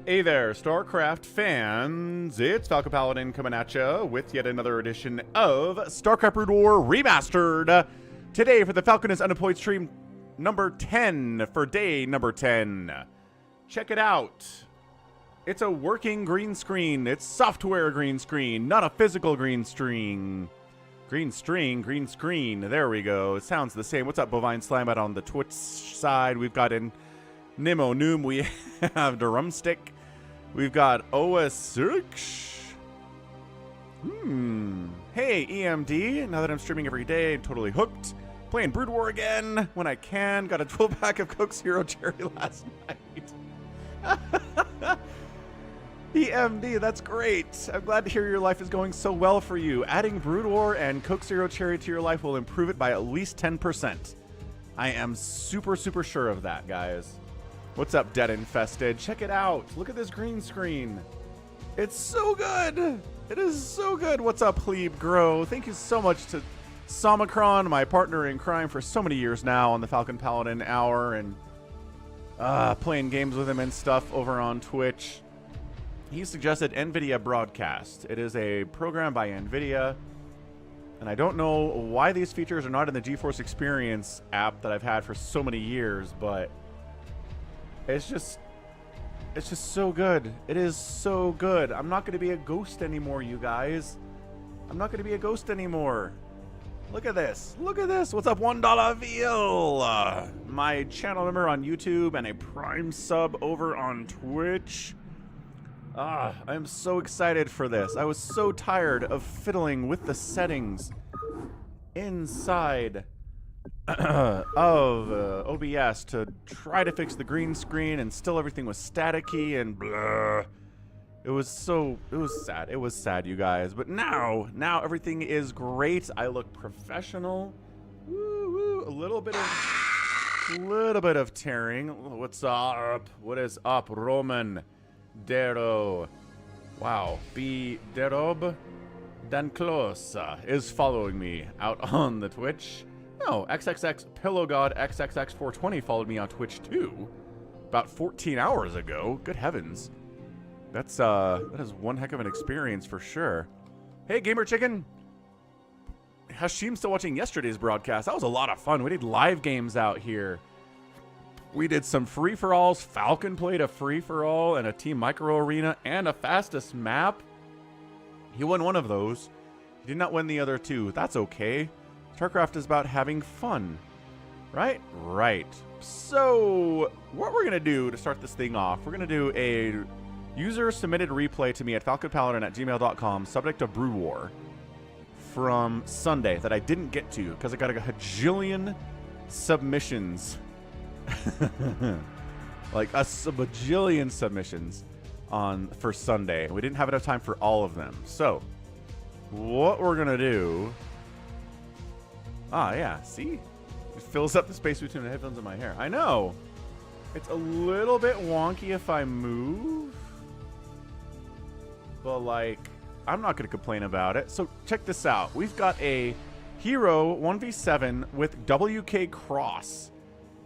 Hey there, StarCraft fans! It's Falcon Paladin coming at ya with yet another edition of StarCraft BroodWar Remastered. Today for the Falcon is Unemployed stream number 10 for day number 10. Check it out. It's a working green screen. It's software green screen, not a physical green screen. Green screen. There we go. It sounds the same. What's up, Bovine Slime out on the Twitch side? We've got in Nimo Noom. We have Drumstick. We've got Zerg. Hey, EMD. Now that I'm streaming every day, I'm totally hooked. Playing BroodWar again when I can. Got a 12-pack of Coke Zero Cherry last night. EMD, that's great. I'm glad to hear your life is going so well for you. Adding BroodWar and Coke Zero Cherry to your life will improve it by at least 10%. I am super sure of that, guys. What's up, Dead Infested? Check it out. Look at this green screen. It's so good. It is so good. What's up, Plebe Grow? Thank you so much to Somacron, my partner in crime for so many years now on the Falcon Paladin Hour, and playing games with him and stuff over on Twitch. He suggested NVIDIA Broadcast. It is a program by NVIDIA, and I don't know why these features are not in the GeForce Experience app that I've had for so many years, but it's just so good. It is so good. I'm not going to be a ghost anymore, you guys. I'm not going to be a ghost anymore. Look at this. Look at this. What's up, $1 Veal? My channel member on YouTube and a Prime sub over on Twitch. I'm so excited for this. I was so tired of fiddling with the settings inside of OBS to try to fix the green screen, and still everything was staticky and blah. It was sad. It was sad, you guys. But now everything is great. I look professional. Woo. A little bit of tearing. What's up? What is up, Roman Dero? Wow. B Derob Danclosa is following me out on the Twitch. Oh, XXX Pillow God XXX420 followed me on Twitch too, about 14 hours ago. Good heavens. That is one heck of an experience for sure. Hey, Gamer Chicken. Hashim's still watching yesterday's broadcast. That was a lot of fun. We did live games out here. We did some free-for-alls. Falcon played a free-for-all and a Team Micro Arena and a fastest map. He won one of those. He did not win the other two. That's okay. StarCraft is about having fun. Right? Right. So, what we're going to do to start this thing off, we're going to do a user-submitted replay to me at falconpaladin@gmail.com, subject of BroodWar, from Sunday that I didn't get to because I got a bajillion submissions. Like a bajillion submissions for Sunday. We didn't have enough time for all of them. So, what we're going to do... yeah, see? It fills up the space between the headphones and my hair. I know. It's a little bit wonky if I move. But, like, I'm not going to complain about it. So, check this out. We've got a hero 1v7 with Wk'Cross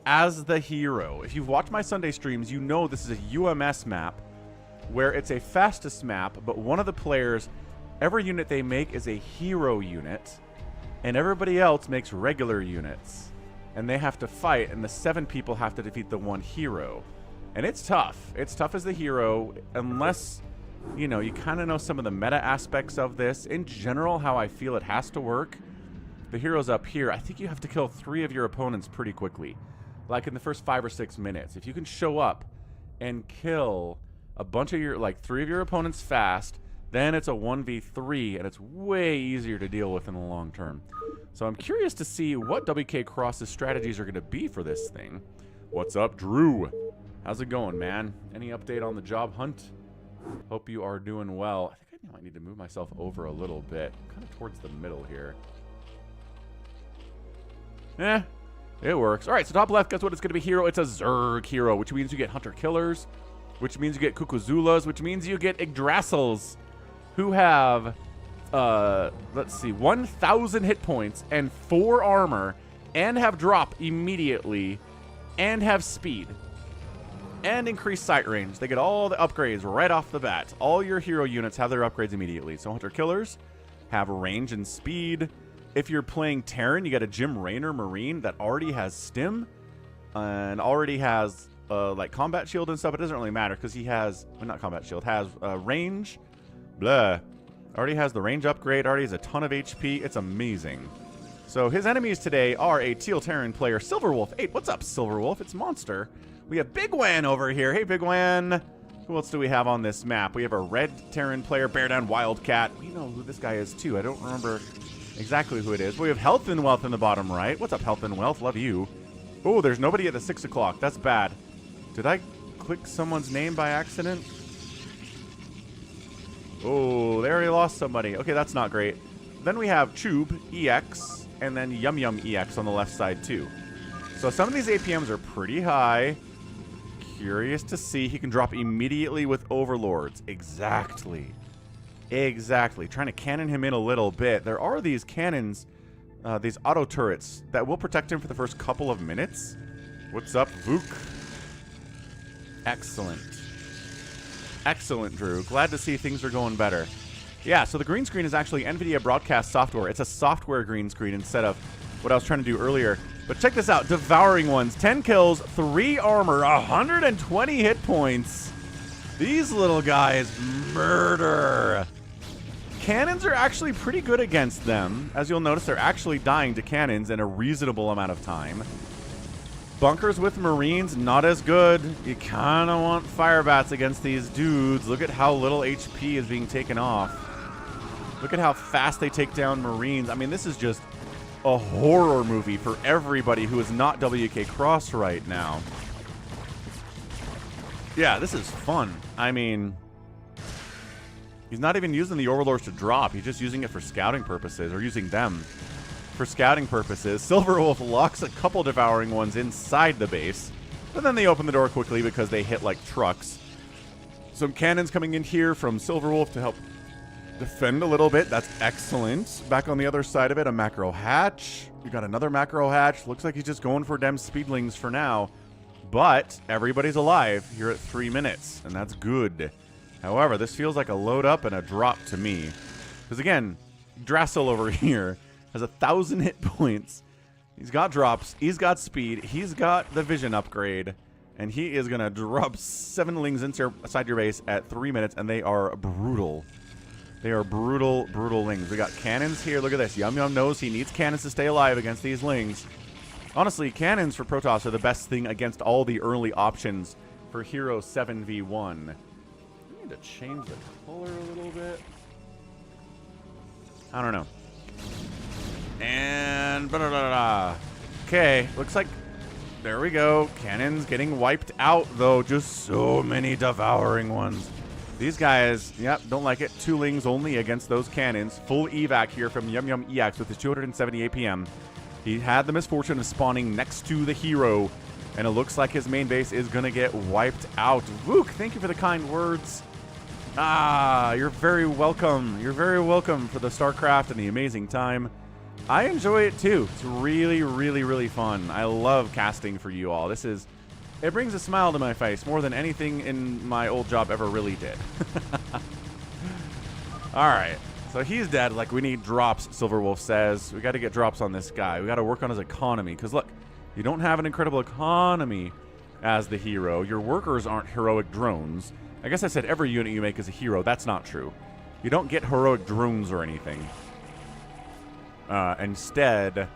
as the hero. If you've watched my Sunday streams, you know this is a UMS map where it's a fastest map, but one of the players, every unit they make is a hero unit, and everybody else makes regular units. And they have to fight, and the 7 people have to defeat the 1 hero. And it's tough. It's tough as the hero, unless, you know, you kind of know some of the meta aspects of this. In general, how I feel it has to work. The hero's up here. I think you have to kill 3 of your opponents pretty quickly. Like in the first 5 or 6 minutes. If you can show up and kill a bunch of your, like 3 of your opponents fast, then it's a 1v3, and it's way easier to deal with in the long term. So I'm curious to see what Wk'Cross's strategies are going to be for this thing. What's up, Drew? How's it going, man? Any update on the job hunt? Hope you are doing well. I think I might need to move myself over a little bit. Kind of towards the middle here. It works. All right, so top left, guess what it's going to be hero? It's a Zerg hero, which means you get Hunter-Killers, which means you get Kukuzulas, which means you get Yggdrasils, who have, let's see, 1,000 hit points and 4 armor, and have drop immediately, and have speed. and increased sight range. They get all the upgrades right off the bat. All your hero units have their upgrades immediately. So Hunter Killers have range and speed. If you're playing Terran, you get a Jim Raynor Marine that already has stim and already has like combat shield and stuff. It doesn't really matter because he has, well, not combat shield, has range. Blah. Already has the range upgrade, already has a ton of HP. It's amazing. So his enemies today are a Teal Terran player, Silverwolf 8. What's up, Silverwolf? It's Monster. We have Big Wan over here. Hey, Big Wan. Who else do we have on this map? We have a Red Terran player, Bear Down Wildcat. We know who this guy is, too. I don't remember exactly who it is. We have Health and Wealth in the bottom right. What's up, Health and Wealth? Love you. Oh, there's nobody at the 6 o'clock. That's bad. Did I click someone's name by accident? Oh, they already lost somebody. Okay, that's not great. Then we have Chube EX and then Yum Yum EX on the left side too. So some of these APMs are pretty high. Curious to see. He can drop immediately with Overlords. Exactly. Exactly. Trying to cannon him in a little bit. There are these cannons, these auto turrets that will protect him for the first couple of minutes. What's up, Vuk? Excellent. Excellent, Drew. Glad to see things are going better. Yeah, so the green screen is actually NVIDIA broadcast software. It's a software green screen instead of what I was trying to do earlier. But check this out. Devouring Ones. 10 kills, 3 armor, 120 hit points. These little guys murder. Cannons are actually pretty good against them. As you'll notice, they're actually dying to cannons in a reasonable amount of time. Bunkers with Marines, not as good. You kind of want fire bats against these dudes. Look at how little HP is being taken off. Look at how fast they take down Marines. I mean, this is just a horror movie for everybody who is not Wk'Cross right now. Yeah, this is fun. I mean, he's not even using the Overlords to drop. He's just using it for scouting purposes, or using them for scouting purposes. Silverwolf locks a couple Devouring Ones inside the base, but then they open the door quickly because they hit like trucks. Some cannons coming in here from Silverwolf to help defend a little bit. That's excellent. Back on the other side of it, a macro hatch. We got another macro hatch. Looks like he's just going for dem speedlings for now, but everybody's alive here at 3 minutes, and that's good. However, this feels like a load up and a drop to me, because again, Drassel over here has 1,000 hit points. He's got drops. He's got speed. He's got the vision upgrade. And he is going to drop 7 lings inside your base at 3 minutes. And they are brutal. They are brutal, brutal lings. We got cannons here. Look at this. Yum Yum knows he needs cannons to stay alive against these lings. Honestly, cannons for Protoss are the best thing against all the early options for Hero 7v1. I need to change the color a little bit. I don't know. And okay, looks like there we go. Cannons getting wiped out though. Just so many Devouring Ones. These guys, yep, don't like it. 2 lings only against those cannons. Full evac here from Yum Yum EX with his 270 APM. He had the misfortune of spawning next to the hero, and it looks like his main base is gonna get wiped out. Vuk, thank you for the kind words. Ah, you're very welcome. You're very welcome for the StarCraft and the amazing time. I enjoy it too. It's really, really, really fun. I love casting for you all. It brings a smile to my face more than anything in my old job ever really did. All right, so he's dead. Like, we need drops, Silverwolf says. We got to get drops on this guy. We got to work on his economy, because look, you don't have an incredible economy as the hero. Your workers aren't heroic drones. I guess I said every unit you make is a hero. That's not true. You don't get heroic drones or anything. Instead,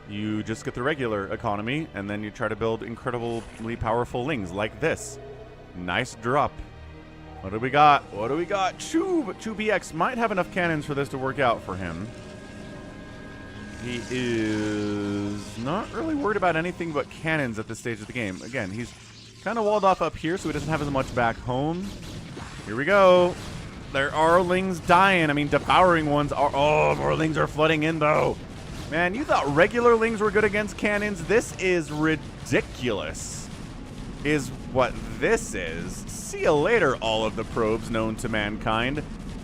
you just get the regular economy, and then you try to build incredibly powerful lings like this. Nice drop. What do we got? What do we got? Chube EX might have enough cannons for this to work out for him. He is not really worried about anything but cannons at this stage of the game. Again, he's kind of walled off up here, so he doesn't have as much back home. Here we go. There are lings dying. I mean, Devouring Ones are... Oh, more lings are flooding in, though. Man, you thought regular lings were good against cannons? This is ridiculous, is what this is. See you later, all of the probes known to mankind.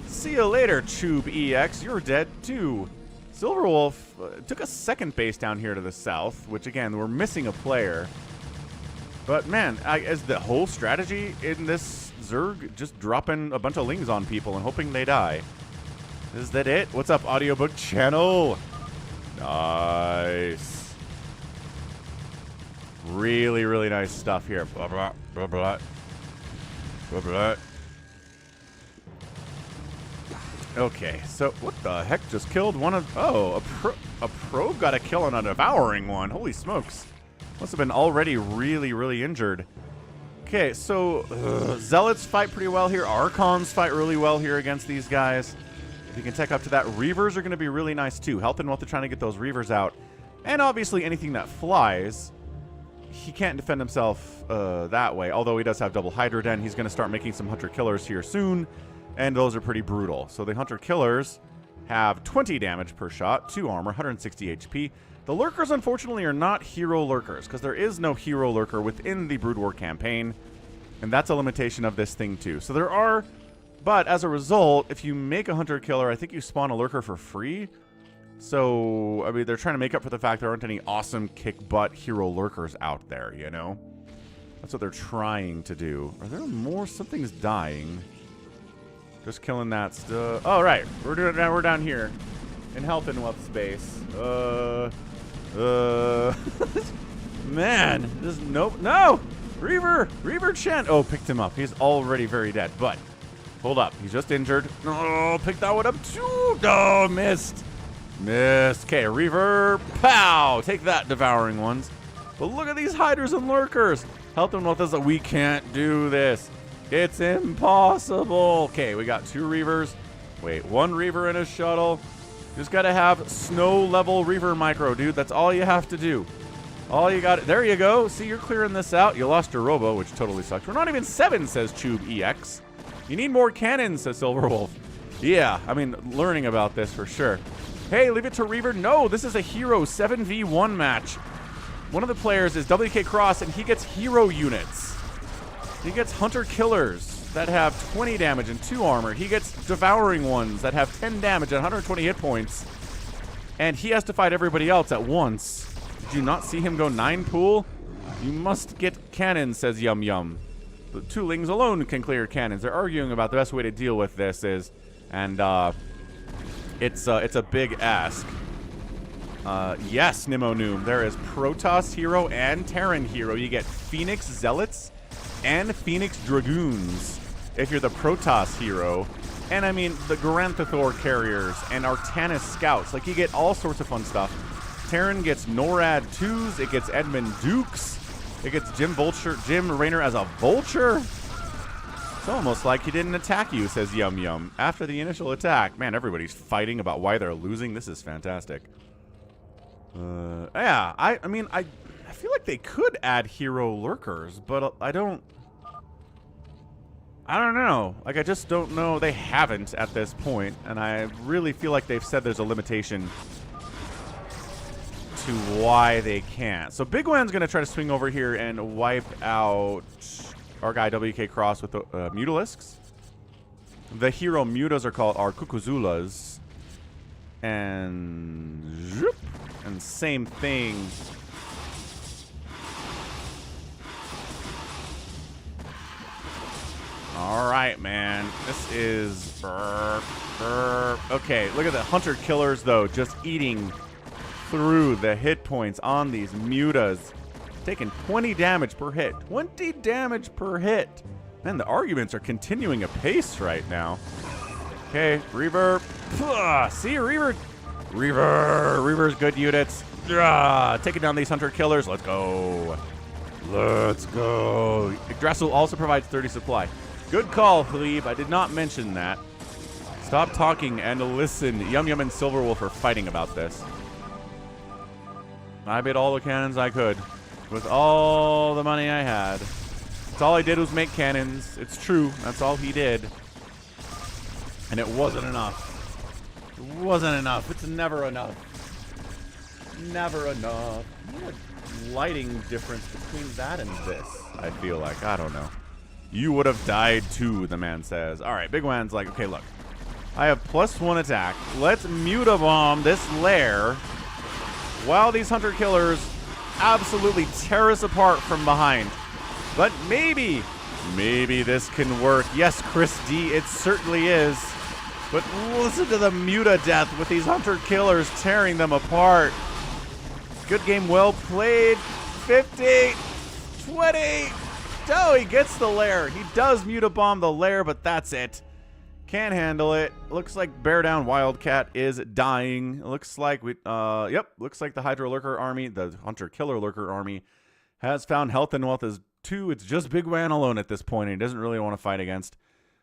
See you later, Chube EX. You're dead, too. Silverwolf took a second base down here to the south, which, again, we're missing a player. But man, is the whole strategy in this Zerg just dropping a bunch of lings on people and hoping they die? Is that it? What's up, audiobook channel? Nice. Really, really nice stuff here. Blah, blah, blah, blah. Blah, blah. Okay, so what the heck just killed one of... Oh, a probe got a kill on a devouring one. Holy smokes. Must have been already really, really injured. Okay, so Zealots fight pretty well here. Archons fight really well here against these guys. If you can tech up to that. Reavers are going to be really nice too. Health and Wealth are trying to get those Reavers out. And obviously anything that flies, he can't defend himself that way. Although he does have double Hydra Den. He's going to start making some Hunter Killers here soon. And those are pretty brutal. So the Hunter Killers have 20 damage per shot, 2 armor, 160 HP. The Lurkers, unfortunately, are not hero Lurkers, because there is no hero Lurker within the BroodWar campaign. And that's a limitation of this thing, too. So there are... But as a result, if you make a Hunter Killer, I think you spawn a Lurker for free. So, I mean, they're trying to make up for the fact there aren't any awesome kick-butt hero Lurkers out there, you know? That's what they're trying to do. Are there more? Something's dying. Just killing that stuff. Oh, right. We're down here in health and wealth space. Man, there's no. Reaver Chen. Oh, picked him up. He's already very dead. But hold up, he's just injured. Oh, pick that one up too. Oh, missed. Okay, Reaver. Pow. Take that, devouring ones. But look at these hiders and lurkers. Health and wealth is like, we can't do this. It's impossible. Okay, we got 2 Reavers. Wait, 1 Reaver in a shuttle. Just gotta have snow level Reaver micro, dude. That's all you have to do. All you got. There you go. See, you're clearing this out. You lost your Robo, which totally sucks. We're not even 7, says Tube EX. You need more cannons, says Silverwolf. Yeah, I mean, learning about this for sure. Hey, leave it to Reaver. No, this is a hero 7v1 match. One of the players is Wk'Cross, and he gets hero units. He gets Hunter Killers that have 20 damage and 2 armor. He gets Devouring ones that have 10 damage and 120 hit points. And he has to fight everybody else at once. Did you not see him go 9 pool? You must get cannons, says Yum Yum. The 2 lings alone can clear cannons. They're arguing about the best way to deal with this is, and it's a big ask. Yes, Nimo Noom. There is Protoss hero and Terran hero. You get Phoenix Zealots and Phoenix Dragoons if you're the Protoss hero. And I mean, the Garanthithor carriers and Artanis scouts. Like, you get all sorts of fun stuff. Terran gets NORAD 2s. It gets Edmund Dukes. It gets Jim Raynor as a vulture. It's almost like he didn't attack you, says Yum Yum. After the initial attack. Man, everybody's fighting about why they're losing. This is fantastic. Yeah, I mean, I feel like they could add hero lurkers, but I don't know. Like, I just don't know. They haven't at this point, and I really feel like they've said there's a limitation to why they can't. So Big Wen's going to try to swing over here and wipe out our guy Wk'Cross with the Mutalisks. The hero mutas are Kukuzulas. And zoop, and same thing. All right, man. This is okay. Look at the Hunter Killers, though, just eating through the hit points on these mutas, taking 20 damage per hit. 20 damage per hit. Man, the arguments are continuing apace right now. Okay, Reaver. See, Reaver's good units. Taking down these Hunter Killers. Let's go. Yggdrasil also provides 30 supply. Good call, Philippe. I did not mention that. Stop talking and listen. Yum Yum and Silverwolf are fighting about this. I bid all the cannons I could with all the money I had. That's all I did was make cannons. It's true. That's all he did. And it wasn't enough. It wasn't enough. It's never enough. Never enough. What lighting difference between that and this? I feel like. I don't know. You would have died too, the man says. All right, Big Wan's like, okay, look. I have +1 attack. Let's muta-bomb this lair while these Hunter Killers absolutely tear us apart from behind. But maybe this can work. Yes, Chris D, it certainly is. But listen to the Muta death with these Hunter Killers tearing them apart. Good game, well played. 50, 20. Oh, he gets the lair. He does Muta bomb the lair, but that's it. Can't handle it. Looks like Bear Down Wildcat is dying. Looks like looks like the Hydra Lurker army, the Hunter Killer Lurker army, has found health and wealth as 2. It's just Big Wan alone at this point, and he doesn't really want to fight against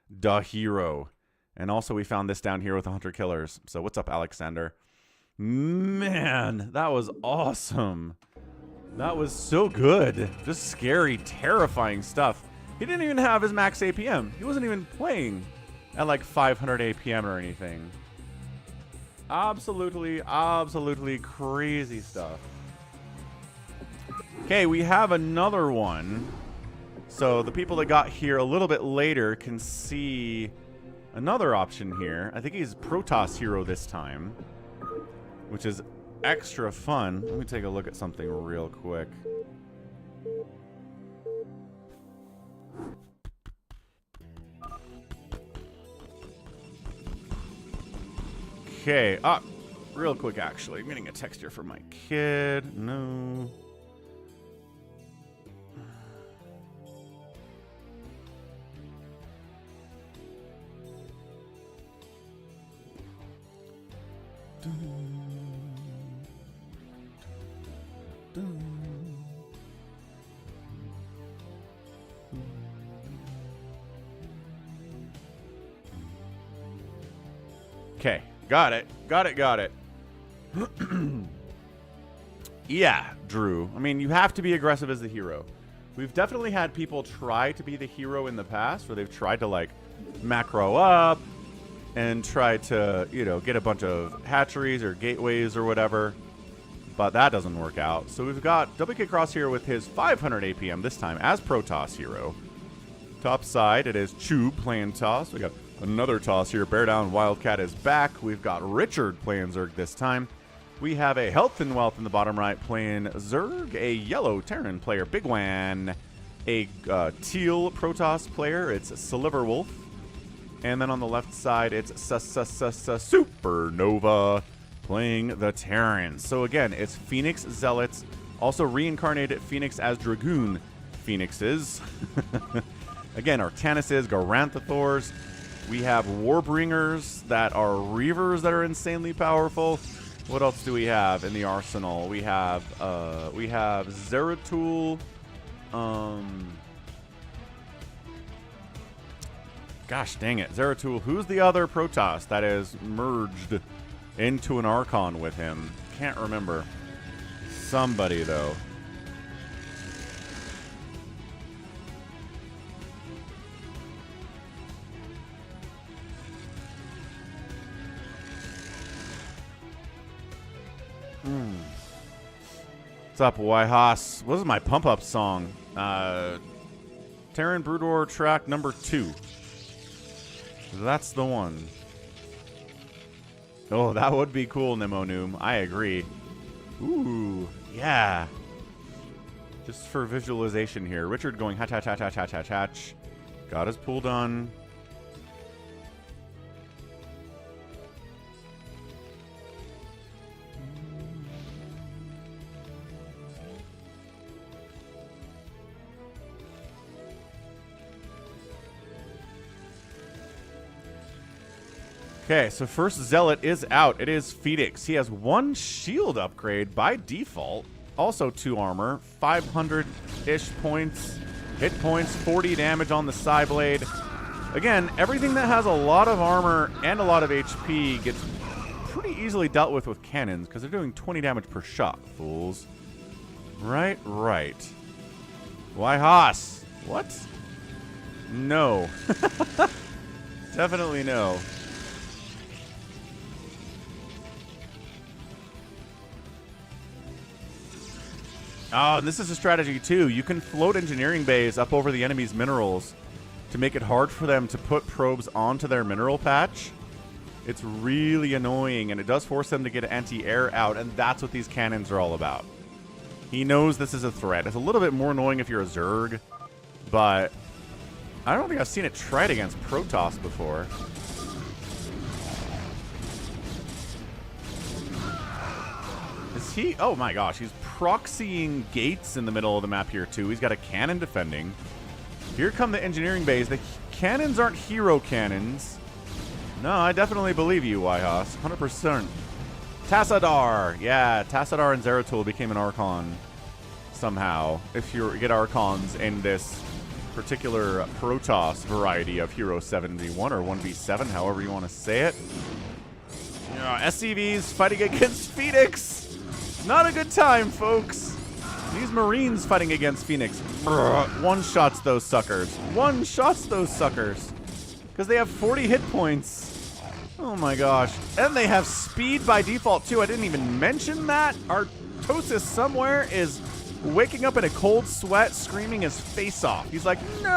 the hero. And also we found this down here with the Hunter Killers. So what's up, Alexander? Man, that was awesome. That was so good. Just scary, terrifying stuff. He didn't even have his max APM. He wasn't even playing at like 500 APM or anything. Absolutely, absolutely crazy stuff. Okay, we have another one. So the people that got here a little bit later can see another option here. I think he's Protoss hero this time, which is extra fun. Let me take a look at something real quick. Okay, real quick actually. I'm getting a text here from my kid. No. Okay, got it. Yeah, Drew. I mean, you have to be aggressive as the hero. We've definitely had people try to be the hero in the past, where they've tried to, like, macro up and try to, you know, get a bunch of hatcheries or gateways or whatever. But that doesn't work out. So we've got Wk'Cross here with his 500 APM this time as Protoss hero. Top side, it is Chube playing Toss. We got another Toss here. Bear Down Wildcat is back. We've got Richard playing Zerg this time. We have a Health and Wealth in the bottom right playing Zerg. A yellow Terran player, Big Wan. A teal Protoss player, it's Silverwolf. And then on the left side, it's Supernova playing the Terrans. So again, it's Phoenix Zealots, also reincarnated Phoenix as Dragoon Phoenixes. Again, Artanuses, Garanthithors. We have Warbringers that are Reavers that are insanely powerful. What else do we have in the arsenal? We have Zeratul. Gosh dang it, Zeratul. Who's the other Protoss that is merged into an Archon with him? Can't remember. Somebody though. What's up, Wyhas? What is my pump up song? Terran BroodWar track number 2. That's the one. Oh, that would be cool, Nemonoom. I agree. Ooh, yeah. Just for visualization here. Richard going hatch, hatch, hatch, hatch, hatch, hatch, hatch. Got his pool done. Okay, so first Zealot is out. It is Phoenix. He has 1 shield upgrade by default. Also 2 armor, 500-ish points, hit points, 40 damage on the Psyblade. Again, everything that has a lot of armor and a lot of HP gets pretty easily dealt with cannons, because they're doing 20 damage per shot, fools. Right. Why Haas? What? No. Definitely no. Oh, and this is a strategy too. You can float engineering bays up over the enemy's minerals to make it hard for them to put probes onto their mineral patch. It's really annoying, and it does force them to get anti-air out, and that's what these cannons are all about. He knows this is a threat. It's a little bit more annoying if you're a Zerg, but I don't think I've seen it tried against Protoss before. Is he? Oh my gosh, he's proxying gates in the middle of the map here too. He's got a cannon defending. Here come the engineering bays. The cannons aren't hero cannons. No, I definitely believe you, Wyhos. 100%. Tassadar. Yeah, Tassadar and Zeratul became an Archon somehow. If you get Archons in this particular Protoss variety of Hero 71 or 1v7, however you want to say it. SCVs fighting against Phoenix. Not a good time, folks. These Marines fighting against Phoenix. One-shots those suckers. One-shots those suckers. Because they have 40 hit points. Oh my gosh. And they have speed by default, too. I didn't even mention that. Artosis somewhere is waking up in a cold sweat, screaming his face off. He's like, no!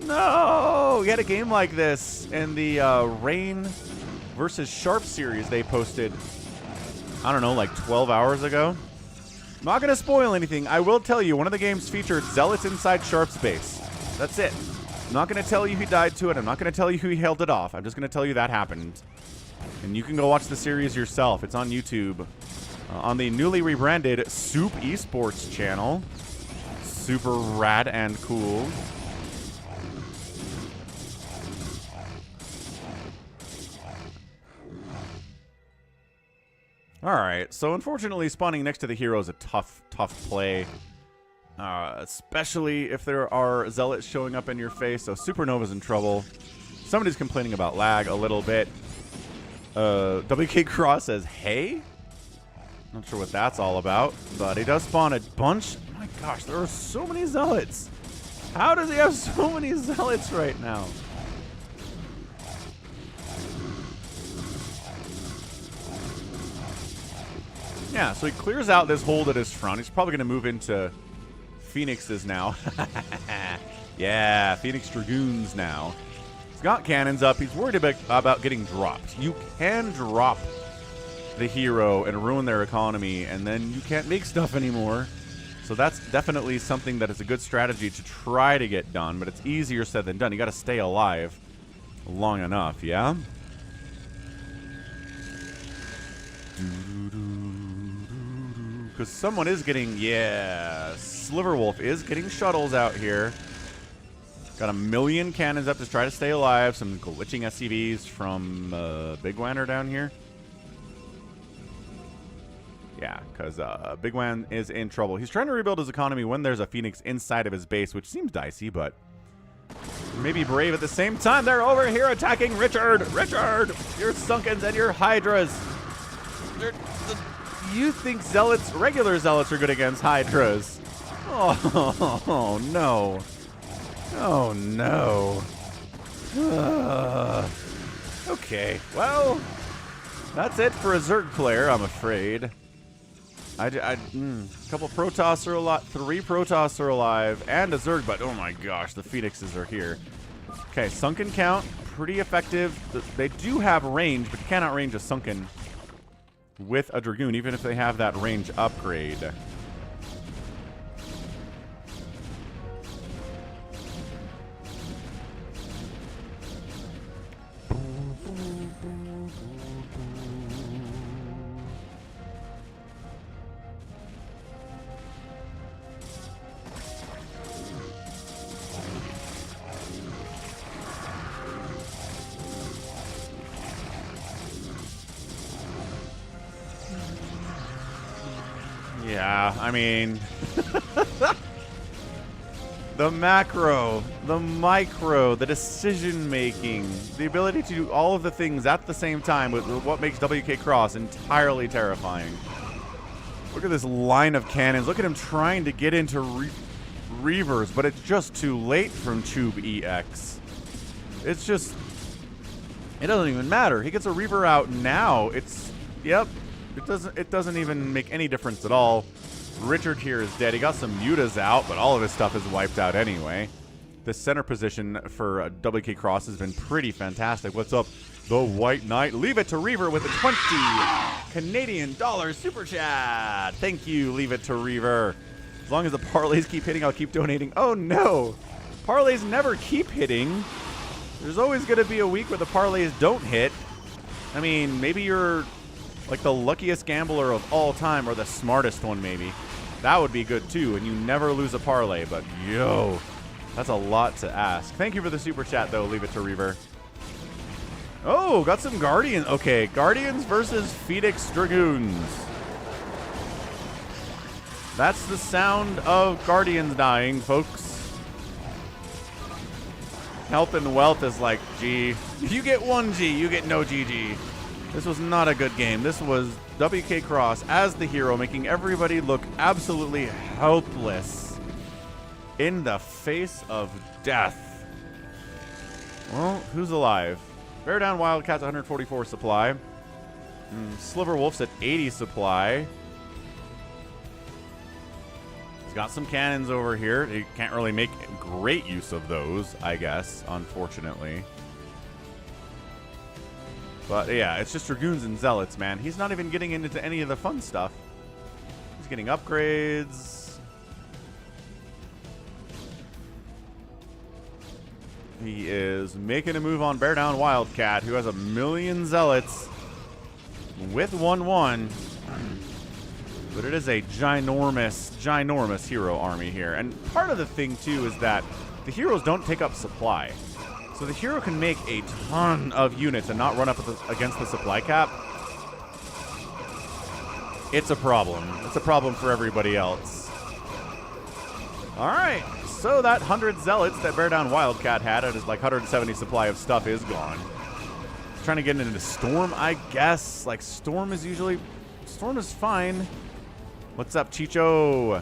No! We had a game like this in the Rain versus Sharp series they posted, I don't know, like 12 hours ago. I'm not going to spoil anything. I will tell you, one of the games featured Zealots inside Sharp's base. That's it. I'm not going to tell you who died to it. I'm not going to tell you who held it off. I'm just going to tell you that happened. And you can go watch the series yourself. It's on YouTube. On the newly rebranded Soup Esports channel. Super rad and cool. Alright, so unfortunately spawning next to the hero is a tough play. Especially if there are zealots showing up in your face, so Supernova's in trouble. Somebody's complaining about lag a little bit. Wk'Cross says, hey? Not sure what that's all about, but he does spawn a bunch. Oh my gosh, there are so many zealots. How does he have so many zealots right now? Yeah, so he clears out this hold at his front. He's probably going to move into Phoenix's now. Yeah, Phoenix Dragoons now. He's got cannons up. He's worried about getting dropped. You can drop the hero and ruin their economy, and then you can't make stuff anymore. So that's definitely something that is a good strategy to try to get done, but it's easier said than done. You got to stay alive long enough, yeah? Because someone is getting, yeah, Silverwolf is getting shuttles out here. Got a million cannons up to try to stay alive. Some glitching SCVs from Big Wanner down here. Yeah, because Big Wan is in trouble. He's trying to rebuild his economy when there's a Phoenix inside of his base, which seems dicey, but maybe brave at the same time. They're over here attacking Richard. Richard, your Sunkens and your Hydras. You think Zealots, regular Zealots, are good against Hydras. Oh no. Oh, no. Okay, well, that's it for a Zerg player, I'm afraid. A couple Protoss are alive, 3 Protoss are alive, and a Zerg, but oh my gosh, the Phoenixes are here. Okay, Sunken count, pretty effective. They do have range, but you cannot range a Sunken with a Dragoon, even if they have that range upgrade. Yeah, I mean, the macro, the micro, the decision-making, the ability to do all of the things at the same time with what makes Wk'Cross entirely terrifying. Look at this line of cannons. Look at him trying to get into Reavers, but it's just too late from Tube EX. It's just, it doesn't even matter. He gets a Reaver out now. It's, yep. It doesn't even make any difference at all. Richard here is dead. He got some mutas out, but all of his stuff is wiped out anyway. The center position for Wk'Cross has been pretty fantastic. What's up, the White Knight? Leave it to Reaver with a 20 Canadian dollar super chat. Thank you, Leave It to Reaver. As long as the parlays keep hitting, I'll keep donating. Oh no! Parlays never keep hitting. There's always going to be a week where the parlays don't hit. I mean, maybe you're like the luckiest gambler of all time, or the smartest one maybe. That would be good too, and you never lose a parlay, but yo, that's a lot to ask. Thank you for the super chat though, Leave It to Reaver. Oh, got some Guardian. Okay, Guardians versus Phoenix Dragoons. That's the sound of Guardians dying, folks. Health and Wealth is like, G. If you get 1 G, you get no GG. This was not a good game. This was Wk'Cross as the hero, making everybody look absolutely helpless in the face of death. Well, who's alive? Bear Down Wildcat's 144 supply. Silverwolf's at 80 supply. He's got some cannons over here. He can't really make great use of those, I guess, unfortunately. But yeah, it's just Dragoons and Zealots, man. He's not even getting into any of the fun stuff. He's getting upgrades. He is making a move on Bear Down Wildcat, who has 1 million Zealots with 1-1. But it is a ginormous, ginormous hero army here. And part of the thing, too, is that the heroes don't take up supply. So the hero can make a ton of units and not run up against the supply cap. It's a problem. It's a problem for everybody else. All right. So that 100 Zealots that Bear Down Wildcat had at his like 170 supply of stuff is gone. He's trying to get into Storm, I guess. Like, Storm is fine. What's up, Chicho?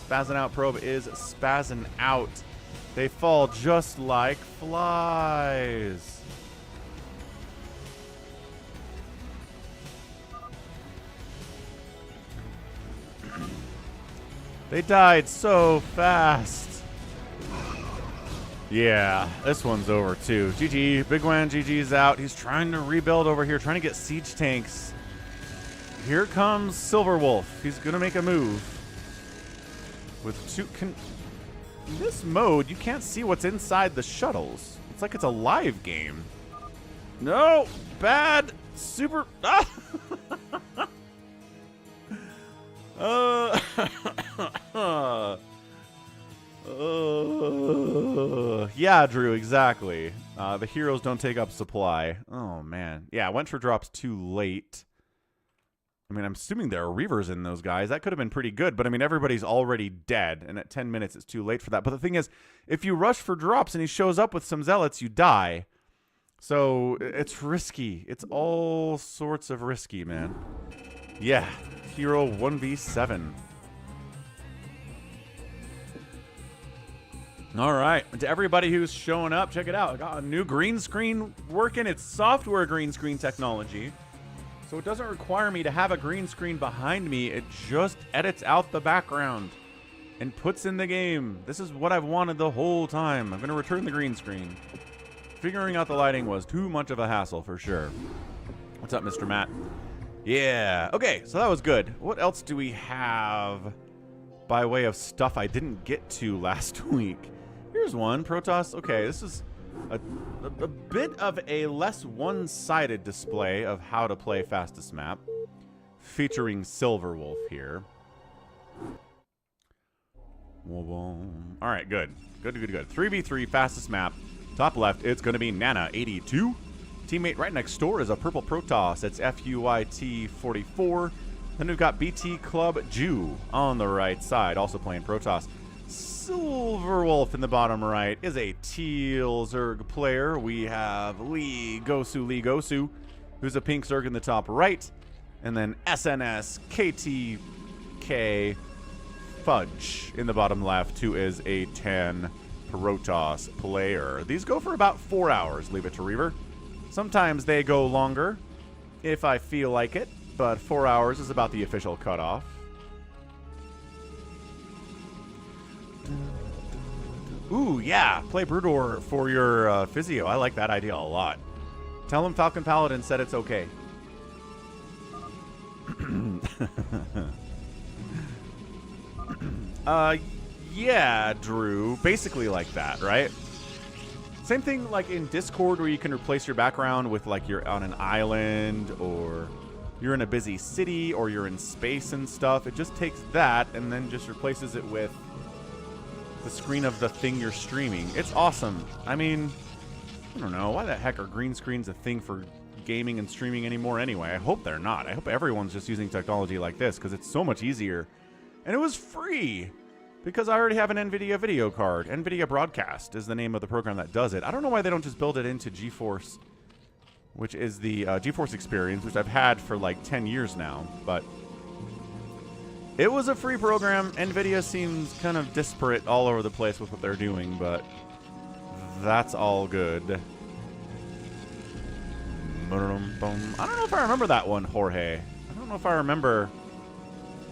Spazzing Out Probe is spazzing out. They fall just like flies. They died so fast. Yeah, this one's over too. GG. Big Wan GG's out. He's trying to rebuild over here, trying to get siege tanks. Here comes Silverwolf. He's going to make a move. With two... In this mode, you can't see what's inside the shuttles. It's like it's a live game. No! Bad! Super... Ah! Yeah, Drew, exactly. The heroes don't take up supply. Oh, man. Yeah, I went for drops too late. I mean, I'm assuming there are Reavers in those guys. That could have been pretty good, but I mean, everybody's already dead, and at 10 minutes, it's too late for that. But the thing is, if you rush for drops and he shows up with some Zealots, you die. So it's risky. It's all sorts of risky, man. Yeah, hero 1v7. All right, to everybody who's showing up, check it out. I got a new green screen working. It's software green screen technology. So it doesn't require me to have a green screen behind me. It just edits out the background and puts in the game. This is what I've wanted the whole time. I'm going to return the green screen. Figuring out the lighting was too much of a hassle for sure. What's up, Mr. Matt? Yeah. Okay, so that was good. What else do we have by way of stuff I didn't get to last week? Here's one. Protoss. Okay, this is a bit of a less one-sided display of how to play fastest map, featuring Silverwolf here. All right, good. Good. 3v3 fastest map. Top left, it's going to be Nana 82. Teammate right next door is a purple Protoss. It's FUYT 44. Then we've got BT Club Jew on the right side, also playing Protoss. Silverwolf in the bottom right is a teal Zerg player. We have Lee Gosu, who's a pink Zerg in the top right. And then SNS KTK Fudge in the bottom left, who is a 10 Protoss player. These go for about 4 hours, Leave It to Reaver. Sometimes they go longer if I feel like it, but 4 hours is about the official cutoff. Ooh, yeah. Play BroodWar for your physio. I like that idea a lot. Tell him Falcon Paladin said it's okay. Yeah, Drew. Basically like that, right? Same thing like in Discord where you can replace your background with like you're on an island or you're in a busy city or you're in space and stuff. It just takes that and then just replaces it with the screen of the thing you're streaming. It's awesome. I mean, I don't know. Why the heck are green screens a thing for gaming and streaming anymore anyway? I hope they're not. I hope everyone's just using technology like this because it's so much easier. And it was free. Because I already have an NVIDIA video card. NVIDIA Broadcast is the name of the program that does it. I don't know why they don't just build it into GeForce, which is the GeForce Experience, which I've had for like 10 years now. But it was a free program. NVIDIA seems kind of disparate all over the place with what they're doing, but that's all good. I don't know if I remember that one, Jorge. I don't know if I remember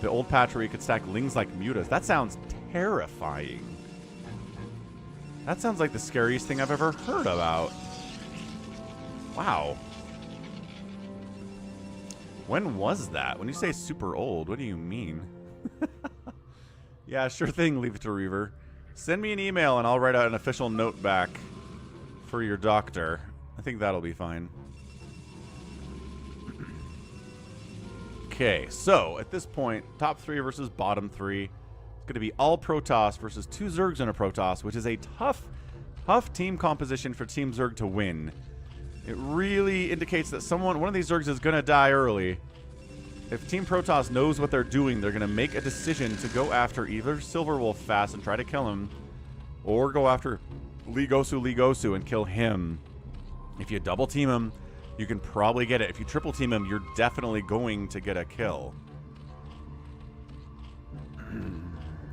the old patch where you could stack lings like mutas. That sounds terrifying. That sounds like the scariest thing I've ever heard about. Wow. When was that? When you say super old, what do you mean? Yeah, sure thing, Leave It to Reaver. Send me an email and I'll write out an official note back for your doctor. I think that'll be fine. Okay, so at this point, top 3 versus bottom 3. It's going to be all Protoss versus 2 Zergs and a Protoss, which is a tough team composition for Team Zerg to win. It really indicates that one of these Zergs is going to die early. If Team Protoss knows what they're doing, they're going to make a decision to go after either Silverwolf fast and try to kill him, or go after Ligosu and kill him. If you double team him, you can probably get it. If you triple team him, you're definitely going to get a kill.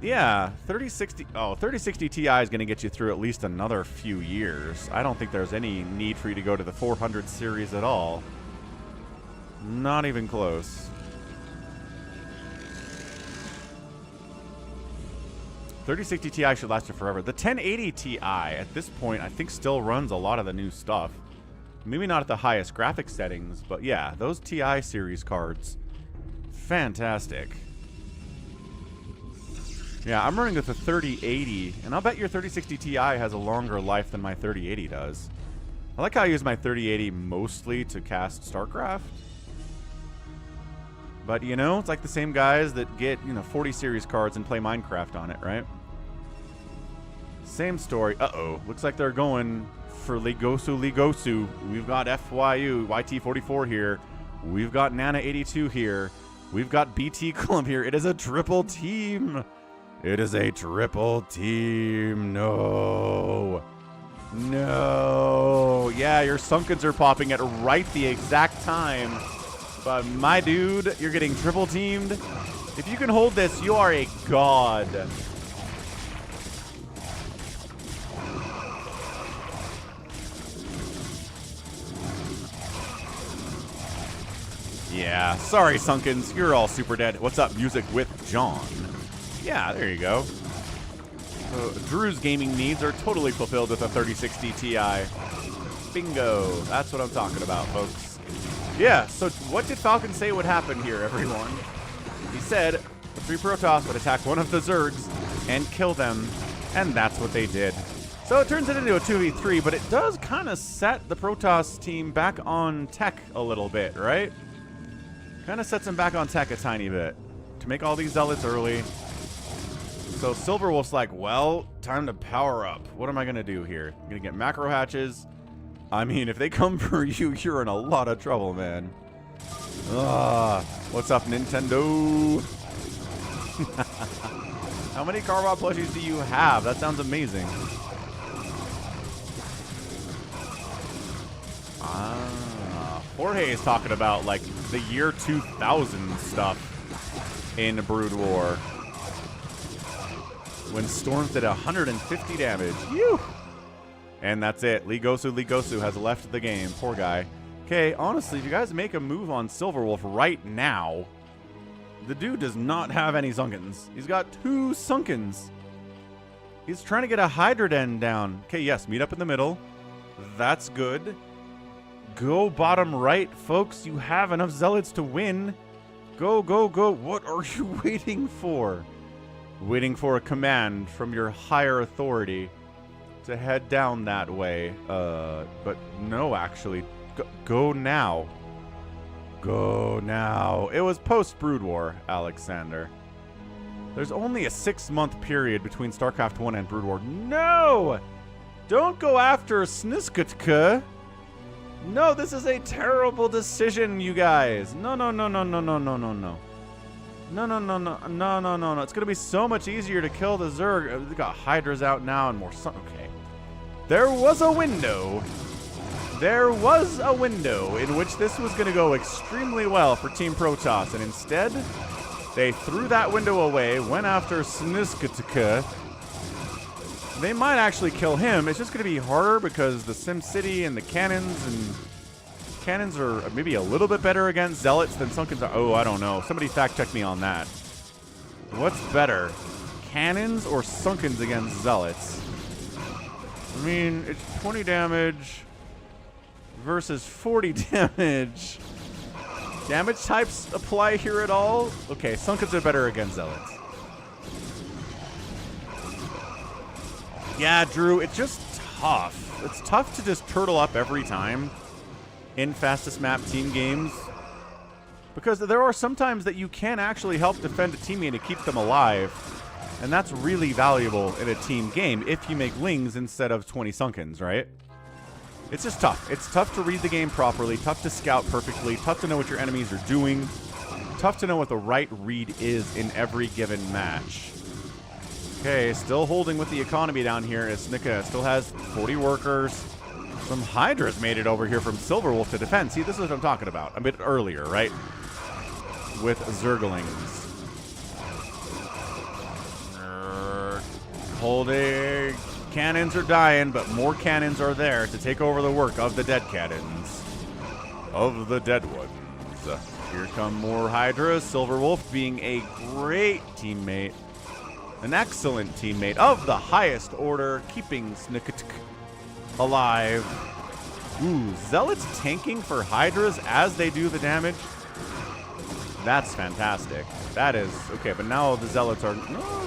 Yeah, 3060. Oh, 3060 Ti is going to get you through at least another few years. I don't think there's any need for you to go to the 400 series at all. Not even close. 3060 Ti should last you forever. The 1080 Ti at this point, I think, still runs a lot of the new stuff. Maybe not at the highest graphics settings, but yeah, those TI series cards, fantastic. Yeah, I'm running with a 3080, and I'll bet your 3060 Ti has a longer life than my 3080 does. I like how I use my 3080 mostly to cast StarCraft. But, you know, it's like the same guys that get, 40 series cards and play Minecraft on it, right? Same story. Uh-oh. Looks like they're going for Ligosu. We've got FYU, YT44 here. We've got Nana82 here. We've got BT Clump here. It is a triple team. It is a triple team. No. No. Yeah, your Sunkens are popping at right the exact time. But my dude, you're getting triple teamed. If you can hold this, you are a god. Yeah, sorry, Sunkens. You're all super dead. What's up, Music with John? Yeah, there you go. So, Drew's gaming needs are totally fulfilled with a 3060 Ti. Bingo. That's what I'm talking about, folks. Yeah, so what did Falcon say would happen here, everyone? He said the 3 Protoss would attack one of the Zergs and kill them, and that's what they did. So it turns it into a 2v3, but it does kind of set the Protoss team back on tech a little bit, right? Kind of sets them back on tech a tiny bit to make all these zealots early. So Silverwolf's like, well, time to power up. What am I going to do here? I'm going to get macro hatches. I mean, if they come for you, you're in a lot of trouble, man. What's up, Nintendo? How many Carvot plushies do you have? That sounds amazing. Jorge is talking about, like, the year 2000 stuff in BroodWar. When Storms did 150 damage. Phew! And that's it. Ligosu has left the game. Poor guy. Okay, honestly, if you guys make a move on Silverwolf right now, the dude does not have any Sunkens. He's got 2 Sunkens. He's trying to get a Hydra Den down. Okay, yes, meet up in the middle. That's good. Go bottom right, folks. You have enough zealots to win. Go, go, go. What are you waiting for? waiting for a command from your higher authority to head down that way. But no, actually. Go now. Go now. It was post-BroodWar, Alexander. There's only a 6-month period between StarCraft 1 and BroodWar. No! Don't go after Sniskutke. No, this is a terrible decision, you guys. No, no, no, no, no, no, no, no, no. No, no, no, no, no, no, no, no. It's going to be so much easier to kill the Zerg. They got Hydras out now and more sun. Okay. There was a window. There was a window in which this was going to go extremely well for Team Protoss, and instead, they threw that window away, went after Sniskutke. They might actually kill him. It's just going to be harder because the SimCity and the cannons are maybe a little bit better against Zealots than Sunkens are. Oh, I don't know. Somebody fact check me on that. What's better, cannons or Sunkens against Zealots? I mean, it's 20 damage versus 40 damage. Damage types apply here at all? Okay, Sunkens are better against Zealots. Yeah, Drew, it's just tough. It's tough to just turtle up every time in fastest map team games, because there are some times that you can actually help defend a teammate and keep them alive, and that's really valuable in a team game if you make Lings instead of 20 Sunkens, right? It's just tough. It's tough to read the game properly, tough to scout perfectly, tough to know what your enemies are doing, tough to know what the right read is in every given match. Okay, still holding with the economy down here as Snika still has 40 workers. Some Hydras made it over here from Silverwolf to defend. See, this is what I'm talking about. A bit earlier, right? With Zerglings. Holding. Cannons are dying, but more cannons are there to take over the work of the dead cannons. Of the dead ones. Here come more Hydras. Silverwolf being a great teammate. An excellent teammate of the highest order, keeping Snicketk alive. Ooh, Zealots tanking for Hydras as they do the damage. That's fantastic. That is okay, but now the Zealots are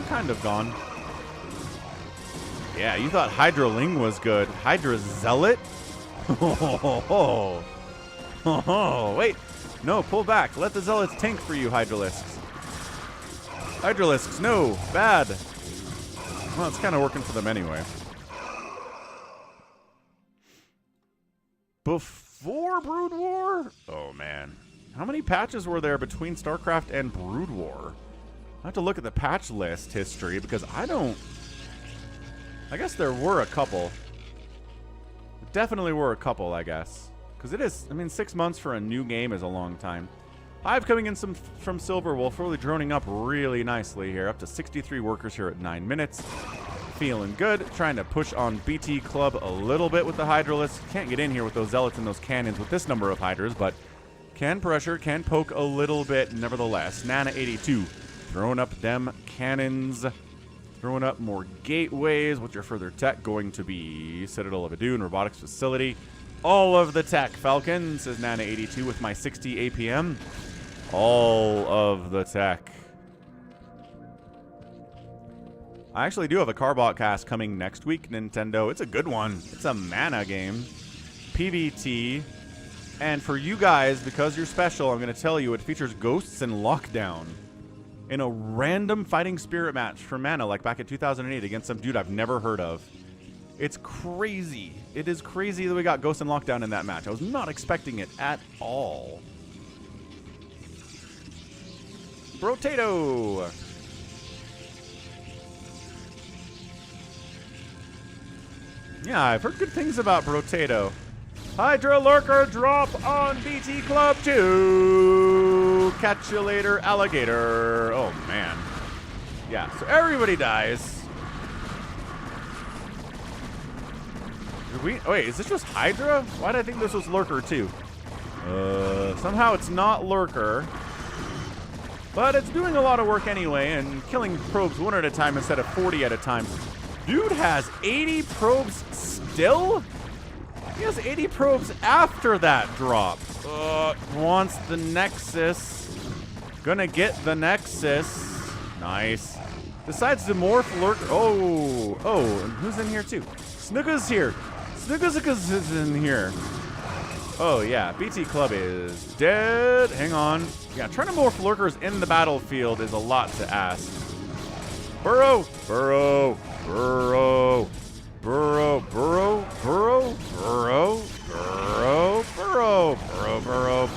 kind of gone. Yeah, you thought Hydra Ling was good. Hydra Zealot? Oh, wait. No, pull back. Let the Zealots tank for you, Hydralisks. Hydralisks, no. Bad. Well, it's kind of working for them anyway. Before BroodWar? Oh, man. How many patches were there between StarCraft and BroodWar? I have to look at the patch list history because I guess there were a couple. Definitely were a couple, I guess. Because it is, I mean, 6 months for a new game is a long time. Hive coming in from Silverwolf, really droning up really nicely here. Up to 63 workers here at 9 minutes. Feeling good. Trying to push on BT Club a little bit with the Hydralists. Can't get in here with those Zealots and those Cannons with this number of Hydras, but can pressure, can poke a little bit nevertheless. Nana 82 throwing up them Cannons. Throwing up more gateways. What's your further tech going to be? Citadel of Adun, robotics facility. All of the tech, Falcon, says Nana 82 with my 60 APM. All of the tech. I actually do have a Carbot cast coming next week, Nintendo. It's a good one. It's a mana game. PvT. And for you guys, because you're special, I'm going to tell you it features Ghosts and Lockdown in a random fighting spirit match for mana, like back in 2008 against some dude I've never heard of. It's crazy. It is crazy that we got Ghost and Lockdown in that match. I was not expecting it at all. Brotato. Yeah, I've heard good things about Brotato. Hydra Lurker drop on BT Club 2. Catch you later, alligator. Oh, man. Yeah, so everybody dies. Wait, is this just Hydra? Why did I think this was Lurker too? Somehow it's not Lurker. But it's doing a lot of work anyway and killing probes one at a time instead of 40 at a time. Dude has 80 probes still? He has 80 probes after that drop. Wants the Nexus. Gonna get the Nexus. Nice. decides to morph lurker. Oh, and who's in here too? Snooka's here. Snooka's is in here. Oh yeah, BT Club is dead. Hang on. Yeah, trying to morph lurkers in the battlefield is a lot to ask. Burrow.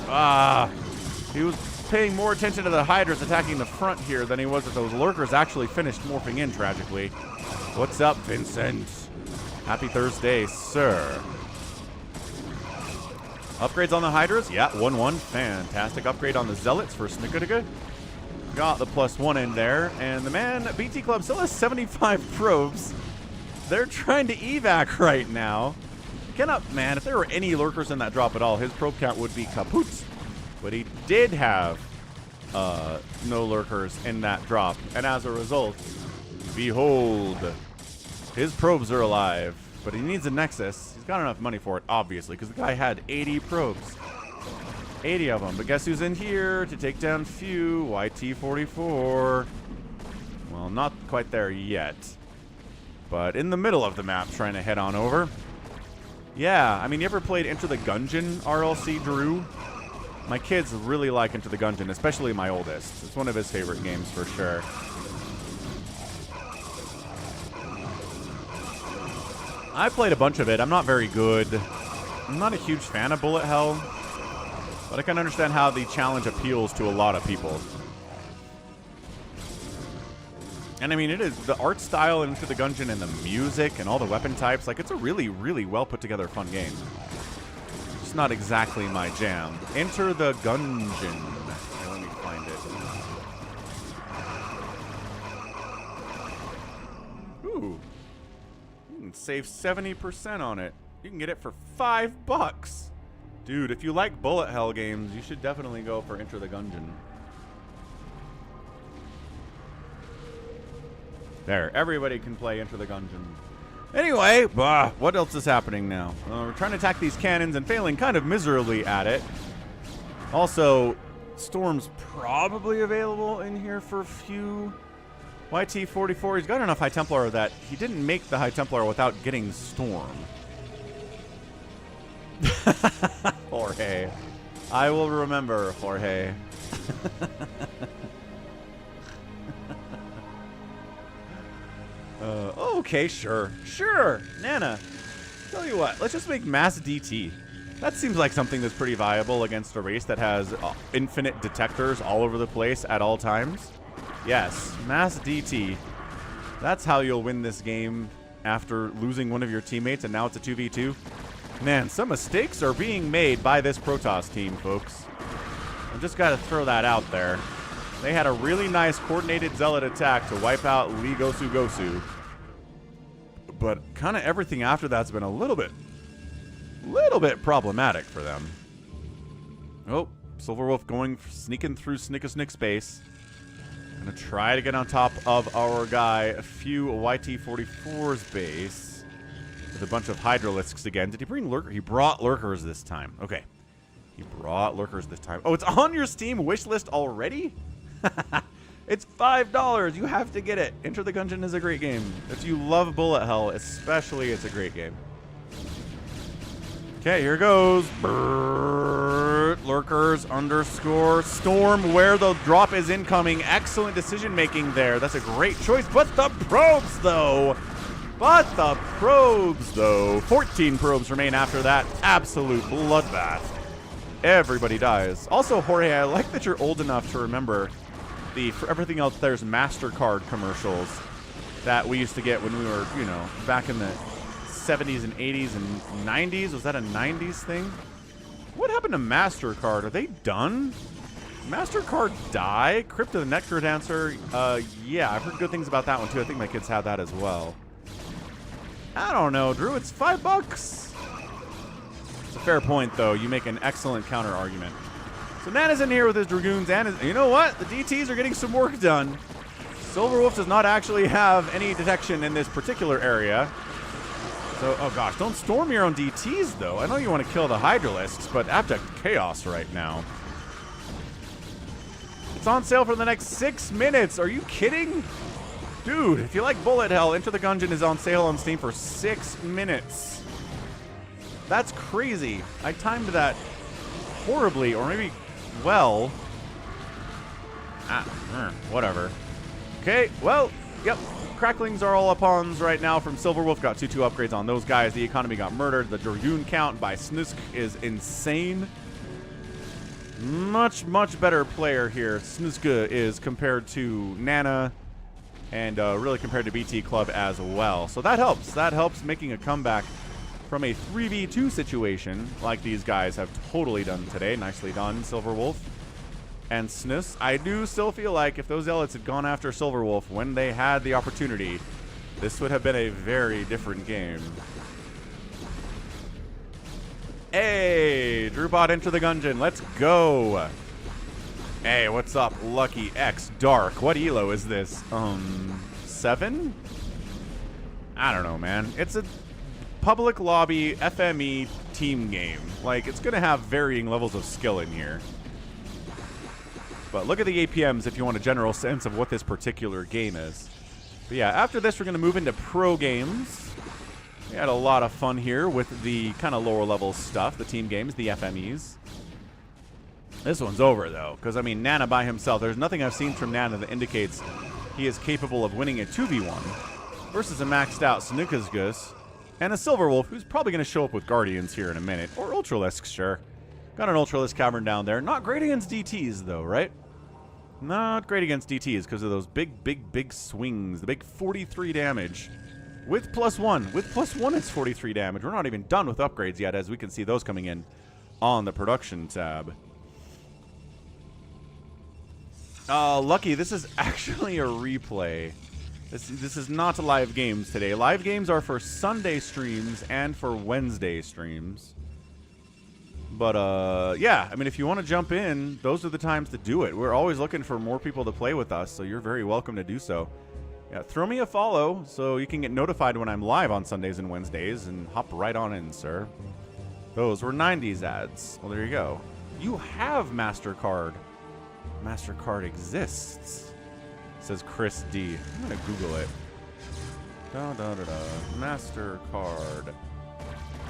Ah, he was paying more attention to the Hydras attacking the front here than he was if those lurkers actually finished morphing in tragically. What's up, Vincent? Happy Thursday, sir. Upgrades on the Hydras? Yeah, 1-1. Fantastic upgrade on the Zealots for Snickadiga. Got the +1 in there. And the man, BT Club, still has 75 probes. They're trying to evac right now. Man, if there were any lurkers in that drop at all, his probe count would be kaput. But he did have no lurkers in that drop. And as a result, behold, his probes are alive. But he needs a Nexus. He's got enough money for it, obviously, because the guy had 80 probes. 80 of them. But guess who's in here to take down Few? YT44. Well, not quite there yet. But in the middle of the map, trying to head on over. Yeah, I mean, you ever played Enter the Gungeon, RLC Drew? My kids really like Enter the Gungeon, especially my oldest. It's one of his favorite games for sure. I played a bunch of it. I'm not very good. I'm not a huge fan of Bullet Hell, but I can understand how the challenge appeals to a lot of people. And I mean, it is the art style into the Gungeon and the music and all the weapon types. Like, it's a really, really well put together fun game. It's not exactly my jam. Enter the Gungeon. Okay, let me find it. Ooh. Save 70% on it. You can get it for $5. Dude, if you like bullet hell games, you should definitely go for Enter the Gungeon. There, everybody can play Enter the Gungeon. Anyway, what else is happening now? We're trying to attack these cannons and failing kind of miserably at it. Also, Storm's probably available in here for a few. YT44, he's got enough High Templar that he didn't make the High Templar without getting Storm. Jorge. I will remember, Jorge. Okay, sure. Sure, Nana. Tell you what, let's just make mass DT. That seems like something that's pretty viable against a race that has infinite detectors all over the place at all times. Yes, mass DT. That's how you'll win this game after losing one of your teammates, and now it's a 2v2. Man, some mistakes are being made by this Protoss team, folks. I've just got to throw that out there. They had a really nice coordinated Zealot attack to wipe out Lee Gosu. But kind of everything after that's been a little bit problematic for them. Oh, Silverwolf sneaking through Snick space. Gonna try to get on top of our guy, a few YT44's base with a bunch of Hydralisks again. Did he bring lurkers? He brought lurkers this time. Okay. He brought lurkers this time. Oh, it's on your Steam wish list already? It's $5. You have to get it. Enter the Gungeon is a great game. If you love bullet hell, especially, it's a great game. Okay, here goes. Lurkers _. Storm where the drop is incoming. Excellent decision making there. That's a great choice. But the probes, though. 14 probes remain after that. Absolute bloodbath. Everybody dies. Also, Jorge, I like that you're old enough to remember for everything else, there's MasterCard commercials that we used to get when we were, you know, back in the 70s and 80s and 90s. Was that a 90s thing? What happened to MasterCard? Are they done? MasterCard die? Crypto the Necrodancer? Yeah, I've heard good things about that one too. I think my kids had that as well. I don't know, Drew. It's $5. It's a fair point, though. You make an excellent counter argument. So Nana's in here with his Dragoons, and you know what? The DTs are getting some work done. Silverwolf does not actually have any detection in this particular area. So, oh gosh, don't storm your own DTs, though. I know you want to kill the Hydralisks, but abject chaos right now. It's on sale for the next 6 minutes. Are you kidding? Dude, if you like bullet hell, Enter the Gungeon is on sale on Steam for 6 minutes. That's crazy. I timed that horribly, or maybe well. Whatever. Okay, well, yep. Cracklings are all upons right now from Silverwolf. Got 2-2 upgrades on those guys. The economy got murdered. The Dragoon count by Snusk is insane. Much, much better player here. Snuska is compared to Nana and really compared to BT Club as well. So that helps. That helps making a comeback from a 3v2 situation like these guys have totally done today. Nicely done, Silverwolf and Snus. I do still feel like if those Zealots had gone after Silverwolf when they had the opportunity, this would have been a very different game. Hey, Drewbot Enter the Gungeon. Let's go. Hey, what's up, Lucky X Dark? What elo is this? 7? I don't know, man. It's a public lobby FME team game. Like, it's going to have varying levels of skill in here. But look at the APMs if you want a general sense of what this particular game is. But yeah, after this, we're going to move into pro games. We had a lot of fun here with the kind of lower level stuff, the team games, the FMEs. This one's over, though, because, I mean, Nana by himself, there's nothing I've seen from Nana that indicates he is capable of winning a 2v1 versus a maxed out Snukasgus and a Silverwolf, who's probably going to show up with Guardians here in a minute. Or Ultralisk, sure. Got an Ultralisk Cavern down there. Not great against DTs, though, right? Not great against DTs because of those big swings. The big 43 damage. With +1. With +1, it's 43 damage. We're not even done with upgrades yet, as we can see those coming in on the production tab. Lucky, this is actually a replay. This is not live games today. Live games are for Sunday streams and for Wednesday streams. But, yeah, I mean, if you want to jump in, those are the times to do it. We're always looking for more people to play with us, so you're very welcome to do so. Yeah, throw me a follow so you can get notified when I'm live on Sundays and Wednesdays, and hop right on in, sir. Those were 90s ads. Well, there you go. You have MasterCard. MasterCard exists, says Chris D. I'm going to Google it. MasterCard.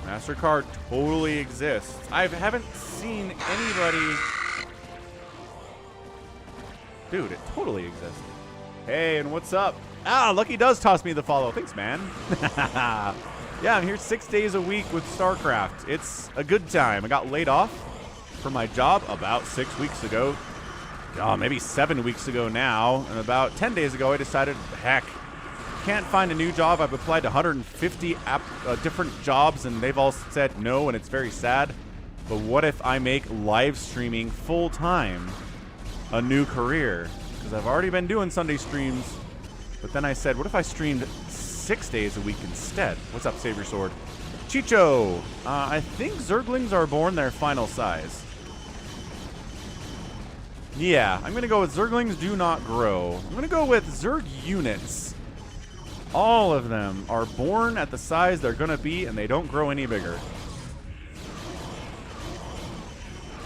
MasterCard totally exists. I haven't seen anybody... Dude, it totally exists. Hey, and what's up? Ah, Lucky does toss me the follow. Thanks, man. Yeah, I'm here 6 days a week with StarCraft. It's a good time. I got laid off from my job about 6 weeks ago. Oh, maybe 7 weeks ago now. And about 10 days ago, I decided, heck, can't find a new job. I've applied to 150 different jobs, and they've all said no, and it's very sad. But what if I make live streaming full-time a new career? Because I've already been doing Sunday streams, but then I said, what if I streamed 6 days a week instead? What's up, Savior Sword? Chicho! I think Zerglings are born their final size. Yeah, I'm going to go with Zerglings do not grow. I'm going to go with Zerg units. All of them are born at the size they're going to be, and they don't grow any bigger.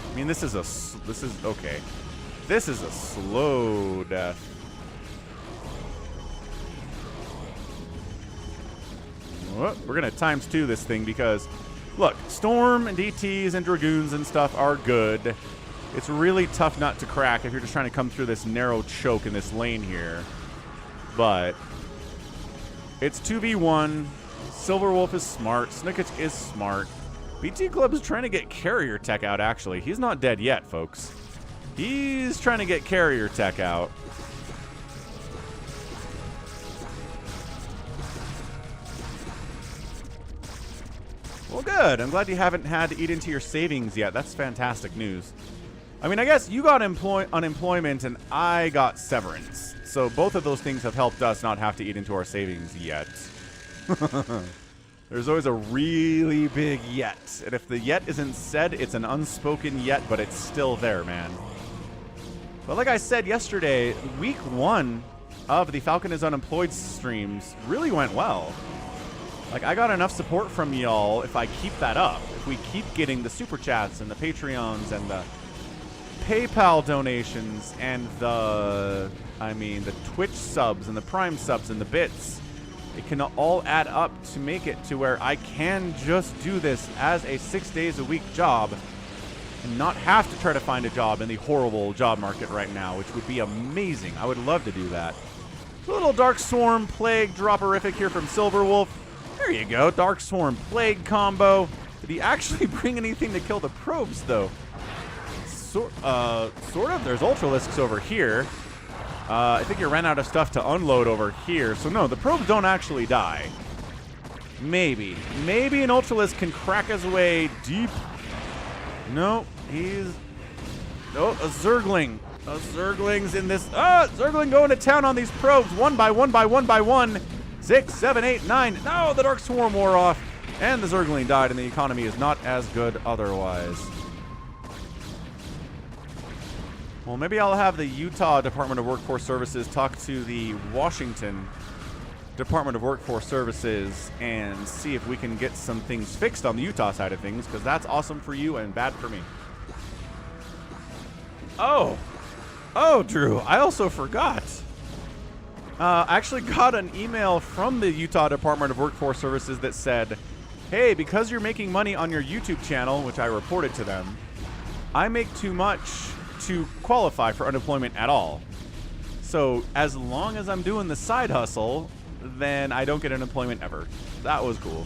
I mean, this is okay. This is a slow death. We're going to ×2 this thing because, look, Storm and DTs and Dragoons and stuff are good. It's really tough nut to crack if you're just trying to come through this narrow choke in this lane here. But it's 2v1. Silverwolf is smart. Snickich is smart. BT Club is trying to get carrier tech out, actually. He's not dead yet, folks. He's trying to get carrier tech out. Well, good. I'm glad you haven't had to eat into your savings yet. That's fantastic news. I mean, I guess you got unemployment and I got severance. So both of those things have helped us not have to eat into our savings yet. There's always a really big yet. And if the yet isn't said, it's an unspoken yet, but it's still there, man. But like I said yesterday, week 1 of the Falcon is Unemployed streams really went well. Like, I got enough support from y'all if I keep that up. If we keep getting the Super Chats and the Patreons and the PayPal donations and the Twitch subs and the Prime subs and the bits, it can all add up to make it to where I can just do this as a 6 days a week job and not have to try to find a job in the horrible job market right now, which would be amazing. I would love to do that. A little Dark Swarm Plague dropperific here from Silverwolf. There you go, Dark Swarm Plague combo. Did he actually bring anything to kill the probes, though? Sort of. There's Ultralisks over here. I think you ran out of stuff to unload over here. So, no, the probes don't actually die. Maybe. Maybe an Ultralisk can crack his way deep. No, he's... Oh, a Zergling. A Zergling's in this... Ah, Zergling going to town on these probes. One by one by one by one. 6, 7, 8, 9. No, the Dark Swarm wore off. And the Zergling died, and the economy is not as good otherwise. Well, maybe I'll have the Utah Department of Workforce Services talk to the Washington Department of Workforce Services and see if we can get some things fixed on the Utah side of things, because that's awesome for you and bad for me. Oh, Drew, I also forgot. I actually got an email from the Utah Department of Workforce Services that said, hey, because you're making money on your YouTube channel, which I reported to them, I make too much to qualify for unemployment at all. So as long as I'm doing the side hustle, then I don't get unemployment ever. That was cool.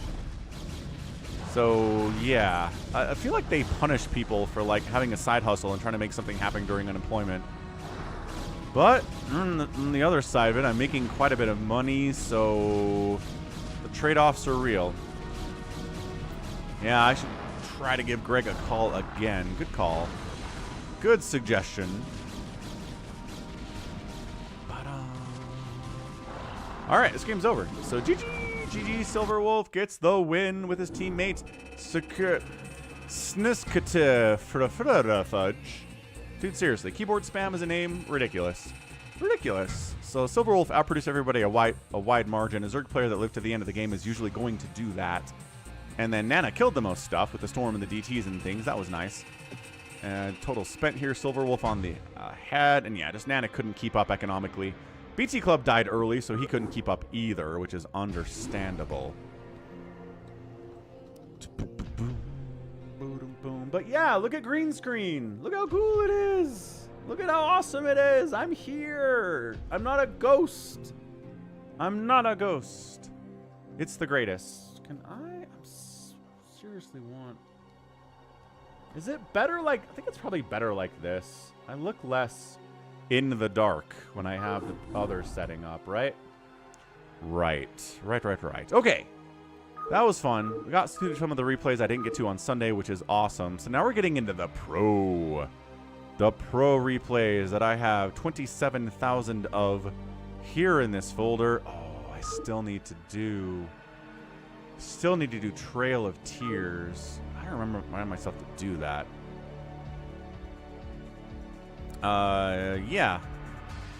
So yeah, I feel like they punish people for like having a side hustle and trying to make something happen during unemployment. But on the other side of it, I'm making quite a bit of money, so the trade-offs are real. Yeah, I should try to give Greg a call again. Good call. Good suggestion. Alright, this game's over. So GG Silverwolf gets the win with his teammate Sniskate. Dude, seriously, keyboard spam is a name? Ridiculous. Ridiculous. So Silverwolf outproduced everybody a wide margin. A Zerg player that lived to the end of the game is usually going to do that. And then Nana killed the most stuff with the Storm and the DTs and things. That was nice. Total spent here. Silverwolf on the head. And yeah, just Nana couldn't keep up economically. BT Club died early, so he couldn't keep up either, which is understandable. But yeah, look at green screen. Look how cool it is. Look at how awesome it is. I'm here. I'm not a ghost. I'm not a ghost. It's the greatest. Can I seriously want... Is it better like... I think it's probably better like this. I look less in the dark when I have the other setting up, right? Right. Okay. That was fun. We got to some of the replays I didn't get to on Sunday, which is awesome. So now we're getting into the pro. The pro replays that I have 27,000 of here in this folder. Oh, I still need to do Trail of Tears. I don't remind myself to do that. Yeah.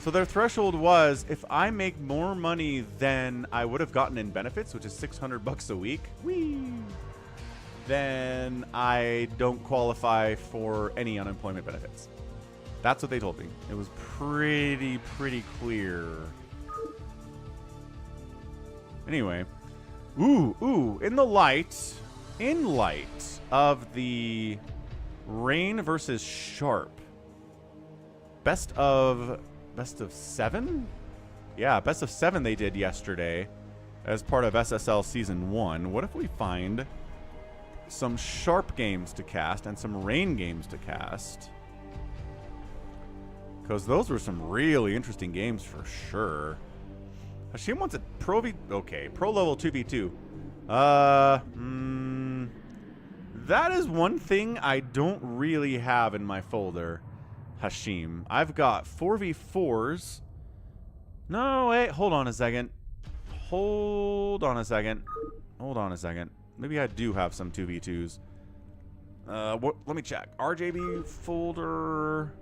So their threshold was, if I make more money than I would have gotten in benefits, which is $600 a week, then I don't qualify for any unemployment benefits. That's what they told me. It was pretty clear. Anyway. Ooh, in light of the Rain versus Sharp. Best of 7? Yeah, best of 7 they did yesterday as part of SSL Season 1. What if we find some Sharp games to cast and some Rain games to cast? Because those were some really interesting games for sure. Hashim wants a Pro V... Okay, Pro level 2v2. That is one thing I don't really have in my folder, Hashim. I've got 4v4s. No, wait, hold on a second. Maybe I do have some 2v2s. Let me check. RJB folder...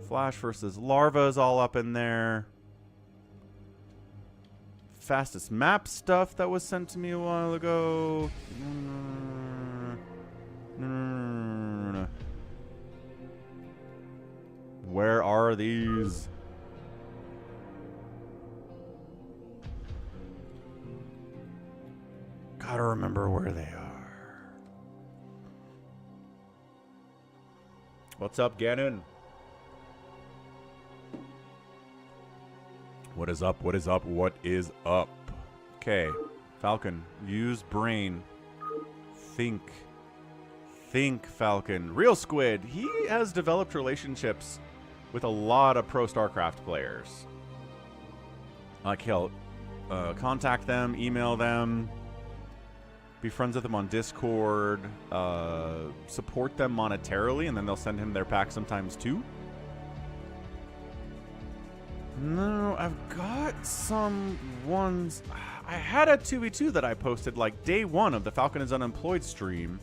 Flash versus Larva is all up in there. Fastest map stuff that was sent to me a while ago. are these? Gotta remember where they are. What's up, Ganon? What is up? What is up? What is up? Okay, Falcon, use brain. Think. Think, Falcon. Real Squid, he has developed relationships with a lot of pro StarCraft players. Like, he'll contact them, email them, be friends with them on Discord, support them monetarily, and then they'll send him their pack sometimes too. No, I've got some ones. I had a 2v2 that I posted like day one of the Falcon is Unemployed stream.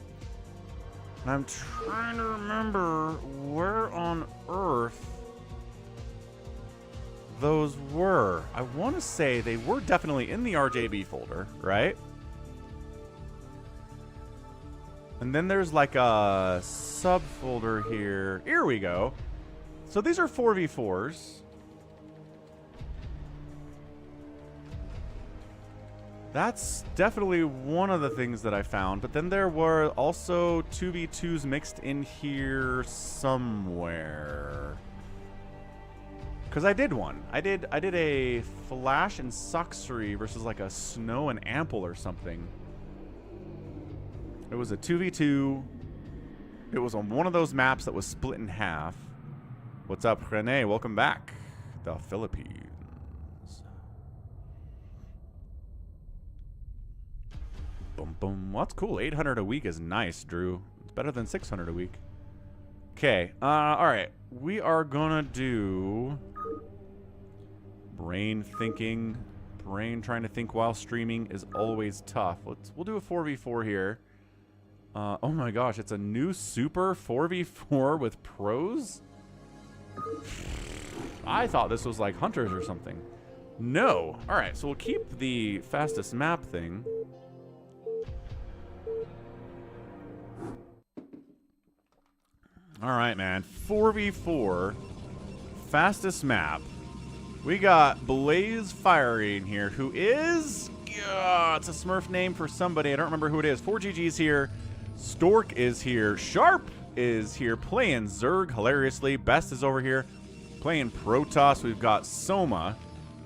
And I'm trying to remember where on earth those were. I want to say they were definitely in the RJB folder, right? And then there's like a subfolder here. Here we go. So these are 4v4s. That's definitely one of the things that I found. But then there were also 2v2s mixed in here somewhere. Because I did one. I did a Flash and Suxury versus like a Snow and Ample or something. It was a 2v2. It was on one of those maps that was split in half. What's up, Rene? Welcome back. The Philippines. Boom, boom. Well, that's cool. 800 a week is nice, Drew. It's better than 600 a week. Okay. All right. We are gonna do brain thinking. Brain trying to think while streaming is always tough. We'll do a 4v4 here. Oh my gosh, it's a new super 4v4 with pros? I thought this was like hunters or something. No. All right, so we'll keep the fastest map thing. All right, man. 4v4, fastest map. We got Blaze Fiery in here, who is... it's a Smurf name for somebody. I don't remember who it is. 4GG's here. Stork is here. Sharp is here playing Zerg hilariously. Best is over here playing Protoss. We've got Soma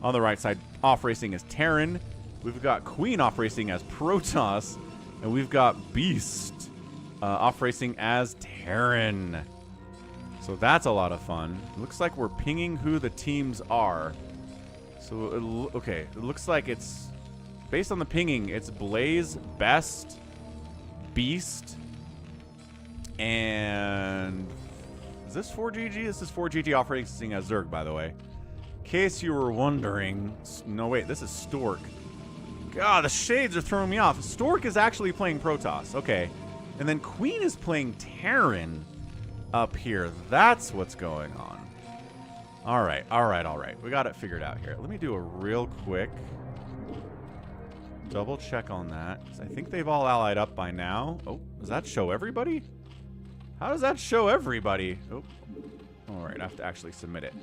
on the right side off racing as Terran. We've got Queen off racing as Protoss. And we've got Beast off racing as Terran. So that's a lot of fun. Looks like we're pinging who the teams are. So, okay. It looks like it's... Based on the pinging, it's Blaze, Best, Beast, and... Is this 4GG? This is 4GG off racing as Zerg, by the way. In case you were wondering... No, wait. This is Stork. God, the shades are throwing me off. Stork is actually playing Protoss. Okay. And then Queen is playing Terran up here. That's what's going on. All right. All right. All right. We got it figured out here. Let me do a real quick double check on that. I think they've all allied up by now. Oh, does that show everybody? How does that show everybody? Oh. All right. I have to actually submit it.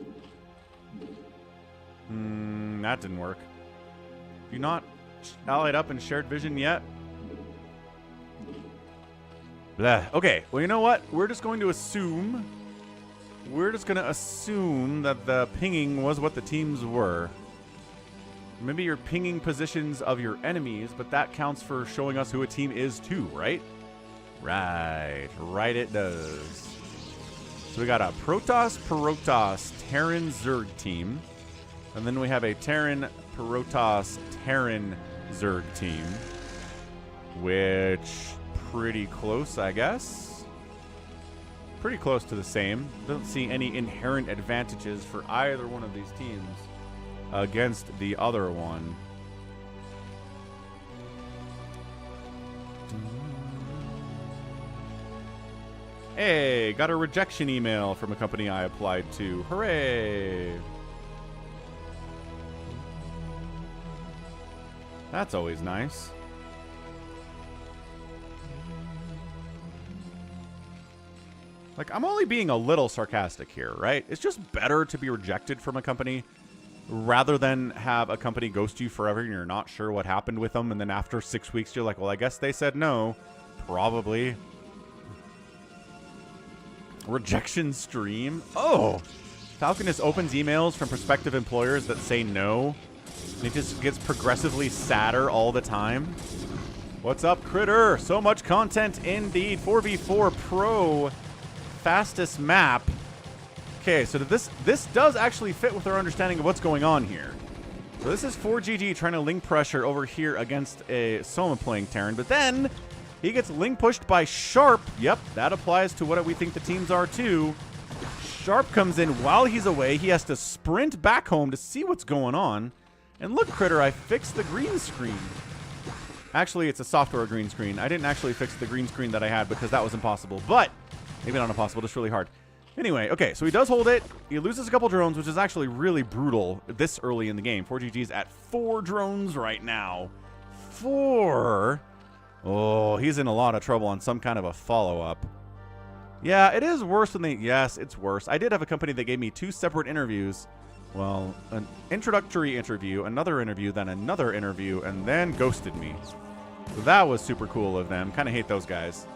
That didn't work. Have you not allied up and shared vision yet? Blah. Okay, well, you know what? We're just going to assume... We're just going to assume that the pinging was what the teams were. Maybe you're pinging positions of your enemies, but that counts for showing us who a team is too, right? Right. Right it does. So we got a Protoss, Terran, Zerg team. And then we have a Terran, Protoss, Terran, Zerg team. Which... pretty close, I guess. Pretty close to the same. Don't see any inherent advantages for either one of these teams against the other one. Hey, got a rejection email from a company I applied to. Hooray! That's always nice. Like, I'm only being a little sarcastic here, right? It's just better to be rejected from a company rather than have a company ghost you forever and you're not sure what happened with them. And then after 6 weeks, you're like, well, I guess they said no. Probably. Rejection stream. Oh, Falcon just opens emails from prospective employers that say no. And it just gets progressively sadder all the time. What's up, Critter? So much content indeed. 4v4 Pro. Fastest map. Okay, so this does actually fit with our understanding of what's going on here. So this is ForGG trying to link pressure over here against a Soma playing Terran, but then he gets link pushed by Sharp. Yep, that applies to what we think the teams are too. Sharp comes in while he's away. He has to sprint back home to see what's going on. And look, Critter, I fixed the green screen. Actually, it's a software green screen. I didn't actually fix the green screen that I had because that was impossible, but maybe not impossible, just really hard. Anyway, okay, so he does hold it. He loses a couple drones, which is actually really brutal this early in the game. ForGG's at 4 drones right now. 4. Oh, he's in a lot of trouble on some kind of a follow-up. Yeah, it is worse than they... Yes, it's worse. I did have a company that gave me 2 separate interviews. Well, an introductory interview, another interview, then another interview, and then ghosted me. So that was super cool of them. Kind of hate those guys.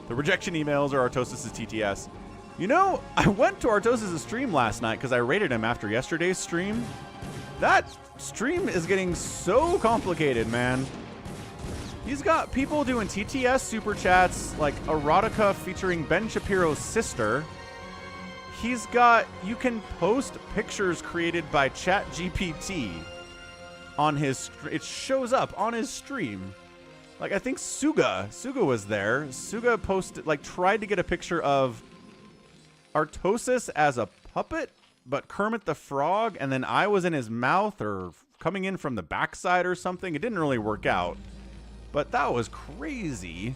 The rejection emails are Artosis' TTS. You know, I went to Artosis' stream last night because I rated him after yesterday's stream. That stream is getting so complicated, man. He's got people doing TTS super chats like erotica featuring Ben Shapiro's sister. He's got, you can post pictures created by ChatGPT on his, it shows up on his stream. Like, I think Suga was there. Suga posted, like, tried to get a picture of Artosis as a puppet, but Kermit the Frog, and then I was in his mouth or coming in from the backside or something. It didn't really work out, but that was crazy.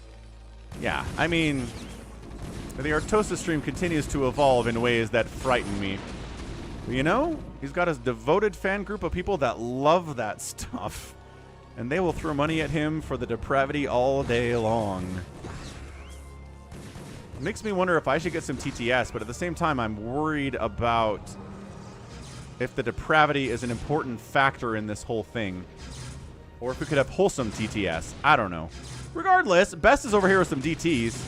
Yeah, I mean, the Artosis stream continues to evolve in ways that frighten me. You know, he's got his devoted fan group of people that love that stuff. And they will throw money at him for the depravity all day long. It makes me wonder if I should get some TTS, but at the same time, I'm worried about if the depravity is an important factor in this whole thing. Or if we could have wholesome TTS. I don't know. Regardless, Best is over here with some DTs.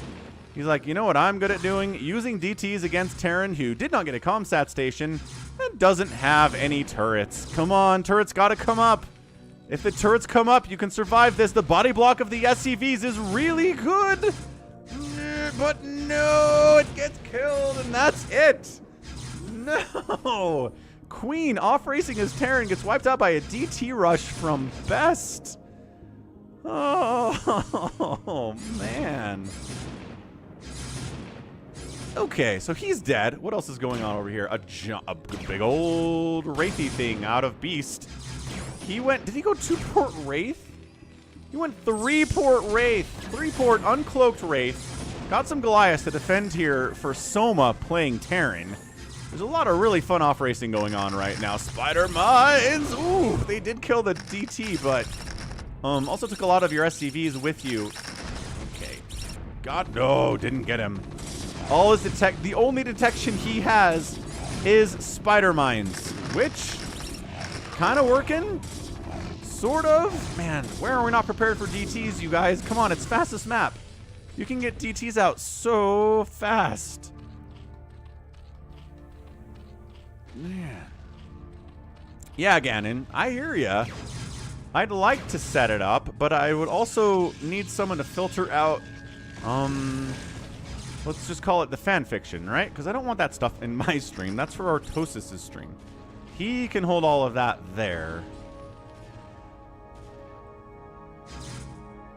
He's like, you know what I'm good at doing? Using DTs against Terran, who did not get a comsat station and doesn't have any turrets. Come on, turrets gotta come up. If the turrets come up, you can survive this. The body block of the SCVs is really good. But no, it gets killed, and that's it. No. Queen off-racing his Terran gets wiped out by a DT rush from Best. Oh, man. Okay, so he's dead. What else is going on over here? A big old Wraithy thing out of Beast. He went, did he go 2-port Wraith? He went 3-port Wraith. 3-port uncloaked Wraith. Got some Goliaths to defend here for Soma playing Terran. There's a lot of really fun off-racing going on right now. Spider Mines! Ooh, they did kill the DT, but also took a lot of your SCVs with you. Okay. God, no, didn't get him. All his the only detection he has is Spider Mines, which kind of working, sort of. Man, where are we not prepared for DTs, you guys? Come on, it's fastest map. You can get DTs out so fast. Man. Yeah, Ganon, I hear ya. I'd like to set it up, but I would also need someone to filter out, let's just call it the fan fiction, right? Because I don't want that stuff in my stream. That's for Artosis' stream. He can hold all of that there.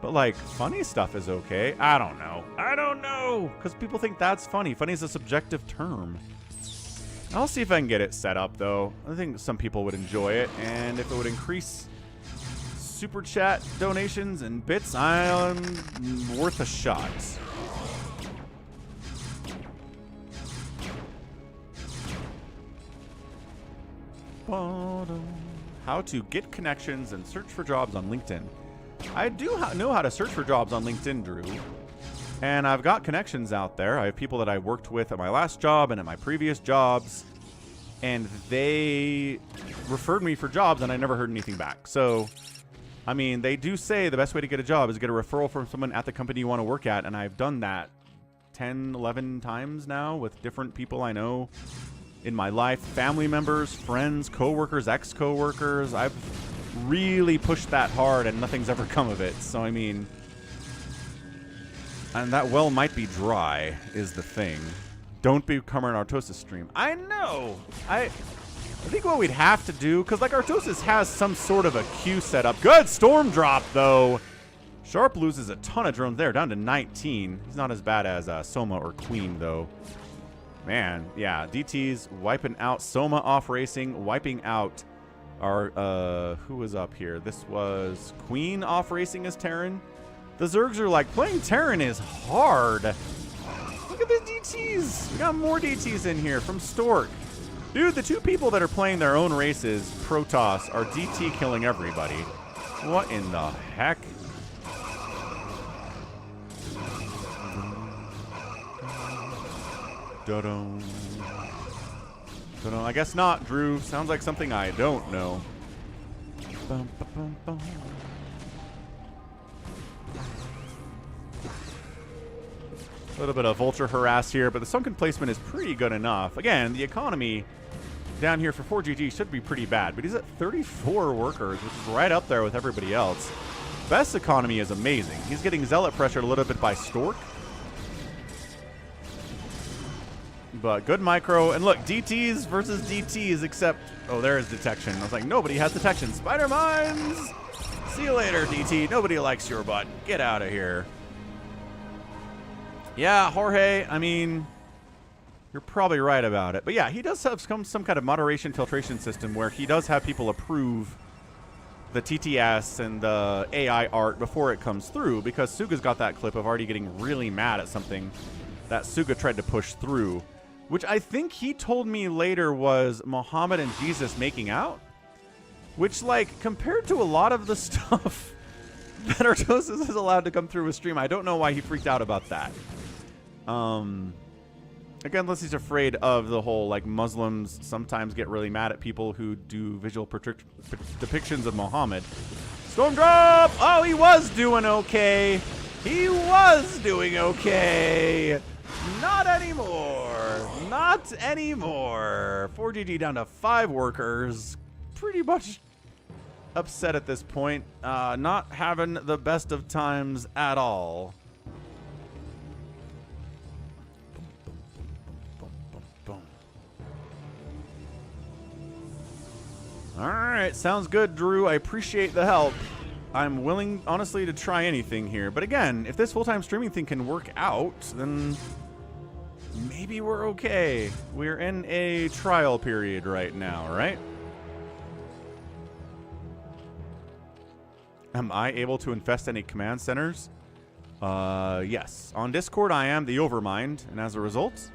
But, like, funny stuff is okay. I don't know. I don't know! Because people think that's funny. Funny is a subjective term. I'll see if I can get it set up, though. I think some people would enjoy it. And if it would increase super chat donations and bits, I'm worth a shot. How to get connections and search for jobs on LinkedIn. I do know how to search for jobs on LinkedIn, Drew. And I've got connections out there. I have people that I worked with at my last job and at my previous jobs. And they referred me for jobs, and I never heard anything back. So, I mean, they do say the best way to get a job is to get a referral from someone at the company you want to work at. And I've done that 10, 11 times now with different people I know in my life. Family members, friends, coworkers, ex-coworkers. I've really pushed that hard, and nothing's ever come of it. So, I mean... And that well might be dry, is the thing. Don't become an Artosis stream. I know! I think what we'd have to do, because like Artosis has some sort of a queue set up. Good storm drop, though! Sharp loses a ton of drones there, down to 19. He's not as bad as Soma or Queen, though. Man, yeah, DT's wiping out Soma off racing, wiping out our, who was up here? This was Queen off racing as Terran. The Zergs are like, playing Terran is hard. Look at the DTs. We got more DTs in here from Stork. Dude, the two people that are playing their own races, Protoss, are DT killing everybody. What in the heck? Da-dum. Da-dum. I guess not, Drew. Sounds like something I don't know. Bum, ba, bum, bum. A little bit of vulture harass here, but the sunken placement is pretty good enough. Again, the economy down here for ForGG should be pretty bad, but he's at 34 workers, which is right up there with everybody else. Best economy is amazing. He's getting zealot pressured a little bit by Stork. But good micro. And look, DTs versus DTs, except... Oh, there is detection. I was like, nobody has detection. Spider mines! See you later, DT. Nobody likes your butt. Get out of here. Yeah, Jorge, I mean, you're probably right about it. But yeah, he does have some kind of moderation filtration system where he does have people approve the TTS and the AI art before it comes through, because Suga's got that clip of already getting really mad at something that Suga tried to push through, which I think he told me later was Muhammad and Jesus making out, which, like, compared to a lot of the stuff that Artosis is allowed to come through with stream, I don't know why he freaked out about that. Again, unless he's afraid of the whole, like, Muslims sometimes get really mad at people who do visual depictions of Muhammad. Storm drop! Oh, he was doing okay. He was doing okay. Not anymore. Not anymore. ForGG down to 5 workers. Pretty much upset at this point. Not having the best of times at all. Alright, sounds good, Drew. I appreciate the help. I'm willing, honestly, to try anything here. But again, if this full-time streaming thing can work out, then maybe we're okay. We're in a trial period right now, right? Am I able to infest any command centers? Yes. On Discord, I am the Overmind, and as a result,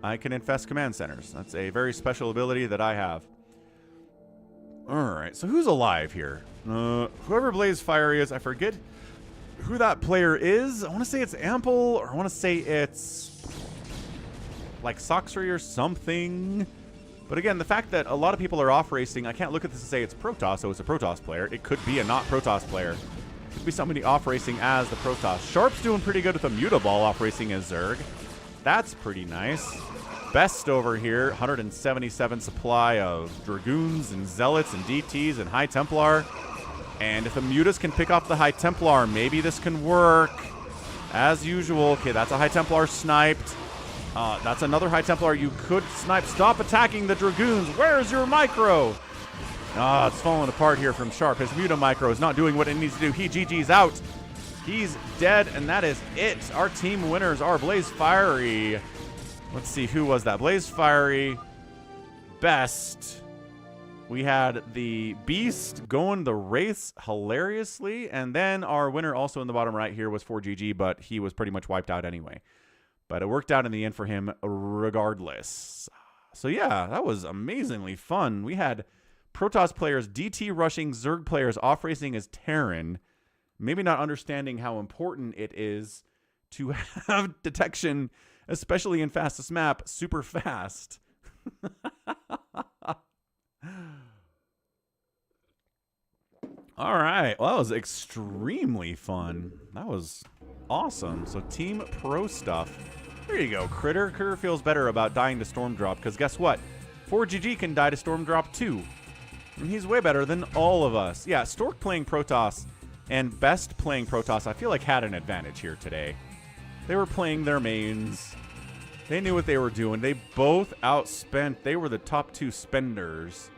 I can infest command centers. That's a very special ability that I have. Alright, so who's alive here? Whoever Blaze Fiery is, I forget who that player is. I want to say it's Ample, or I want to say it's like Soxry or something. But again, the fact that a lot of people are off racing, I can't look at this and say it's Protoss, so it's a Protoss player. It could be a not Protoss player. It could be somebody off racing as the Protoss. Sharp's doing pretty good with a Mutaball off racing as Zerg. That's pretty nice. Best over here, 177 supply of Dragoons and Zealots and DTs and High Templar. And if the Mutas can pick off the High Templar, maybe this can work. As usual. Okay, that's a High Templar sniped. That's another High Templar you could snipe. Stop attacking the Dragoons. Where's your micro? It's falling apart here from Sharp. His Muta micro is not doing what it needs to do. He GG's out. He's dead, and that is it. Our team winners are Blaze Fiery. Let's see, who was that? Blaze Fiery, Best. We had the Beast going the race hilariously, and then our winner also in the bottom right here was ForGG, but he was pretty much wiped out anyway. But it worked out in the end for him regardless. So yeah, that was amazingly fun. We had Protoss players DT rushing Zerg players off racing as Terran. maybe not understanding how important it is to have detection, especially in fastest map, super fast. All right. Well, that was extremely fun. That was awesome. So Team Pro stuff. There you go, Critter. Critter feels better about dying to Storm Drop, because guess what? ForGG can die to Storm Drop too. And he's way better than all of us. Yeah, Stork playing Protoss and Best playing Protoss, I feel like had an advantage here today. They were playing their mains. They knew what they were doing. They both outspent. They were the top 2 spenders.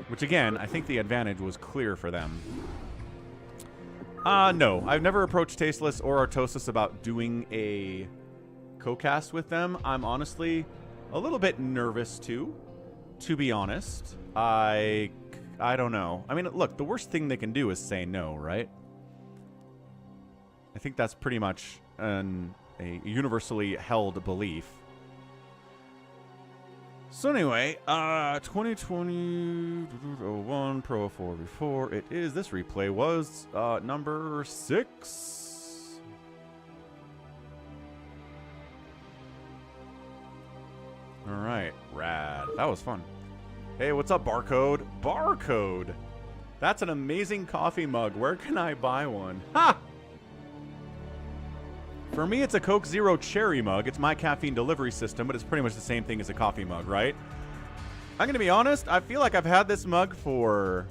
Which, again, I think the advantage was clear for them. No. I've never approached Tasteless or Artosis about doing a co-cast with them. I'm honestly a little bit nervous, too, to be honest. I don't know. I mean, look, the worst thing they can do is say no, right? I think that's pretty much a universally held belief. So anyway, 2020-01 Pro 4v4. It is. This replay was number 6. All right, rad. That was fun. Hey, what's up, Barcode? Barcode. That's an amazing coffee mug. Where can I buy one? Ha! For me, it's a Coke Zero Cherry mug. It's my caffeine delivery system, but it's pretty much the same thing as a coffee mug, right? I'm going to be honest. I feel like I've had this mug for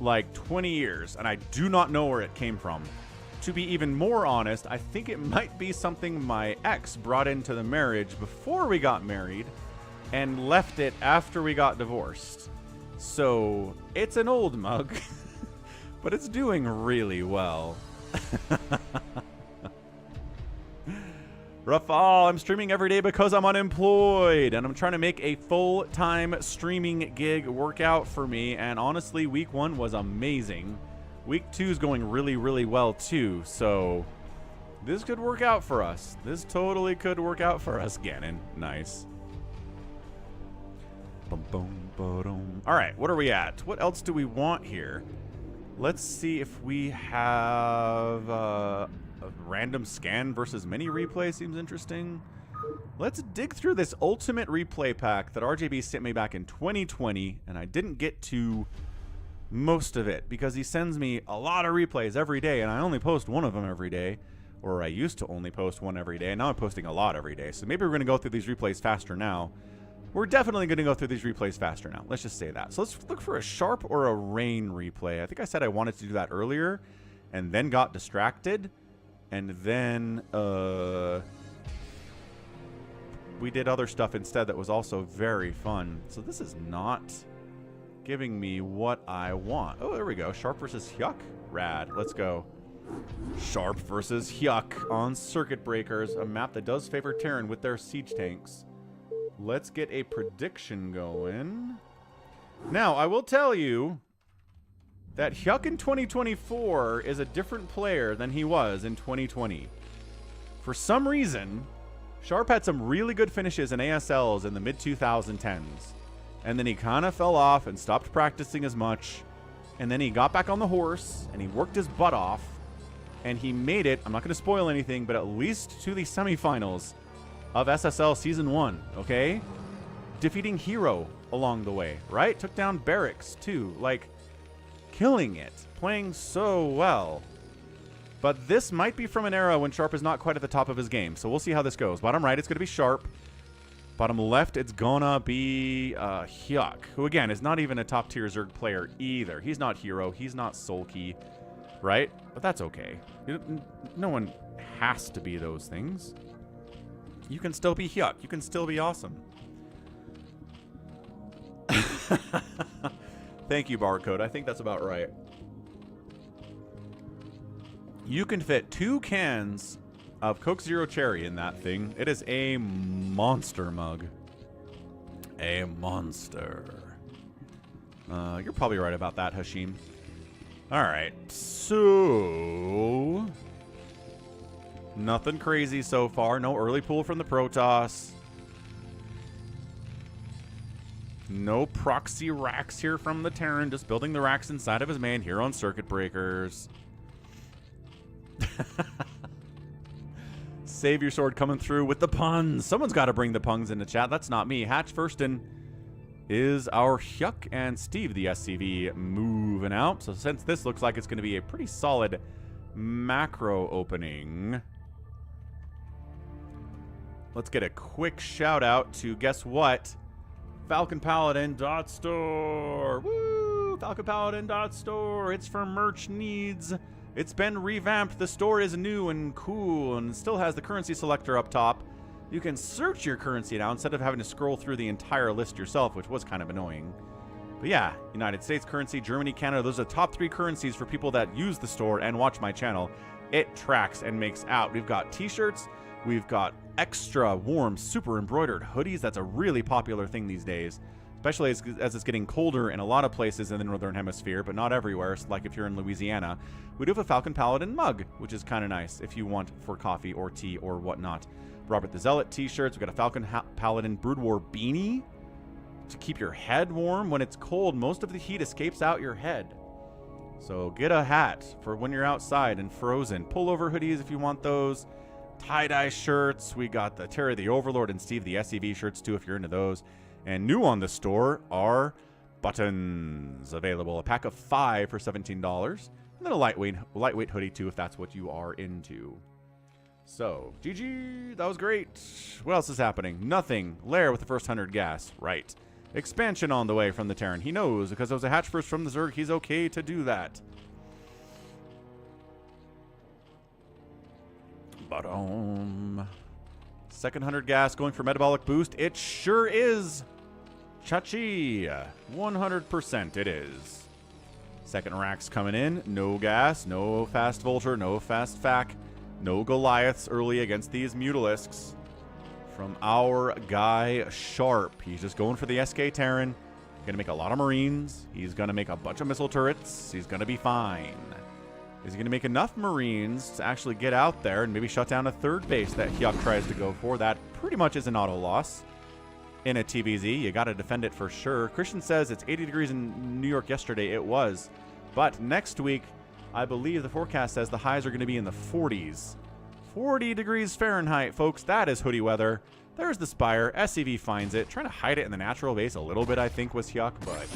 like 20 years, and I do not know where it came from. To be even more honest, I think it might be something my ex brought into the marriage before we got married and left it after we got divorced. So it's an old mug, but it's doing really well. Rafal, I'm streaming every day because I'm unemployed, and I'm trying to make a full-time streaming gig work out for me, and honestly, week 1 was amazing. Week 2 is going really, really well, too, so this could work out for us. This totally could work out for us, Ganon. Nice. All right, what are we at? What else do we want here? Let's see if we have... a random scan versus mini replay seems interesting. Let's dig through this ultimate replay pack that RJB sent me back in 2020, and I didn't get to most of it because he sends me a lot of replays every day, and I only post one of them every day, or I used to only post one every day, and now I'm posting a lot every day. So maybe we're going to go through these replays faster now. We're definitely going to go through these replays faster now. Let's just say that. So let's look for a Sharp or a Rain replay. I think I said I wanted to do that earlier and then got distracted. And then we did other stuff instead that was also very fun. So this is not giving me what I want. Oh, there we go. Sharp versus Hyuk. Rad. Let's go. Sharp versus Hyuk on Circuit Breakers, a map that does favor Terran with their siege tanks. Let's get a prediction going. Now, I will tell you that Hyuk in 2024 is a different player than he was in 2020. For some reason, Sharp had some really good finishes in ASLs in the mid-2010s. And then he kind of fell off and stopped practicing as much. And then he got back on the horse, and he worked his butt off. And he made it, I'm not going to spoil anything, but at least to the semifinals of SSL Season 1, okay? Defeating Hero along the way, right? Took down Barracks, too. Like... killing it, playing so well. But this might be from an era when Sharp is not quite at the top of his game, so we'll see how this goes. Bottom right, it's going to be Sharp. Bottom left, it's gonna be Hyuk, who again is not even a top tier Zerg player either. He's not Hero, he's not Sulky, right? But that's okay. No one has to be those things. You can still be Hyuk, you can still be awesome. Thank you, Barcode. I think that's about right. You can fit 2 cans of Coke Zero Cherry in that thing. It is a monster mug. A monster. You're probably right about that, Hashim. All right. So... nothing crazy so far. No early pull from the Protoss. No proxy racks here from the Terran, just building the racks inside of his main here on circuit breakers. Save your sword coming through with the puns. Someone's got to bring the puns into chat. That's not me. Hatch Firston is our Hyuk, and Steve, the SCV, moving out. So since this looks like it's going to be a pretty solid macro opening, let's get a quick shout out to, guess what? FalconPaladin.store. Woo! FalconPaladin.store. It's for merch needs. It's been revamped. The store is new and cool and still has the currency selector up top. You can search your currency now instead of having to scroll through the entire list yourself, which was kind of annoying. But yeah, United States currency, Germany, Canada, those are the top 3 currencies for people that use the store and watch my channel. It tracks and makes out. We've got t-shirts. We've got extra warm, super embroidered hoodies. That's a really popular thing these days, especially as it's getting colder in a lot of places in the Northern Hemisphere, but not everywhere, like if you're in Louisiana. We do have a Falcon Paladin mug, which is kind of nice if you want for coffee or tea or whatnot. Robert the Zealot t-shirts. We've got a Falcon Paladin BroodWar beanie to keep your head warm. When it's cold, most of the heat escapes out your head. So get a hat for when you're outside and frozen. Pullover hoodies if you want those. Tie-dye shirts. We got the Terry the Overlord and Steve the SCV shirts too if you're into those. And new on the store are buttons available. A pack of 5 for $17. And then a lightweight hoodie too if that's what you are into. So, GG, that was great. What else is happening? Nothing. Lair with the first 100 gas. Right. Expansion on the way from the Terran. He knows because it was a hatch first from the Zerg. He's okay to do that. Second 100 gas going for metabolic boost. It sure is. Chachi. 100% it is. Second racks coming in. No gas. No fast vulture. No fast fac. No Goliaths early against these Mutalisks from our guy Sharp. He's just going for the SK Terran. Gonna make a lot of Marines. He's gonna make a bunch of missile turrets. He's gonna be fine. Is he gonna make enough Marines to actually get out there and maybe shut down a third base that Hyuk tries to go for? That pretty much is an auto loss in a TVZ. You gotta defend it for sure. Christian says it's 80 degrees in New York yesterday. It was. But next week, I believe the forecast says the highs are going to be in the 40s. 40 degrees Fahrenheit, folks. That is hoodie weather. There's the Spire. SCV finds it. Trying to hide it in the natural base a little bit, I think, was Hyuk, but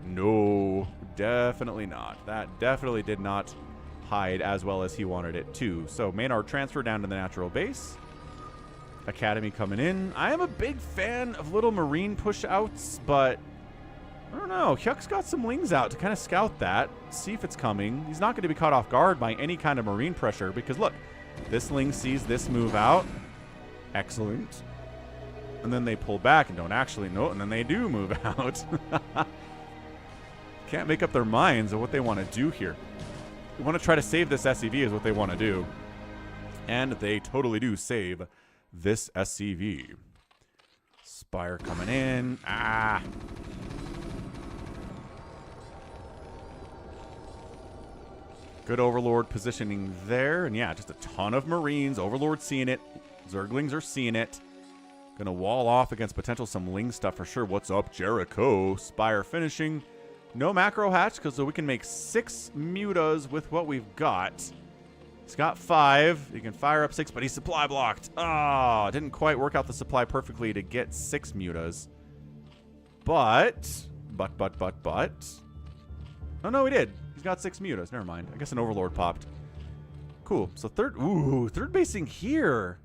no, definitely not. That definitely did not hide as well as he wanted it to. So Maynard transfer down to the natural base. Academy coming in. I am a big fan of little Marine push-outs, but I don't know. Hyuk's got some wings out to kind of scout that, see if it's coming. He's not going to be caught off guard by any kind of Marine pressure because, look, this Ling sees this move out. Excellent. And then they pull back and don't actually know it, and then they do move out. Can't make up their minds of what they want to do here. They want to try to save this SCV is what they want to do. And they totally do save this SCV. Spire coming in. Ah. Good Overlord positioning there. And yeah, just a ton of Marines. Overlord seeing it. Zerglings are seeing it. Gonna wall off against potential some Ling stuff for sure. What's up, Jericho? Spire finishing. No macro hatch because we can make 6 mutas with what we've got. He's got 5. He can fire up 6, but he's supply blocked. Ah, didn't quite work out the supply perfectly to get 6 mutas. But. Oh, no, he did. He's got 6 mutas. Never mind. I guess an Overlord popped. Cool. So third basing here.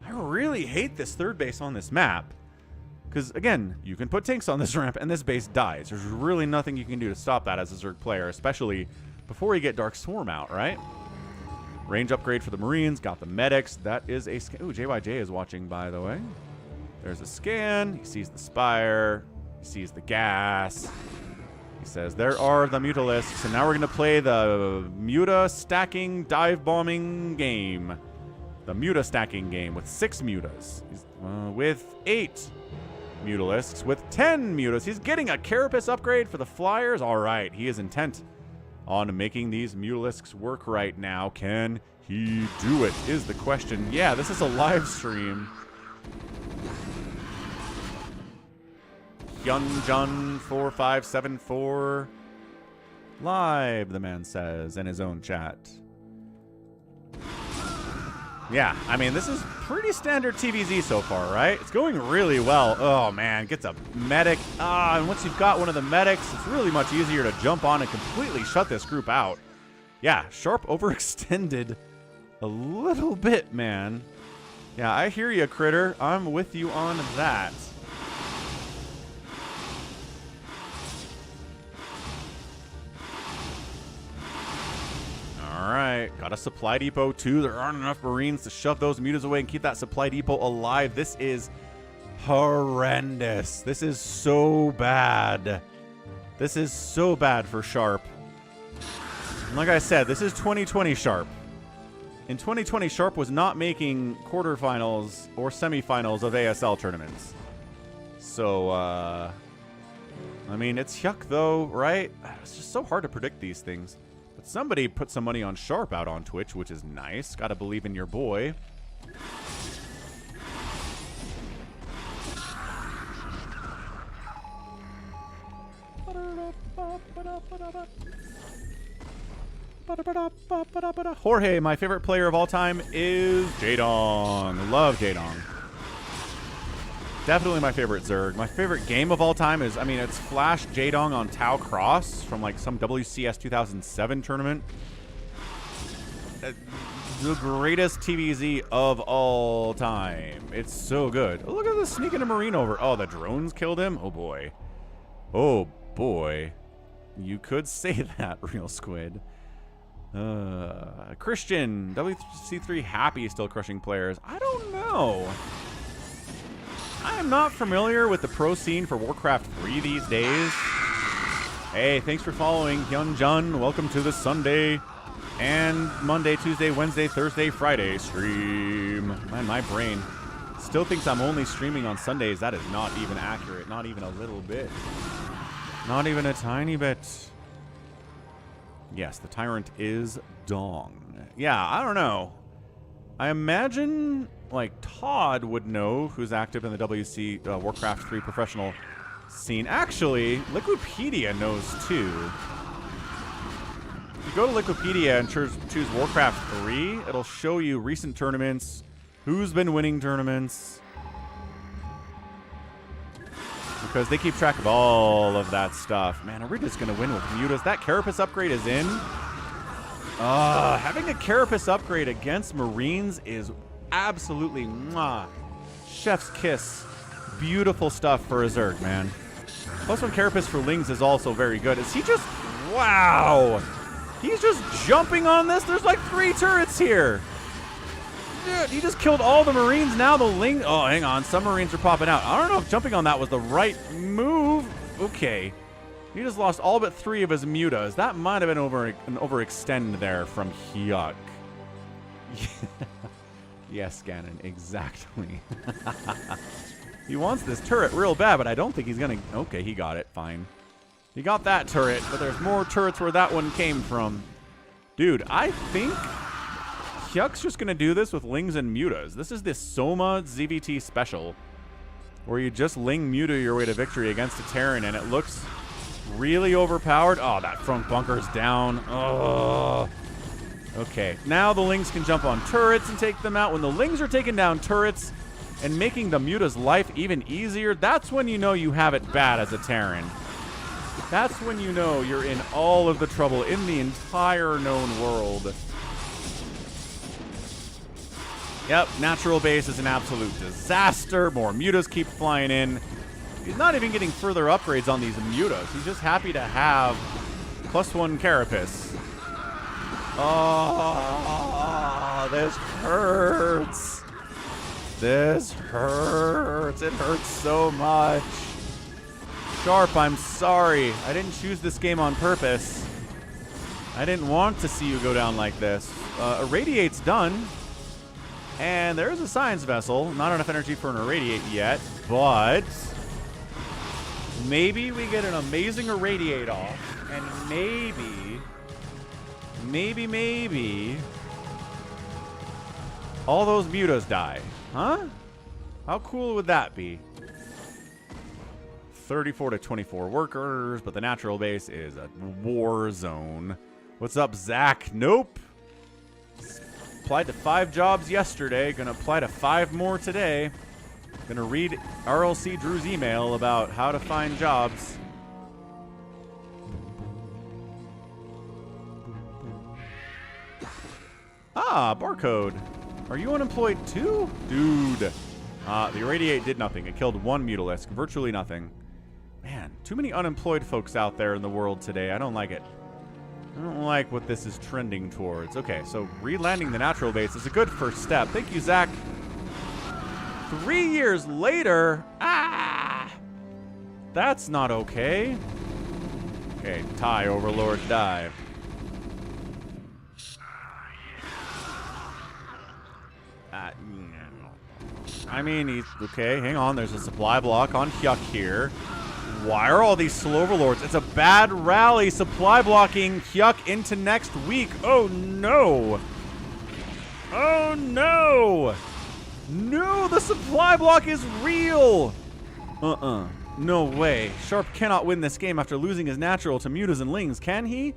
I really hate this third base on this map. Because, again, you can put tanks on this ramp and this base dies. There's really nothing you can do to stop that as a Zerg player, especially before you get Dark Swarm out, right? Range upgrade for the Marines. Got the medics. That is a scan. Ooh, JYJ is watching, by the way. There's a scan. He sees the Spire. He sees the gas. He says, there are the Mutalisks. And now we're going to play the Muta stacking dive bombing game. The Muta stacking game with 6 Mutas. With 8 Mutalisks. With 10 Mutas. He's getting a Carapace upgrade for the Flyers. All right. He is intent on making these Mutalisks work right now. Can he do it is the question. Yeah, this is a live stream. Hyunjun4574 live, the man says in his own chat. Yeah, I mean, this is pretty standard TVZ so far, right? It's going really well. Oh, man, gets a medic. And once you've got one of the medics, it's really much easier to jump on and completely shut this group out. Yeah, Sharp overextended a little bit, man. Yeah, I hear you, Critter. I'm with you on that. All right, got a supply depot too. There aren't enough Marines to shove those mutas away and keep that supply depot alive. This is horrendous. This is so bad. This is so bad for Sharp. And like I said, this is 2020 Sharp. In 2020, Sharp was not making quarterfinals or semifinals of ASL tournaments. So, I mean, it's Hyuk though, right? It's just so hard to predict these things. But somebody put some money on Sharp out on Twitch, which is nice. Gotta believe in your boy. Jorge, my favorite player of all time is Jaedong. Love Jaedong. Definitely my favorite Zerg. My favorite game of all time is, I mean, it's Flash Jaedong on Wk'Cross from like some WCS 2007 tournament. The greatest TVZ of all time. It's so good. Oh, look at this sneaking a Marine over. Oh, the drones killed him? Oh, boy. Oh, boy. You could say that, Real Squid. Christian, WC3 happy still crushing players. I don't know. I am not familiar with the pro scene for Warcraft 3 these days. Hey, thanks for following, Hyunjun. Welcome to the Sunday and Monday, Tuesday, Wednesday, Thursday, Friday stream. Man, my brain still thinks I'm only streaming on Sundays. That is not even accurate. Not even a little bit. Not even a tiny bit. Yes, the Tyrant is Dong. Yeah, I don't know. I imagine, like, Todd would know who's active in the WC Warcraft 3 professional scene. Actually, Liquipedia knows, too. If you go to Liquipedia and choose Warcraft 3, it'll show you recent tournaments, who's been winning tournaments, because they keep track of all of that stuff. Man, are we just going to win with mutas? That Carapace upgrade is in. Having a Carapace upgrade against Marines is absolutely mwah. Chef's kiss. Beautiful stuff for a Zerg, man. Plus one Carapace for Lings is also very good. Is he just... Wow! He's just jumping on this? There's like 3 turrets here. Dude, he just killed all the Marines. Now the Ling... Oh, hang on. Some Marines are popping out. I don't know if jumping on that was the right move. Okay. He just lost all but 3 of his mutas. That might have been an overextend there from Hyuk. Yes, Ganon, exactly. He wants this turret real bad, but I don't think he's going to... Okay, he got it. Fine. He got that turret, but there's more turrets where that one came from. Dude, I think Hyuk's just going to do this with Lings and mutas. This is the Soma ZVT special, where you just Ling muta your way to victory against a Terran, and it looks... really overpowered. Oh, that front bunker's down. Oh. Okay, now the Lings can jump on turrets and take them out. When the Lings are taking down turrets and making the muta's life even easier, that's when you know you have it bad as a Terran. That's when you know you're in all of the trouble in the entire known world. Yep, natural base is an absolute disaster. More mutas keep flying in. He's not even getting further upgrades on these mutas. He's just happy to have +1 Carapace. Oh, this hurts. This hurts. It hurts so much. Sharp, I'm sorry. I didn't choose this game on purpose. I didn't want to see you go down like this. Irradiate's done. And there's a science vessel. Not enough energy for an Irradiate yet, but... maybe we get an amazing Irradiate off, and maybe, all those mutas die. Huh? How cool would that be? 34 to 24 workers, but the natural base is a war zone. What's up, Zach? Nope. Applied to 5 jobs yesterday. Gonna apply to 5 more today. Gonna read RLC Drew's email about how to find jobs. Ah, barcode. Are you unemployed too? Dude. The Irradiate did nothing. It killed 1 Mutalisk. Virtually nothing. Man, too many unemployed folks out there in the world today. I don't like it. I don't like what this is trending towards. Okay, so re-landing the natural base is a good first step. Thank you, Zach. 3 years later? Ah! That's not okay. Okay, tie, Overlord, die. I mean, he's okay. Hang on, there's a supply block on Hyuk here. Why are all these slow overlords? It's a bad rally. Supply blocking Hyuk into next week. Oh no! Oh no! No, the supply block is real. No way. Sharp cannot win this game after losing his natural to Mutas and Lings, can he?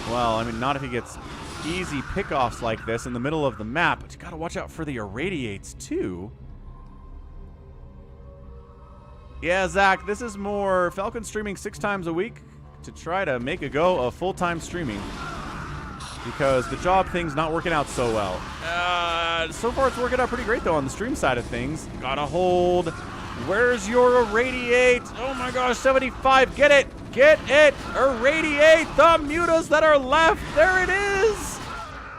Well, I mean, not if he gets easy pickoffs like this in the middle of the map, but you gotta watch out for the Irradiates too. Yeah, Zach, this is more Falcon streaming 6 times a week to try to make a go of full-time streaming because the job thing's not working out so well. So far it's working out pretty great though on the stream side of things. Gotta hold. Where's your Irradiate? Oh my gosh, 75. Get it! Get it! Irradiate the mutas that are left! There it is!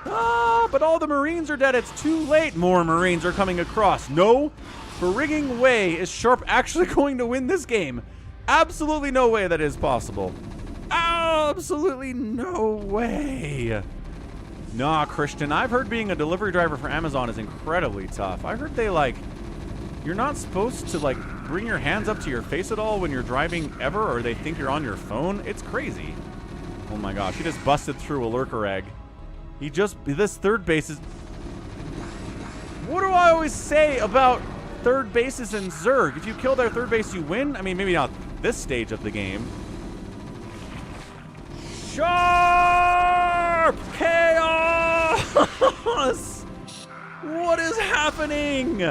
Ah, but all the Marines are dead. It's too late. More Marines are coming across. No frigging way is Sharp actually going to win this game. Absolutely no way that is possible. Absolutely no way. Nah, Christian, I've heard being a delivery driver for Amazon is incredibly tough. I heard they, like, you're not supposed to, like, bring your hands up to your face at all when you're driving ever, or they think you're on your phone. It's crazy. Oh my gosh, he just busted through a lurker egg. This third base is... What do I always say about third bases in Zerg? If you kill their third base, you win? I mean, maybe not this stage of the game. Sharp chaos! What is happening?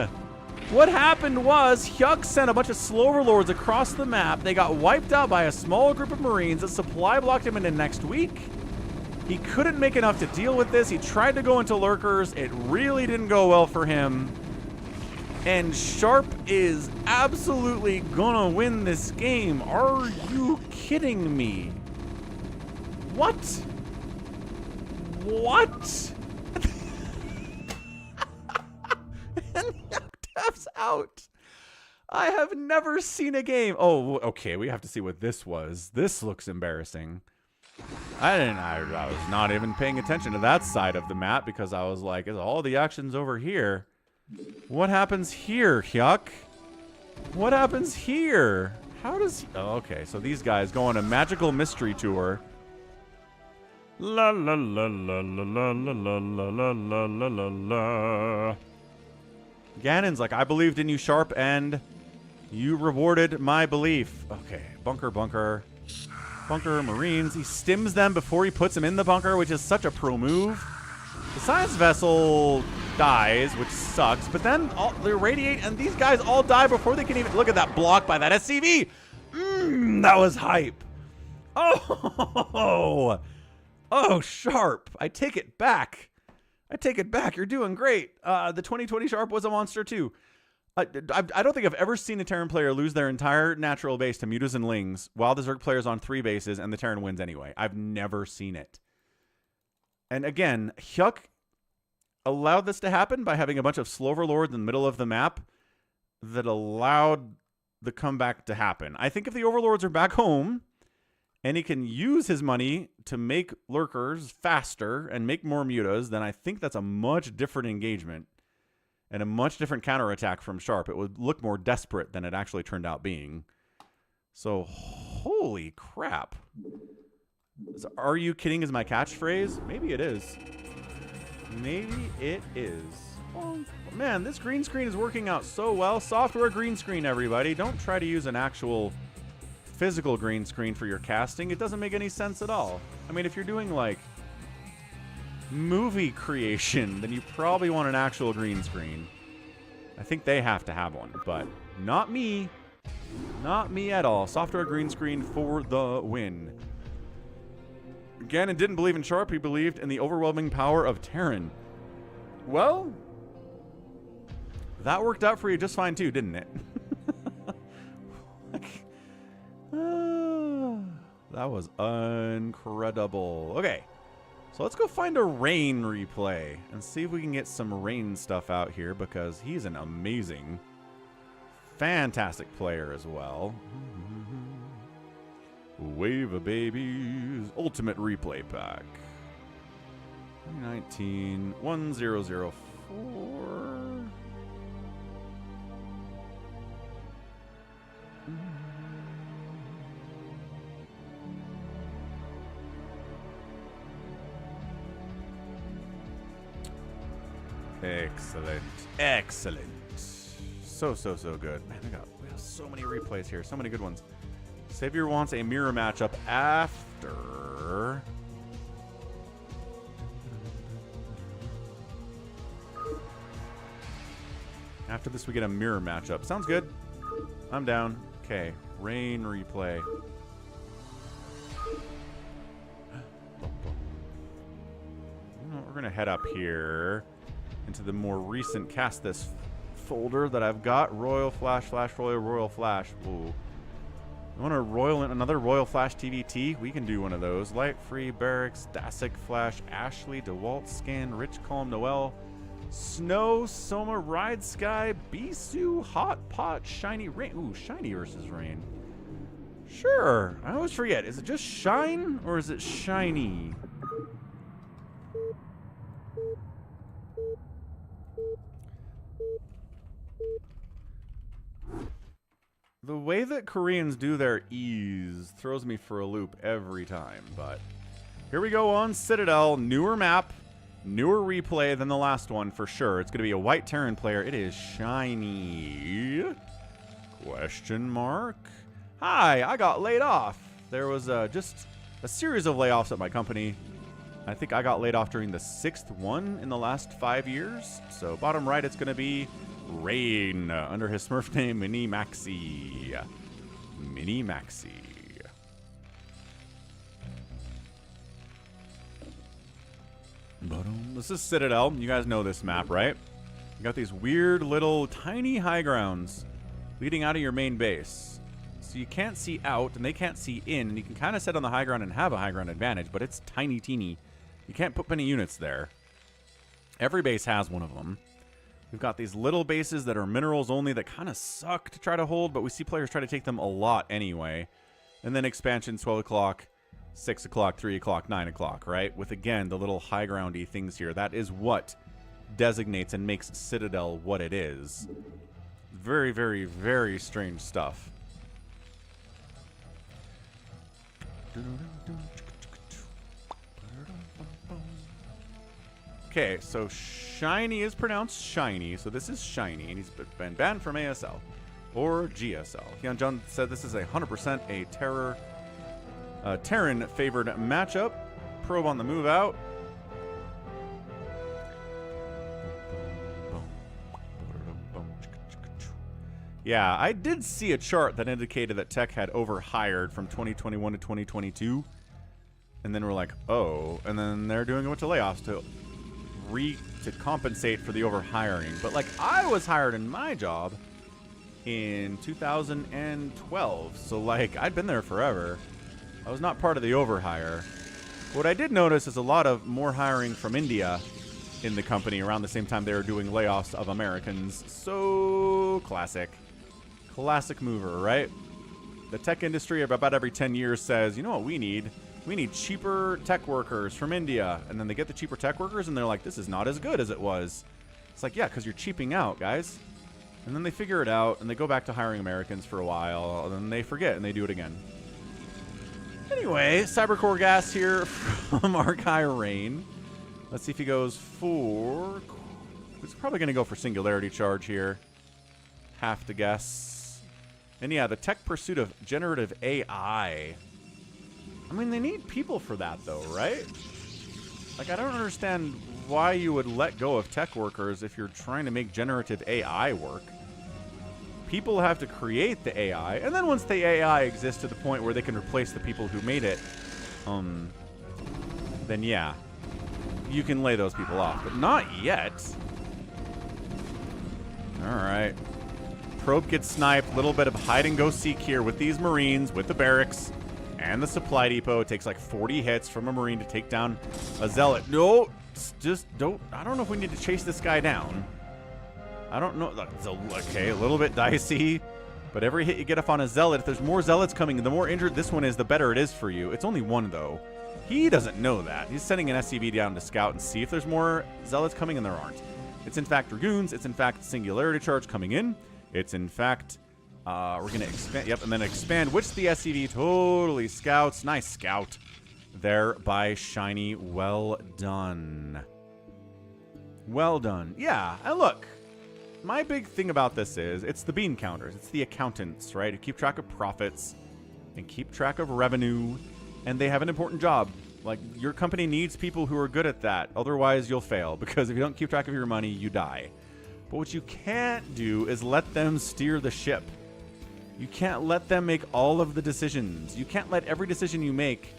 What happened was Hyuk sent a bunch of slow overlords across the map. They got wiped out by a small group of Marines that supply blocked him into next week. He couldn't make enough to deal with this. He tried to go into lurkers. It really didn't go well for him. And Sharp is absolutely gonna win this game. Are you kidding me? What? What? And Dev's out. I have never seen a game. Oh, okay. We have to see what this was. This looks embarrassing. I was not even paying attention to that side of the map because I was like, all the action's over here. What happens here, Hyuk? What happens here? How does... Oh, okay, so these guys go on a magical mystery tour. La la la la la la la la la la la la la. Ganon's like, I believed in you, Sharp, and you rewarded my belief. Okay, bunker, bunker. Bunker, Marines. He stims them before he puts them in the bunker, which is such a pro move. The science vessel dies, which sucks, but then they irradiate, and these guys all die before they can even... Look at that block by that SCV! That was hype. Oh, Sharp. I take it back. I take it back. You're doing great. The 2020 Sharp was a monster, too. I don't think I've ever seen a Terran player lose their entire natural base to Mutas and Lings while the Zerg player's on 3 bases and the Terran wins anyway. I've never seen it. And again, Hyuk allowed this to happen by having a bunch of slow overlords in the middle of the map that allowed the comeback to happen. I think if the overlords are back home and he can use his money to make lurkers faster and make more mutas, then I think that's a much different engagement and a much different counterattack from Sharp. It would look more desperate than it actually turned out being. So, holy crap. So, are you kidding is my catchphrase? Maybe it is. Maybe it is. Oh, man, this green screen is working out so well. Software green screen, everybody. Don't try to use an actual physical green screen for your casting. It doesn't make any sense at all. I mean, if you're doing, like, movie creation, then you probably want an actual green screen. I think they have to have one, but not me. Not me at all. Software green screen for the win. Ganon didn't believe in Sharp. He believed in the overwhelming power of Terran. Well, that worked out for you just fine too, didn't it? That was incredible. Okay, so let's go find a Rain replay and see if we can get some Rain stuff out here, because he's an amazing, fantastic player as well. Wave of Babies Ultimate Replay Pack 2019 1004. Excellent. Excellent. So good. Man, we have so many replays here. So many good ones. Savior wants a mirror matchup after... After this, we get a mirror matchup. Sounds good. I'm down. Okay. Rain replay. We're going to head up here into the more recent Cast This folder that I've got. Royal Flash, Royal Flash. Ooh. You want another Royal Flash TVT? We can do one of those. Light Free, Barracks, Dasik Flash, Ashley, DeWalt, Scan, Rich Calm, Noel, Snow, Soma, Ride Sky, Bisu, Hot Pot, Shiny, Rain. Ooh, Shiny versus Rain. Sure. I always forget. Is it just Shine or is it Shiny? The way that Koreans do their E's throws me for a loop every time, but here we go on Citadel. Newer map, newer replay than the last one for sure. It's going to be a white Terran player. It is Shiny. Question mark. Hi, I got laid off. There was just a series of layoffs at my company. I think I got laid off during the 6th one in the last 5 years. So bottom right, it's going to be Rain under his Smurf name, Mini Maxi. Mini Maxi. This is Citadel. You guys know this map, right? You got these weird little tiny high grounds leading out of your main base. So you can't see out and they can't see in, and you can kind of sit on the high ground and have a high ground advantage, but it's tiny teeny. You can't put many units there. Every base has one of them. We've got these little bases that are minerals only that kind of suck to try to hold, but we see players try to take them a lot anyway. And then expansion, 12 o'clock, 6 o'clock, 3 o'clock, 9 o'clock, right? With, again, the little high groundy things here. That is what designates and makes Citadel what it is. Very, very, very strange stuff. Okay, so Shiny is pronounced Shiny, so this is Shiny, and he's been banned from ASL or GSL. Hyun Jun said this is 100% a Terran favored matchup. Probe on the move out. Yeah, I did see a chart that indicated that Tech had overhired from 2021 to 2022, and then we're like, oh, and then they're doing a bunch of layoffs to compensate for the overhiring. But like, I was hired in my job in 2012, so like, I'd been there forever. I was not part of the overhire. What I did notice is a lot of more hiring from India in the company around the same time they were doing layoffs of Americans. So classic. Classic mover, right? The tech industry about every 10 years says, you know what we need? We need cheaper tech workers from India. And then they get the cheaper tech workers and they're like, this is not as good as it was. It's like, yeah, because you're cheaping out, guys. And then they figure it out and they go back to hiring Americans for a while. And then they forget and they do it again. Anyway, Cybercore Gas here from Archive Rain. Let's see if he goes for It's probably going to go for Singularity Charge here. Have to guess. And yeah, the tech pursuit of generative AI. I mean, they need people for that, though, right? Like, I don't understand why you would let go of tech workers if you're trying to make generative AI work. People have to create the AI, and then once the AI exists to the point where they can replace the people who made it, then yeah, you can lay those people off, but not yet. All right. Probe gets sniped. Little bit of hide-and-go seek here with these Marines, with the barracks, and the supply depot. It takes like 40 hits from a Marine to take down a Zealot. No, just don't. I don't know if we need to chase this guy down. I don't know. Okay, a little bit dicey, but every hit you get off on a Zealot, if there's more Zealots coming, the more injured this one is, the better it is for you. It's only one, though. He doesn't know that. He's sending an SCV down to scout and see if there's more Zealots coming, and there aren't. It's in fact Dragoons. It's in fact Singularity Charge coming in. It's in fact, we're going to expand. Yep, and then expand, which the SCV totally scouts. Nice scout there by Shinee. Well done. Well done. Yeah, and look, my big thing about this is it's the bean counters. It's the accountants, right, who keep track of profits and keep track of revenue, and they have an important job. Like, your company needs people who are good at that. Otherwise, you'll fail, because if you don't keep track of your money, you die. But what you can't do is let them steer the ship. You can't let them make all of the decisions. You can't let every decision you make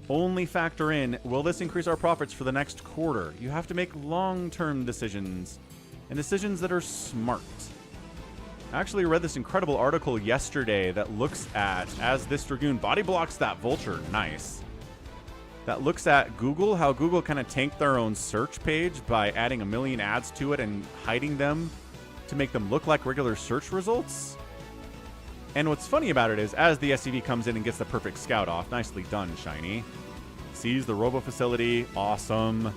only factor in, will this increase our profits for the next quarter? You have to make long-term decisions, and decisions that are smart. I actually read this incredible article yesterday that looks at, as this Dragoon body blocks that Vulture, nice. That looks at Google, how Google kind of tanked their own search page by adding 1 million ads to it and hiding them to make them look like regular search results. And what's funny about it is, as the SCV comes in and gets the perfect scout off, nicely done, Shinee. Sees the robo facility, awesome.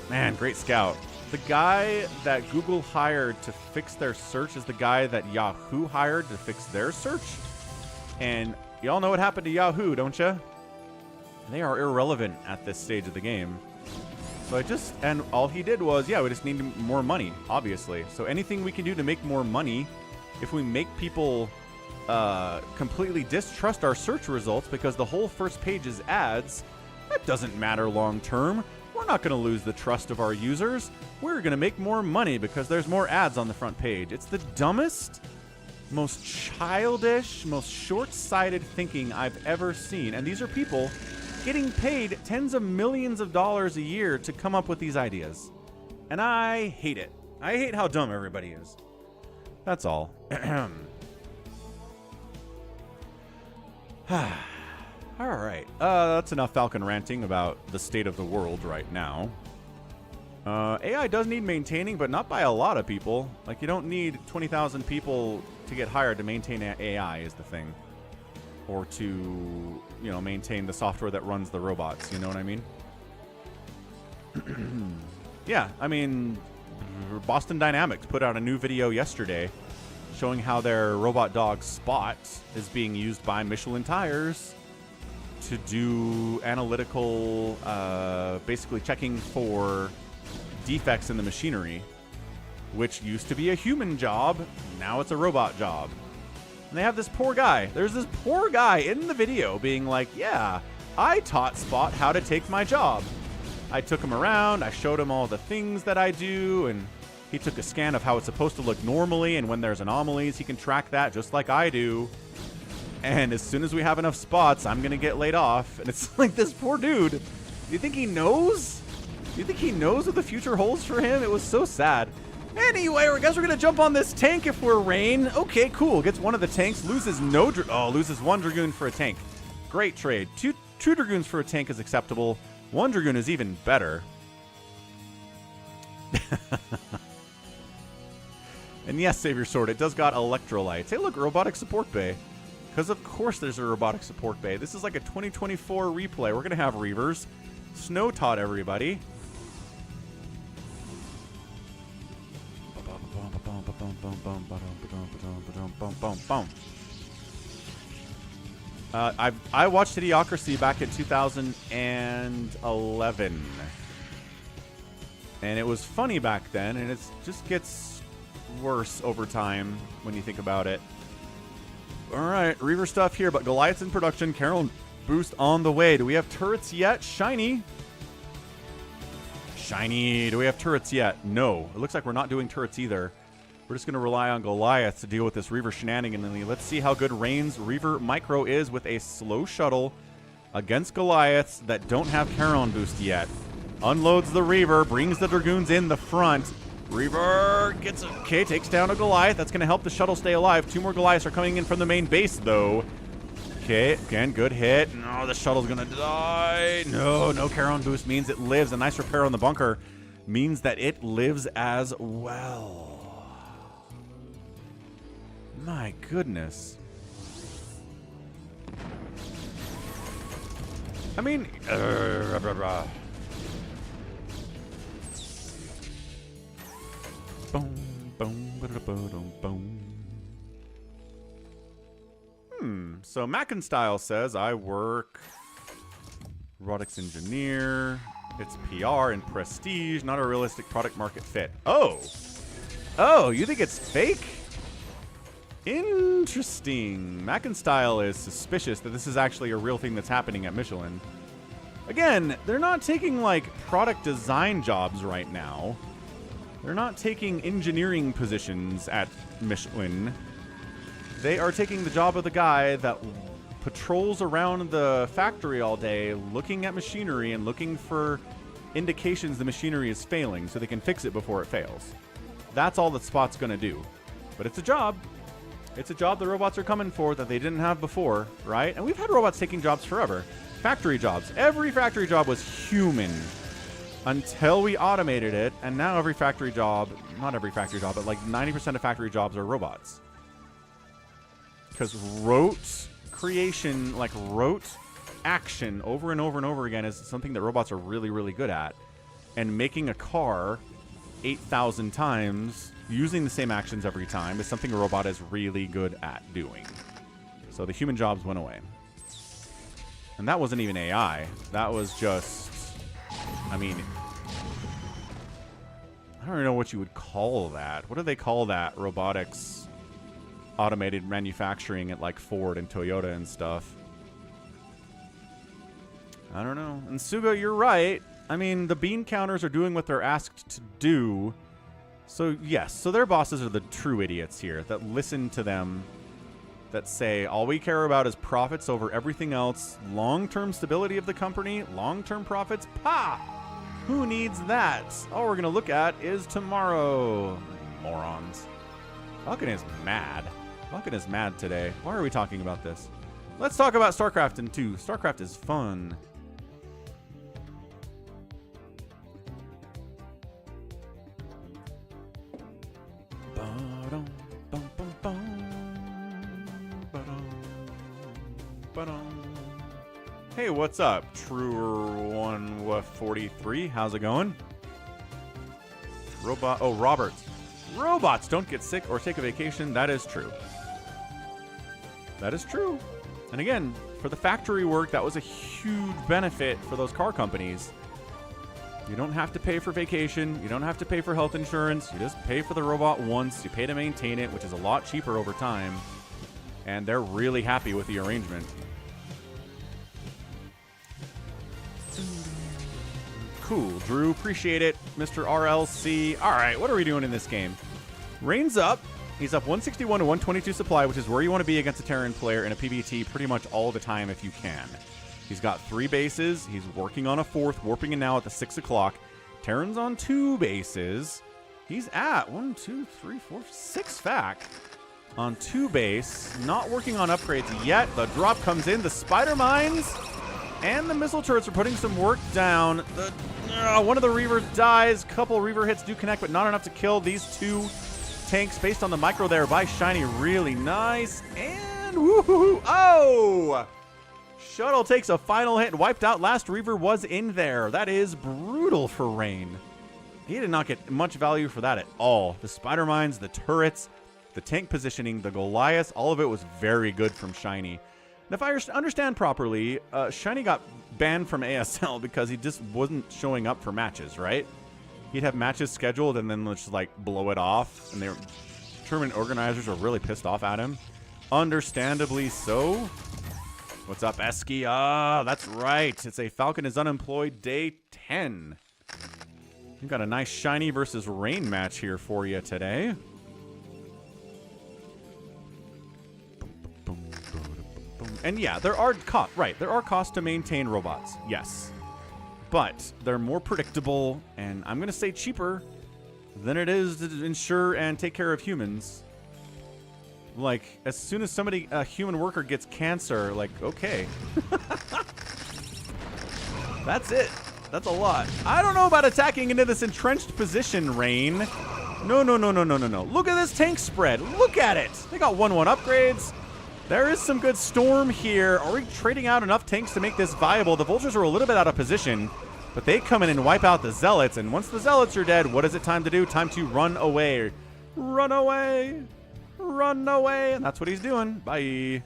Man, great scout. The guy that Google hired to fix their search is the guy that Yahoo hired to fix their search. And y'all know what happened to Yahoo, don't you? They are irrelevant at this stage of the game. So and all he did was, yeah, we just need more money, obviously. So anything we can do to make more money, if we make people completely distrust our search results because the whole first page is ads, that doesn't matter long term. We're not going to lose the trust of our users. We're going to make more money because there's more ads on the front page. It's the dumbest, most childish, most short-sighted thinking I've ever seen. And these are people getting paid tens of millions of dollars a year to come up with these ideas. And I hate it. I hate how dumb everybody is. That's all. All right. That's enough Falcon ranting about the state of the world right now. AI does need maintaining, but not by a lot of people. Like, you don't need 20,000 people to get hired to maintain AI is the thing. Or to, you know, maintain the software that runs the robots. You know what I mean? Yeah, I mean, Boston Dynamics put out a new video yesterday showing how their robot dog Spot is being used by Michelin Tires to do analytical, basically checking for defects in the machinery, which used to be a human job. Now it's a robot job. And they have this poor guy. There's this poor guy in the video being like, yeah, I taught Spot how to take my job. I took him around. I showed him all the things that I do. And he took a scan of how it's supposed to look normally. And when there's anomalies, he can track that just like I do. And as soon as we have enough spots, I'm going to get laid off. And it's like, this poor dude. Do you think he knows? Do you think he knows what the future holds for him? It was so sad. Anyway, I guess we're going to jump on this tank if we're Rain. Okay, cool. Gets one of the tanks. Loses loses 1 Dragoon for a tank. Great trade. Two Dragoons for a tank is acceptable. 1 Dragoon is even better. And yes, Savior Sword, it does got electrolytes. Hey, look, robotic support bay. Because of course there's a robotic support bay. This is like a 2024 replay. We're going to have Reavers. Snow taught everybody. I watched Idiocracy back in 2011. And it was funny back then, and it just gets worse over time when you think about it. All right, Reaver stuff here, but Goliath's in production. Carol boost on the way. Do we have turrets yet? Shinee. Do we have turrets yet? No. It looks like we're not doing turrets either. We're just going to rely on Goliath to deal with this Reaver shenanigan. Let's see how good Rain's Reaver Micro is with a slow shuttle against Goliaths that don't have Charon boost yet. Unloads the Reaver, brings the Dragoons in the front. Reaver gets okay, takes down a Goliath. That's going to help the shuttle stay alive. 2 more Goliaths are coming in from the main base, though. Okay, again, good hit. No, the shuttle's going to die. No Charon boost means it lives. A nice repair on the bunker means that it lives as well. My goodness. I mean, boom, boom, boom, boom. So Mackenstyle says I work robotics engineer. It's PR and prestige, not a realistic product market fit. Oh, you think it's fake? Interesting. Mackenstyle is suspicious that this is actually a real thing that's happening at Michelin. Again, they're not taking like product design jobs right now. They're not taking engineering positions at Michelin. They are taking the job of the guy that patrols around the factory all day looking at machinery and looking for indications the machinery is failing so they can fix it before it fails. That's all the Spot's going to do. But it's a job. It's a job the robots are coming for that they didn't have before, right? And we've had robots taking jobs forever. Factory jobs. Every factory job was human until we automated it, and now every factory job, not every factory job, but like 90% of factory jobs are robots. Because rote creation, like rote action over and over and over again is something that robots are really, really good at. And making a car 8,000 times using the same actions every time is something a robot is really good at doing. So the human jobs went away. And that wasn't even AI. That was just, I mean, I don't even know what you would call that. What do they call that? Robotics, automated manufacturing at like Ford and Toyota and stuff. I don't know. And Suga, you're right. I mean, the bean counters are doing what they're asked to do. So, yes. So their bosses are the true idiots here that listen to them, that say, all we care about is profits over everything else. Long-term stability of the company, long-term profits. Pa! Who needs that? All we're going to look at is tomorrow. Morons. Falcon is mad. Falcon is mad today. Why are we talking about this? Let's talk about StarCraft in 2. StarCraft is fun. Hey, what's up? Truer143. How's it going? Oh, Roberts. Robots don't get sick or take a vacation. That is true. That is true. And again, for the factory work, that was a huge benefit for those car companies. You don't have to pay for vacation. You don't have to pay for health insurance. You just pay for the robot once. You pay to maintain it, which is a lot cheaper over time. And they're really happy with the arrangement. Cool, Drew. Appreciate it, Mr. RLC. All right, what are we doing in this game? Rain's up. He's up 161 to 122 supply, which is where you want to be against a Terran player in a PvT pretty much all the time if you can. He's got 3 bases. He's working on a 4th, warping in now at the 6 o'clock. Terran's on 2 bases. He's at 6 fac on 2 base. Not working on upgrades yet. The drop comes in. The spider mines and the missile turrets are putting some work down. One of the Reavers dies. Couple Reaver hits do connect, but not enough to kill these 2 tanks based on the micro there by Shinee. Really nice. And woohoo! Oh! Shuttle takes a final hit and wiped out. Last Reaver was in there. That is brutal for Rain. He did not get much value for that at all. The spider mines, the turrets, the tank positioning, the Goliaths, all of it was very good from Shinee. And if I understand properly, Shinee got banned from ASL because he just wasn't showing up for matches, right? he'd have matches scheduled and then just like blow it off. And tournament organizers are really pissed off at him. Understandably so. What's up, Sziky? Ah, that's right. It's a Falcon is unemployed day 10. We've got a nice Shinee versus Rain match here for you today. And yeah, there are costs to maintain robots. Yes. But they're more predictable, and I'm going to say cheaper than it is to insure and take care of humans. Like, as soon as a human worker gets cancer, like, okay. That's it. That's a lot. I don't know about attacking into this entrenched position, Rain. No. Look at this tank spread. Look at it. They got 1/1 upgrades. There is some good storm here. Are we trading out enough tanks to make this viable? The Vultures are a little bit out of position, but they come in and wipe out the Zealots. And once the Zealots are dead, what is it time to do? Time to run away. Run away. Run away. And that's what he's doing. Bye.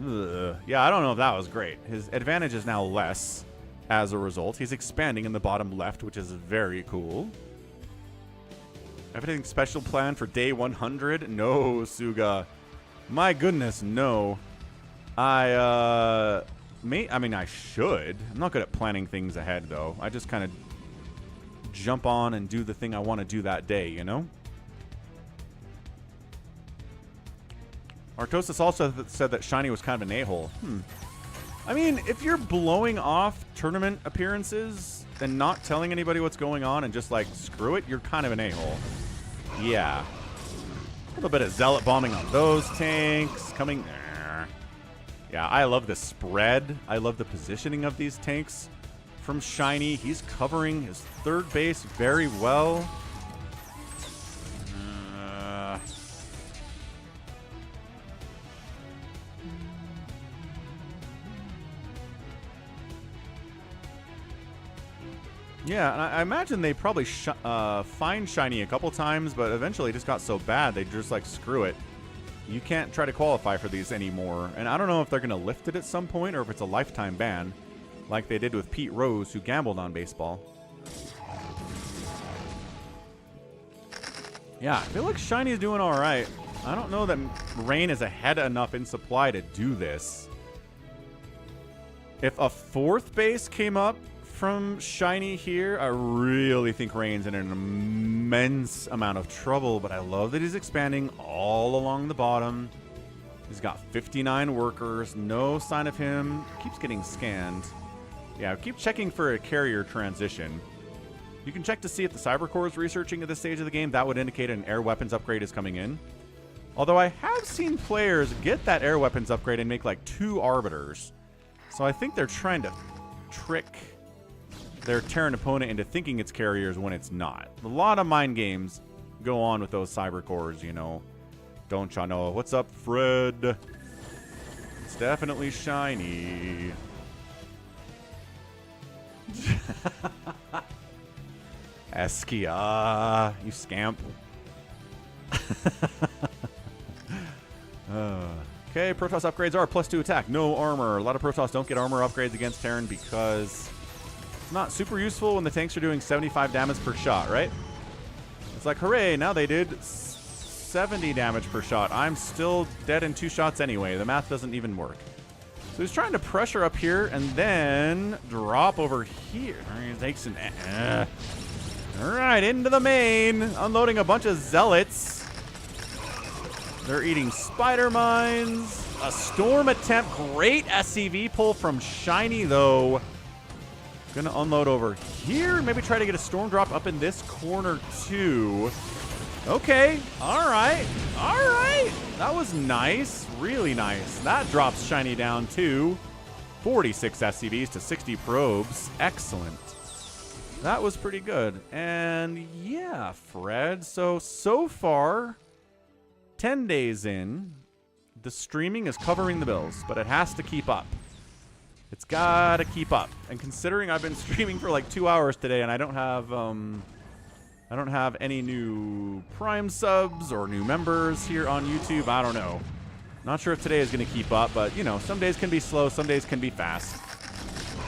Ugh. Yeah, I don't know if that was great. His advantage is now less as a result. He's expanding in the bottom left, which is very cool. Everything special planned for day 100? No, Suga. My goodness, no. I mean, I should. I'm not good at planning things ahead, though. I just kind of jump on and do the thing I want to do that day, you know? Artosis also said that Shinee was kind of an a-hole. I mean, if you're blowing off tournament appearances and not telling anybody what's going on and just like, screw it, you're kind of an a-hole. Yeah. A little bit of Zealot bombing on those tanks. Coming there. Yeah, I love the spread. I love the positioning of these tanks from Shinee. He's covering his third base very well. Yeah, and I imagine they probably find Shinee a couple times, but eventually it just got so bad they just like, screw it. You can't try to qualify for these anymore. And I don't know if they're going to lift it at some point or if it's a lifetime ban, like they did with Pete Rose, who gambled on baseball. Yeah, I feel like Shinee's doing all right. I don't know that Rain is ahead enough in supply to do this. If a fourth base came up from Shinee here, I really think Rain's in an immense amount of trouble, but I love that he's expanding all along the bottom. He's got 59 workers, no sign of him, keeps getting scanned. Yeah, keep checking for a carrier transition. You can check to see if the Cyber Corps is researching at this stage of the game. That would indicate an air weapons upgrade is coming in. Although I have seen players get that air weapons upgrade and make like 2 arbiters. So I think they're trying to trick their Terran opponent into thinking it's carriers when it's not. A lot of mind games go on with those Cyber Cores, you know. Don't y'all know? What's up, Fred? It's definitely Shinee. Sziky, you scamp. Okay, Protoss upgrades are +2 attack, no armor. A lot of Protoss don't get armor upgrades against Terran because not super useful when the tanks are doing 75 damage per shot, right? It's like, hooray, now they did 70 damage per shot. I'm still dead in 2 shots anyway. The math doesn't even work. So he's trying to pressure up here and then drop over here. He takes an... All right, into the main. Unloading a bunch of Zealots. They're eating spider mines. A storm attempt. Great SCV pull from Shinee, though. Gonna unload over here. Maybe try to get a storm drop up in this corner too. Okay. All right. All right. That was nice. Really nice. That drops Shinee down to 46 SCVs to 60 probes. Excellent. That was pretty good. And yeah, Fred. So far, 10 days in, the streaming is covering the bills, but it has to keep up. It's gotta keep up. And considering I've been streaming for like 2 hours today and I don't have any new Prime subs or new members here on YouTube, I don't know. Not sure if today is gonna keep up, but you know, some days can be slow, some days can be fast.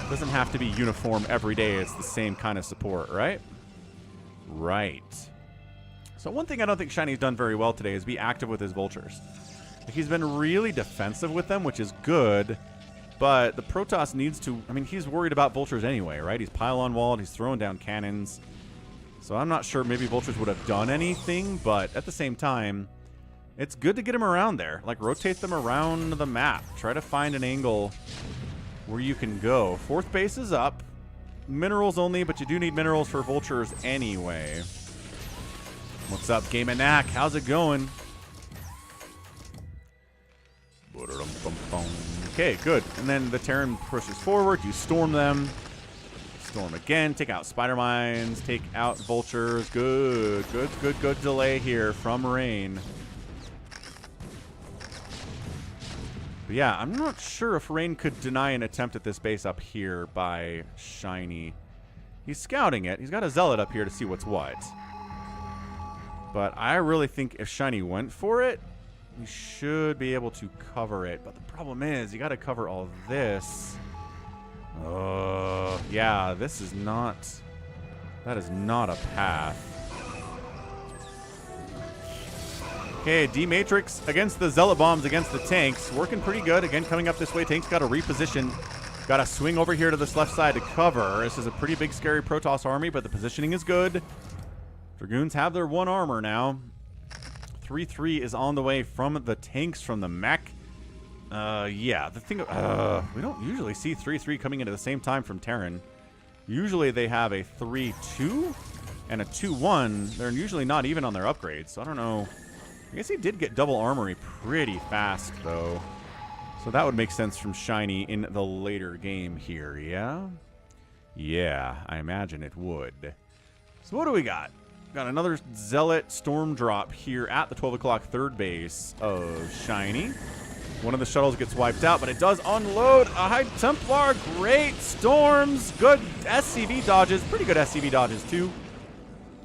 It doesn't have to be uniform every day. It's the same kind of support, right? Right. So one thing I don't think Shiny's done very well today is be active with his vultures. He's been really defensive with them, which is good, but the Protoss needs to... I mean, he's worried about vultures anyway, right? He's pylon-walled, he's throwing down cannons. So I'm not sure maybe vultures would have done anything, but at the same time, it's good to get them around there. Like, rotate them around the map. Try to find an angle where you can go. Fourth base is up. Minerals only, but you do need minerals for vultures anyway. What's up, Game and Knack? How's it going? Okay, good. And then the Terran pushes forward. You storm them. Storm again. Take out spider mines. Take out vultures. Good, good, good, good delay here from Rain. But yeah, I'm not sure if Rain could deny an attempt at this base up here by Shinee. He's scouting it. He's got a Zealot up here to see what's what. But I really think if Shinee went for it, he should be able to cover it. But the problem is, you got to cover all this. Yeah, this is not... That is not a path. Okay, D-Matrix against the Zealot Bombs against the tanks. Working pretty good. Again, coming up this way. Tanks got to reposition. Got to swing over here to this left side to cover. This is a pretty big, scary Protoss army, but the positioning is good. Dragoons have their 1 armor now. 3-3 is on the way from the tanks from the mech. Yeah, the thing... we don't usually see 3-3 coming into the same time from Terran. Usually they have a 3-2 and a 2-1. They're usually not even on their upgrades, so I don't know... I guess he did get double armory pretty fast, though. So that would make sense from Shinee in the later game here, yeah? Yeah, I imagine it would. So what do we got? Got another Zealot Storm drop here at the 12 o'clock third base of Shinee. One of the shuttles gets wiped out, but it does unload a High Templar. Great storms. Good SCV dodges. Pretty good SCV dodges, too.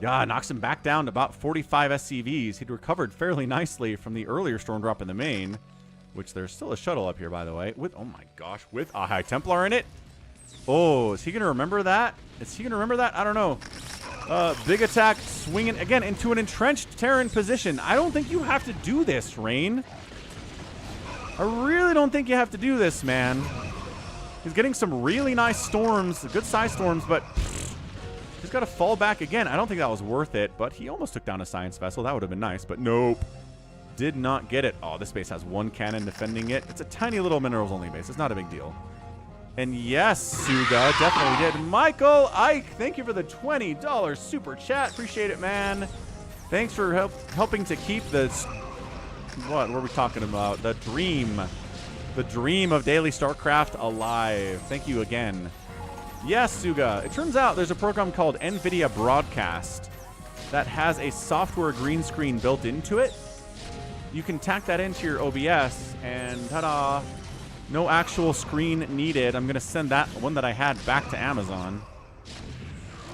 Yeah, knocks him back down to about 45 SCVs. He'd recovered fairly nicely from the earlier storm drop in the main, which there's still a shuttle up here, by the way, with, oh my gosh, with a High Templar in it. Oh, is he going to remember that? Is he going to remember that? I don't know. Big attack, swinging again into an entrenched Terran position. I don't think you have to do this, Rain. I really don't think you have to do this, man. He's getting some really nice storms, good size storms, but... He's got to fall back again. I don't think that was worth it, but he almost took down a science vessel. That would have been nice, but nope. Did not get it. Oh, this base has 1 cannon defending it. It's a tiny little minerals only base. It's not a big deal. And yes, Suga definitely did. Michael Ike, thank you for the $20 super chat. Appreciate it, man. Thanks for helping to keep the... What were we talking about? The dream. The dream of daily StarCraft alive. Thank you again. Yes, Suga. It turns out there's a program called NVIDIA Broadcast that has a software green screen built into it. You can tack that into your OBS, and ta-da! No actual screen needed. I'm going to send that one that I had back to Amazon.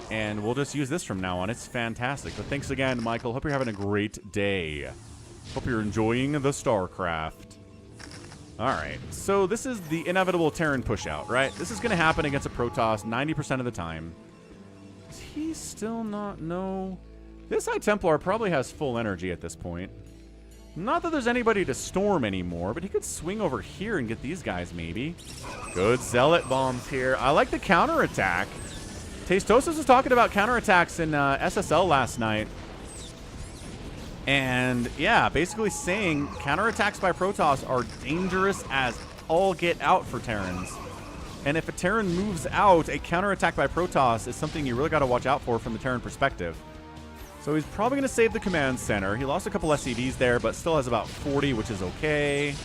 And we'll just use this from now on. It's fantastic. But thanks again, Michael. Hope you're having a great day. Hope you're enjoying the StarCraft. Alright, so this is the inevitable Terran push-out, right? This is going to happen against a Protoss 90% of the time. Does he still not know? This High Templar probably has full energy at this point. Not that there's anybody to storm anymore, but he could swing over here and get these guys, maybe. Good Zealot bombs here. I like the counterattack. Tastosis was talking about counterattacks in SSL last night. And, yeah, basically saying counterattacks by Protoss are dangerous as all get out for Terrans. And if a Terran moves out, a counterattack by Protoss is something you really got to watch out for from the Terran perspective. So he's probably going to save the command center. He lost a couple SCVs there, but still has about 40, which is okay.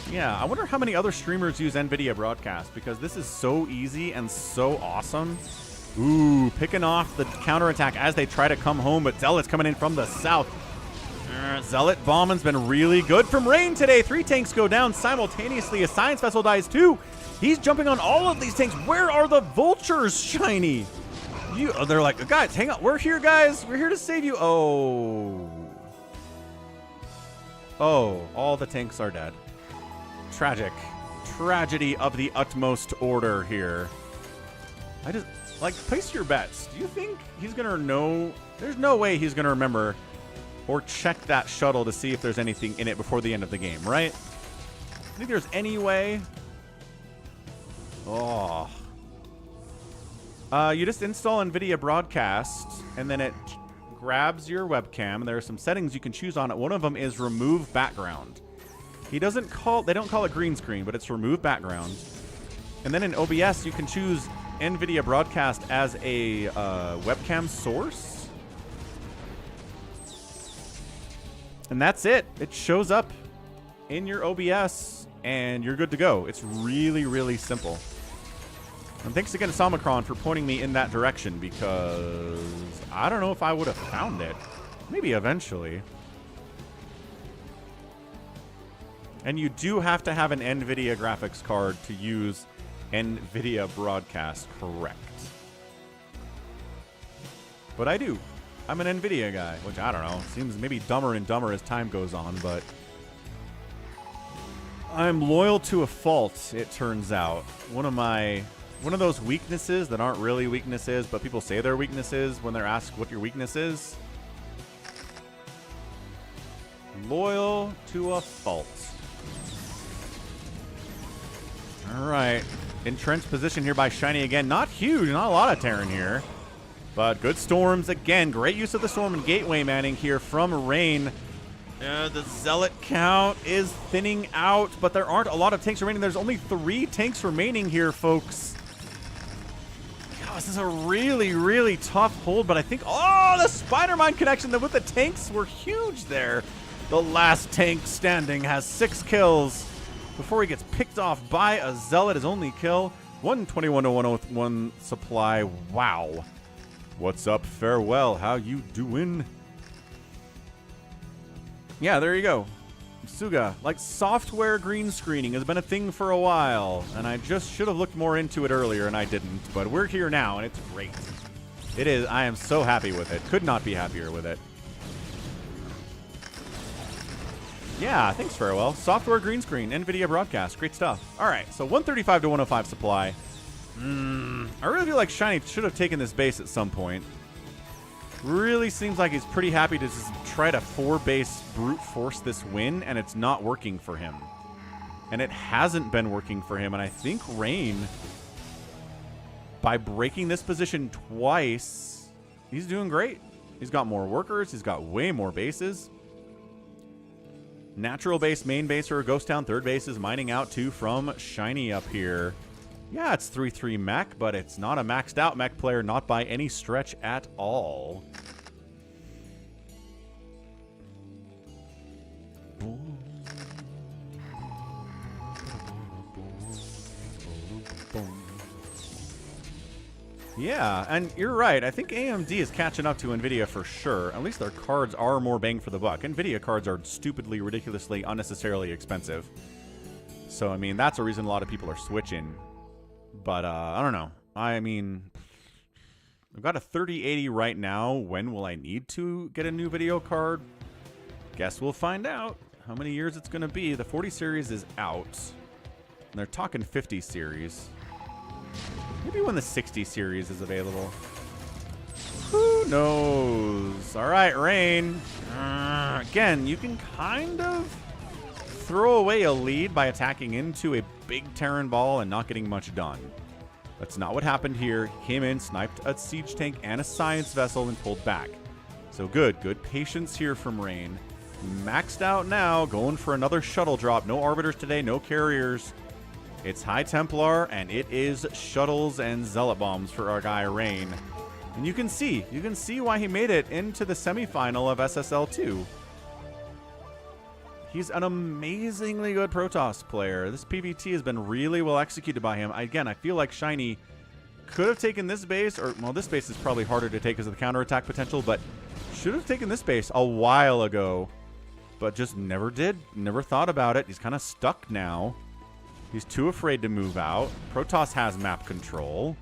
Yeah, I wonder how many other streamers use NVIDIA Broadcast, because this is so easy and so awesome. Ooh, picking off the counterattack as they try to come home, but Zealot's coming in from the south. Zealot bombing's been really good from Rain today. 3 tanks go down simultaneously. A science vessel dies too. He's jumping on all of these tanks. Where are the vultures, Shinee? They're like, guys, hang on. We're here, guys. We're here to save you. Oh. Oh, all the tanks are dead. Tragic. Tragedy of the utmost order here. I just, like, place your bets. Do you think he's going to know? There's no way he's going to remember or check that shuttle to see if there's anything in it before the end of the game, right? I think there's any way. Oh. You just install NVIDIA Broadcast, and then it grabs your webcam. There are some settings you can choose on it. One of them is remove background. They don't call it green screen, but it's remove background. And then in OBS, you can choose NVIDIA Broadcast as a webcam source. And that's it. It shows up in your OBS, and you're good to go. It's really, really simple. And thanks again to Somacron for pointing me in that direction, because I don't know if I would have found it. Maybe eventually. And you do have to have an NVIDIA graphics card to use NVIDIA Broadcast, correct. But I do. I'm an NVIDIA guy, which I don't know. Seems maybe dumber and dumber as time goes on, but I'm loyal to a fault, it turns out. One of those weaknesses that aren't really weaknesses, but people say they're weaknesses when they're asked what your weakness is. Loyal to a fault. All right. Entrenched position here by Shinee again. Not huge, not a lot of Terran here. But good storms again. Great use of the storm and gateway manning here from Rain. The zealot count is thinning out, but there aren't a lot of tanks remaining. There's only 3 tanks remaining here, folks. God, this is a really, really tough hold, but I think, oh, the Spider-Mine connection with the tanks were huge there. The last tank standing has 6 kills before he gets picked off by a zealot. His only kill, 121 to 101 supply. Wow. What's up, Farewell? How you doing? Yeah, there you go. Suga, like software green screening has been a thing for a while, and I just should have looked more into it earlier, and I didn't. But we're here now, and it's great. It is. I am so happy with it. Could not be happier with it. Yeah, thanks, Farewell. Software green screen, NVIDIA Broadcast. Great stuff. All right, so 135 to 105 supply. I really feel like Shinee should have taken this base at some point. Really seems like he's pretty happy to just try to 4-base brute force this win, and it's not working for him. And it hasn't been working for him, and I think Rain, by breaking this position twice, he's doing great. He's got more workers. He's got way more bases. Natural base, main base, or a ghost town. Third base is mining out too from Shinee up here. Yeah, it's 3-3 mech, but it's not a maxed out mech player, not by any stretch at all. Yeah, and you're right. I think AMD is catching up to NVIDIA for sure. At least their cards are more bang for the buck. NVIDIA cards are stupidly, ridiculously, unnecessarily expensive. So, I mean, that's a reason a lot of people are switching. But, I don't know. I mean, I've got a 3080 right now. When will I need to get a new video card? Guess we'll find out how many years it's going to be. The 40 series is out. And they're talking 50 series. Maybe when the 60 series is available. Who knows? All right, Rain. Again, you can kind of throw away a lead by attacking into a big Terran ball and not getting much done. That's not what happened here. He came in, sniped a siege tank and a science vessel, and pulled back. So good patience here from Rain. Maxed out now, going for another shuttle drop. No arbiters today, no carriers. It's High Templar, and it is shuttles and zealot bombs for our guy Rain. And you can see why he made it into the semifinal of SSL 2. He's an amazingly good Protoss player. This PvT has been really well executed by him. Again, I feel like Shinee could have taken this base, or, well, this base is probably harder to take because of the counterattack potential, but should have taken this base a while ago, but just never did. Never thought about it. He's kind of stuck now. He's too afraid to move out. Protoss has map control.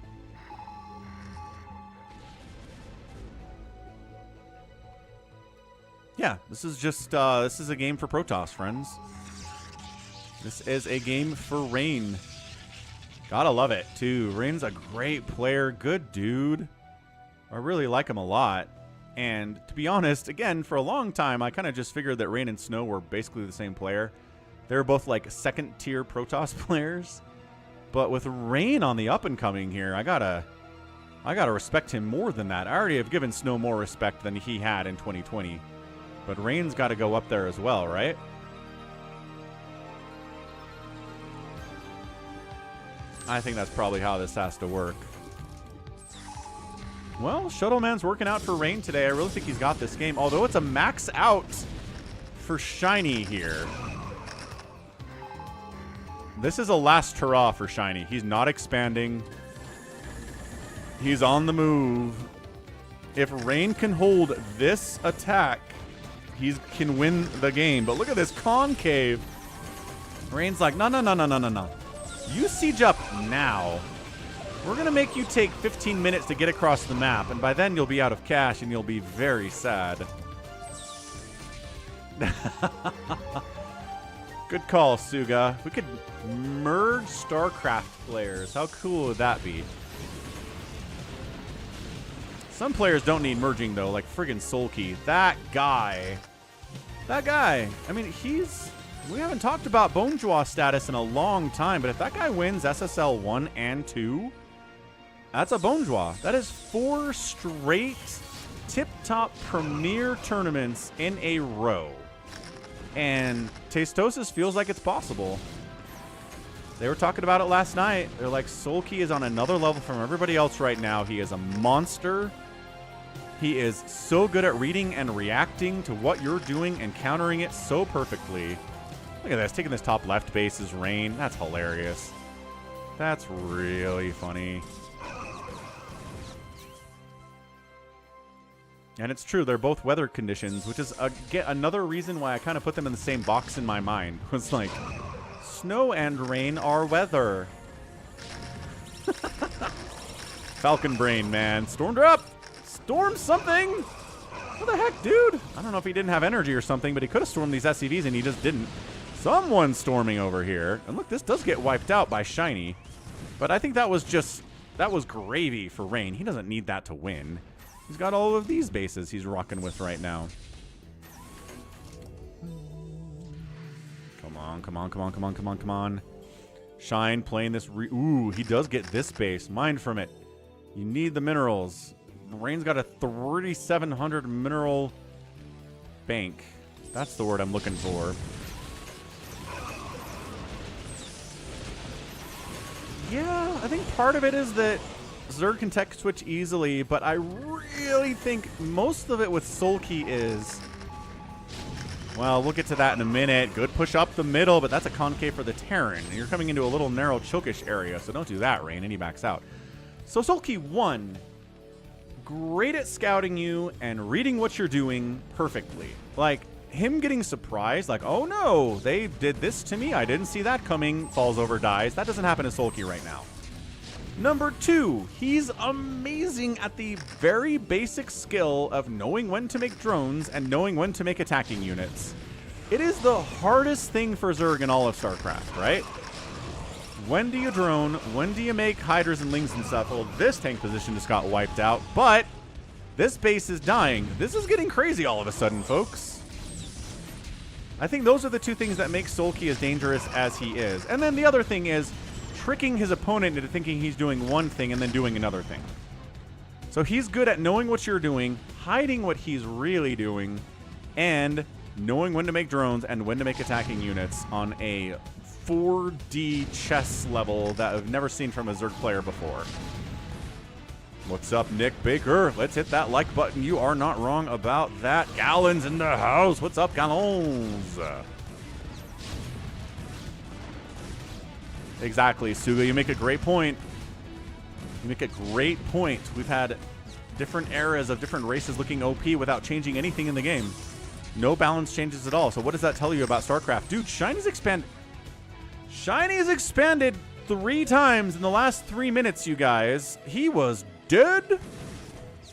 Yeah, this is just, this is a game for Protoss, friends. This is a game for Rain. Gotta love it, too. Rain's a great player. Good dude. I really like him a lot. And to be honest, again, for a long time, I kind of just figured that Rain and Snow were basically the same player. They were both like second-tier Protoss players. But with Rain on the up-and-coming here, I gotta respect him more than that. I already have given Snow more respect than he had in 2020. But Rain's got to go up there as well, right? I think that's probably how this has to work. Well, Shuttleman's working out for Rain today. I really think he's got this game. Although it's a max out for Shinee here. This is a last hurrah for Shinee. He's not expanding. He's on the move. If Rain can hold this attack, he can win the game. But look at this concave. Rain's like, no, no, no, no, no, no, no. You siege up now. We're going to make you take 15 minutes to get across the map. And by then, you'll be out of cash and you'll be very sad. Good call, Suga. We could merge StarCraft players. How cool would that be? Some players don't need merging, though, like friggin' Sziky. That guy. That guy. I mean, we haven't talked about BroodWar status in a long time, but if that guy wins SSL 1 and 2, that's a BroodWar. That is 4 straight tip-top premier tournaments in a row. And Tastosis feels like it's possible. They were talking about it last night. They're like, Sziky is on another level from everybody else right now. He is a monster. He is so good at reading and reacting to what you're doing and countering it so perfectly. Look at this. Taking this top left base is Rain. That's hilarious. That's really funny. And it's true. They're both weather conditions, which is another reason why I kind of put them in the same box in my mind. It was like, Snow and Rain are weather. Falcon brain, man. Stormed her up. Storm something. What the heck, dude? I don't know if he didn't have energy or something, but he could have stormed these SCVs and he just didn't. Someone's storming over here. And look, this does get wiped out by Shinee. But I think that was gravy for Rain. He doesn't need that to win. He's got all of these bases he's rocking with right now. Come on, come on, come on, come on, come on, come on. Shine playing this. Ooh, he does get this base. Mine from it. You need the minerals. Rain's got a 3,700 mineral bank. That's the word I'm looking for. Yeah, I think part of it is that Zerg can tech switch easily, but I really think most of it with Sziky is... Well, we'll get to that in a minute. Good push up the middle, but that's a concave for the Terran. You're coming into a little narrow chokish area, so don't do that, Rain, and he backs out. So Sziky 1, great at scouting you and reading what you're doing perfectly. Like, him getting surprised, like, oh no, they did this to me, I didn't see that coming, falls over, dies. That doesn't happen to Sziky right now. Number 2, he's amazing at the very basic skill of knowing when to make drones and knowing when to make attacking units. It is the hardest thing for Zerg in all of StarCraft, right? When do you drone? When do you make hydras and lings and stuff? Well, this tank position just got wiped out, but this base is dying. This is getting crazy all of a sudden, folks. I think those are the two things that make Sziky as dangerous as he is. And then the other thing is tricking his opponent into thinking he's doing one thing and then doing another thing. So he's good at knowing what you're doing, hiding what he's really doing, and knowing when to make drones and when to make attacking units on a 4D chess level that I've never seen from a Zerg player before. What's up, Nick Baker? Let's hit that like button. You are not wrong about that. Gallons in the house. What's up, Gallons? Exactly, Suga. You make a great point. You make a great point. We've had different eras of different races looking OP without changing anything in the game. No balance changes at all. So what does that tell you about StarCraft? Dude, Shinee's expanded 3 times in the last 3 minutes, you guys. He was dead.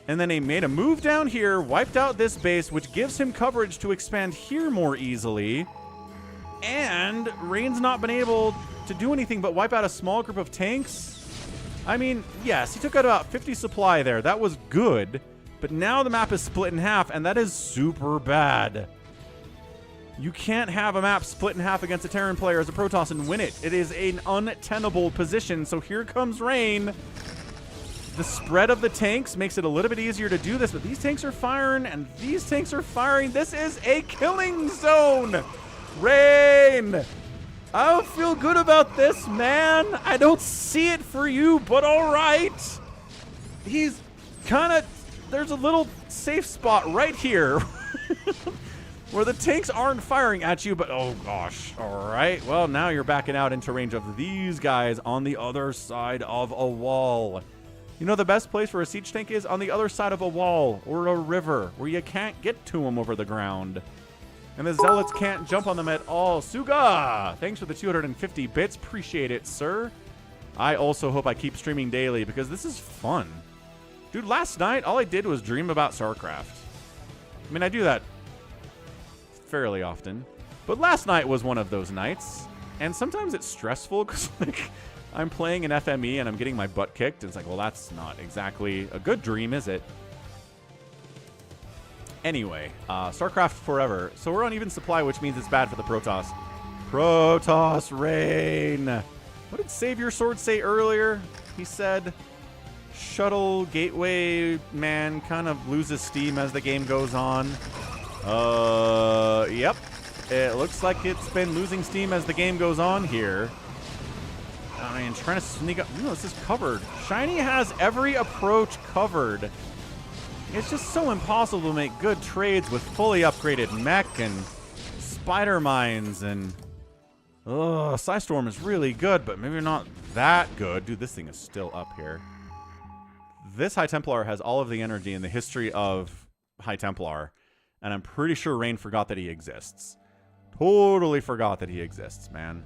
And then he made a move down here, wiped out this base, which gives him coverage to expand here more easily. And Rain's not been able to do anything but wipe out a small group of tanks. I mean, yes, he took out about 50 supply there. That was good. But now the map is split in half, and that is super bad. You can't have a map split in half against a Terran player as a Protoss and win it. It is an untenable position, so here comes Rain. The spread of the tanks makes it a little bit easier to do this, but these tanks are firing, and these tanks are firing. This is a killing zone. Rain! I don't feel good about this, man. I don't see it for you, but all right. He's kind of... There's a little safe spot right here where the tanks aren't firing at you, but oh gosh. All right. Well, now you're backing out into range of these guys on the other side of a wall. You know the best place for a siege tank is on the other side of a wall or a river where you can't get to them over the ground. And the zealots can't jump on them at all. Suga, thanks for the 250 bits. Appreciate it, sir. I also hope I keep streaming daily because this is fun. Dude, last night, all I did was dream about StarCraft. I mean, I do that fairly often. But last night was one of those nights. And sometimes it's stressful because, like, I'm playing an FME and I'm getting my butt kicked. And it's like, well, that's not exactly a good dream, is it? Anyway, StarCraft forever. So we're on even supply, which means it's bad for the Protoss. Protoss Rain. What did Savior Sword say earlier? He said... Shuttle Gateway man kind of loses steam as the game goes on. Yep. It looks like it's been losing steam as the game goes on here. I mean, trying to sneak up. No, this is covered. Shinee has every approach covered. It's just so impossible to make good trades with fully upgraded mech and spider mines and... Psystorm is really good, but maybe not that good. Dude, this thing is still up here. This High Templar has all of the energy in the history of High Templar, and I'm pretty sure Rain forgot that he exists. Totally forgot that he exists, man.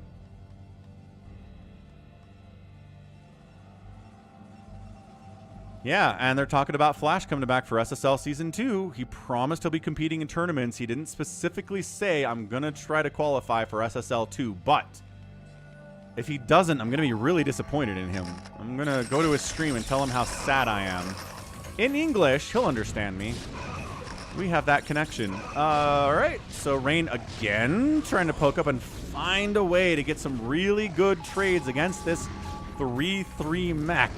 Yeah, and they're talking about Flash coming back for SSL Season 2. He promised he'll be competing in tournaments. He didn't specifically say, I'm going to try to qualify for SSL 2, but... if he doesn't, I'm going to be really disappointed in him. I'm going to go to his stream and tell him how sad I am. In English, he'll understand me. We have that connection. All right, so Rain again trying to poke up and find a way to get some really good trades against this 3-3 mech.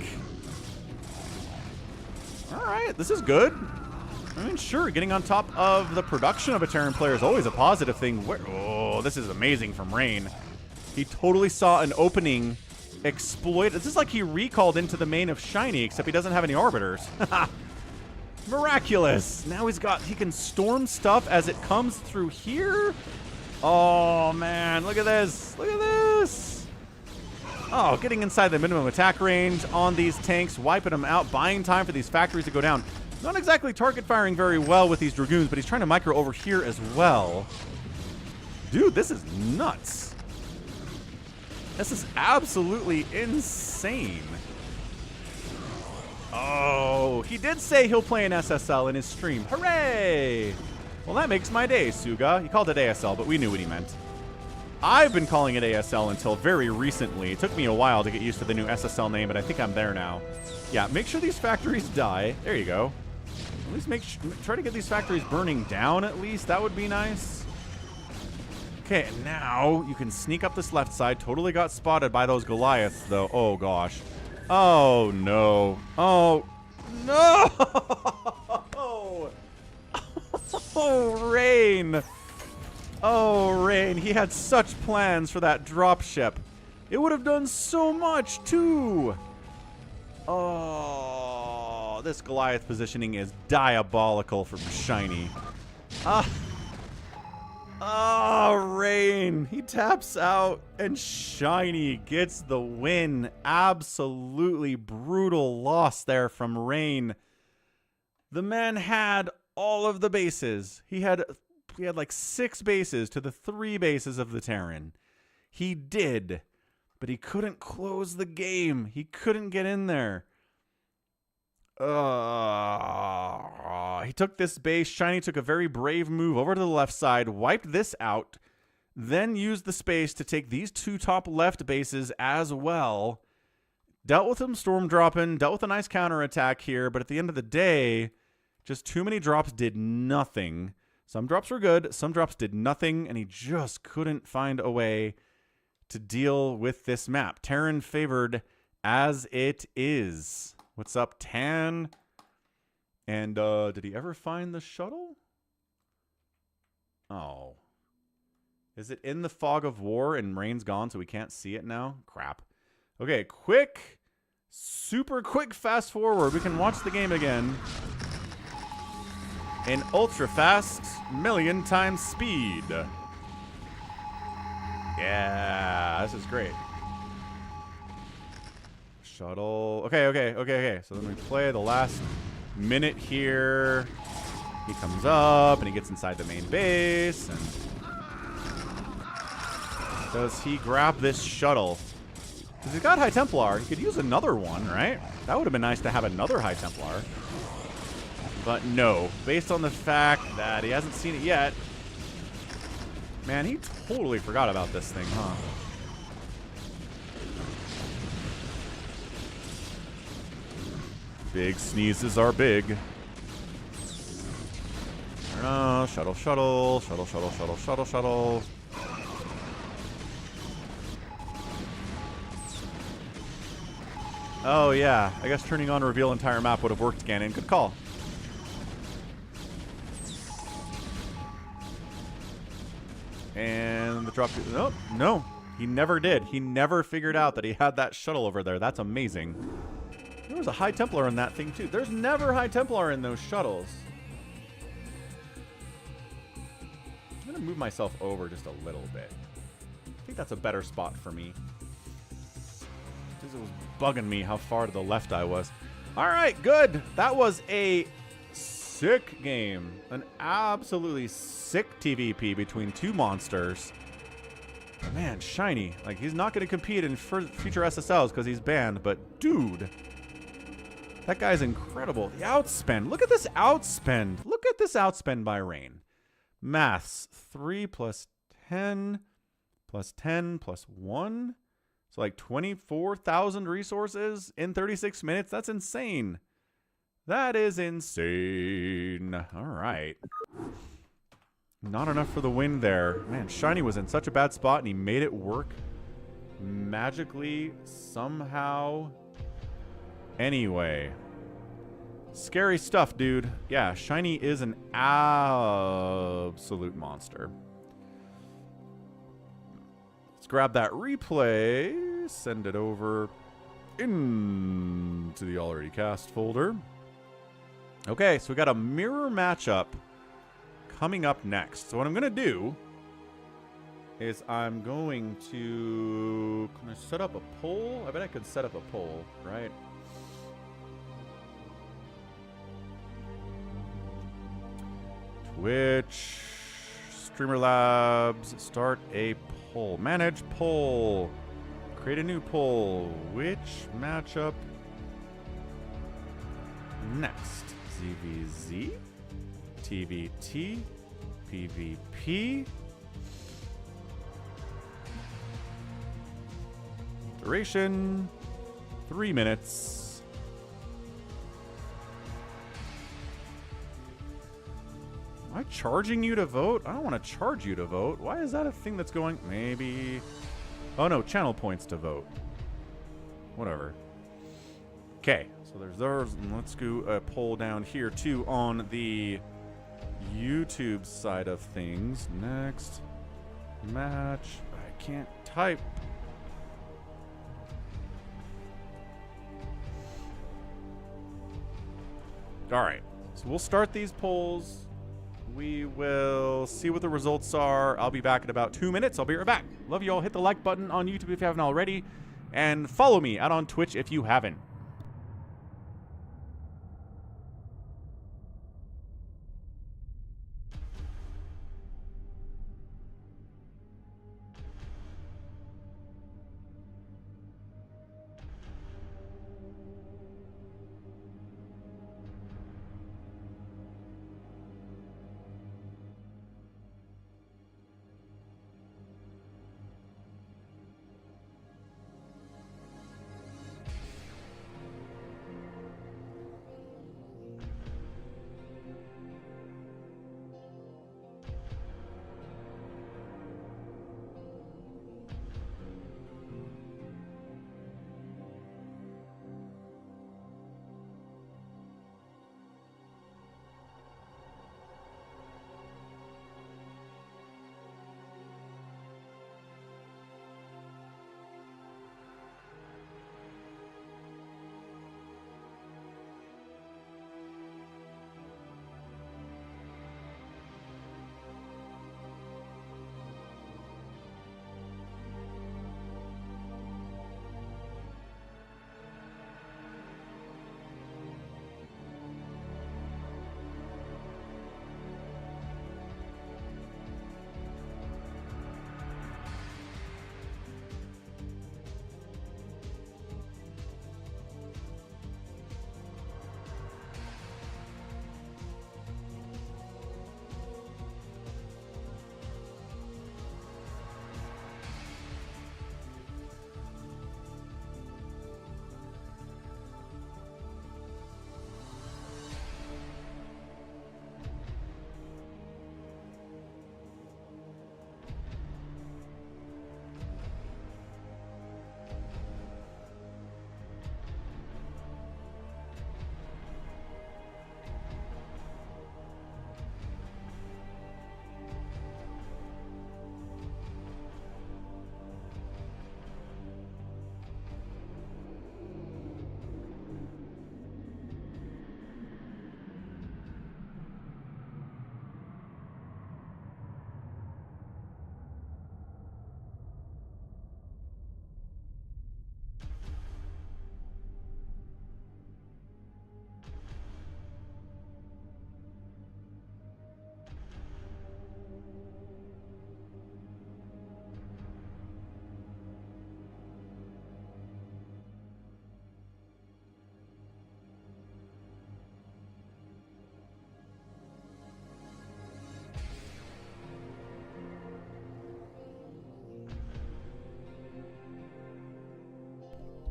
All right, this is good. I mean, sure, getting on top of the production of a Terran player is always a positive thing. Oh, this is amazing from Rain. He totally saw an opening, exploit. This is like he recalled into the main of Shinee, except he doesn't have any arbiters. Miraculous. Now he can storm stuff as it comes through here. Oh, man. Look at this. Look at this. Oh, getting inside the minimum attack range on these tanks, wiping them out, buying time for these factories to go down. Not exactly target firing very well with these Dragoons, but he's trying to micro over here as well. Dude, this is nuts. This is absolutely insane. Oh, he did say he'll play an SSL in his stream. Hooray! Well, that makes my day, Suga. He called it ASL, but we knew what he meant. I've been calling it ASL until very recently. It took me a while to get used to the new SSL name, but I think I'm there now. Yeah, make sure these factories die. There you go. At least try to get these factories burning down at least. That would be nice. Okay, now you can sneak up this left side. Totally got spotted by those Goliaths, though. Oh, gosh. Oh, no. Oh, no! Oh, Rain. Oh, Rain. He had such plans for that dropship. It would have done so much, too. Oh, this Goliath positioning is diabolical from Shinee. Oh, Rain. He taps out, and Shinee gets the win. Absolutely brutal loss there from Rain. The man had all of the bases. He had like 6 bases to the 3 bases of the Terran. He did, but he couldn't close the game. He couldn't get in there. He took this base. Shinee took a very brave move over to the left side, wiped this out, then used the space to take these 2 top left bases as well. Dealt with them storm dropping, dealt with a nice counterattack here, but at the end of the day, just too many drops did nothing. Some drops were good, some drops did nothing, and he just couldn't find a way to deal with this map. Terran favored as it is. What's up, Tan? And did he ever find the shuttle? Oh. Is it in the fog of war and rain's gone so we can't see it now? Crap. Okay, quick, super quick fast forward. We can watch the game again in ultra fast, million times speed. Yeah, this is great. Shuttle. Okay. So then we play the last minute here. He comes up and he gets inside the main base. And does he grab this shuttle? Because he's got High Templar. He could use another one, right? That would have been nice to have another High Templar. But no. Based on the fact that he hasn't seen it yet. Man, he totally forgot about this thing, huh? Big sneezes are big. No, shuttle. Oh, yeah. I guess turning on reveal entire map would have worked, Ganon. Good call. And the drop... Oh, no. He never did. He never figured out that he had that shuttle over there. That's amazing. There was a High Templar in that thing, too. There's never High Templar in those shuttles. I'm going to move myself over just a little bit. I think that's a better spot for me. It was bugging me how far to the left I was. All right, good. That was a sick game. An absolutely sick TVP between 2 monsters. Man, Shinee. Like, he's not going to compete in future SSLs because he's banned, but dude, that guy's incredible. The outspend. Look at this outspend. Look at this outspend by Rain. Maths. 3 plus 10 plus 10 plus 1. So like 24,000 resources in 36 minutes. That's insane. That is insane. All right. Not enough for the win there. Man, Shinee was in such a bad spot and he made it work magically somehow. Anyway. Scary stuff, dude. Yeah, Shinee is an absolute monster. Let's grab that replay, send it over into the already cast folder. Okay, so we got a mirror matchup coming up next. So what I'm going to do is I'm going to... Can I set up a poll? I bet I could set up a poll, right? Twitch, Streamer Labs, start a poll. Manage poll. Create a new poll. Which matchup next? ZVZ, TVT, PvP. Duration, 3 minutes. Am I charging you to vote? I don't want to charge you to vote. Why is that a thing that's going? Maybe. Oh no, channel points to vote. Whatever. Okay, so there's those. And let's do a poll down here too on the YouTube side of things. Next match. I can't type. All right, so we'll start these polls. We will see what the results are. I'll be back in about 2 minutes. I'll be right back. Love you all. Hit the like button on YouTube if you haven't already. And follow me out on Twitch if you haven't.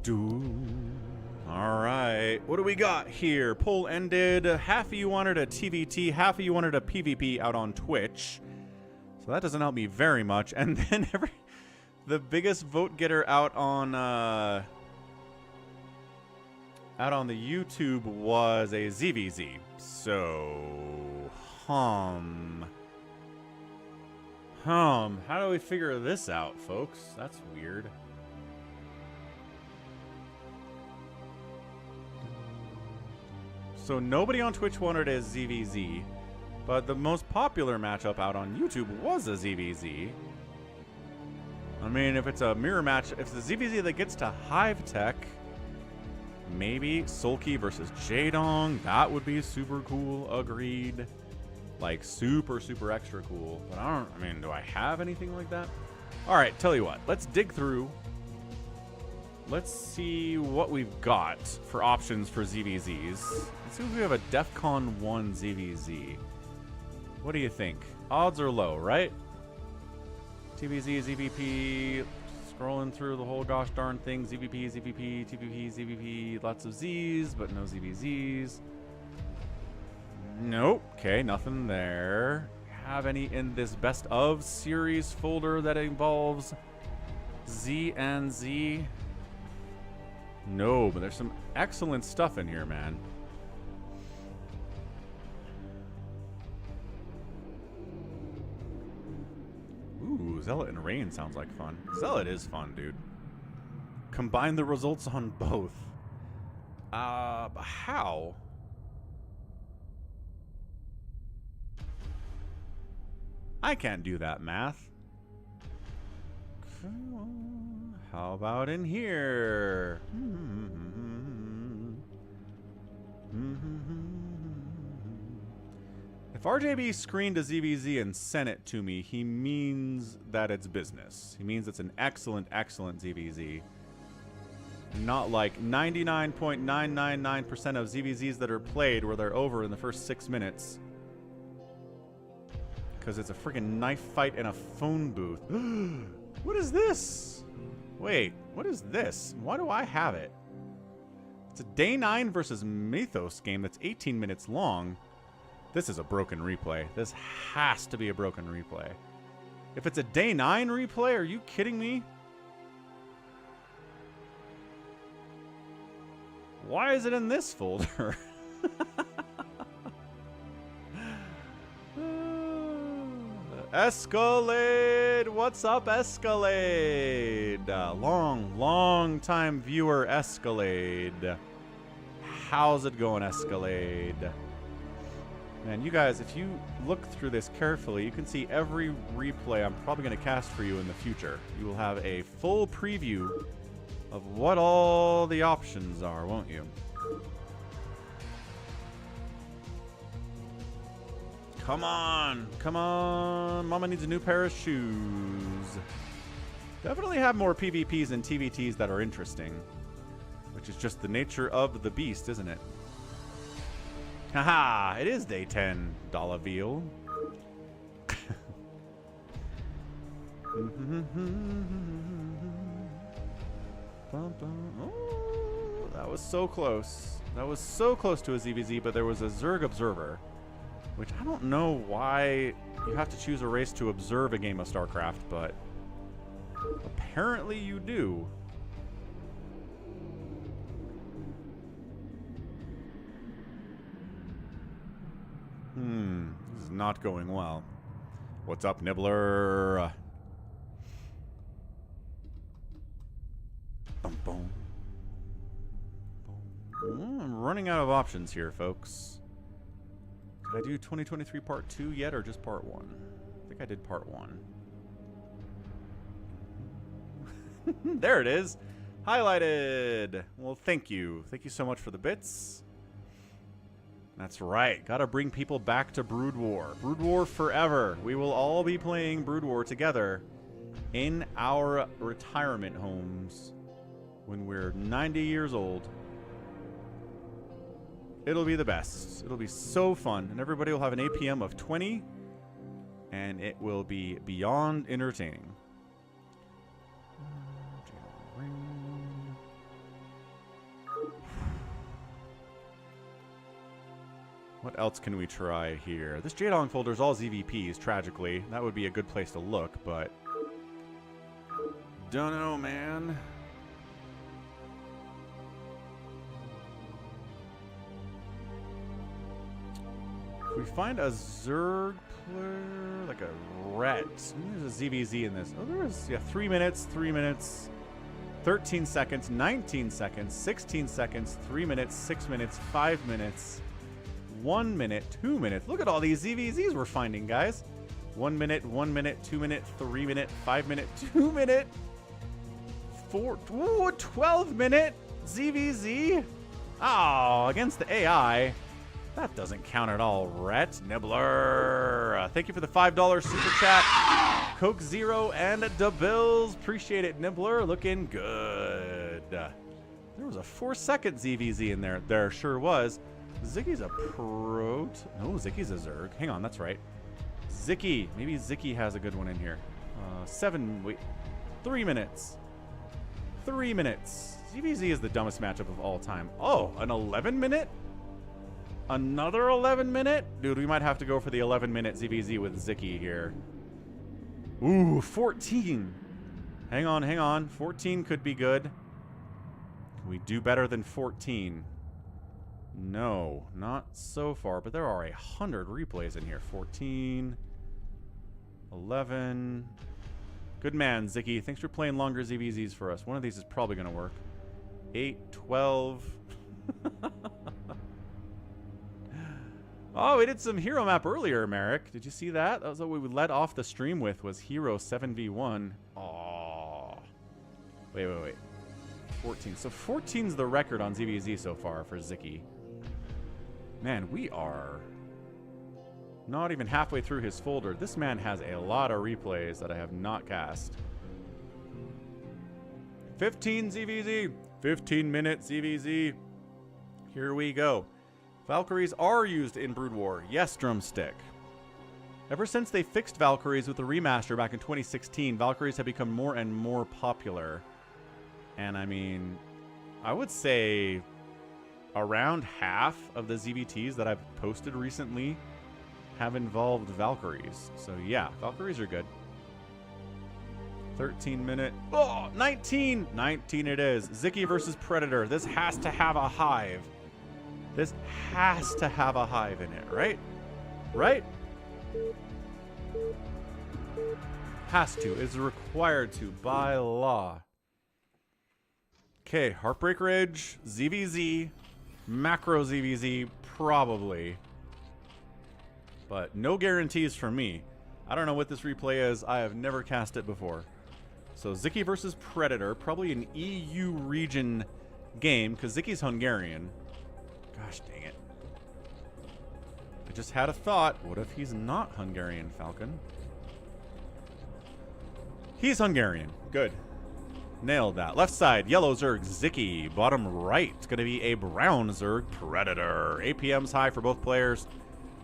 All right, what do we got here? Poll ended. Half of you wanted a TVT, half of you wanted a PvP out on Twitch. So that doesn't help me very much. And then the biggest vote getter out on the YouTube was a ZVZ. So, how do we figure this out, folks? That's weird. So nobody on Twitch wanted a ZVZ, but the most popular matchup out on YouTube was a ZVZ. I mean, if it's a mirror match, if it's a ZVZ that gets to Hive Tech, maybe Sulky versus Jaedong, that would be super cool, agreed. Like, super, super extra cool. But I mean, do I have anything like that? All right, tell you what, let's dig through. Let's see what we've got for options for ZVZs. Let's see if we have a DEF CON 1 ZVZ. What do you think? Odds are low, right? TVZ, ZVP, scrolling through the whole gosh darn thing. ZVP, ZVP, TVP, ZVP, lots of Zs, but no ZVZs. Nope. Okay, nothing there. Have any in this best of series folder that involves Z and Z? No, but there's some excellent stuff in here, man. Ooh, Zealot and Rain sounds like fun. Zealot is fun, dude. Combine the results on both. How? I can't do that math. How about in here? If RJB screened a ZVZ and sent it to me, he means that it's business. He means it's an excellent, excellent ZVZ. Not like 99.999% of ZVZs that are played where they're over in the first 6 minutes. Because it's a freaking knife fight in a phone booth. What is this? Wait, what is this? Why do I have it? It's a Day 9 versus Mythos game that's 18 minutes long. This is a broken replay. This has to be a broken replay. If it's a Day 9 replay, are you kidding me? Why is it in this folder? Escalade! What's up, Escalade? Long time viewer, Escalade. How's it going, Escalade? Man, you guys, if you look through this carefully, you can see every replay I'm probably going to cast for you in the future. You will have a full preview of what all the options are, won't you? Come on, come on. Mama needs a new pair of shoes. Definitely have more PvPs and TVTs that are interesting, which is just the nature of the beast, isn't it? Haha, it is day 10, Dollaville. Oh, that was so close. That was so close to a ZVZ, but there was a Zerg observer. Which I don't know why you have to choose a race to observe a game of StarCraft, but apparently you do. This is not going well. What's up, Nibbler? Boom, boom. I'm running out of options here, folks. Did I do 2023 Part 2 yet, or just Part 1? I think I did Part 1. There it is. Highlighted. Well, thank you. Thank you so much for the bits. That's right. Gotta bring people back to BroodWar. BroodWar forever. We will all be playing BroodWar together in our retirement homes when we're 90 years old. It'll be the best. It'll be so fun. And everybody will have an APM of 20. And it will be beyond entertaining. What else can we try here? This Jadong folder is all ZVPs, tragically. That would be a good place to look, but... Don't know, man. If we find a Zerg player, like a Ret. There's a ZVZ in this. Oh, there is, yeah, 3 minutes, 3 minutes, 13 seconds, 19 seconds, 16 seconds, 3 minutes, 6 minutes, 5 minutes, 1 minute, 2 minutes. Look at all these ZVZs we're finding, guys. 1 minute, 1 minute, 2 minute, 3 minute, 5 minute, 2 minute, 12 minute ZVZ. Oh, against the AI. That doesn't count at all, Rhett. Nibbler. Thank you for the $5 super chat. Coke Zero and DeBills. Appreciate it, Nibbler. Looking good. There was a 4-second ZVZ in there. There sure was. Sziky's a No, Sziky's a Zerg. Hang on, that's right. Sziky. Maybe Sziky has a good one in here. 3 minutes. 3 minutes. ZVZ is the dumbest matchup of all time. Oh, an 11-minute? Another 11-minute? Dude, we might have to go for the 11-minute ZVZ with Sziky here. Ooh, 14. Hang on, hang on. 14 could be good. Can we do better than 14? No, not so far, but there are 100 replays in here. 14, 11. Good man, Sziky. Thanks for playing longer ZVZs for us. One of these is probably going to work. 8, 12. Oh, we did some hero map earlier, Merrick. Did you see that? That was what we led off the stream with, was hero 7v1. Aww. Wait. 14. So 14's the record on ZVZ so far for Sziky. Man, we are not even halfway through his folder. This man has a lot of replays that I have not cast. 15 ZVZ. 15-minute ZVZ. Here we go. Valkyries are used in BroodWar. Yes, Drumstick. Ever since they fixed Valkyries with the remaster back in 2016, Valkyries have become more and more popular. And I mean, I would say around half of the ZVTs that I've posted recently have involved Valkyries. So yeah, Valkyries are good. 13-minute. Oh, 19! 19 it is. Sziky versus Predator. This has to have a hive. This has to have a hive in it, right? Right? Has to. Is required to by law. Okay, Heartbreak Ridge, ZVZ, Macro ZVZ, probably. But no guarantees from me. I don't know what this replay is. I have never cast it before. So Sziky versus Predator, probably an EU region game, because Ziky's Hungarian. Gosh dang it. I just had a thought. What if he's not Hungarian, Falcon? He's Hungarian. Good. Nailed that. Left side, yellow Zerg, Sziky. Bottom right, it's going to be a brown Zerg, Predator. APM's high for both players.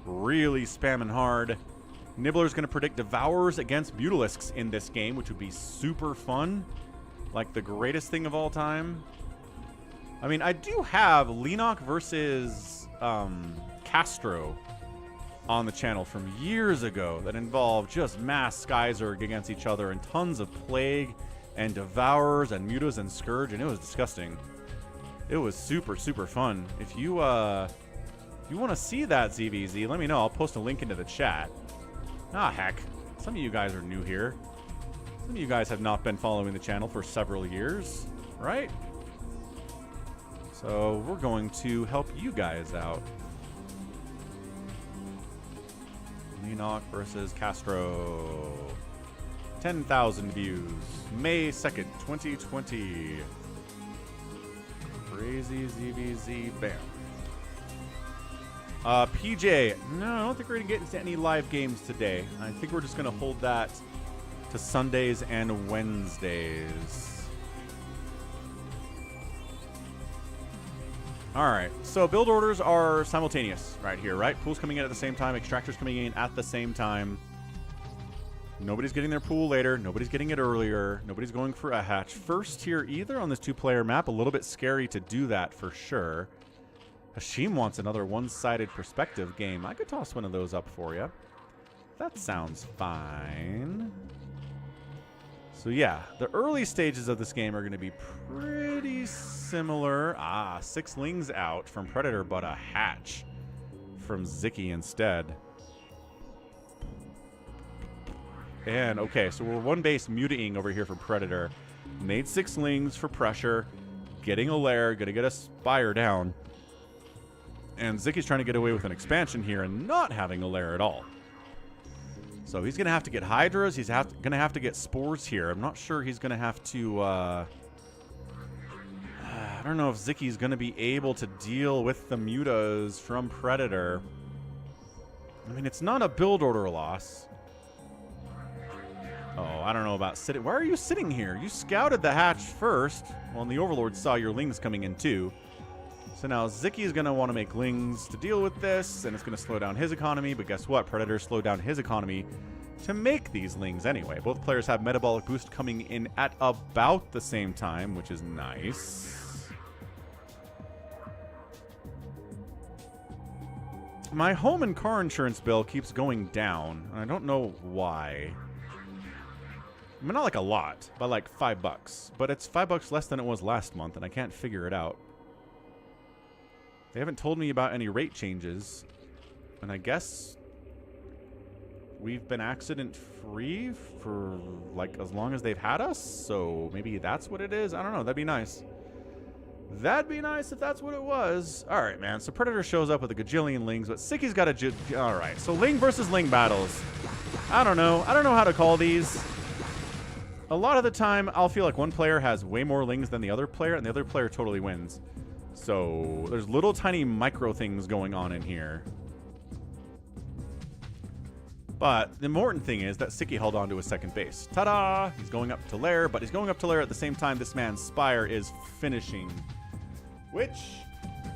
Really spamming hard. Nibbler's going to predict Devourers against Mutalisks in this game, which would be super fun. Like the greatest thing of all time. I mean, I do have Lenok versus Castro on the channel from years ago that involved just mass Skyzerg against each other and tons of Plague and Devourers and Mutas and Scourge, and it was disgusting. It was super, super fun. If you want to see that ZVZ, let me know. I'll post a link into the chat. Ah, heck. Some of you guys are new here. Some of you guys have not been following the channel for several years, right? So we're going to help you guys out. Lenok versus Castro. 10,000 views. May 2nd, 2020. Crazy ZVZ. Bam. PJ. No, I don't think we're going to get into any live games today. I think we're just going to hold that to Sundays and Wednesdays. Alright, so build orders are simultaneous right here, right? Pool's coming in at the same time, extractor's coming in at the same time. Nobody's getting their pool later, nobody's getting it earlier, nobody's going for a hatch first here either on this 2-player map. A little bit scary to do that for sure. Hashim wants another one-sided perspective game. I could toss one of those up for you. That sounds fine. So yeah, the early stages of this game are going to be pretty similar. 6 lings out from Predator, but a hatch from Sziky instead. And okay, so we're one base mutating over here for Predator. Made 6 lings for pressure. Getting a lair, gonna get a spire down. And Ziky's trying to get away with an expansion here and not having a lair at all. So he's going to have to get Hydras. He's going to have to get Spores here. I'm not sure he's going to have to... I don't know if Ziky's going to be able to deal with the mutas from Predator. I mean, it's not a build order loss. Oh, I don't know about sitting... Why are you sitting here? You scouted the hatch first. Well, and the Overlord saw your lings coming in too. So now Ziky is going to want to make lings to deal with this, and it's going to slow down his economy. But guess what? Predator slowed down his economy to make these lings anyway. Both players have metabolic boost coming in at about the same time, which is nice. My home and car insurance bill keeps going down, and I don't know why. I mean, not like a lot, but like $5. But it's $5 less than it was last month, and I can't figure it out. They haven't told me about any rate changes. And I guess we've been accident-free for, like, as long as they've had us. So maybe that's what it is. I don't know. That'd be nice. That'd be nice if that's what it was. All right, man. So Predator shows up with a gajillion lings, but Siki's got a... All right. So ling versus ling battles. I don't know. I don't know how to call these. A lot of the time, I'll feel like one player has way more lings than the other player, and the other player totally wins. So there's little tiny micro things going on in here. But the important thing is that Sziky held on to his second base. Ta-da! He's going up to lair, but he's going up to lair at the same time this man's spire is finishing. Which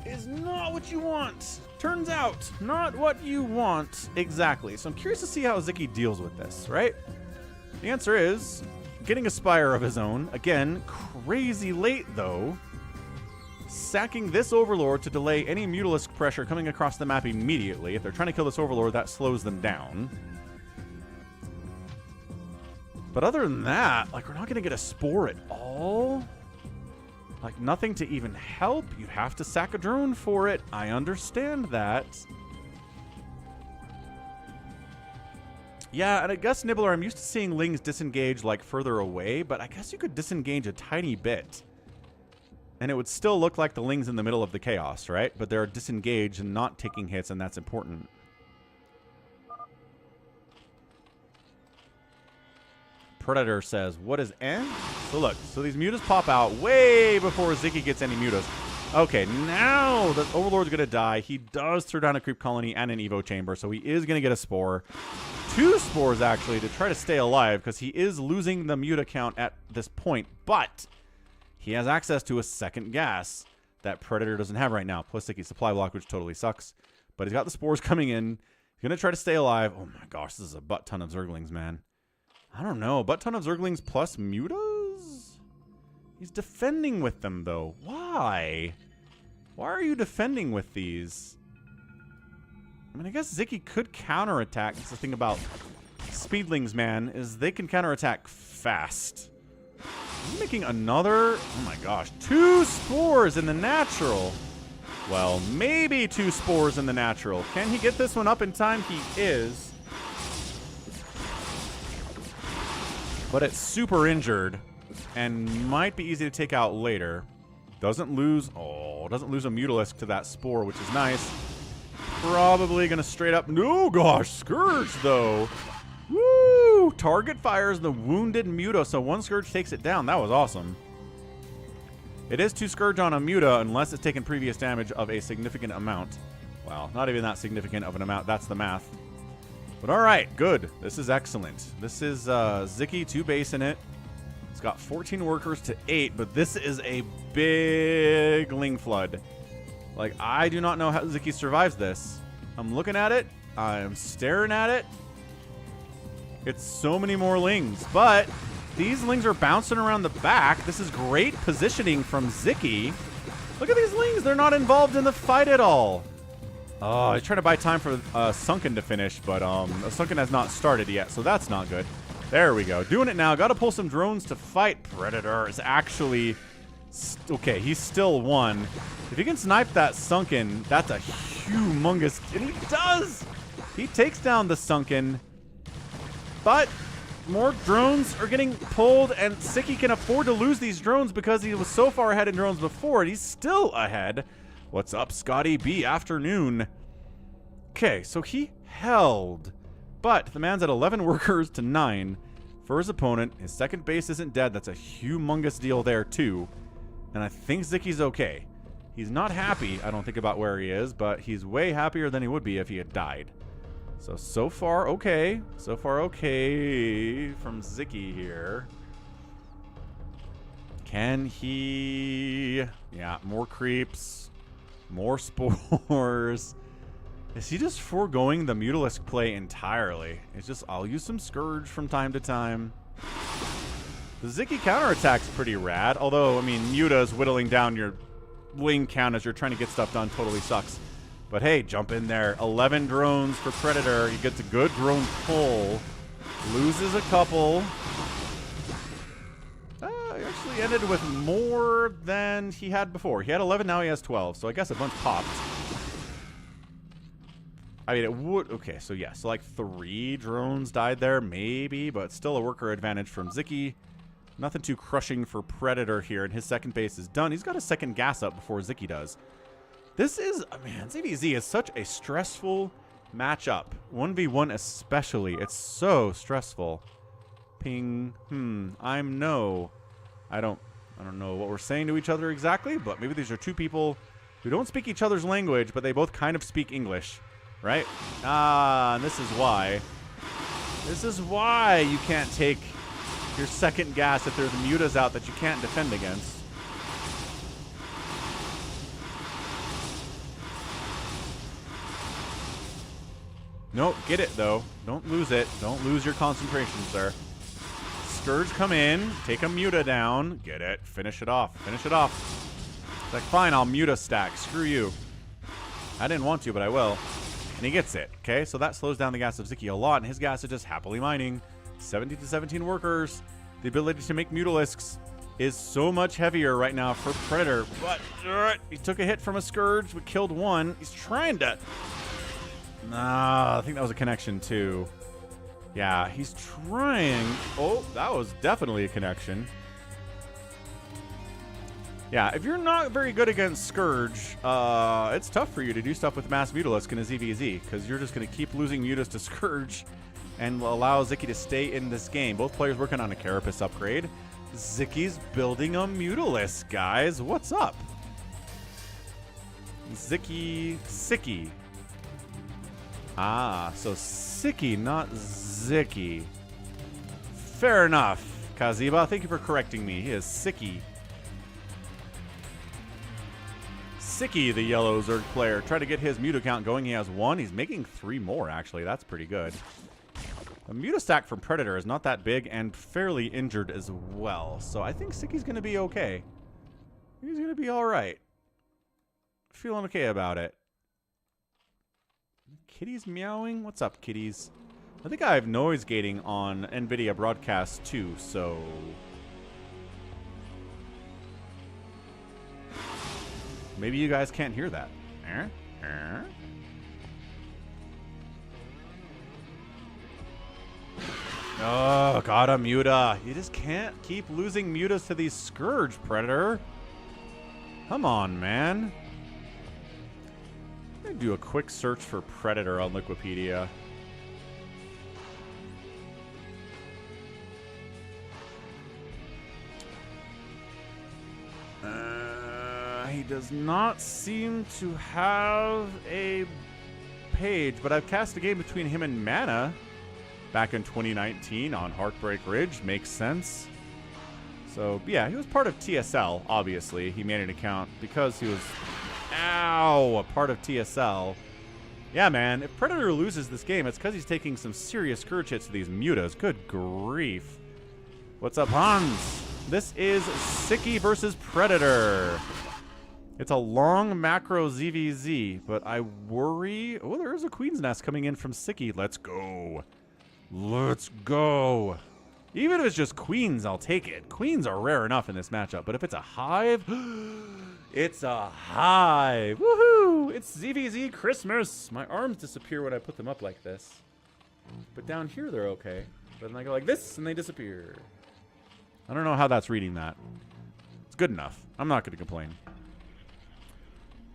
is not what you want. Turns out, not what you want exactly. So I'm curious to see how Sziky deals with this, right? The answer is getting a spire of his own. Again, crazy late though. Sacking this Overlord to delay any Mutalisk pressure coming across the map immediately. If they're trying to kill this Overlord, that slows them down. But other than that, like, we're not going to get a Spore at all. Like, nothing to even help. You'd have to sack a drone for it. I understand that. Yeah, and I guess, Nibbler, I'm used to seeing lings disengage, like, further away, but I guess you could disengage a tiny bit. And it would still look like the ling's in the middle of the chaos, right? But they're disengaged and not taking hits, and that's important. Predator says, what is N? So look, so these mutas pop out way before Sziky gets any mutas. Okay, now the Overlord's going to die. He does throw down a creep colony and an Evo chamber, so he is going to get a Spore. 2 Spores, actually, to try to stay alive, because he is losing the muta count at this point, but... he has access to a second gas that Predator doesn't have right now. Plus Sziky's supply block, which totally sucks. But he's got the Spores coming in. He's going to try to stay alive. Oh my gosh, this is a butt ton of Zerglings, man. I don't know. A butt ton of Zerglings plus mutas? He's defending with them, though. Why? Why are you defending with these? I mean, I guess Sziky could counterattack. That's the thing about Speedlings, man, is they can counterattack fast. He's making another, oh my gosh, 2 Spores in the natural. Well, maybe 2 Spores in the natural. Can he get this one up in time? He is. But it's super injured and might be easy to take out later. Doesn't lose a Mutalisk to that Spore, which is nice. Probably gonna straight up, no gosh, Scourge though. Woo! Target fires the wounded Muta, so 1 Scourge takes it down. That was awesome. It is 2 Scourge on a Muta unless it's taken previous damage of a significant amount. Well, not even that significant of an amount. That's the math. But all right, good. This is excellent. This is Sziky 2 base in it. It's got 14 workers to 8, but this is a big ling flood. Like, I do not know how Sziky survives this. I'm looking at it. I'm staring at it. It's so many more lings, but these lings are bouncing around the back. This is great positioning from Sziky. Look at these lings. They're not involved in the fight at all. Oh, he's trying to buy time for Sunken to finish, but Sunken has not started yet, so that's not good. There we go. Doing it now. Got to pull some drones to fight. Predator is actually... okay, he's still one. If he can snipe that Sunken, that's a humongous... and he does! He takes down the Sunken, but more drones are getting pulled, and Sziky can afford to lose these drones because he was so far ahead in drones before, and he's still ahead. What's up, Scotty B? Afternoon. Okay, so he held, but the man's at 11 workers to 9 for his opponent. His second base isn't dead. That's a humongous deal there, too. And I think Ziky's okay. He's not happy, I don't think, about where he is, but he's way happier than he would be if he had died. So far, okay. So far, okay from Sziky here. Can he... yeah, more creeps. More spores. Is he just foregoing the Mutalisk play entirely? It's just, I'll use some Scourge from time to time. The Sziky counterattack's pretty rad, although, I mean, Muta's whittling down your ling count as you're trying to get stuff done totally sucks. But hey, jump in there. 11 drones for Predator. He gets a good drone pull. Loses a couple. He actually ended with more than he had before. He had 11, now he has 12. So I guess a bunch popped. I mean, it would... okay, so yeah. So like 3 drones died there, maybe. But still a worker advantage from Sziky. Nothing too crushing for Predator here. And his second base is done. He's got a second gas up before Sziky does. This is... man, ZVZ is such a stressful matchup. 1v1 especially. It's so stressful. Ping. I'm no... I don't know what we're saying to each other exactly, but maybe these are two people who don't speak each other's language, but they both kind of speak English, right? And this is why. This is why you can't take your second gas if there's mutas out that you can't defend against. Nope, get it though. Don't lose it. Don't lose your concentration, sir. Scourge come in, take a Muta down, get it, finish it off, finish it off. It's like, fine, I'll Muta stack, screw you. I didn't want to, but I will. And he gets it, okay? So that slows down the gas of Sziky a lot, and his gas is just happily mining. 17 to 17 workers. The ability to make Mutalisks is so much heavier right now for Predator, but he took a hit from a Scourge, we killed one. He's trying to... nah, I think that was a connection too. Yeah, he's trying... oh, that was definitely a connection. Yeah, if you're not very good against Scourge, it's tough for you to do stuff with Mass Mutalisk in a ZVZ, because you're just going to keep losing Mutas to Scourge and allow Sziky to stay in this game. Both players working on a Carapace upgrade. Ziky's building a Mutalisk, guys. What's up? Sziky. Ah, so Sziky, not Sziky. Fair enough, Kaziba. Thank you for correcting me. He is Sziky. Sziky, the yellow Zerg player. Try to get his Muta count going. He has 1. He's making 3 more, actually. That's pretty good. The Muta stack from Predator is not that big and fairly injured as well. So I think Sziky's going to be okay. He's going to be all right. Feeling okay about it. Kitties meowing? What's up, kitties? I think I have noise gating on NVIDIA broadcast too, so... maybe you guys can't hear that. Oh, got a Muta. You just can't keep losing Mutas to these Scourge, Predator. Come on, man. I'm going to do a quick search for Predator on Wikipedia. He does not seem to have a page, but I've cast a game between him and Mana back in 2019 on Heartbreak Ridge. Makes sense. So, yeah, he was part of TSL, obviously. He made an account because he was... ow! A part of TSL. Yeah, man, if Predator loses this game, it's because he's taking some serious Scourge hits to these Mutas. Good grief. What's up, Hans? This is Sziky versus Predator. It's a long macro ZVZ, but I worry... Oh, there is a Queen's Nest coming in from Sziky. Let's go. Let's go. Even if it's just queens, I'll take it. Queens are rare enough in this matchup, but if it's a hive... It's a hive. Woohoo! It's ZVZ Christmas. My arms disappear when I put them up like this. But down here, they're okay. But then I go like this, and they disappear. I don't know how that's reading that. It's good enough. I'm not going to complain.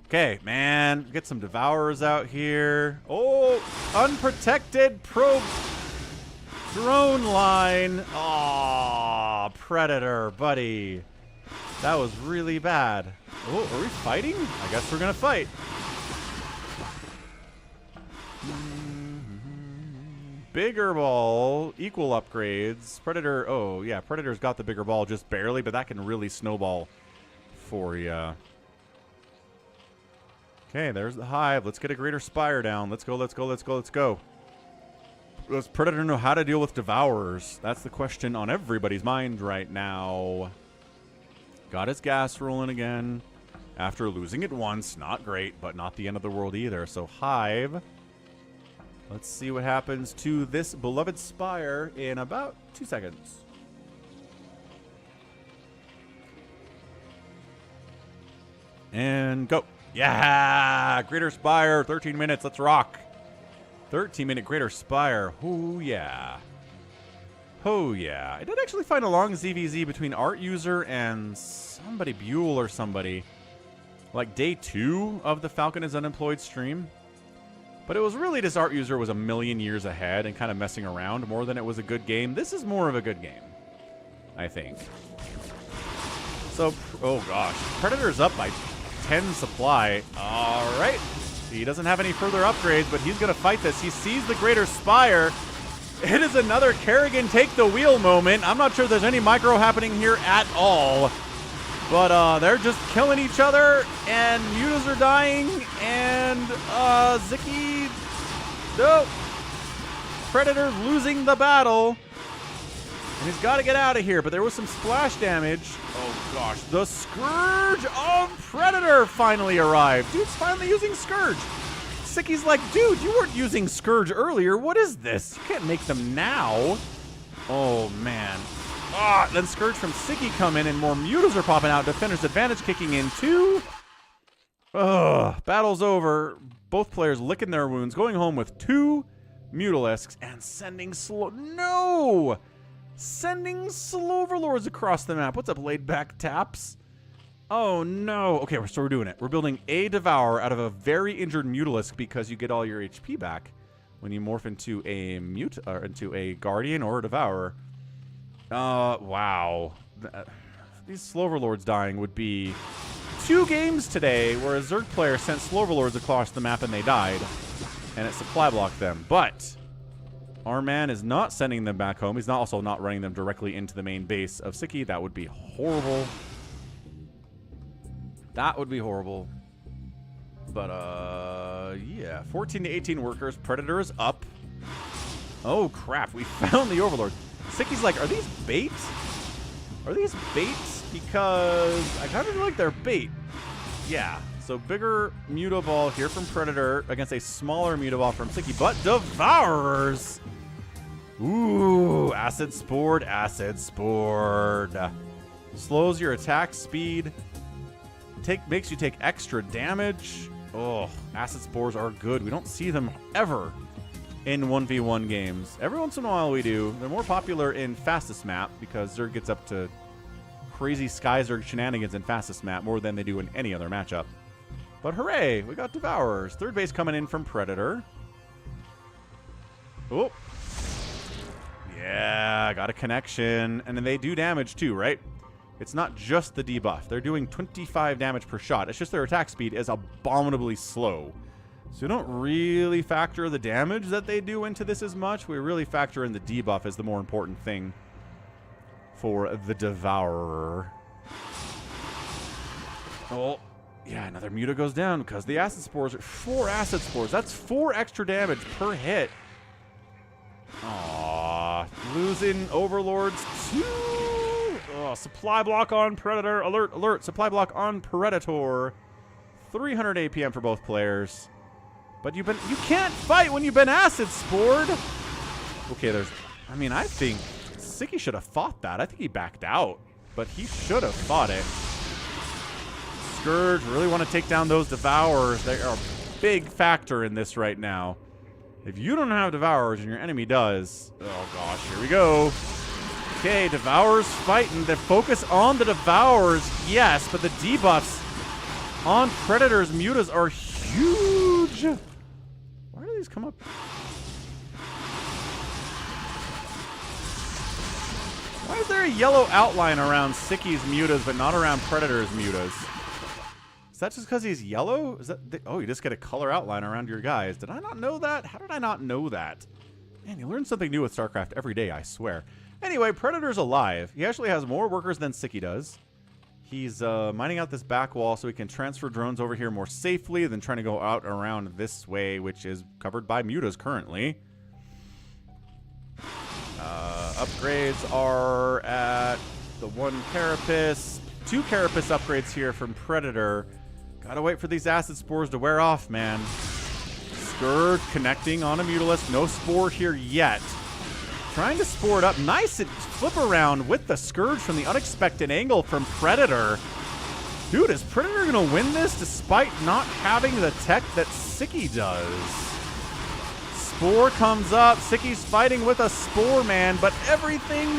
Okay, man. Get some Devourers out here. Oh, unprotected probe drone line. Aw, Predator, buddy. That was really bad. Oh, are we fighting? I guess we're going to fight. Bigger ball, equal upgrades. Predator, oh yeah, Predator's got the bigger ball just barely, but that can really snowball for you. Okay, there's the hive. Let's get a greater spire down. Let's go, let's go, let's go, let's go. Does Predator know how to deal with Devourers? That's the question on everybody's mind right now. Got his gas rolling again after losing it once. Not great, but not the end of the world either. So hive. Let's see what happens to this beloved spire in about 2 seconds. And go. Yeah! Greater spire, 13 minutes. Let's rock. 13-minute greater spire. Oh, yeah. Oh, yeah. I did actually find a long ZVZ between Art User and somebody, Buell or somebody. Like day 2 of the Falcon is Unemployed stream. But it was really just Art User was a million years ahead and kind of messing around more than it was a good game. This is more of a good game, I think. So, oh gosh. Predator's up by 10 supply. All right. He doesn't have any further upgrades, but he's going to fight this. He sees the greater spire. It is another Kerrigan take the wheel moment. I'm not sure there's any micro happening here at all. But they're just killing each other, and mutas are dying, and Sziky, no, Predator's losing the battle, and he's got to get out of here, but there was some splash damage. Oh gosh, the Scourge of Predator finally arrived. Dude's finally using Scourge. Sicky's like, dude, you weren't using Scourge earlier. What is this? You can't make them now. Oh man. Ah, then Scourge from Sziky come in, and more mutas are popping out. Defender's advantage kicking in too. Ugh, battle's over. Both players licking their wounds, going home with 2 Mutalisks and sending sending slow overlords across the map. What's up, laid back taps? Oh no. Okay, so we're doing it. We're building a Devourer out of a very injured Mutalisk because you get all your HP back when you morph into a into a Guardian or a Devourer. Wow. These Sloverlords dying would be 2 games today where a Zerg player sent Sloverlords across the map and they died, and it supply blocked them. But our man is not sending them back home. He's also not running them directly into the main base of Sziky. That would be horrible. That would be horrible. But, yeah. 14 to 18 workers. Predator is up. Oh, crap. We found the Overlord. Sicky's like, are these bait? Are these baits? Because I kind of feel like they're bait. Yeah. So bigger Mutaball here from Predator against a smaller Mutaball from Sziky. But Devourers. Ooh. Acid Spored. Acid Spored. Slows your attack speed. Makes you take extra damage. Oh, Acid Spores are good. We don't see them ever in 1v1 games. Every once in a while we do. They're more popular in fastest map because Zerg gets up to crazy Sky Zerg shenanigans in fastest map more than they do in any other matchup. But hooray, we got Devourers. Third base coming in from Predator. Oh. Yeah, got a connection. And then they do damage too, right? It's not just the debuff. They're doing 25 damage per shot. It's just their attack speed is abominably slow. So we don't really factor the damage that they do into this as much. We really factor in the debuff as the more important thing for the Devourer. Oh, yeah, another Muta goes down because the Acid Spores are 4 Acid Spores. That's 4 extra damage per hit. Aww, losing Overlords too. Oh, supply block on Predator. Alert, alert, supply block on Predator. 300 APM for both players. But you can't fight when you've been acid spored. Okay, I mean, I think Sziky should have fought that. I think he backed out, but he should have fought it. Scourge really want to take down those Devourers. They are a big factor in this right now. If you don't have Devourers and your enemy does, oh gosh, here we go. Okay, Devourers fighting. They focus on the Devourers, yes, but the debuffs on Predator's mutas are huge. Why do these come up? Why is there a yellow outline around Zyky's mutas but not around Predator's mutas? Is that just because he's yellow? Is that oh, you just get a color outline around your guys. Did I not know that? How did I not know that? Man, you learn something new with StarCraft every day, I swear. Anyway, Predator's alive. He actually has more workers than Sziky does. He's mining out this back wall so he can transfer drones over here more safely than trying to go out around this way, which is covered by mutas currently. Upgrades are at the 1 Carapace. 2 Carapace upgrades here from Predator. Gotta wait for these acid spores to wear off, man. Scourge connecting on a Mutalisk. No spore here yet. Trying to spore it up. Nice flip around with the Scourge from the unexpected angle from Predator. Dude, is Predator going to win this despite not having the tech that Sziky does? Spore comes up. Zyky's fighting with a Spore, man, but everything,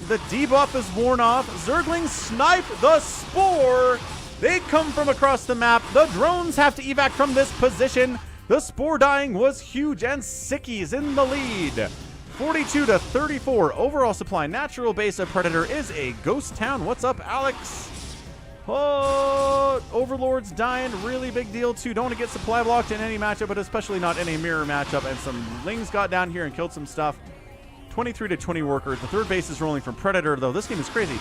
the debuff is worn off. Zerglings snipe the Spore. They come from across the map. The drones have to evac from this position. The Spore dying was huge, and Zyky's in the lead. 42 to 34 overall supply. Natural base of Predator is a ghost town. What's up, Alex? Oh, Overlord's dying. Really big deal, too. Don't want to get supply blocked in any matchup, but especially not in a mirror matchup. And some Lings got down here and killed some stuff. 23 to 20 workers. The third base is rolling from Predator, though. This game is crazy.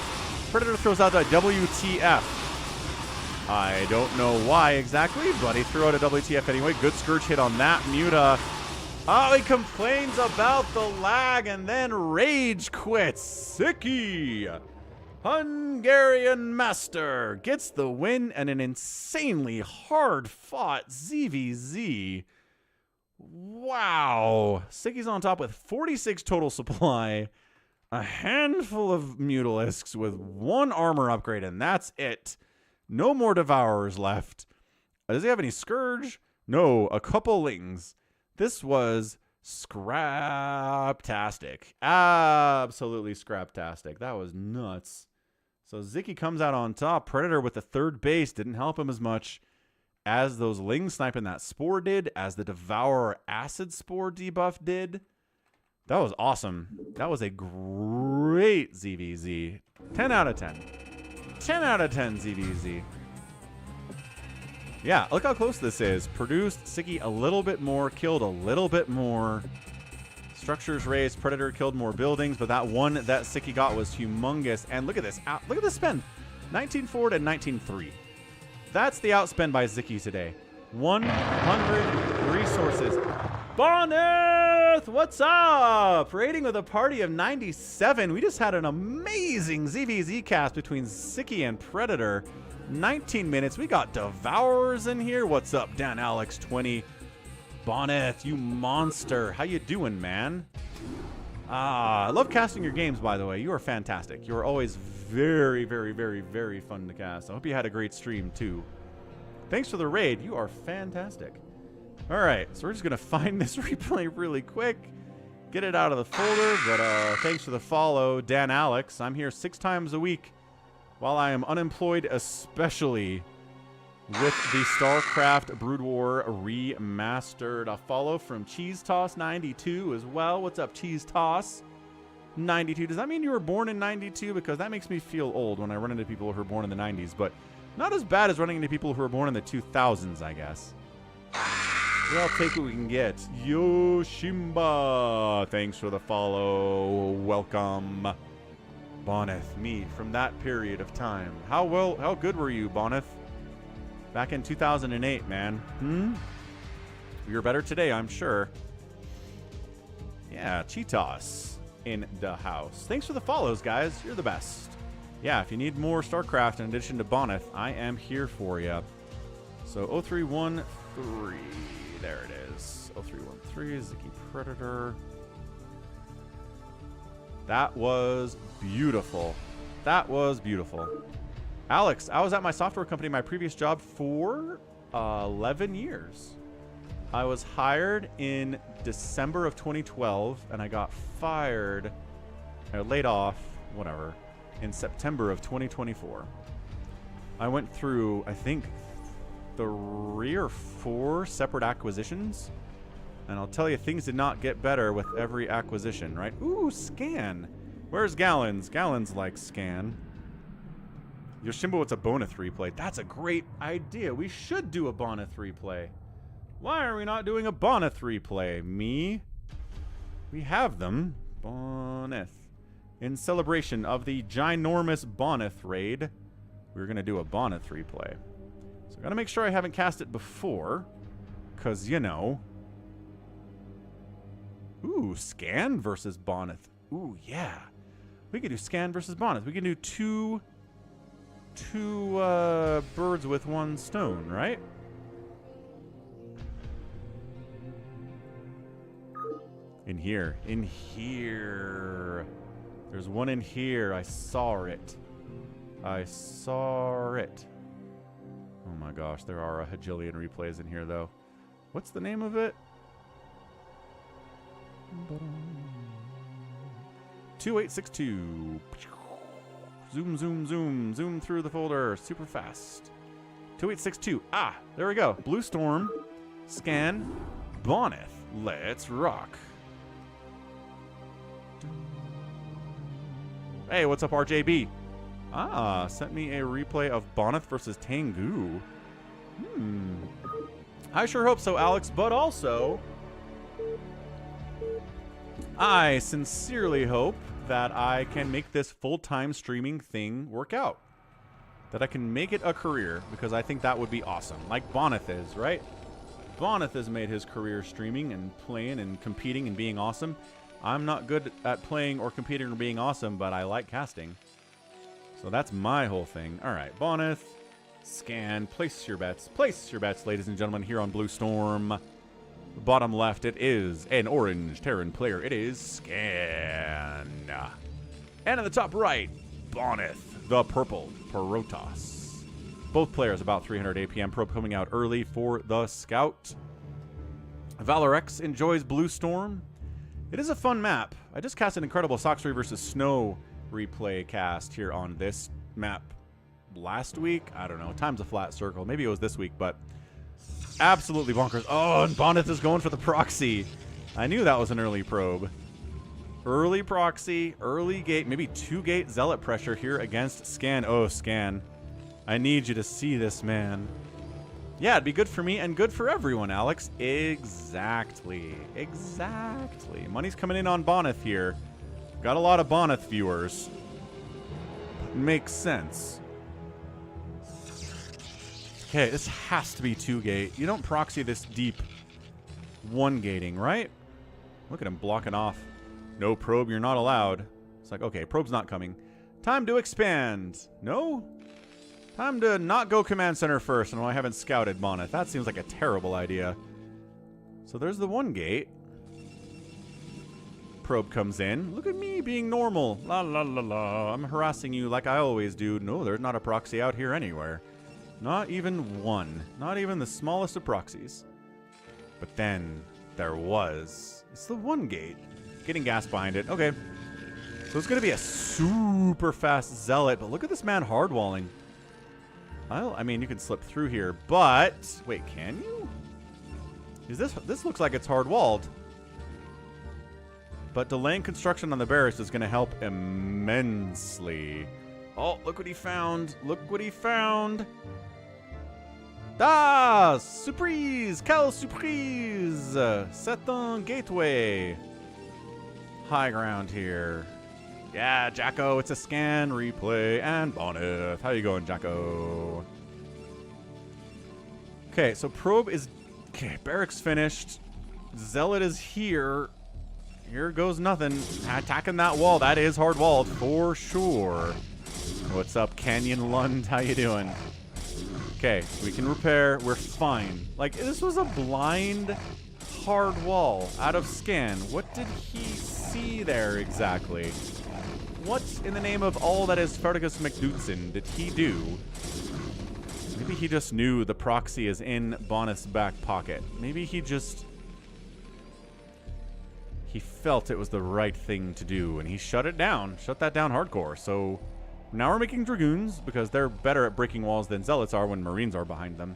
Predator throws out a WTF. I don't know why exactly, but he threw out a WTF anyway. Good Scourge hit on that Muta. Oh, he complains about the lag and then rage quits. Sziky, Hungarian Master, gets the win and an insanely hard-fought ZVZ. Wow. Zyky's on top with 46 total supply, a handful of Mutalisks with 1 armor upgrade, and that's it. No more Devourers left. Does he have any Scourge? No, a couple Lings. This was scraptastic. Absolutely scraptastic. That was nuts. So Sziky comes out on top. Predator with the third base didn't help him as much as those Lings sniping that Spore did, as the Devourer Acid Spore debuff did. That was awesome. That was a great ZVZ. 10 out of 10. 10 out of 10 ZVZ. Yeah, look how close this is. Produced Sziky a little bit more, killed a little bit more. Structures raised, Predator killed more buildings, but that one that Sziky got was humongous. And look at this. Look at the spend. 19.4 to 19.3. That's the outspend by Sziky today. 100 resources. Bonyth, what's up? Rating with a party of 97. We just had an amazing ZVZ cast between Sziky and Predator. 19 minutes. We got Devourers in here. What's up, Dan Alex 20? Bonyth, you monster. How you doing, man? I love casting your games, by the way. You are fantastic. You are always very, very, very, very fun to cast. I hope you had a great stream, too. Thanks for the raid. You are fantastic. All right, so we're just going to find this replay really quick. Get it out of the folder, but thanks for the follow, Dan Alex. I'm here 6 times a week while I am unemployed, especially with the StarCraft BroodWar Remastered. A follow from Cheese Toss 92 as well. What's up, Cheese Toss 92? Does that mean you were born in 92? Because that makes me feel old when I run into people who were born in the 90s, but not as bad as running into people who were born in the 2000s, I guess. We'll take what we can get. Yoshimba, thanks for the follow. Welcome. Bonyth, me from that period of time. How good were you, Bonyth? Back in 2008, man. You're better today, I'm sure. Yeah, Cheetos in the house. Thanks for the follows, guys. You're the best. Yeah, if you need more StarCraft in addition to Bonyth, I am here for you. So 0313. There it is. 0313, Sziky Predator. That was beautiful. That was beautiful. Alex, I was at my software company, my previous job, for 11 years. I was hired in December of 2012, and I got fired, or laid off, whatever, in September of 2024. I went through, I think, 3 or 4 separate acquisitions. And I'll tell you, things did not get better with every acquisition, right? Ooh, Scan. Where's Gallons? Gallons like Scan. Yoshimbo, it's a Bonyth replay. That's a great idea. We should do a Bonyth replay. Why are we not doing a Bonyth replay? Me? We have them. Bonyth. In celebration of the ginormous Bonyth raid, we're going to do a Bonyth replay. So I got to make sure I haven't cast it before. Because, you know. Ooh, Scan versus Bonyth. Ooh, yeah. We could do Scan versus Bonyth. We can do two birds with one stone, right? In here. In here. There's one in here. I saw it. I saw it. Oh my gosh, there are a hajillion replays in here, though. What's the name of it? 2862. Zoom, zoom, zoom. Zoom through the folder super fast. 2862. Ah, there we go. Blue Storm. Scan. Bonyth. Let's rock. Hey, what's up, RJB? Ah, sent me a replay of Bonyth versus Tengu. I sure hope so, Alex, but also I sincerely hope that I can make this full-time streaming thing work out. That I can make it a career, because I think that would be awesome. Like Bonyth is, right? Bonyth has made his career streaming and playing and competing and being awesome. I'm not good at playing or competing or being awesome, but I like casting. So that's my whole thing. All right, Bonyth, Scan, place your bets. Place your bets, ladies and gentlemen, here on Blue Storm. Bottom left, it is an orange Terran player. It is Scan. And in the top right, Bonyth, the purple Protoss. Both players about 300 APM. Probe coming out early for the Scout. Valorex enjoys Blue Storm. It is a fun map. I just cast an incredible Soxbury versus Snow replay cast here on this map last week. I don't know. Time's a flat circle. Maybe it was this week, but absolutely bonkers. Oh, and Bonyth is going for the proxy. I knew that was an early probe. Early proxy, early gate, maybe 2-gate zealot pressure here against Scan. Oh, Scan. I need you to see this, man. Yeah, it'd be good for me and good for everyone, Alex. Exactly. Exactly. Money's coming in on Bonyth here. Got a lot of Bonyth viewers. Makes sense. Okay, this has to be 2-gate. You don't proxy this deep 1-gating, right? Look at him blocking off. No probe, you're not allowed. It's like, okay, probe's not coming. Time to expand. No? Time to not go command center first, and I haven't scouted Bonyth. That seems like a terrible idea. So there's the 1-gate. Probe comes in. Look at me being normal. La la la la. I'm harassing you like I always do. No, there's not a proxy out here anywhere. Not even one. Not even the smallest of proxies. But then there was. It's the 1-gate. Getting gas behind it. Okay. So it's going to be a super fast zealot, but look at this man hardwalling. I mean, you can slip through here, but wait, can you? Is this looks like it's hard-walled. But delaying construction on the barracks is going to help immensely. Oh, look what he found. Look what he found. Ah, surprise! Quelle surprise! C'est un gateway. High ground here. Yeah, Jacko, it's a Scan, replay, and Bonyth. How you going, Jacko? Okay, so probe is... Okay, barracks finished. Zealot is here. Here goes nothing. Attacking that wall. That is hard-walled for sure. What's up, Canyon Lund? How you doing? Okay, we can repair. We're fine. Like, this was a blind, hard wall out of scan. What did he see there exactly? What in the name of all that is Fergus McDoodson did he do? Maybe he just knew the proxy is in Bonyth's back pocket. Maybe he just... he felt it was the right thing to do, and he shut it down. Shut that down hardcore. So now we're making Dragoons, because they're better at breaking walls than Zealots are when Marines are behind them.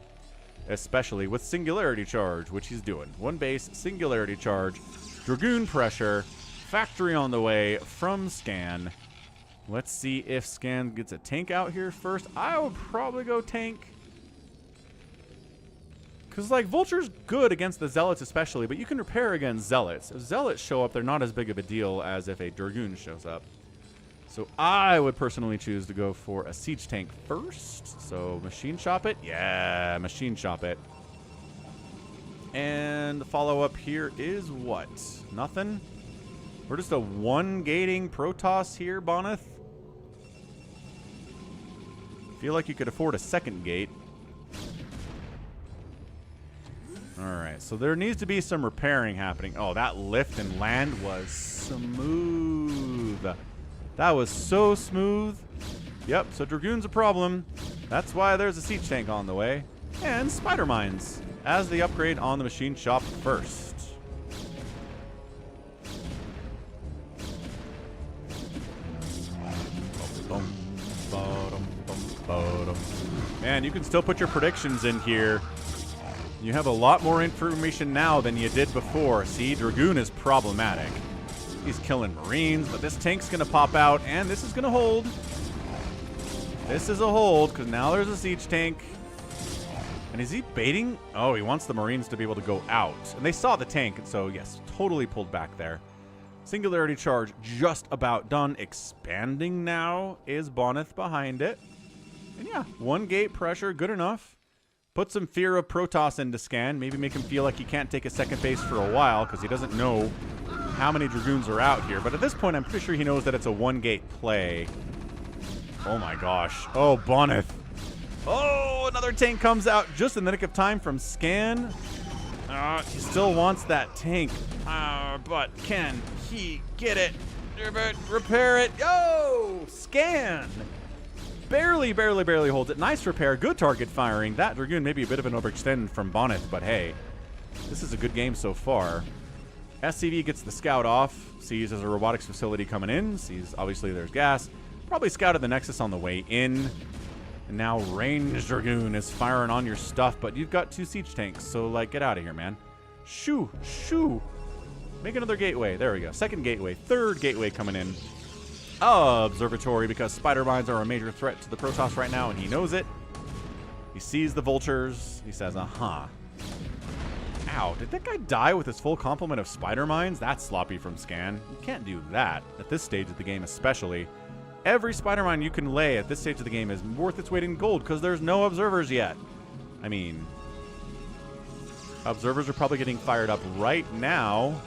Especially with Singularity Charge, which he's doing. One base, Singularity Charge, Dragoon pressure, factory on the way from Scan. Let's see if Scan gets a tank out here first. I would probably go tank. Because, like, Vulture's good against the Zealots especially, but you can repair against Zealots. If Zealots show up, they're not as big of a deal as if a Dragoon shows up. So I would personally choose to go for a Siege Tank first. So Machine Shop it? Yeah, Machine Shop it. And the follow-up here is what? Nothing? We're just a one-gating Protoss here, Bonyth. Feel like you could afford a second gate. Alright, so there needs to be some repairing happening. Oh, that lift and land was smooth. That was so smooth. Yep, so Dragoon's a problem. That's why there's a Siege Tank on the way. And Spider Mines as the upgrade on the Machine Shop first. Man, you can still put your predictions in here. You have a lot more information now than you did before. See, Dragoon is problematic. He's killing Marines, but this tank's going to pop out, and this is going to hold. This is a hold, because now there's a Siege Tank. And is he baiting? Oh, he wants the Marines to be able to go out. And they saw the tank, and so, yes, totally pulled back there. Singularity Charge just about done. Expanding now is Bonyth behind it. And yeah, one gate pressure, good enough. Put some fear of Protoss into Scan. Maybe make him feel like he can't take a second base for a while because he doesn't know how many Dragoons are out here. But at this point, I'm pretty sure he knows that it's a one-gate play. Oh my gosh. Oh, Bonyth. Oh, another tank comes out just in the nick of time from Scan. He still wants that tank. But can he get it? Repair it. Yo! Scan! Barely holds it. Nice repair. Good target firing. That Dragoon may be a bit of an overextend from Bonyth, but hey, this is a good game so far. SCV gets the scout off. Sees there's a robotics facility coming in. Sees obviously there's gas. Probably scouted the Nexus on the way in. And now Ranged Dragoon is firing on your stuff, but you've got 2 siege tanks, so like get out of here, man. Shoo, shoo. Make another gateway. There we go. Second gateway. Third gateway coming in. Observatory, because spider mines are a major threat to the Protoss right now, and he knows it. He sees the vultures. He says, uh-huh. Ow, did that guy die with his full complement of spider mines? That's sloppy from Scan. You can't do that at this stage of the game especially. Every spider mine you can lay at this stage of the game is worth its weight in gold because there's no observers yet. I mean, observers are probably getting fired up right now.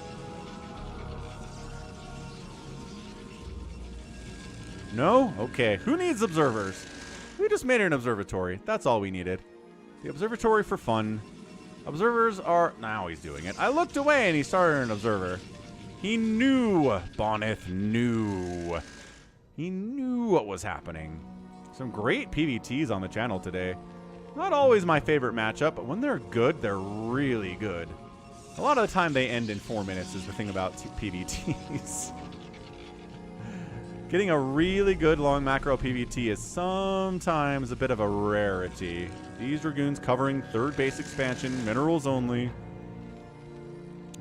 No? Okay. Who needs observers? We just made an observatory. That's all we needed. The observatory for fun. Observers are... Now he's doing it. I looked away and he started an observer. He knew. Bonyth knew. He knew what was happening. Some great PvTs on the channel today. Not always my favorite matchup, but when they're good, they're really good. A lot of the time they end in 4 minutes is the thing about PvTs. Getting a really good long macro PvT is sometimes a bit of a rarity. These Dragoons covering third base expansion, minerals only.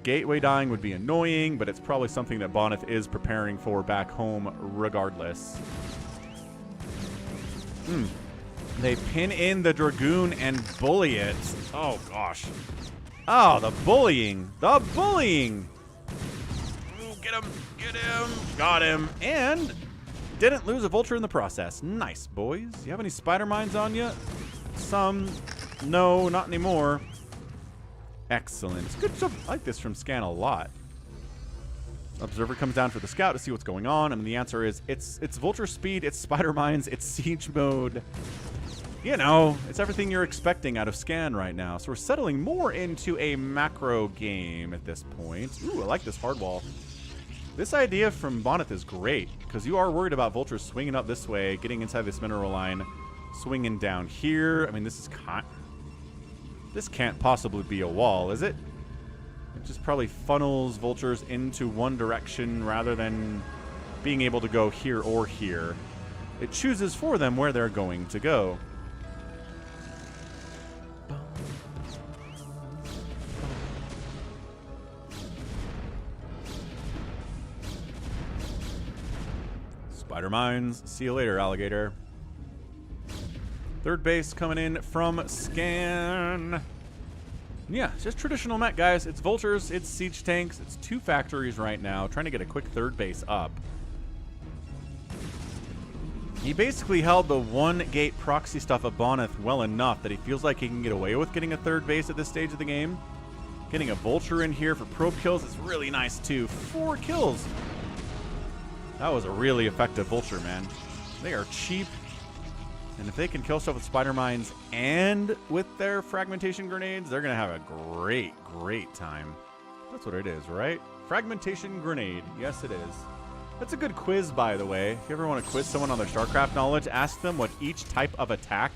Gateway dying would be annoying, but it's probably something that Bonyth is preparing for back home regardless. They pin in the Dragoon and bully it. Oh, gosh. Oh, the bullying. The bullying. Ooh, get him. Get him. Got him. And didn't lose a vulture in the process. Nice, boys. You have any spider mines on you? Some. No, not anymore. Excellent. Good job. I like this from Scan a lot. Observer comes down for the scout to see what's going on, and the answer is it's vulture speed, it's spider mines, it's siege mode. You know, it's everything you're expecting out of Scan right now. So we're settling more into a macro game at this point. Ooh, I like this hard wall. This idea from Bonyth is great, because you are worried about vultures swinging up this way, getting inside this mineral line, swinging down here. I mean, this can't possibly be a wall, is it? It just probably funnels vultures into one direction rather than being able to go here or here. It chooses for them where they're going to go. Spider mines. See you later, alligator. Third base coming in from Scan. Yeah, it's just traditional mech, guys. It's vultures, it's siege tanks, it's 2 factories right now, trying to get a quick third base up. He basically held the 1-gate proxy stuff of Bonyth well enough that he feels like he can get away with getting a third base at this stage of the game. Getting a vulture in here for probe kills is really nice, too. 4 kills. That was a really effective vulture, man. They are cheap. And if they can kill stuff with spider mines and with their fragmentation grenades, they're going to have a great, great time. That's what it is, right? Fragmentation grenade. Yes, it is. That's a good quiz, by the way. If you ever want to quiz someone on their StarCraft knowledge, ask them what each type of attack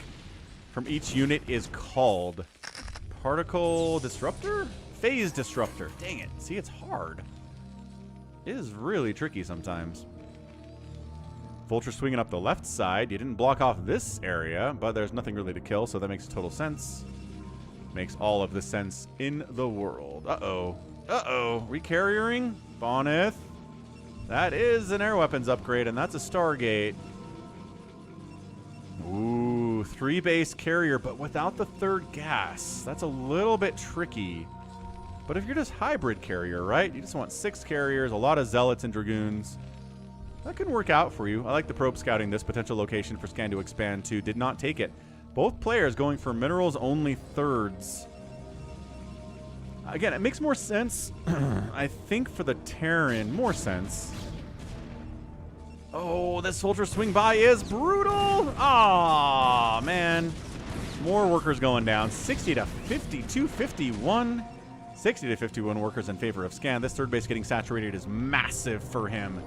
from each unit is called. Particle disruptor? Phase disruptor. Dang it. See, it's hard. It is really tricky sometimes. Vulture swinging up the left side. You didn't block off this area, but there's nothing really to kill, so that makes total sense. Makes all of the sense in the world. Uh-oh. Uh-oh. Recarriering? Bonyth. That is an air weapons upgrade, and that's a Stargate. Ooh, 3-base carrier, but without the 3rd gas. That's a little bit tricky. But if you're just hybrid carrier, right? You just want 6 carriers, a lot of zealots and dragoons. That can work out for you. I like the probe scouting this potential location for Scan to expand to. Did not take it. Both players going for minerals only 3rds. Again, it makes more sense, I think, for the Terran. More sense. Oh, this soldier swing by is brutal. Aw, man. More workers going down. 60 to 52, 51. 60 to 51 workers in favor of Scan. This third base getting saturated is massive for him.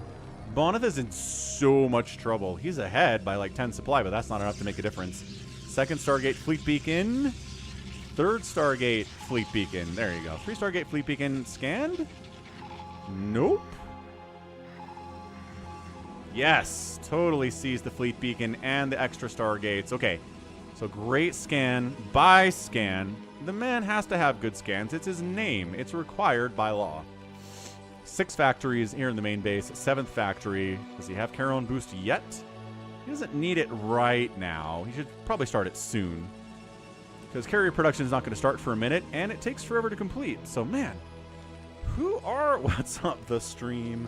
Bonyth is in so much trouble. He's ahead by like 10 supply, but that's not enough to make a difference. Second Stargate Fleet Beacon. Third Stargate Fleet Beacon. There you go. 3 Stargate Fleet Beacon scanned? Nope. Yes. Totally sees the Fleet Beacon and the extra Stargates. Okay. So great scan by Scan. The man has to have good scans. It's his name. It's required by law. 6 factories here in the main base. 7th factory. Does he have Carron boost yet? He doesn't need it right now. He should probably start it soon. Because carrier production is not going to start for a minute, and it takes forever to complete. So, man, what's up the stream?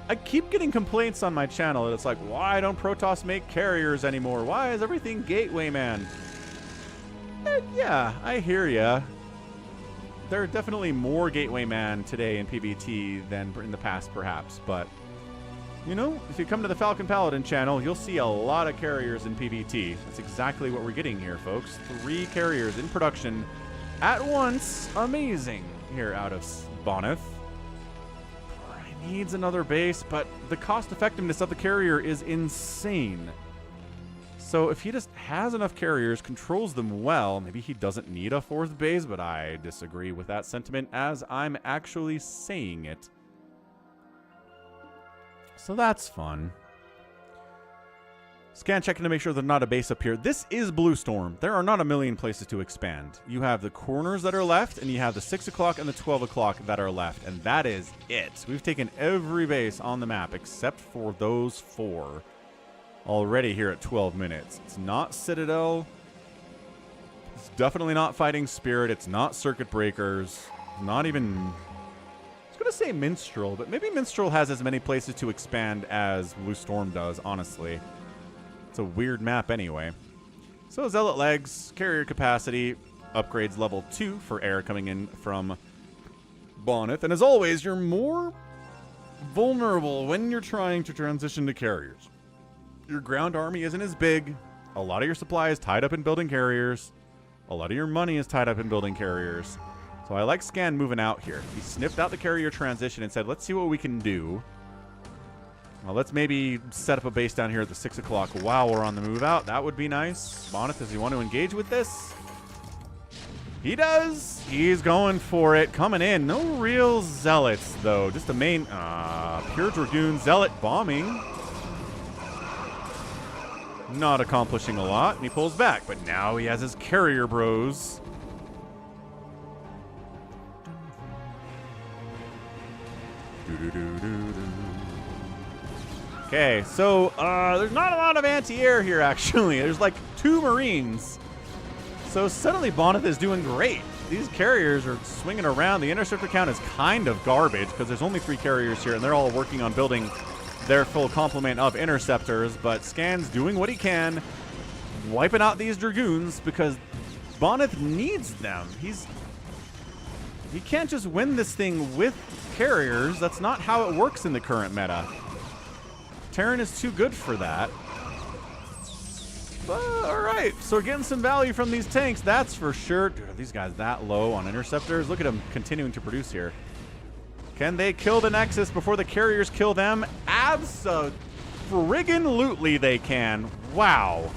I keep getting complaints on my channel that it's like, why don't Protoss make carriers anymore? Why is everything gateway, man? And yeah, I hear ya. There are definitely more gateway man today in PvT than in the past, perhaps, but you know, if you come to the Falcon Paladin channel, you'll see a lot of carriers in PvT. That's exactly what we're getting here, folks. 3 carriers in production at once. Amazing here out of Bonyth. He needs another base, but the cost effectiveness of the carrier is insane. So if he just has enough carriers, controls them well, maybe he doesn't need a 4th base, but I disagree with that sentiment as I'm actually saying it. So that's fun. Scan checking to make sure there's not a base up here. This is Blue Storm. There are not a million places to expand. You have the corners that are left, and you have the 6 o'clock and the 12 o'clock that are left, and that is it. We've taken every base on the map except for those 4 already here at 12 minutes. It's not Citadel. It's definitely not Fighting Spirit. It's not Circuit Breakers. Not even... I was going to say Minstrel, but maybe Minstrel has as many places to expand as Blue Storm does, honestly. It's a weird map anyway. So Zealot Legs, Carrier Capacity, upgrades level 2 for air coming in from Bonyth. And as always, you're more vulnerable when you're trying to transition to carriers. Your ground army isn't as big. A lot of your supply is tied up in building carriers. A lot of your money is tied up in building carriers. So I like Scan moving out here. He sniffed out the carrier transition and said, let's see what we can do. Well, let's maybe set up a base down here at the 6 o'clock while we're on the move out. That would be nice. Bonyth, does he want to engage with this? He does. He's going for it. Coming in. No real zealots, though. Just the main pure Dragoon zealot bombing. Not accomplishing a lot. And he pulls back. But now he has his carrier bros. Okay, so there's not a lot of anti-air here, actually. There's like 2 Marines. So suddenly Bonyth is doing great. These carriers are swinging around. The interceptor count is kind of garbage because there's only 3 carriers here, and they're all working on building their full complement of interceptors. But Scan's doing what he can, wiping out these Dragoons because Bonyth needs them. He can't just win this thing with carriers. That's not how it works in the current meta. Terran is too good for that. Alright, so we're getting some value from these tanks, that's for sure. Dude, are these guys that low on interceptors? Look at them continuing to produce here. Can they kill the Nexus before the carriers kill them? Abso-friggin-lutely they can. Wow.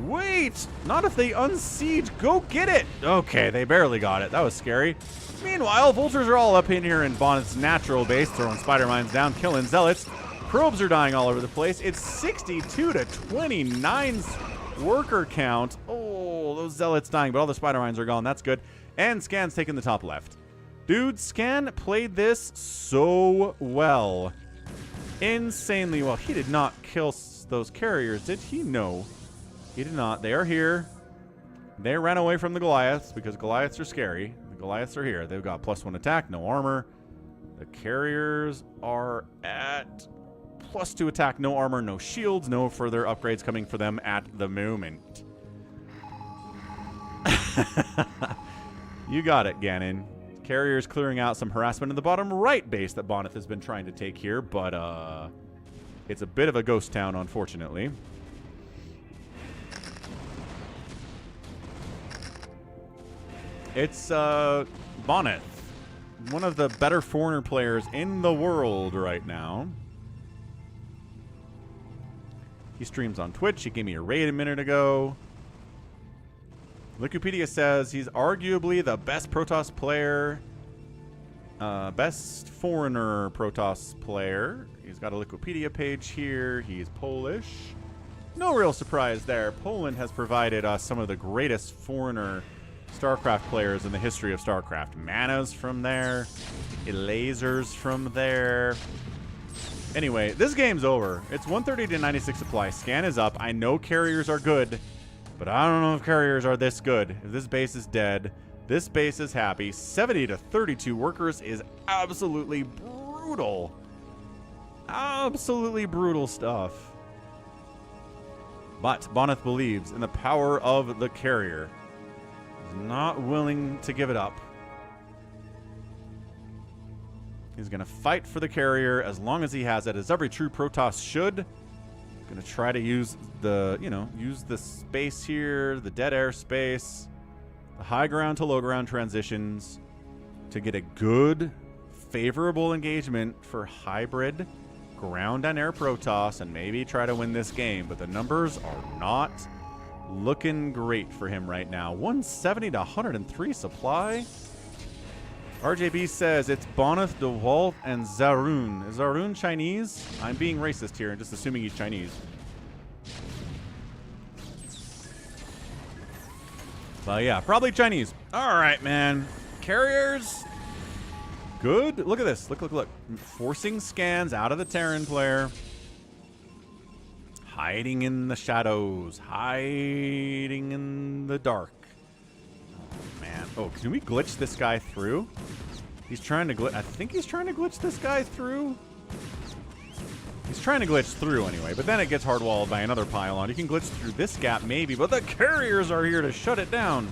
Wait, not if they unsiege. Go get it. Okay, they barely got it. That was scary. Meanwhile, Vultures are all up in here in Bonyth's natural base, throwing spider mines down, killing zealots. Probes are dying all over the place. It's 62 to 29 worker count. Oh, those zealots dying, but all the spider mines are gone. That's good. And Scan's taking the top left. Dude, Scan played this so well. Insanely well. He did not kill those carriers, did he? No. He did not. They are here. They ran away from the Goliaths because Goliaths are scary. The Goliaths are here. They've got +1 attack, no armor. The carriers are at +2 attack, no armor, no shields, no further upgrades coming for them at the moment. You got it, Ganon. Carriers clearing out some harassment in the bottom right base that Bonyth has been trying to take here, but it's a bit of a ghost town, unfortunately. It's Bonyth, one of the better foreigner players in the world right now. He streams on Twitch. He gave me a raid a minute ago. Wikipedia says he's arguably the best Protoss player, best foreigner Protoss player. He's got a Wikipedia page here. He's Polish. No real surprise there. Poland has provided us some of the greatest foreigner StarCraft players in the history of StarCraft. Mana's from there. Lasers from there. Anyway, this game's over. It's 130 to 96 supply. Scan is up. I know carriers are good, but I don't know if carriers are this good. If this base is dead, this base is happy. 70 to 32 workers is absolutely brutal. Absolutely brutal stuff. But Bonyth believes in the power of the carrier. He's not willing to give it up. He's going to fight for the carrier as long as he has it, as every true Protoss should. Going to try to use the, use the space here, the dead air space, the high ground to low ground transitions to get a good, favorable engagement for hybrid ground and air Protoss and maybe try to win this game. But the numbers are not looking great for him right now. 170 to 103 supply. RJB says it's Bonyth, DeWalt, and Zarun. Is Zarun Chinese? I'm being racist here and just assuming he's Chinese. But yeah, probably Chinese. All right, man. Carriers. Good. Look at this. Look. Forcing Scans out of the Terran player. Hiding in the shadows. Hiding in the dark. Man. Oh, can we glitch this guy through? He's trying to glitch. I think he's trying to glitch this guy through. He's trying to glitch through anyway, but then it gets hard walled by another pylon. You can glitch through this gap maybe, but the carriers are here to shut it down.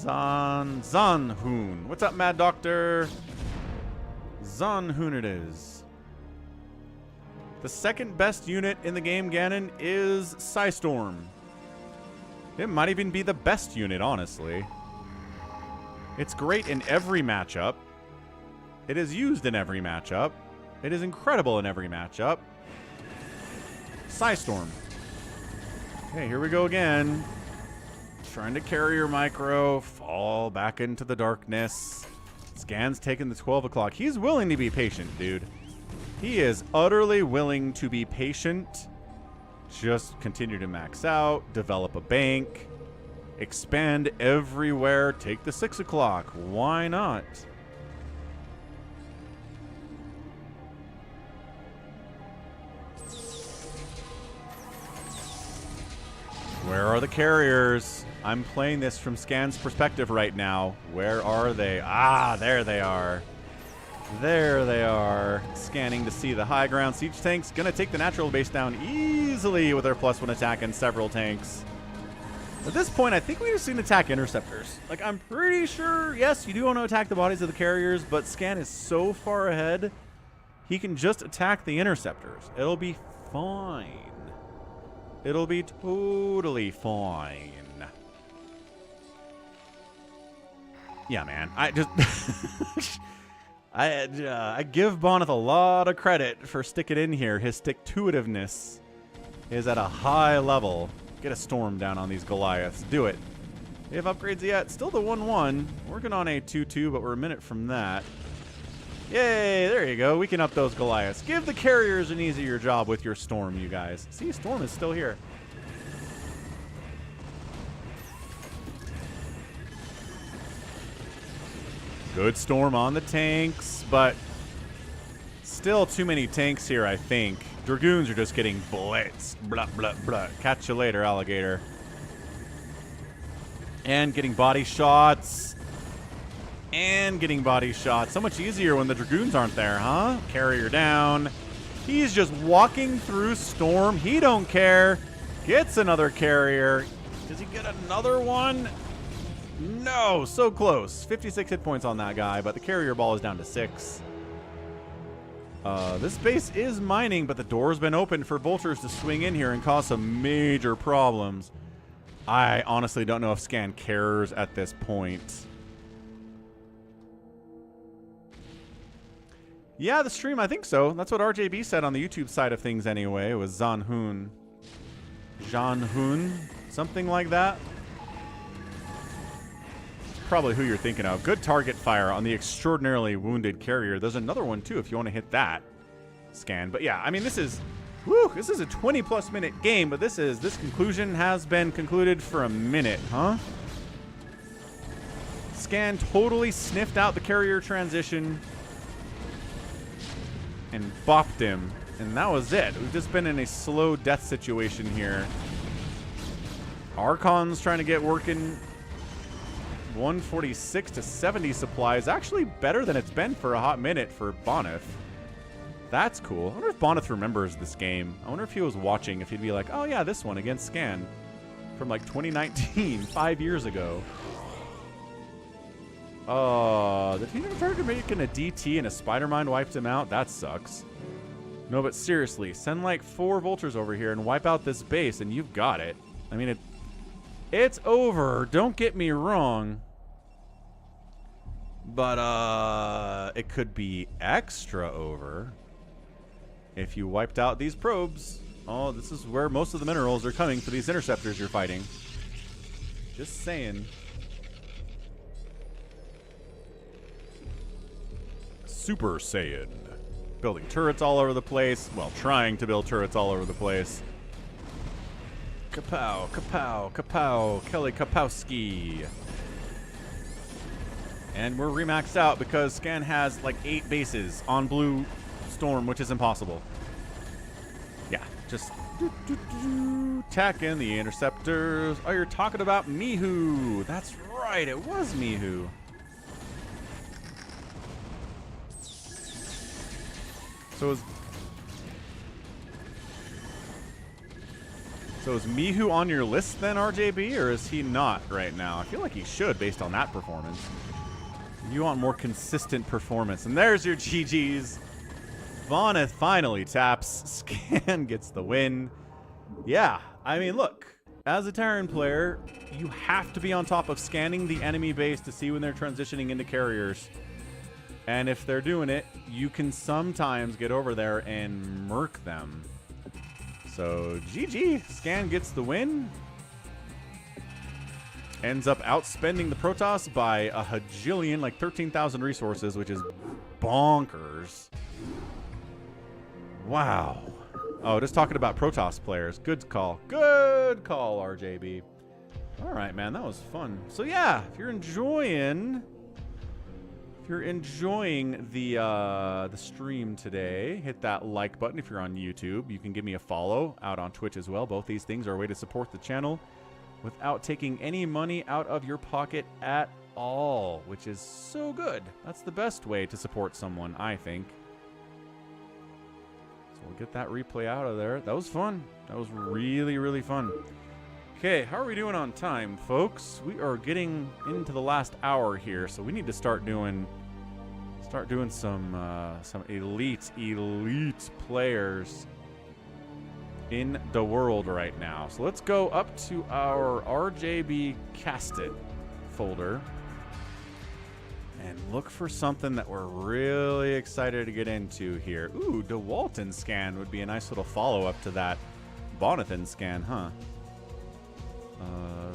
Zanhoon. What's up, Mad Doctor? Zanhoon it is. The second best unit in the game, Ganon, is Psystorm. It might even be the best unit, honestly. It's great in every matchup. It is used in every matchup. It is incredible in every matchup. Psystorm. Okay, here we go again. Trying to carrier micro, fall back into the darkness. Scan's taking the 12 o'clock. He's willing to be patient, dude. He is utterly willing to be patient. Just continue to max out, develop a bank, expand everywhere, take the 6 o'clock. Why not? Where are the carriers? I'm playing this from Scan's perspective right now. Where are they? Ah, there they are. There they are. Scanning to see the high ground. Siege tank's gonna take the natural base down easily with their +1 attack and several tanks. At this point, I think we just need to attack interceptors. Like, I'm pretty sure, yes, you do want to attack the bodies of the carriers, but Scan is so far ahead, he can just attack the interceptors. It'll be fine. It'll be totally fine. Yeah, man. I just... I give Bonyth a lot of credit for sticking in here. His stick-to-itiveness is at a high level. Get a storm down on these Goliaths. Do it. They have upgrades yet. Still the 1-1. Working on a 2-2, but we're a minute from that. Yay, there you go. We can up those Goliaths. Give the carriers an easier job with your storm, you guys. See, storm is still here. Good storm on the tanks, but still too many tanks here, I think. Dragoons are just getting blitzed. Blah, blah, blah. Catch you later, alligator. And getting body shots. And getting body shots. So much easier when the Dragoons aren't there, huh? Carrier down. He's just walking through storm. He don't care. Gets another carrier. Does he get another one? No, so close. 56 hit points on that guy, but the carrier ball is down to 6. This base is mining, but the door's been open for vultures to swing in here and cause some major problems. I honestly don't know if Scan cares at this point. Yeah, the stream, I think so. That's what RJB said on the YouTube side of things anyway. It was Zanhoon. Janhoon? Something like that. Probably who you're thinking of. Good target fire on the extraordinarily wounded carrier. There's another one too if you want to hit that. Scan. But yeah, I mean, this is a 20+ minute game, but this conclusion has been concluded for a minute, huh? Scan totally sniffed out the carrier transition and bopped him, and that was it. We've just been in a slow death situation here. Archon's trying to get working. 146 to 70 supply is actually better than it's been for a hot minute for Bonyth. That's cool. I wonder if Bonyth remembers this game. I wonder if he was watching, if he'd be like, oh yeah, this one against Scan from like 2019, 5 years ago. Did he never target making a DT and a Spider Mind wiped him out? That sucks. No, but seriously, send like 4 vultures over here and wipe out this base and you've got it. I mean, it's over. Don't get me wrong. But, it could be extra over if you wiped out these probes. Oh, this is where most of the minerals are coming for these interceptors you're fighting. Just saying. Super Saiyan. Building turrets all over the place. Well, trying to build turrets all over the place. Kapow, kapow, kapow, Kelly Kapowski. And we're remaxed out because Scan has like 8 bases on Blue Storm, which is impossible. Yeah, just attacking the interceptors. Oh, you're talking about Mihu. That's right, it was Mihu. So is Mihu on your list then, RJB, or is he not right now? I feel like he should based on that performance. You want more consistent performance. And there's your GGs. Bonyth finally taps. Scan gets the win. Yeah, I mean, look. As a Terran player, you have to be on top of scanning the enemy base to see when they're transitioning into carriers. And if they're doing it, you can sometimes get over there and murk them. So, GG. Scan gets the win. Ends up outspending the Protoss by a hajillion, like 13,000 resources, which is bonkers. Wow. Oh, just talking about Protoss players. Good call. Good call, RJB. All right, man. That was fun. So, yeah, if you're enjoying the stream today, hit that like button. If you're on YouTube, you can give me a follow out on Twitch as well. Both these things are a way to support the channel without taking any money out of your pocket at all, which is so good. That's the best way to support someone, I think. So we'll get that replay out of there. That was fun. That was really, really fun. Okay, how are we doing on time, folks? We are getting into the last hour here, so we need to start doing some elite players in the world right now. So let's go up to our RJB casted folder and look for something that we're really excited to get into here. Ooh, DeWalton scan would be a nice little follow-up to that Bonyth scan, huh?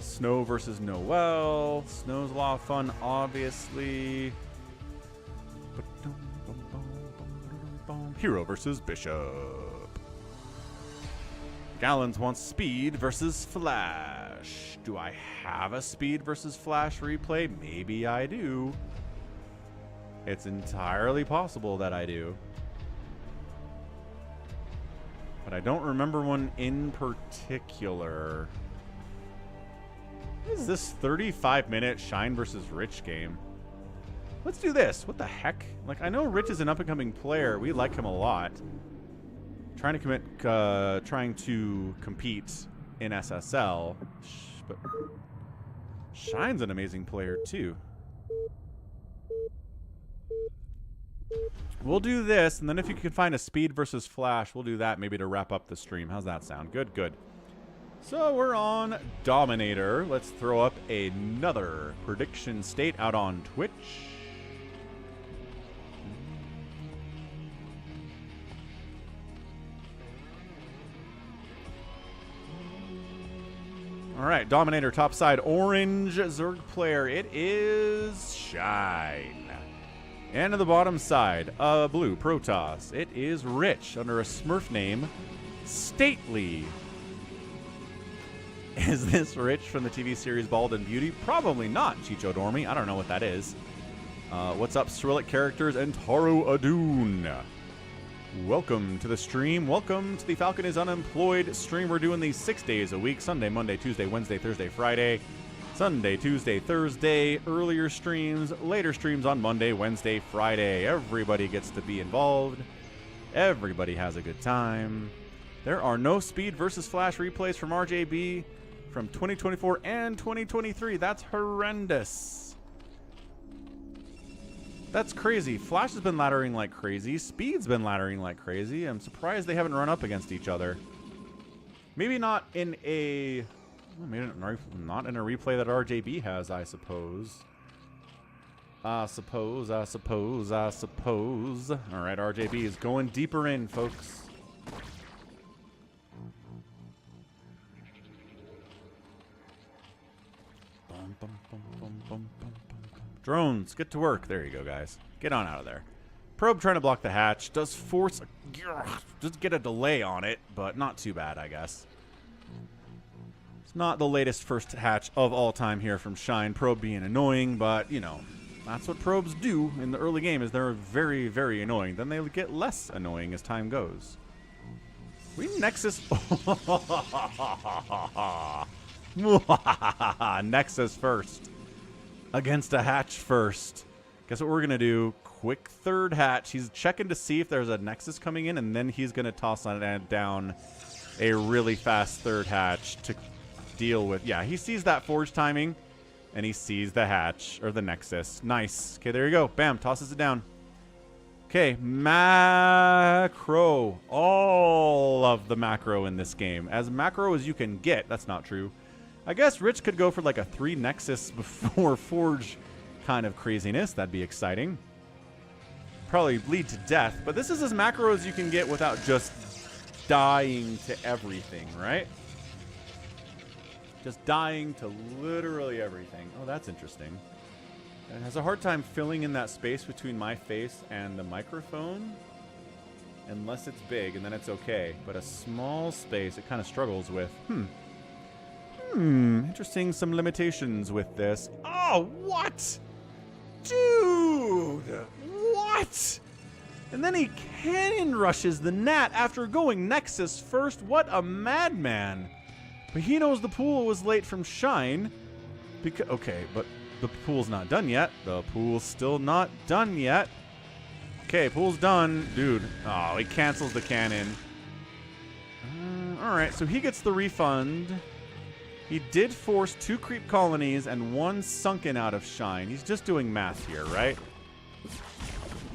Snow versus Noel. Snow's a lot of fun, obviously. Hero versus Bishop. Gallons wants speed versus flash. Do I have a speed versus flash replay? Maybe I do. It's entirely possible that I do. But I don't remember one in particular. What is this 35-minute Shine versus Rich game? Let's do this. What the heck? Like, I know Rich is an up-and-coming player. We like him a lot. Trying to compete in SSL, but Shine's an amazing player too. We'll do this, and then if you can find a speed versus flash, we'll do that maybe to wrap up the stream. How's that sound? Good, good. So we're on Dominator. Let's throw up another prediction state out on Twitch. All right, Dominator topside orange Zerg player. It is Shine. And on the bottom side, blue Protoss. It is Rich under a Smurf name, Stately. Is this Rich from the TV series Bald and Beauty? Probably not, Chicho Dormy. I don't know what that is. What's up, Cyrillic Characters and Taro Adun? Welcome to the stream. Welcome to the Falcon is Unemployed stream. We're doing these 6 days a week. Sunday, Monday, Tuesday, Wednesday, Thursday, Friday. Sunday, Tuesday, Thursday. Earlier streams, later streams on Monday, Wednesday, Friday. Everybody gets to be involved. Everybody has a good time. There are no speed versus flash replays from RJB from 2024 and 2023. That's horrendous. That's crazy. Flash has been laddering like crazy. Speed's been laddering like crazy. I'm surprised they haven't run up against each other. Maybe not in a... well, maybe not in a replay that RJB has, I suppose. I suppose. All right, RJB is going deeper in, folks. Drones, get to work. There you go, guys. Get on out of there. Probe trying to block the hatch. Does force... just get a delay on it, but not too bad, I guess. It's not the latest first hatch of all time here from Shine. Probe being annoying, but, you know, that's what probes do in the early game, is they're very, very annoying. Then they get less annoying as time goes. We Nexus... Nexus first. Against a hatch first. Guess what we're going to do? Quick third hatch. He's checking to see if there's a Nexus coming in, and then he's going to toss on it down a really fast third hatch to deal with. Yeah, he sees that forge timing, and he sees the hatch, or the Nexus. Nice. Okay, there you go. Bam, tosses it down. Okay, macro. All of the macro in this game. As macro as you can get. That's not true. I guess Rich could go for like a 3 Nexus before Forge kind of craziness. That'd be exciting. Probably lead to death. But this is as macro as you can get without just dying to everything, right? Just dying to literally everything. Oh, that's interesting. It has a hard time filling in that space between my face and the microphone. Unless it's big, and then it's okay. But a small space, it kind of struggles with. Interesting, some limitations with this. Oh, what? Dude! What? And then he cannon rushes the Nat after going Nexus first. What a madman. But he knows the pool was late from Shine. Okay, but the pool's not done yet. The pool's still not done yet. Okay, pool's done. Dude. Oh, he cancels the cannon. Alright, so he gets the refund. He did force 2 creep colonies and 1 sunken out of Shine. He's just doing math here, right?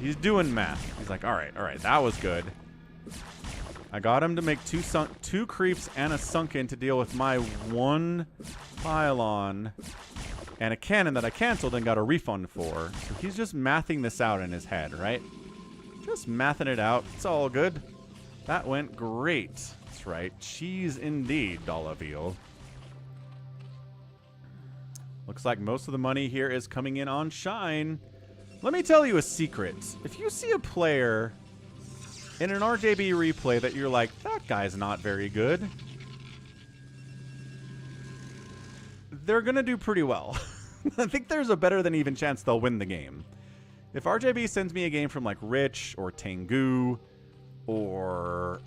He's doing math. He's like, alright, that was good. I got him to make 2 creeps and a sunken to deal with my 1 pylon and a cannon that I canceled and got a refund for. So he's just mathing this out in his head, right? Just mathing it out. It's all good. That went great. That's right. Cheese indeed, Dollaville. Looks like most of the money here is coming in on Shine. Let me tell you a secret. If you see a player in an RJB replay that you're like, that guy's not very good, they're going to do pretty well. I think there's a better than even chance they'll win the game. If RJB sends me a game from like Rich or Tengu or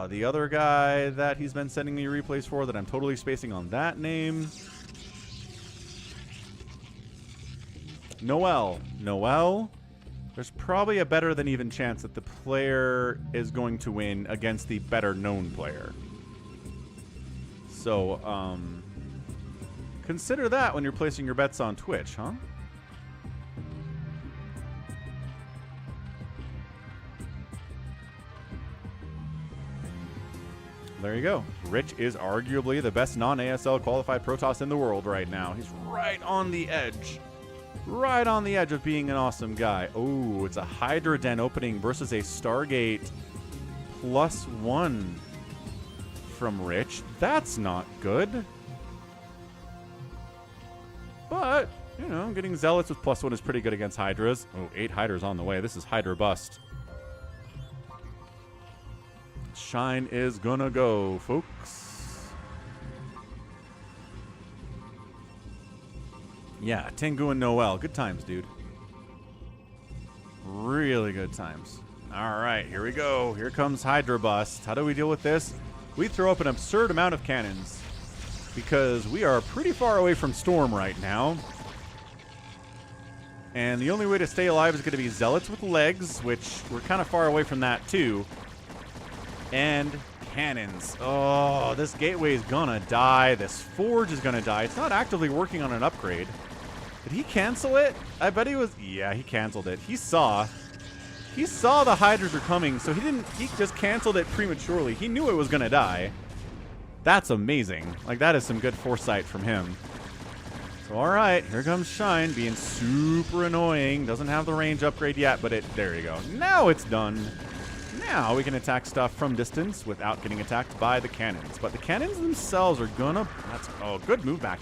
the other guy that he's been sending me replays for that I'm totally spacing on that name. Noel, there's probably a better than even chance that the player is going to win against the better known player. So, consider that when you're placing your bets on Twitch, huh? There you go. Rich is arguably the best non-ASL qualified Protoss in the world right now. He's right on the edge. Right on the edge of being an awesome guy. Oh, it's a Hydra Den opening versus a Stargate +1 from Rich. That's not good. But, you know, getting Zealots with +1 is pretty good against Hydras. Oh, 8 Hydras on the way. This is Hydra bust. Shine is gonna go, folks. Yeah, Tengu and Noel. Good times, dude. Really good times. All right, here we go. Here comes Hydra Bust. How do we deal with this? We throw up an absurd amount of cannons because we are pretty far away from Storm right now. And the only way to stay alive is going to be Zealots with legs, which we're kind of far away from that too. And cannons. Oh, this gateway is gonna die. This forge is gonna die. It's not actively working on an upgrade. Did he cancel it? I bet he was. Yeah, he canceled it. He saw the Hydras were coming, so he just canceled it prematurely. He knew it was gonna die. That's amazing. Like, that is some good foresight from him. So, all right, here comes Shine, being super annoying. Doesn't have the range upgrade yet, but there you go. Now it's done. Now we can attack stuff from distance without getting attacked by the cannons. But the cannons themselves are gonna... Oh, good move back.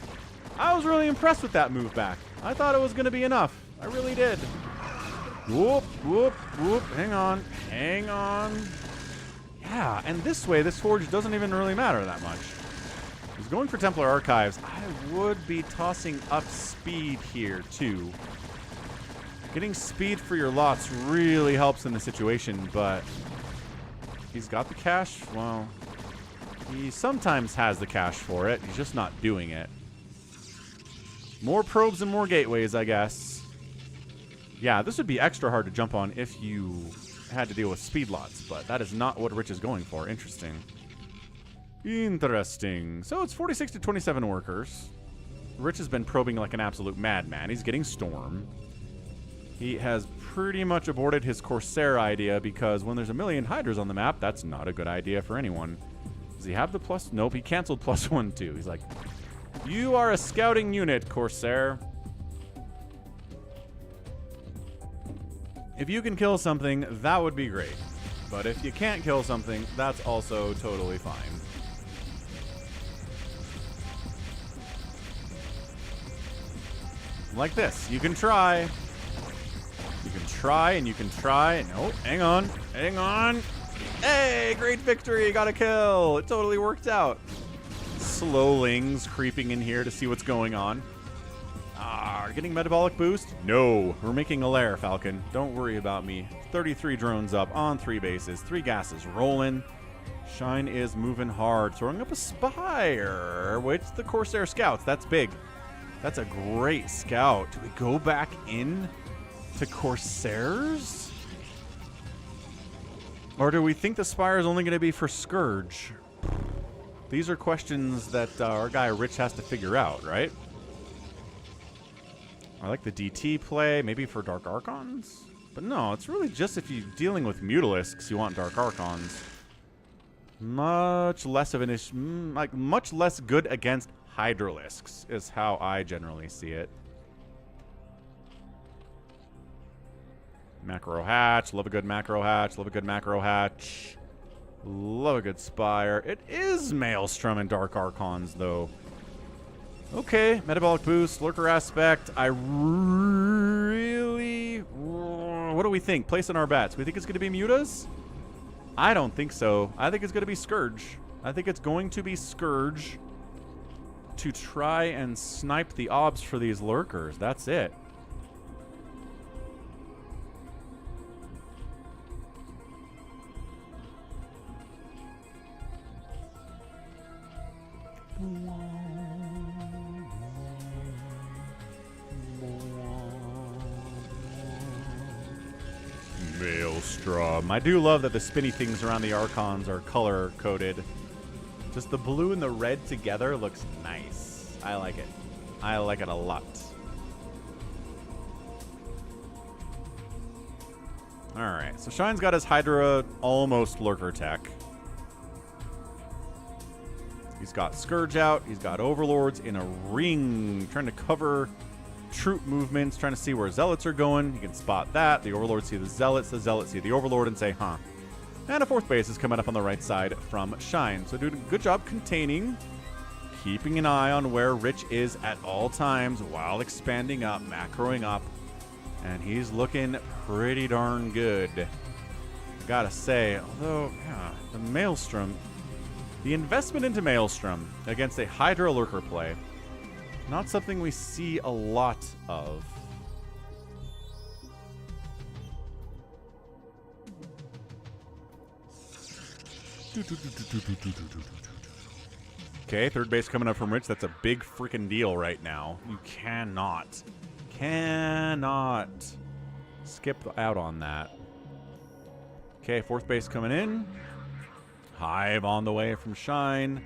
I was really impressed with that move back. I thought it was gonna be enough. I really did. Whoop, whoop, whoop. Hang on. Hang on. Yeah, and this way, this forge doesn't even really matter that much. He's going for Templar Archives. I would be tossing up speed here, too. Getting speed for your lots really helps in the situation, but he's got the cash. Well, he sometimes has the cash for it. He's just not doing it. More probes and more gateways, I guess. Yeah, this would be extra hard to jump on if you had to deal with speed lots, but that is not what Rich is going for. Interesting. Interesting. So it's 46 to 27 workers. Rich has been probing like an absolute madman. He's getting Storm. He has pretty much aborted his Corsair idea because when there's a million Hydras on the map, that's not a good idea for anyone. Does he have the plus? Nope, he canceled +1 too. He's like, you are a scouting unit, Corsair. If you can kill something, that would be great. But if you can't kill something, that's also totally fine. Like this. You can try. You can try and you can try. No, hang on. Hang on. Hey, great victory. Got a kill. It totally worked out. Slowlings creeping in here to see what's going on. Getting metabolic boost? No. We're making a lair, Falcon. Don't worry about me. 33 drones up on 3 bases. 3 gases rolling. Shine is moving hard. Throwing up a Spire, which the Corsair scouts. That's big. That's a great scout. Do we go back in to Corsairs? Or do we think the Spire is only going to be for Scourge? These are questions that our guy Rich has to figure out, right? I like the DT play, maybe for Dark Archons? But no, it's really just if you're dealing with Mutalisks, you want Dark Archons. Much less of an issue, like much less good against Hydralisks is how I generally see it. Macro Hatch, love a good Macro Hatch, love a good Macro Hatch. Love a good Spire. It is Maelstrom and Dark Archons, though. Okay, metabolic boost, lurker aspect. I really... What do we think? Placing our bets. We think it's going to be Mutas? I don't think so. I think it's going to be Scourge. I think it's going to be Scourge to try and snipe the obs for these lurkers. That's it. Maelstrom. I do love that the spinny things around the Archons are color-coded. Just the blue and the red together looks nice. I like it. I like it a lot. Alright, so Shine's got his Hydra almost lurker tech. He's got Scourge out. He's got Overlords in a ring, trying to cover troop movements, trying to see where Zealots are going. You can spot that. The Overlords see the Zealots see the Overlord and say, huh. And a 4th base is coming up on the right side from Shine. So doing a good job containing, keeping an eye on where Rich is at all times while expanding up, macroing up. And he's looking pretty darn good. Gotta say, although, yeah, the Maelstrom, the investment into Maelstrom against a Hydra Lurker play, not something we see a lot of. Okay, 3rd base coming up from Rich. That's a big freaking deal right now. You cannot skip out on that. Okay, 4th base coming in. Hive on the way from Shine.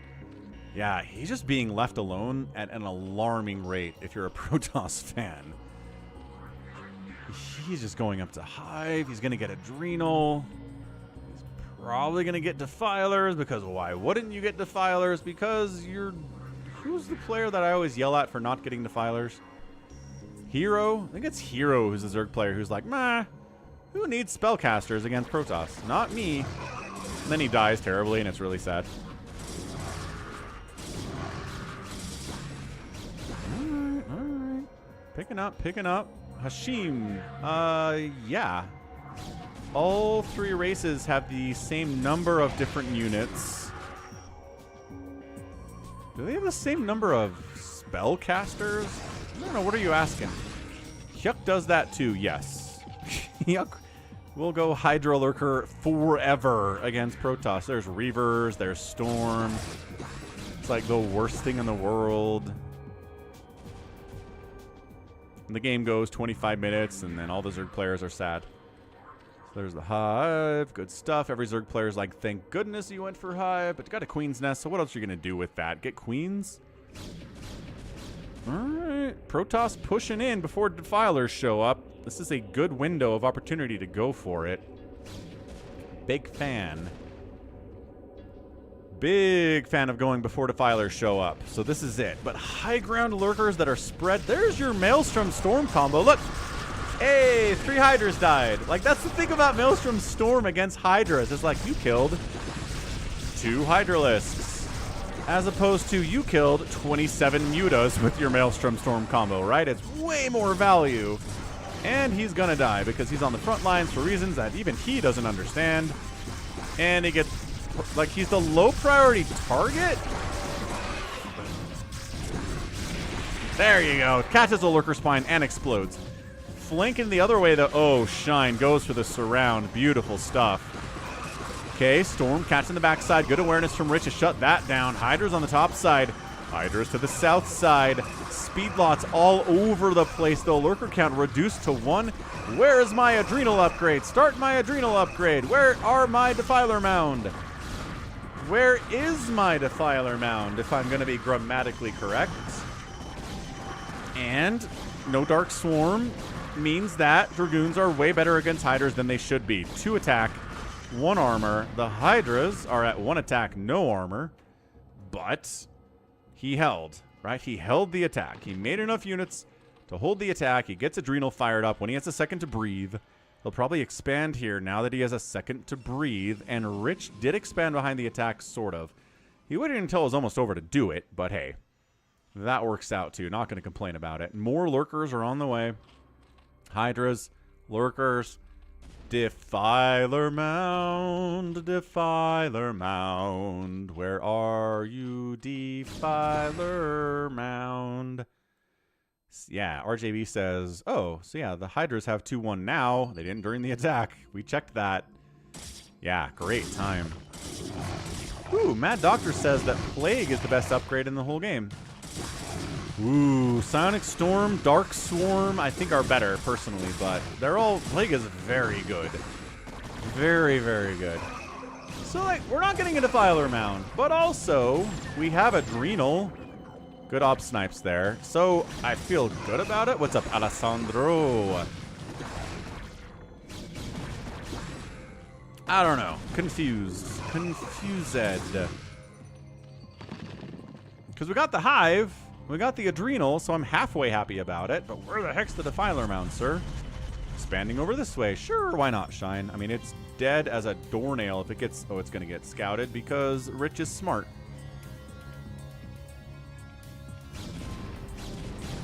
Yeah, he's just being left alone at an alarming rate if you're a Protoss fan. He's just going up to Hive. He's going to get Adrenal. He's probably going to get Defilers, because why wouldn't you get Defilers? Because you're... Who's the player that I always yell at for not getting Defilers? Hero? I think it's Hero who's the Zerg player who's like, meh, who needs spellcasters against Protoss? Not me. And then he dies terribly, and it's really sad. Alright. Picking up. Hashim. Yeah. All 3 races have the same number of different units. Do they have the same number of spellcasters? I don't know. What are you asking? Hyuk does that too, yes. Hyuk will go Hydra Lurker forever against Protoss. There's Reavers, there's Storm. It's like the worst thing in the world. And the game goes 25 minutes, and then all the Zerg players are sad. So there's the Hive. Good stuff. Every Zerg player is like, thank goodness you went for Hive. But you got a Queen's Nest, so what else are you going to do with that? Get Queens? All right. Protoss pushing in before Defilers show up. This is a good window of opportunity to go for it. Big fan. Big fan of going before defilers show up. So this is it. But high ground lurkers that are spread. There's your Maelstrom Storm combo. Look. Hey, 3 Hydras died. Like, that's the thing about Maelstrom Storm against Hydras. It's like, you killed 2 Hydralisks. As opposed to you killed 27 Mutas with your Maelstrom Storm combo, right? It's way more value. And he's gonna die because he's on the front lines for reasons that even he doesn't understand. And he gets, like, he's the low priority target. There you go. Catches a lurker spine and explodes. Flanking the other way, though. Oh, Shine goes for the surround. Beautiful stuff. Okay, Storm catching the backside. Good awareness from Rich to shut that down. Hydra's on the top side. Hydra's to the south side. Speed lots all over the place, though. Lurker count reduced to 1. Where is my Adrenal upgrade? Start my Adrenal upgrade. Where are my Defiler Mound? Where is my Defiler Mound, if I'm going to be grammatically correct? And no Dark Swarm means that Dragoons are way better against Hydras than they should be. 2 attack, 1 armor. The Hydras are at 1 attack, no armor. But he held, right? He held the attack. He made enough units to hold the attack. He gets Adrenal fired up. When he has a second to breathe, he'll probably expand here now that he has a second to breathe. And Rich did expand behind the attack, sort of. He waited until it was almost over to do it, but hey, that works out too. Not going to complain about it. More lurkers are on the way. Hydras, lurkers, Defiler Mound, Defiler Mound. Where are you, Defiler Mound? Yeah, RJB says, oh, so yeah, the Hydras have 2-1 now. They didn't during the attack. We checked that. Yeah, great time. Ooh, Mad Doctor says that Plague is the best upgrade in the whole game. Ooh, Psionic Storm, Dark Swarm, I think are better, personally, but they're all... Plague is very good. Very, very good. So, like, we're not getting a Defiler Mound, but also, we have Adrenal. Good op snipes there. So, I feel good about it. What's up, Alessandro? I don't know. Confused. Confused. Because we got the Hive... We got the Adrenal, so I'm halfway happy about it. But where the heck's the Defiler Mound, sir? Expanding over this way. Sure, why not, Shine? I mean, it's dead as a doornail if it gets... Oh, it's going to get scouted because Rich is smart.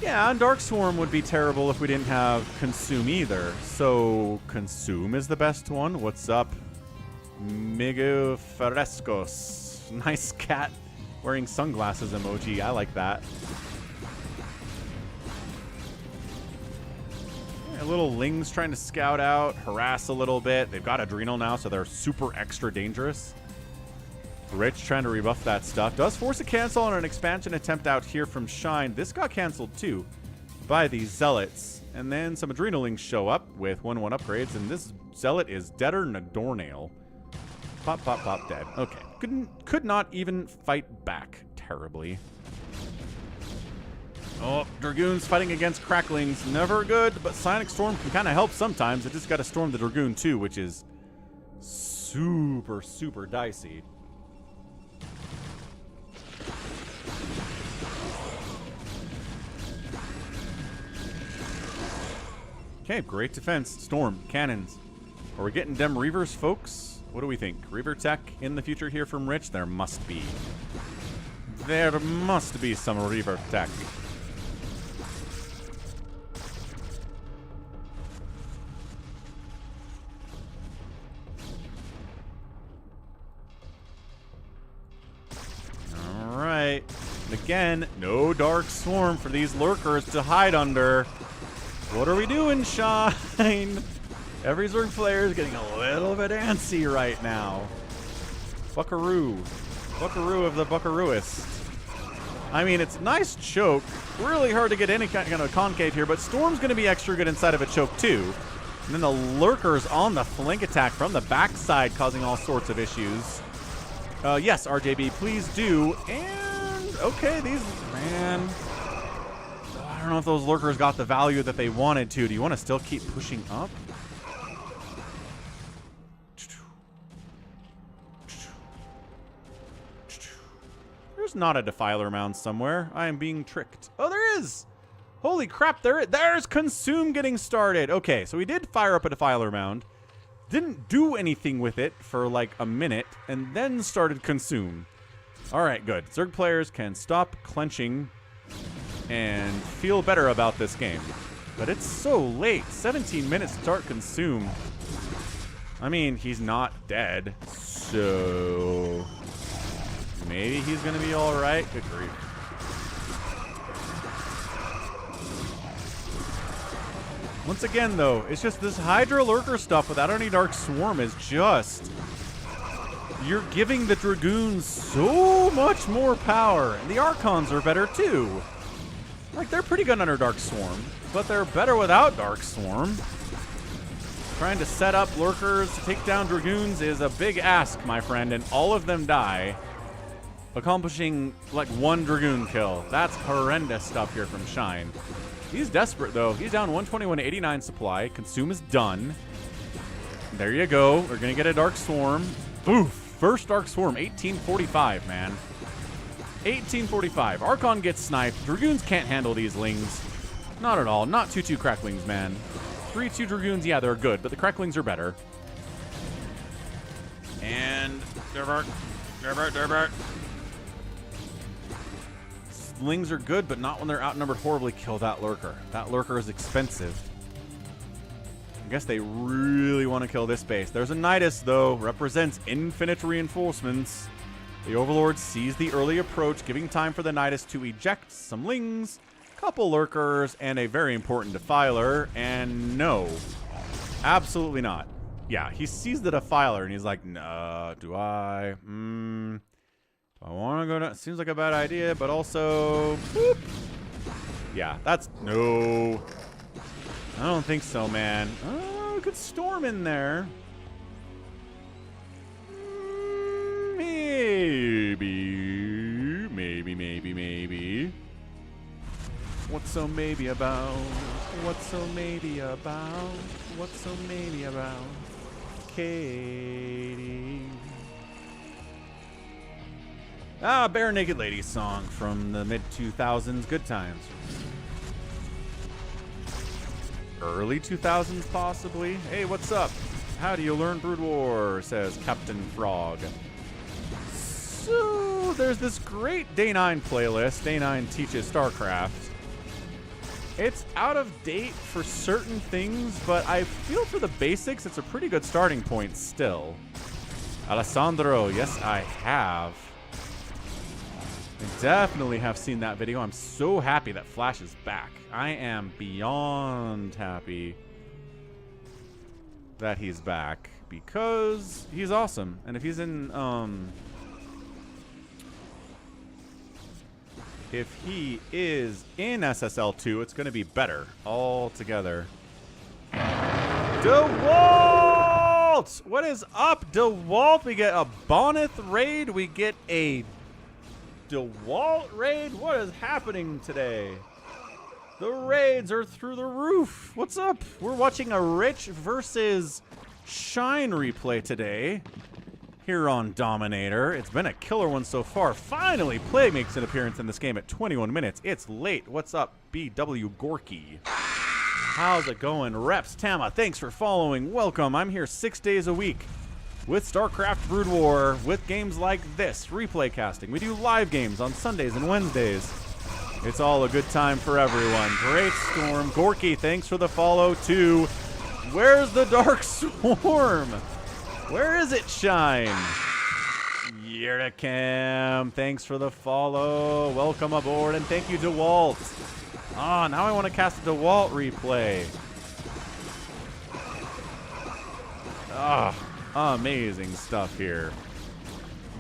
Yeah, and Dark Swarm would be terrible if we didn't have Consume either. So, Consume is the best one. What's up? Miguel Frescos. Nice cat. Wearing sunglasses emoji. I like that. Yeah, little Lings trying to scout out, harass a little bit. They've got Adrenal now, so they're super extra dangerous. Rich trying to rebuff that stuff. Does force a cancel on an expansion attempt out here from Shine. This got canceled too by these Zealots. And then some Adrenalings show up with 1-1 upgrades, and this Zealot is deader than a doornail. Pop, pop, pop, dead. Okay. Could not even fight back terribly. Oh, Dragoons fighting against Cracklings. Never good, but Psionic Storm can kind of help sometimes. It just got to storm the Dragoon too, which is super, super dicey. Okay, great defense. Storm, cannons. Are we getting dem Reavers, folks? What do we think? Reaver tech in the future here from Rich? There must be. There must be some Reaver tech. All right. Again, no Dark Swarm for these lurkers to hide under. What are we doing, Shine? Every Zerg player is getting a little bit antsy right now. Buckaroo. Buckaroo of the Buckarooist. I mean, it's nice choke. Really hard to get any kind of concave here, but Storm's going to be extra good inside of a choke too. And then the lurkers on the flank attack from the backside causing all sorts of issues. Yes, RJB, please do. And, okay, these, man. don't know if those lurkers got the value that they wanted to. Do you want to still keep pushing up? There's not a Defiler mound somewhere. I am being tricked. Oh, there is! Holy crap, there's Consume getting started. Okay, so we did fire up a Defiler mound. Didn't do anything with it for like a minute, and then started Consume. Alright, good. Zerg players can stop clenching and feel better about this game. But it's so late. 17 minutes to start Consume. I mean, he's not dead, so maybe he's gonna be alright. Good grief. Once again, though, it's just this Hydra Lurker stuff without any Dark Swarm is just... You're giving the Dragoons so much more power. And the Archons are better, too. Like, they're pretty good under Dark Swarm, but they're better without Dark Swarm. Trying to set up Lurkers to take down Dragoons is a big ask, my friend, and all of them die. Accomplishing, like, 1 Dragoon kill. That's horrendous stuff here from Shine. He's desperate, though. He's down 121.89 supply. Consume is done. There you go. We're going to get a Dark Swarm. Oof. First Dark Swarm. 1845, man. 1845. Archon gets sniped. Dragoons can't handle these lings. Not at all. Not 2-2 Cracklings, man. 3-2 Dragoons, yeah, they're good, but the Cracklings are better. And... Divert. Lings are good, but not when they're outnumbered horribly. Kill that Lurker. That Lurker is expensive. I guess they really want to kill this base. There's a Nidus, though. Represents infinite reinforcements. The Overlord sees the early approach, giving time for the Nidus to eject some Lings, couple Lurkers, and a very important Defiler. And no. Absolutely not. Yeah, he sees the Defiler, and he's like, nah, do I? I want to go down. Seems like a bad idea, but also... Boop. Yeah, that's... No. I don't think so, man. Oh, good Storm in there. Maybe. What's so maybe about? What's so maybe about? What's so maybe about? Katie. Ah, Bare Naked Lady song from the mid-2000s. Good times. Early 2000s, possibly. Hey, what's up? How do you learn BroodWar? Says Captain Frog. So, there's this great Day 9 playlist. Day 9 teaches StarCraft. It's out of date for certain things, but I feel for the basics, it's a pretty good starting point still. Alessandro, yes, I have. I definitely have seen that video. I'm so happy that Flash is back. I am beyond happy that he's back because he's awesome. And if he's in, if he is in SSL2, it's going to be better altogether. DeWalt! What is up, DeWalt? We get a Bonyth raid. We get a DeWalt raid? What is happening today? The raids are through the roof. What's up? We're watching a Rich versus Shine replay today here on Dominator. It's been a killer one so far. Finally, Plague makes an appearance in this game at 21 minutes. It's late. What's up, BW Gorky? How's it going? Reps Tama, thanks for following. Welcome. I'm here 6 days a week with StarCraft BroodWar, with games like this, replay casting. We do live games on Sundays and Wednesdays. It's all a good time for everyone. Great Storm. Gorky, thanks for the follow, too. Where's the Dark Swarm? Where is it, Shine? Yericam, thanks for the follow. Welcome aboard, and thank you, DeWalt. Ah, now I want to cast a DeWalt replay. Ah. Amazing stuff here.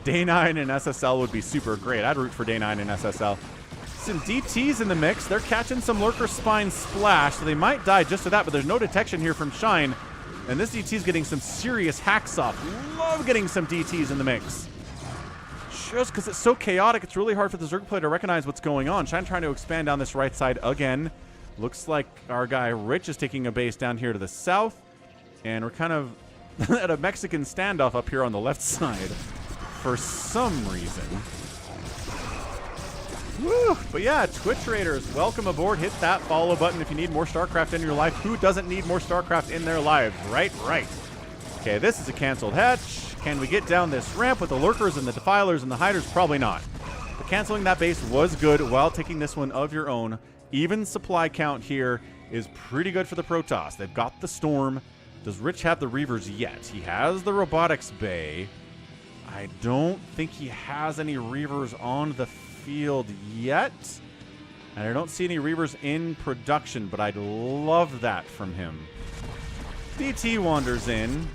Day 9 and SSL would be super great. I'd root for Day 9 and SSL. Some DTs in the mix. They're catching some Lurker Spine Splash, so they might die just to that, but there's no detection here from Shine. And this DT's getting some serious hacks off. Love getting some DTs in the mix. just because it's so chaotic, it's really hard for the Zerg player to recognize what's going on. Shine trying to expand down this right side again. Looks like our guy Rich is taking a base down here to the south. And we're kind of at a Mexican standoff up here on the left side for some reason. Woo! But yeah, Twitch Raiders, welcome aboard. Hit that follow button if you need more StarCraft in your life. Who doesn't need more StarCraft in their lives? Right. Okay, this is a canceled hatch. Can we get down this ramp with the lurkers and the defilers and the hiders? Probably not. But canceling that base was good while taking this one of your own. Even supply count here is pretty good for the Protoss. They've got the Storm. Does Rich have the Reavers yet? He has the Robotics Bay. I don't think he has any Reavers on the field yet. And I don't see any Reavers in production, but I'd love that from him. DT wanders in.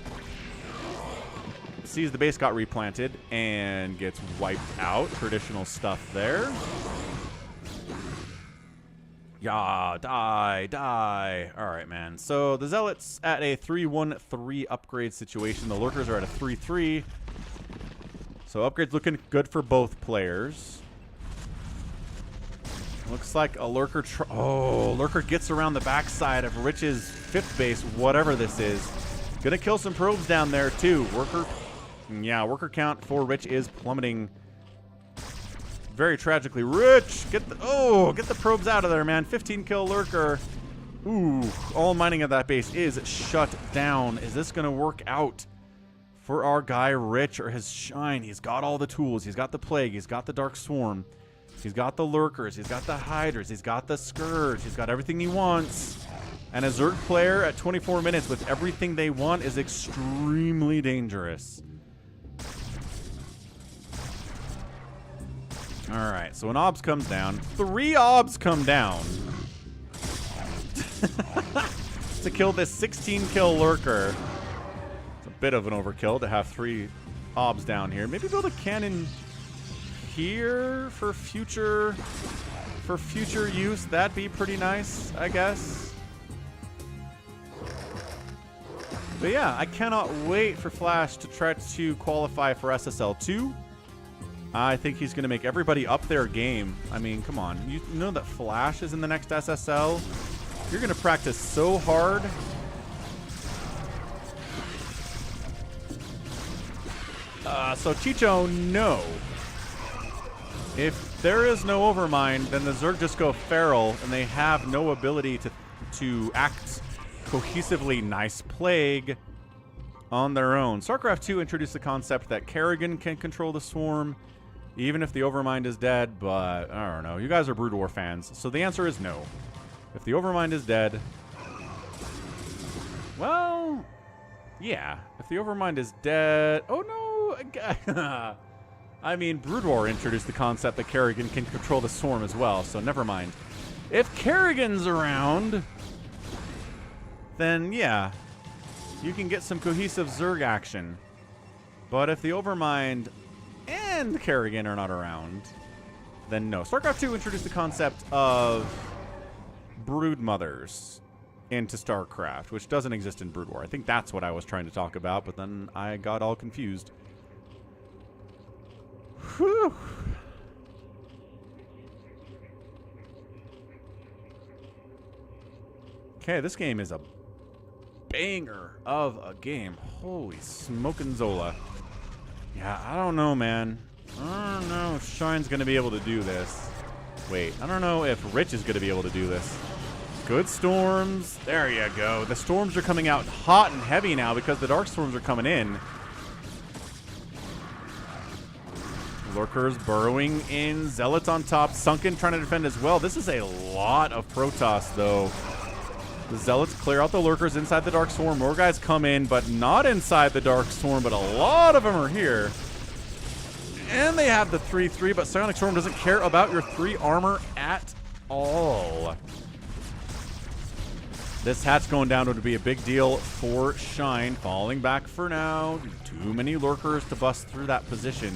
Sees the base got replanted and gets wiped out. Traditional stuff there. Yeah, die. All right, man. So the Zealots at a 3-1-3 upgrade situation. The Lurkers are at a 3-3. So upgrades looking good for both players. Looks like a Lurker... Lurker gets around the backside of Rich's 5th base, whatever this is. Gonna kill some probes down there, too. Worker count for Rich is plummeting very tragically. Rich, get the probes out of there, man. 15 kill Lurker. Ooh, all mining of that base is shut down. Is this gonna work out for our guy Rich or his Shine? He's got all the tools. He's got the Plague. He's got the Dark Swarm. He's got the Lurkers. He's got the Hydras. He's got the Scourge. He's got everything he wants. And a Zerg player at 24 minutes with everything they want is extremely dangerous. Alright, so an OBS comes down. 3 OBS come down. To kill this 16 kill Lurker. It's a bit of an overkill to have 3 OBS down here. Maybe build a cannon here for future use. That'd be pretty nice, I guess. But yeah, I cannot wait for Flash to try to qualify for SSL2. I think he's going to make everybody up their game. I mean, come on. You know that Flash is in the next SSL? You're going to practice so hard. So Chicho, no. If there is no Overmind, then the Zerg just go feral, and they have no ability to act cohesively nice Plague on their own. StarCraft 2 introduced the concept that Kerrigan can control the Swarm, even if the Overmind is dead, but I don't know. You guys are BroodWar fans, so the answer is no. If the Overmind is dead, well, yeah. If the Overmind is dead, oh no, I mean, BroodWar introduced the concept that Kerrigan can control the Swarm as well, so never mind. If Kerrigan's around, then yeah, you can get some cohesive Zerg action. But if the Overmind and Kerrigan are not around, then no. StarCraft 2 introduced the concept of brood mothers into StarCraft, which doesn't exist in BroodWar. I think that's what I was trying to talk about, but then I got all confused. Whew. Okay, this game is a banger of a game. Holy smokin' Zola. Yeah, I don't know, man. I don't know if Shine's going to be able to do this. Wait, I don't know if Rich is going to be able to do this. Good storms. There you go. The storms are coming out hot and heavy now because the Dark Storms are coming in. Lurkers burrowing in. Zealots on top. Sunken trying to defend as well. This is a lot of Protoss, though. The Zealots clear out the Lurkers inside the Dark Swarm. More guys come in, but not inside the Dark Swarm, but a lot of them are here. And they have the 3-3, but Psionic Storm doesn't care about your 3 armor at all. This hatch going down would be a big deal for Shine. Falling back for now. Too many Lurkers to bust through that position.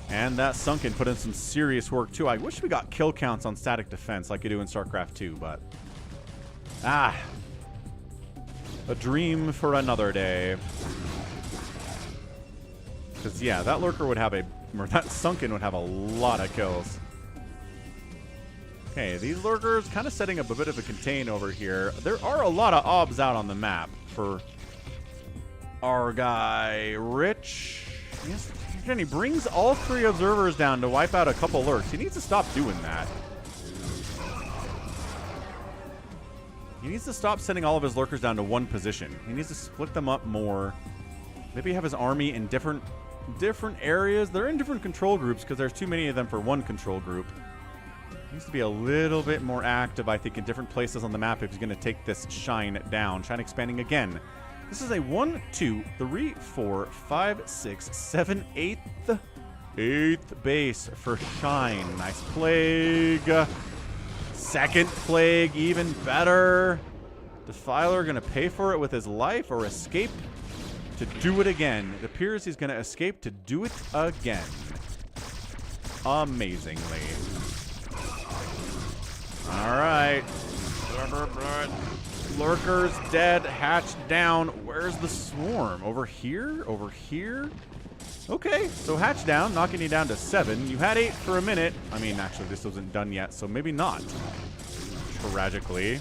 And that Sunken put in some serious work, too. I wish we got kill counts on static defense like you do in StarCraft 2, but... ah. A dream for another day. Because, yeah, that lurker would have or that sunken would have a lot of kills. Okay, these lurkers kind of setting up a bit of a contain over here. There are a lot of obs out on the map for our guy, Rich. Yes, and he brings all 3 observers down to wipe out a couple lurks. He needs to stop doing that. He needs to stop sending all of his lurkers down to one position. He needs to split them up more. Maybe have his army in different areas. They're in different control groups because there's too many of them for one control group. He needs to be a little bit more active, I think, in different places on the map if he's going to take this Shine down. Shine expanding again. This is a 1, 2, 3, 4, 5, 6, 7, 8th base for Shine. Nice Plague. Second Plague, even better. Defiler going to pay for it with his life or escape to do it again. It appears he's going to escape to do it again. Amazingly. All right. Lurkers dead, hatched down. Where's the swarm? Over here? Over here? Okay, so hatch down, knocking you down to 7. You had 8 for a minute. I mean, actually, this wasn't done yet, so maybe not. Tragically.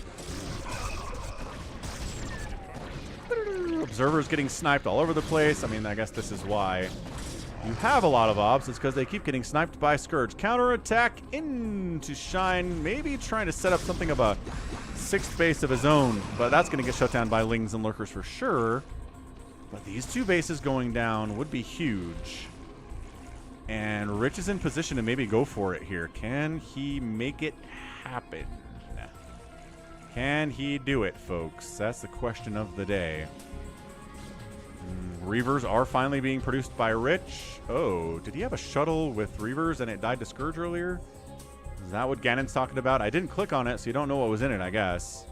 Observers getting sniped all over the place. I mean, I guess this is why you have a lot of obs. It's because they keep getting sniped by Scourge. Counterattack into Shine. Maybe trying to set up something of a 6th base of his own. But that's going to get shut down by Lings and Lurkers for sure. But these 2 bases going down would be huge. And Rich is in position to maybe go for it here. Can he make it happen? Can he do it, folks? That's the question of the day. Reavers are finally being produced by Rich. Oh, did he have a shuttle with Reavers and it died to Scourge earlier? Is that what Ganon's talking about? I didn't click on it, so you don't know what was in it, I guess.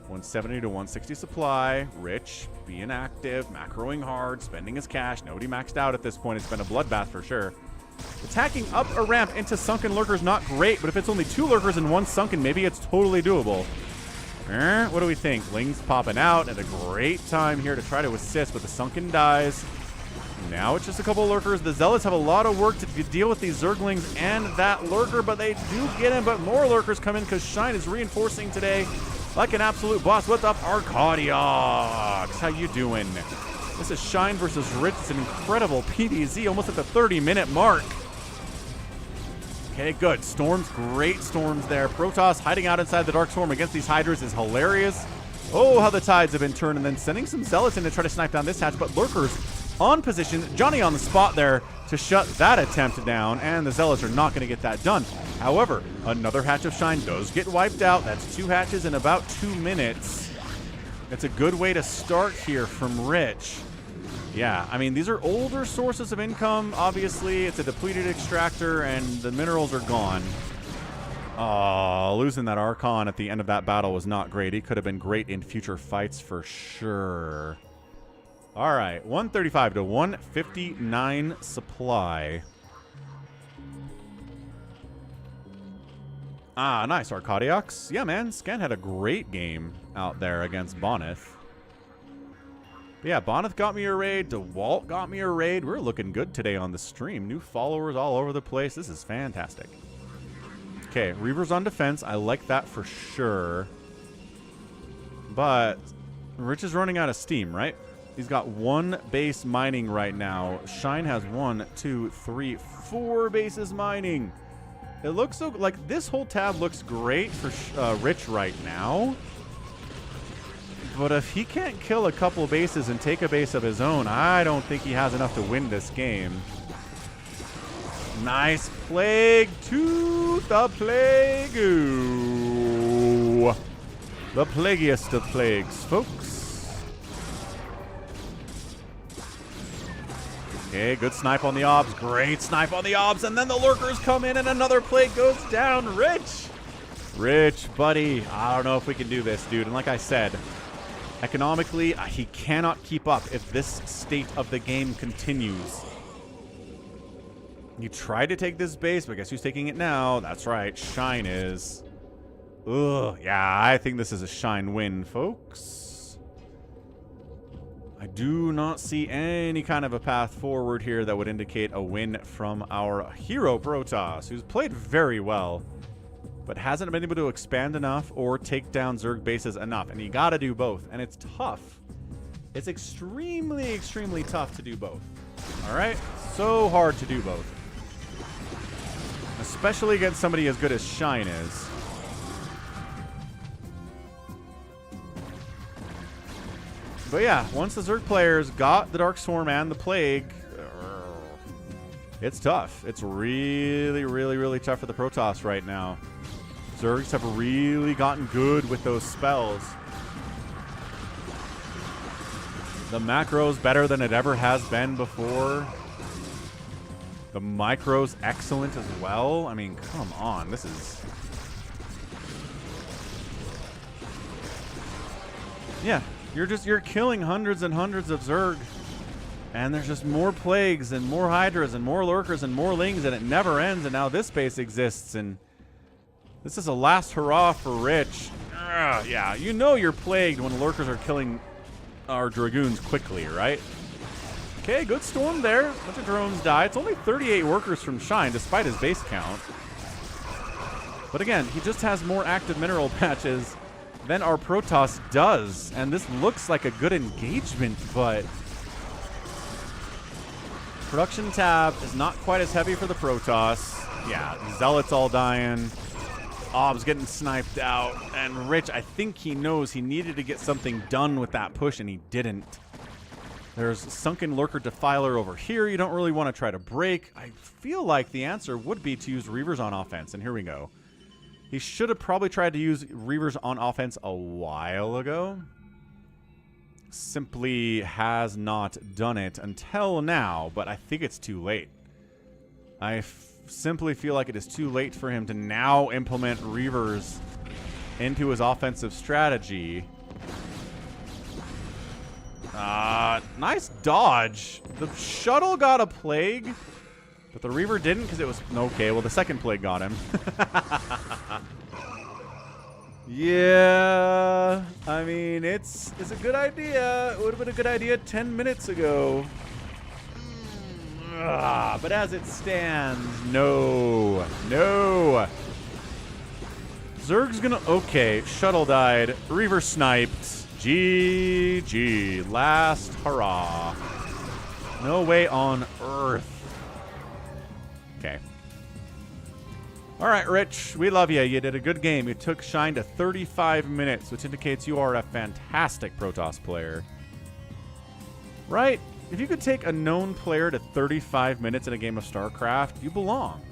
170 to 160 supply. Rich being active, macroing hard, spending his cash. Nobody maxed out at this point. It's been a bloodbath for sure. Attacking up a ramp into sunken lurkers, not great, but if it's only 2 lurkers and 1 sunken, maybe it's totally doable. What do we think? Ling's popping out at a great time here to try to assist, but the sunken dies. Now it's just a couple lurkers. The Zealots have a lot of work to deal with these Zerglings and that lurker, but they do get him, but more lurkers come in because Shine is reinforcing today like an absolute boss. What's up, Arcadiox? How you doing? This is Shine versus Rich. It's an incredible PvZ, almost at the 30-minute mark. Okay, good. Storms, great storms there. Protoss hiding out inside the Dark Storm against these Hydras is hilarious. Oh, how the tides have been turned, and then sending some Zealots in to try to snipe down this hatch, but Lurkers on position. Johnny on the spot there to shut that attempt down, and the Zealots are not going to get that done. However, another hatch of Shine does get wiped out. That's 2 hatches in about 2 minutes. It's a good way to start here from Rich. Yeah, I mean, these are older sources of income. Obviously, it's a depleted extractor, and the minerals are gone. Oh, losing that Archon at the end of that battle was not great. He could have been great in future fights for sure. All right, 135 to 159 supply. Ah, nice, Arcadiox. Yeah, man, Scan had a great game out there against Bonyth. Yeah, Bonyth got me a raid. DeWalt got me a raid. We're looking good today on the stream. New followers all over the place. This is fantastic. Okay, Reavers on defense. I like that for sure. But Rich is running out of steam, right? He's got 1 base mining right now. Shine has 1, 2, 3, 4 bases mining. It looks so like this whole tab looks great for Rich right now. But if he can't kill a couple bases and take a base of his own, I don't think he has enough to win this game. Nice Plague to the Plague. Ooh. The plaguiest of plagues, folks. Okay, good snipe on the obs. Great snipe on the obs. And then the lurkers come in and another Plague goes down. Rich, buddy. I don't know if we can do this, dude. And like I said, economically, he cannot keep up if this state of the game continues. You tried to take this base, but guess who's taking it now? That's right, Shine is. Ugh, yeah, I think this is a Shine win, folks. I do not see any kind of a path forward here that would indicate a win from our hero Protoss, who's played very well, but hasn't been able to expand enough or take down Zerg bases enough. And you got to do both, and it's tough. It's extremely, extremely tough to do both. All right? So hard to do both. Especially against somebody as good as Shine is. But yeah, once the Zerg players got the Dark Swarm and the Plague, it's tough. It's really, really, really tough for the Protoss right now. Zergs have really gotten good with those spells. The macro's better than it ever has been before. The micro's excellent as well. I mean, come on. This is... Yeah, you're killing hundreds and hundreds of Zerg. And there's just more plagues and more hydras and more lurkers and more lings, and it never ends. And now this base exists, and this is a last hurrah for Rich. Yeah, you know you're plagued when lurkers are killing our dragoons quickly, right? Okay, good storm there. A bunch of drones die. It's only 38 workers from Shine, despite his base count. But again, he just has more active mineral patches than our Protoss does. And this looks like a good engagement, but... Production tab is not quite as heavy for the Protoss. Yeah, Zealots all dying. Ob's getting sniped out. And Rich, I think he knows he needed to get something done with that push, and he didn't. There's Sunken Lurker Defiler over here you don't really want to try to break. I feel like the answer would be to use Reavers on offense, and here we go. He should have probably tried to use Reavers on offense a while ago. Simply has not done it until now, but I think it's too late. I simply feel like it is too late for him to now implement Reavers into his offensive strategy. Nice dodge. The shuttle got a plague, but the Reaver didn't because it was... Okay, well, the second plague got him. Yeah, I mean, it's a good idea. It would have been a good idea 10 minutes ago. But as it stands, no. No. Zerg's gonna... Okay, shuttle died. Reaver sniped. GG. Last hurrah. No way on earth. Okay. All right, Rich, we love you. You did a good game. You took Shine to 35 minutes, which indicates you are a fantastic Protoss player. Right? If you could take a known player to 35 minutes in a game of StarCraft, you belong.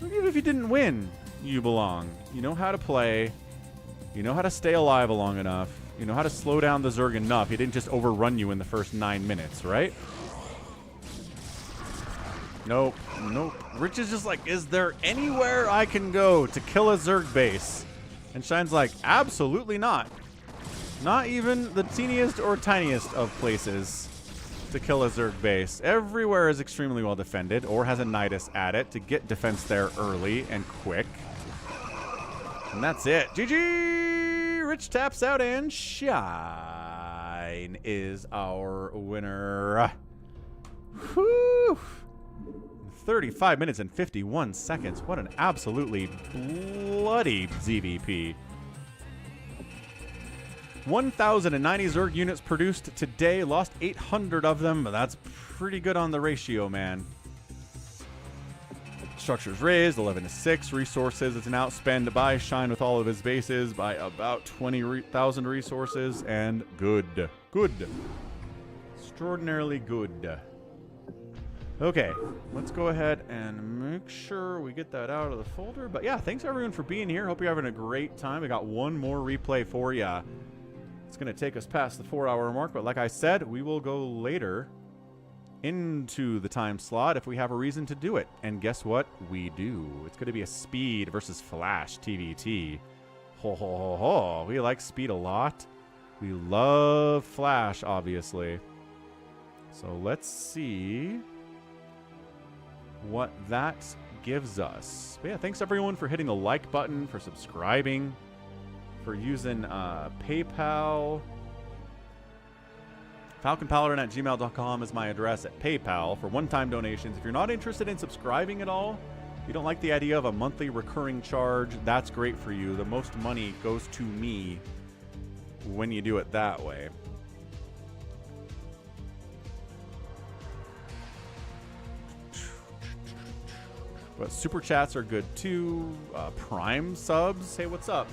Even if you didn't win, you belong. You know how to play. You know how to stay alive long enough. You know how to slow down the Zerg enough. He didn't just overrun you in the first 9 minutes, right? Nope. Nope. Rich is just like, is there anywhere I can go to kill a Zerg base? And Shine's like, absolutely not. Not even the teeniest or tiniest of places to kill a Zerg base. Everywhere is extremely well defended or has a Nidus at it to get defense there early and quick. And that's it. GG! Rich taps out and Shine is our winner. Whew! 35 minutes and 51 seconds. What an absolutely bloody ZVP. 1,090 Zerg units produced today. Lost 800 of them, but that's pretty good on the ratio, man. Structures raised, 11-6. Resources, it's an outspend by Shine with all of his bases by about 20,000 resources, and good. Good. Extraordinarily good. Okay, let's go ahead and make sure we get that out of the folder. But yeah, thanks everyone for being here. Hope you're having a great time. We got one more replay for you. It's going to take us past the 4-hour mark, but like I said, we will go later into the time slot if we have a reason to do it. And guess what? We do. It's going to be a speed versus flash TVT. Ho, ho, ho, ho. We like speed a lot. We love flash, obviously. So let's see what that gives us. But yeah, thanks everyone for hitting the like button, for subscribing, for using PayPal, FalconPaladin@gmail.com is my address at PayPal for one-time donations. If you're not interested in subscribing at all, you don't like the idea of a monthly recurring charge, that's great for you. The most money goes to me when you do it that way. But super chats are good too. Prime subs, hey, what's up?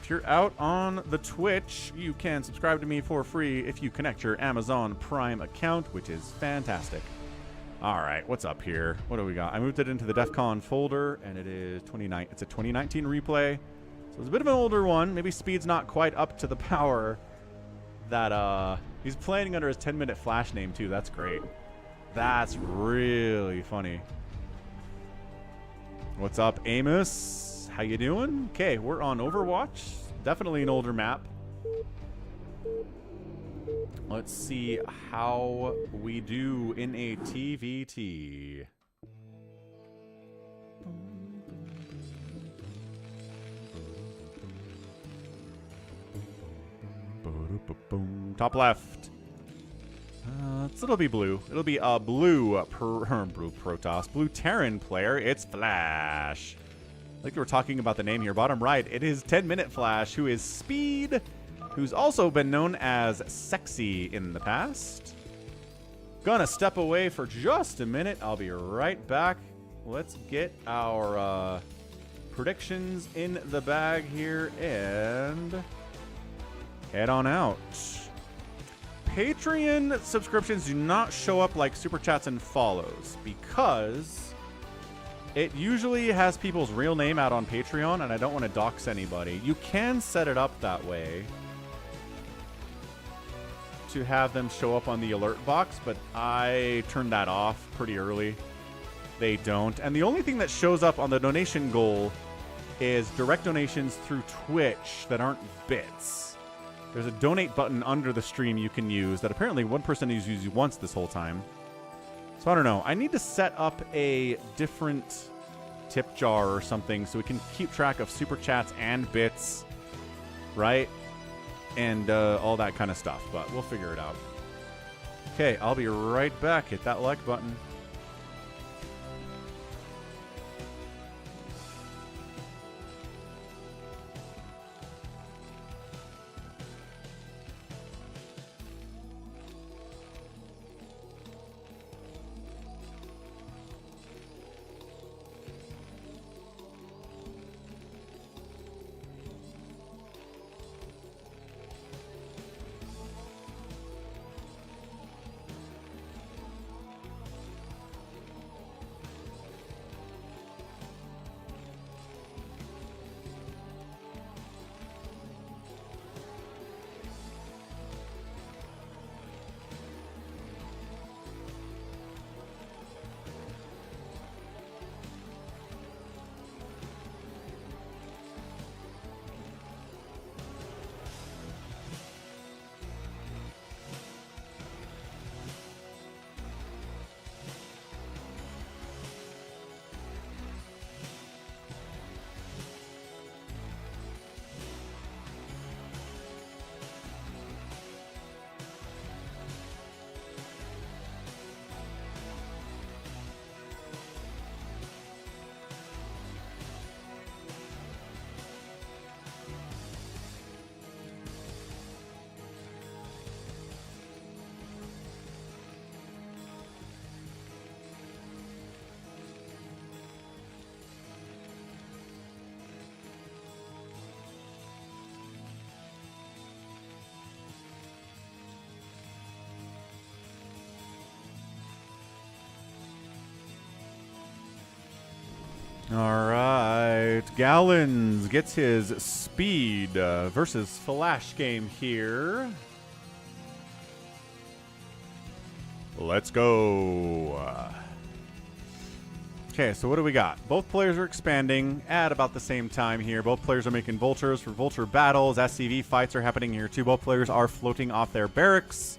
If you're out on the Twitch, you can subscribe to me for free if you connect your Amazon Prime account, which is fantastic. All right, what's up here? What do we got? I moved it into the DEF CON folder, and it is 29. It's a 2019 replay, so it's a bit of an older one. Maybe speed's not quite up to the power that he's playing under his 10-minute flash name too. That's great. That's really funny. What's up, Amos? How you doing? Okay, we're on Overwatch. Definitely an older map. Let's see how we do in a TVT. Top left. It'll be blue. It'll be a blue Protoss. Blue Terran player. It's Flash. I think we're talking about the name here. Bottom right, it is 10-minute Flash, who is Speed, who's also been known as Sexy in the past. Gonna step away for just a minute. I'll be right back. Let's get our predictions in the bag here and head on out. Patreon subscriptions do not show up like super chats and follows because it usually has people's real name out on Patreon, and I don't want to dox anybody. You can set it up that way to have them show up on the alert box, but I turned that off pretty early. They don't. And the only thing that shows up on the donation goal is direct donations through Twitch that aren't bits. There's a donate button under the stream you can use that apparently one person has used once this whole time. So I don't know. I need to set up a different tip jar or something so we can keep track of super chats and bits, right? And all that kind of stuff. But we'll figure it out. Okay, I'll be right back. Hit that like button. All right. Gallons gets his speed versus Flash game here. Let's go. Okay, so what do we got? Both players are expanding at about the same time here. Both players are making vultures for vulture battles. SCV fights are happening here too. Both players are floating off their barracks.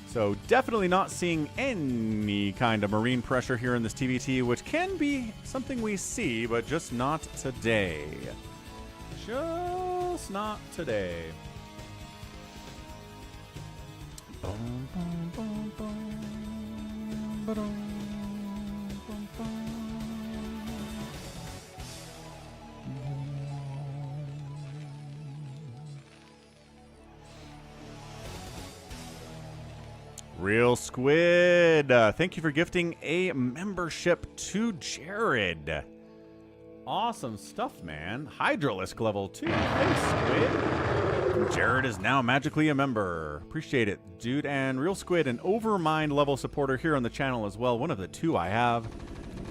So definitely not seeing any kind of marine pressure here in this TVT, which can be something we see, but just not today. Just not today. Real Squid, thank you for gifting a membership to Jared. Awesome stuff, man. Hydralisk level 2. Thanks, Squid. Jared is now magically a member. Appreciate it, dude. And Real Squid, an Overmind level supporter here on the channel as well. One of the 2 I have.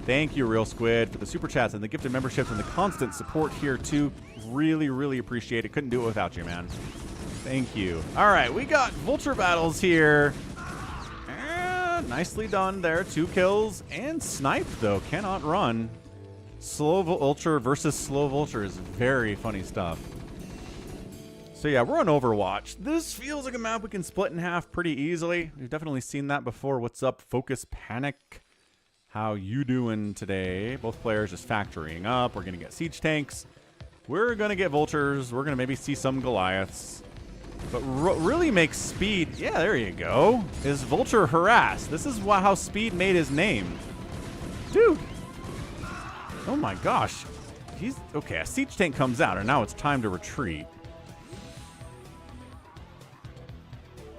Thank you, Real Squid, for the super chats and the gifted memberships and the constant support here, too. Really, really appreciate it. Couldn't do it without you, man. Thank you. All right, we got Vulture battles here. Nicely done there. 2 kills and sniped, though. Cannot run. Slow Vulture versus Slow Vulture is very funny stuff. So yeah, we're on Overwatch. This feels like a map we can split in half pretty easily. We've definitely seen that before. What's up, Focus Panic? How you doing today? Both players just factoring up. We're going to get siege tanks. We're going to get vultures. We're going to maybe see some Goliaths. But really makes Speed, yeah, there you go, is Vulture Harass. This is how Speed made his name. Dude. Oh my gosh. He's, okay, a siege tank comes out, and now it's time to retreat.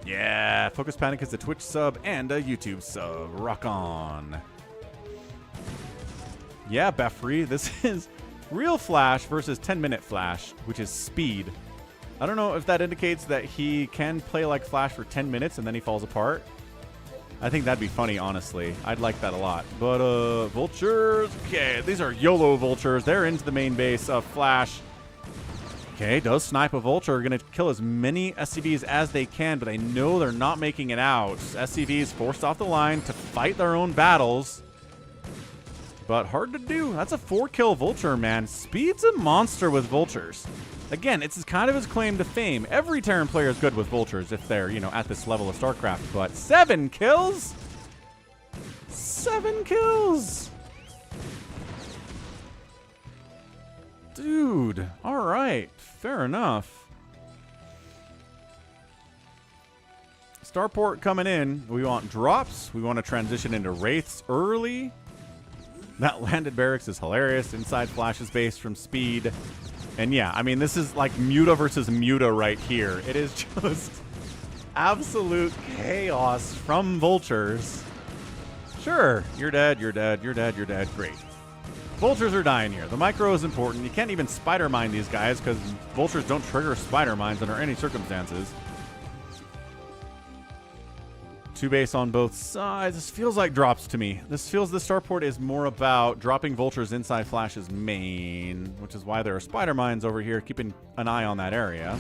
Yeah, Focus Panic is a Twitch sub and a YouTube sub. Rock on. Yeah, Beffrey, this is real Flash versus 10-minute Flash, which is Speed. I don't know if that indicates that he can play like Flash for 10 minutes and then he falls apart. I think that'd be funny, honestly. I'd like that a lot. But, Vultures. Okay, these are YOLO Vultures. They're into the main base of Flash. Okay, does snipe a Vulture. Going to kill as many SCVs as they can, but I know they're not making it out. SCVs forced off the line to fight their own battles. But hard to do. That's a 4-kill Vulture, man. Speed's a monster with Vultures. Again, it's kind of his claim to fame. Every Terran player is good with Vultures if they're, you know, at this level of StarCraft. But 7 kills? 7 kills! Dude, all right. Fair enough. Starport coming in. We want drops. We want to transition into Wraiths early. That landed barracks is hilarious. Inside Flash's base from Speed. And yeah, I mean, this is like Muta versus Muta right here. It is just absolute chaos from Vultures. Sure, you're dead, you're dead, you're dead, you're dead. Great. Vultures are dying here. The micro is important. You can't even spider mine these guys because Vultures don't trigger spider mines under any circumstances. 2 base on both sides. This feels like drops to me. This feels the starport is more about dropping Vultures inside Flash's main, which is why there are spider mines over here, keeping an eye on that area.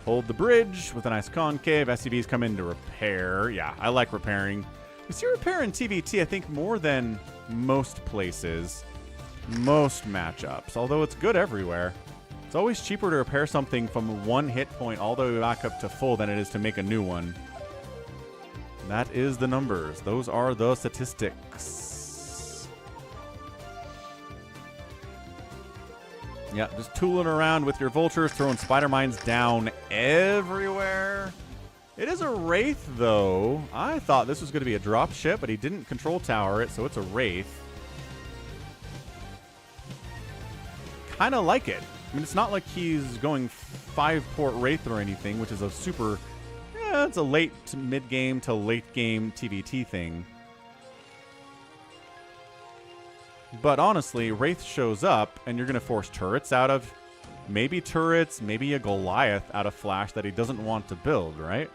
Hold the bridge with a nice concave. SCVs come in to repair. Yeah, I like repairing. We see repair in TVT, I think, more than most places, most matchups, although it's good everywhere. It's always cheaper to repair something from 1 hit point all the way back up to full than it is to make a new one. That is the numbers. Those are the statistics. Yeah, just tooling around with your Vultures, throwing spider mines down everywhere. It is a Wraith, though. I thought this was going to be a drop ship, but he didn't control tower it, so it's a Wraith. Kind of like it. I mean, it's not like he's going 5-port Wraith or anything, which is a super... Yeah, it's a late to mid-game to late-game TVT thing. But honestly, Wraith shows up, and you're going to force turrets out of... Maybe turrets, maybe a Goliath out of Flash that he doesn't want to build, right?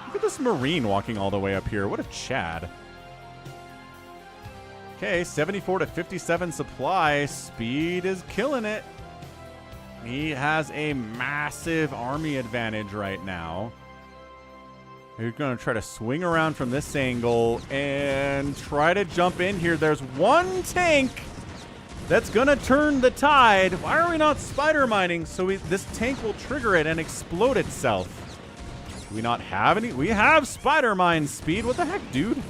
Look at this Marine walking all the way up here. What a Chad. Okay, 74 to 57 supply. Speed is killing it. He has a massive army advantage right now. You're going to try to swing around from this angle and try to jump in here. There's one tank that's going to turn the tide. Why are we not spider mining so this tank will trigger it and explode itself? Do we not have any? We have spider mine Speed. What the heck, dude?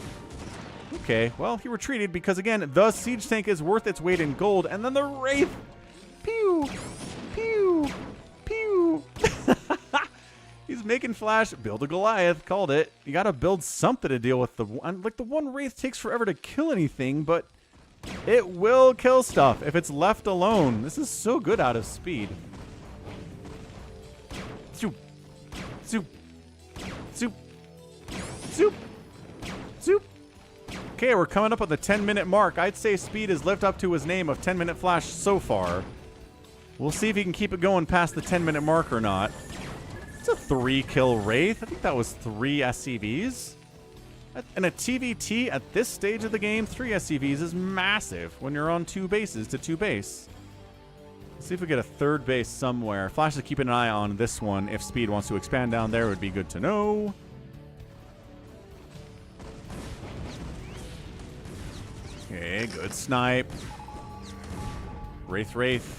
Okay, well, he retreated because, again, the siege tank is worth its weight in gold. And then the Wraith. Pew! Pew! Pew! He's He's making Flash build a Goliath. Called it. You got to build something to deal with the one. Like, the one Wraith takes forever to kill anything, but it will kill stuff if it's left alone. This is so good out of speed. Zoop. Zoop. Zoop. Zoop. Zoop. Okay, we're coming up on the 10-minute mark. I'd say speed has lived up to his name of 10-minute Flash so far. We'll see if he can keep it going past the 10-minute mark or not. It's a 3-kill Wraith. I think that was 3 SCVs. And a TVT at this stage of the game, 3 SCVs is massive when you're on 2 bases to 2 base. Let's see if we get a 3rd base somewhere. Flash is keeping an eye on this one. If speed wants to expand down there, it would be good to know. Okay, good snipe. Wraith.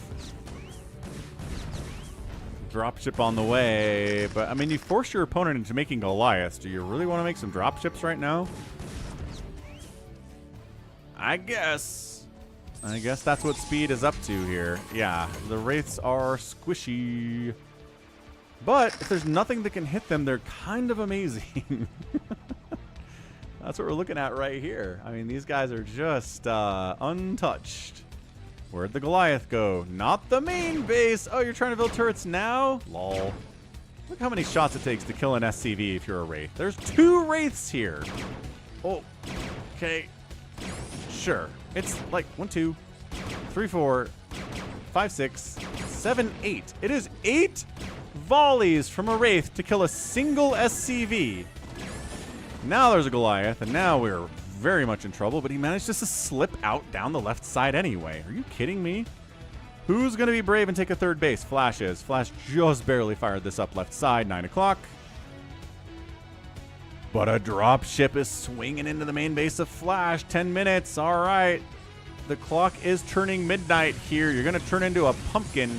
Dropship on the way. But, I mean, you force your opponent into making Goliaths. Do you really want to make some dropships right now? I guess that's what speed is up to here. Yeah, the Wraiths are squishy. But if there's nothing that can hit them, they're kind of amazing. That's what we're looking at right here. I mean, these guys are just untouched. Where'd the Goliath go? Not the main base. Oh, you're trying to build turrets now? Lol. Look how many shots it takes to kill an SCV if you're a Wraith. There's 2 Wraiths here. Oh, okay. Sure. It's like 1, 2, 3, 4, 5, 6, 7, 8. It is 8 volleys from a Wraith to kill a single SCV. Now there's a Goliath, and now we're very much in trouble, but he managed just to slip out down the left side anyway. Are you kidding me? Who's going to be brave and take a 3rd base? Flash is. Flash just barely fired this up left side, 9 o'clock. But a dropship is swinging into the main base of Flash. 10 minutes. All right. The clock is turning midnight here. You're going to turn into a pumpkin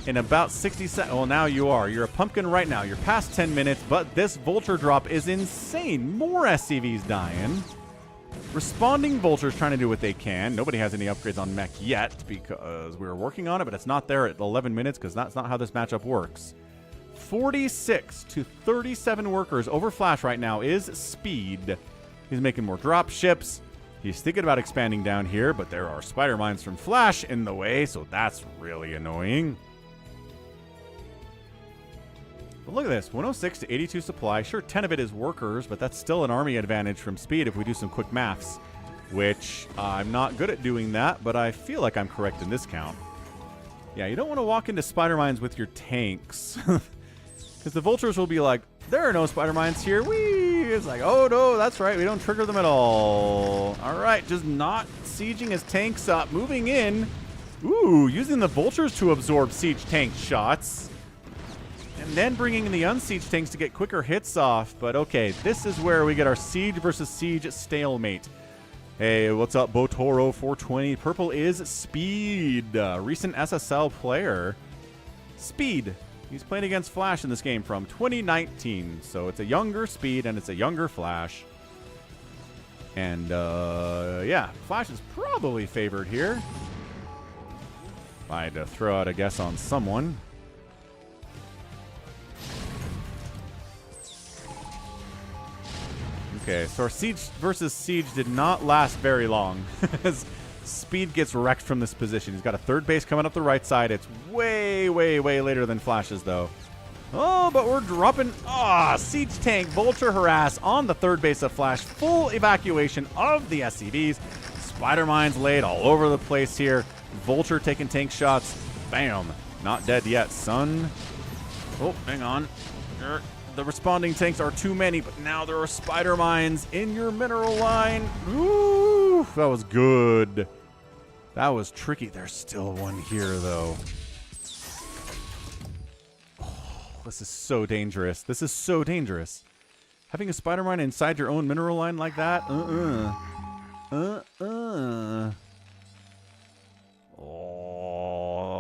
in about 60 seconds. Well, now you are. You're a pumpkin right now. You're past 10 minutes, but this Vulture drop is insane. More SCVs dying. Responding Vultures trying to do what they can. Nobody has any upgrades on mech yet because we were working on it, but it's not there at 11 minutes because that's not how this matchup works. 46 to 37 workers over Flash right now is speed. He's making more drop ships. He's thinking about expanding down here, but there are spider mines from Flash in the way, so that's really annoying. But look at this, 106 to 82 supply. Sure, 10 of it is workers, but that's still an army advantage from speed if we do some quick maths, which I'm not good at doing that, but I feel like I'm correct in this count. Yeah, you don't want to walk into spider mines with your tanks, because the Vultures will be like, there are no spider mines here. Whee! It's like, oh no, that's right, we don't trigger them at all. All right, just not sieging his tanks up, moving in. Ooh, using the Vultures to absorb siege tank shots. And then bringing in the unsiege tanks to get quicker hits off. But okay, this is where we get our siege versus siege stalemate. Hey, what's up, Botoro 420? Purple is Speed, recent SSL player. Speed. He's playing against Flash in this game from 2019. So it's a younger Speed and it's a younger Flash. And yeah, Flash is probably favored here. If I had to throw out a guess on someone. Okay, so our siege versus siege did not last very long. As Speed gets wrecked from this position. He's got a 3rd base coming up the right side. It's way, way, way later than Flash's, though. Oh, but we're dropping... siege tank, Vulture harass on the 3rd base of Flash. Full evacuation of the SCVs. Spider mines laid all over the place here. Vulture taking tank shots. Bam. Not dead yet, son. Oh, hang on. The responding tanks are too many, but now there are spider mines in your mineral line. Ooh, that was good. That was tricky. There's still one here, though. Oh, this is so dangerous. This is so dangerous. Having a spider mine inside your own mineral line like that? Oh,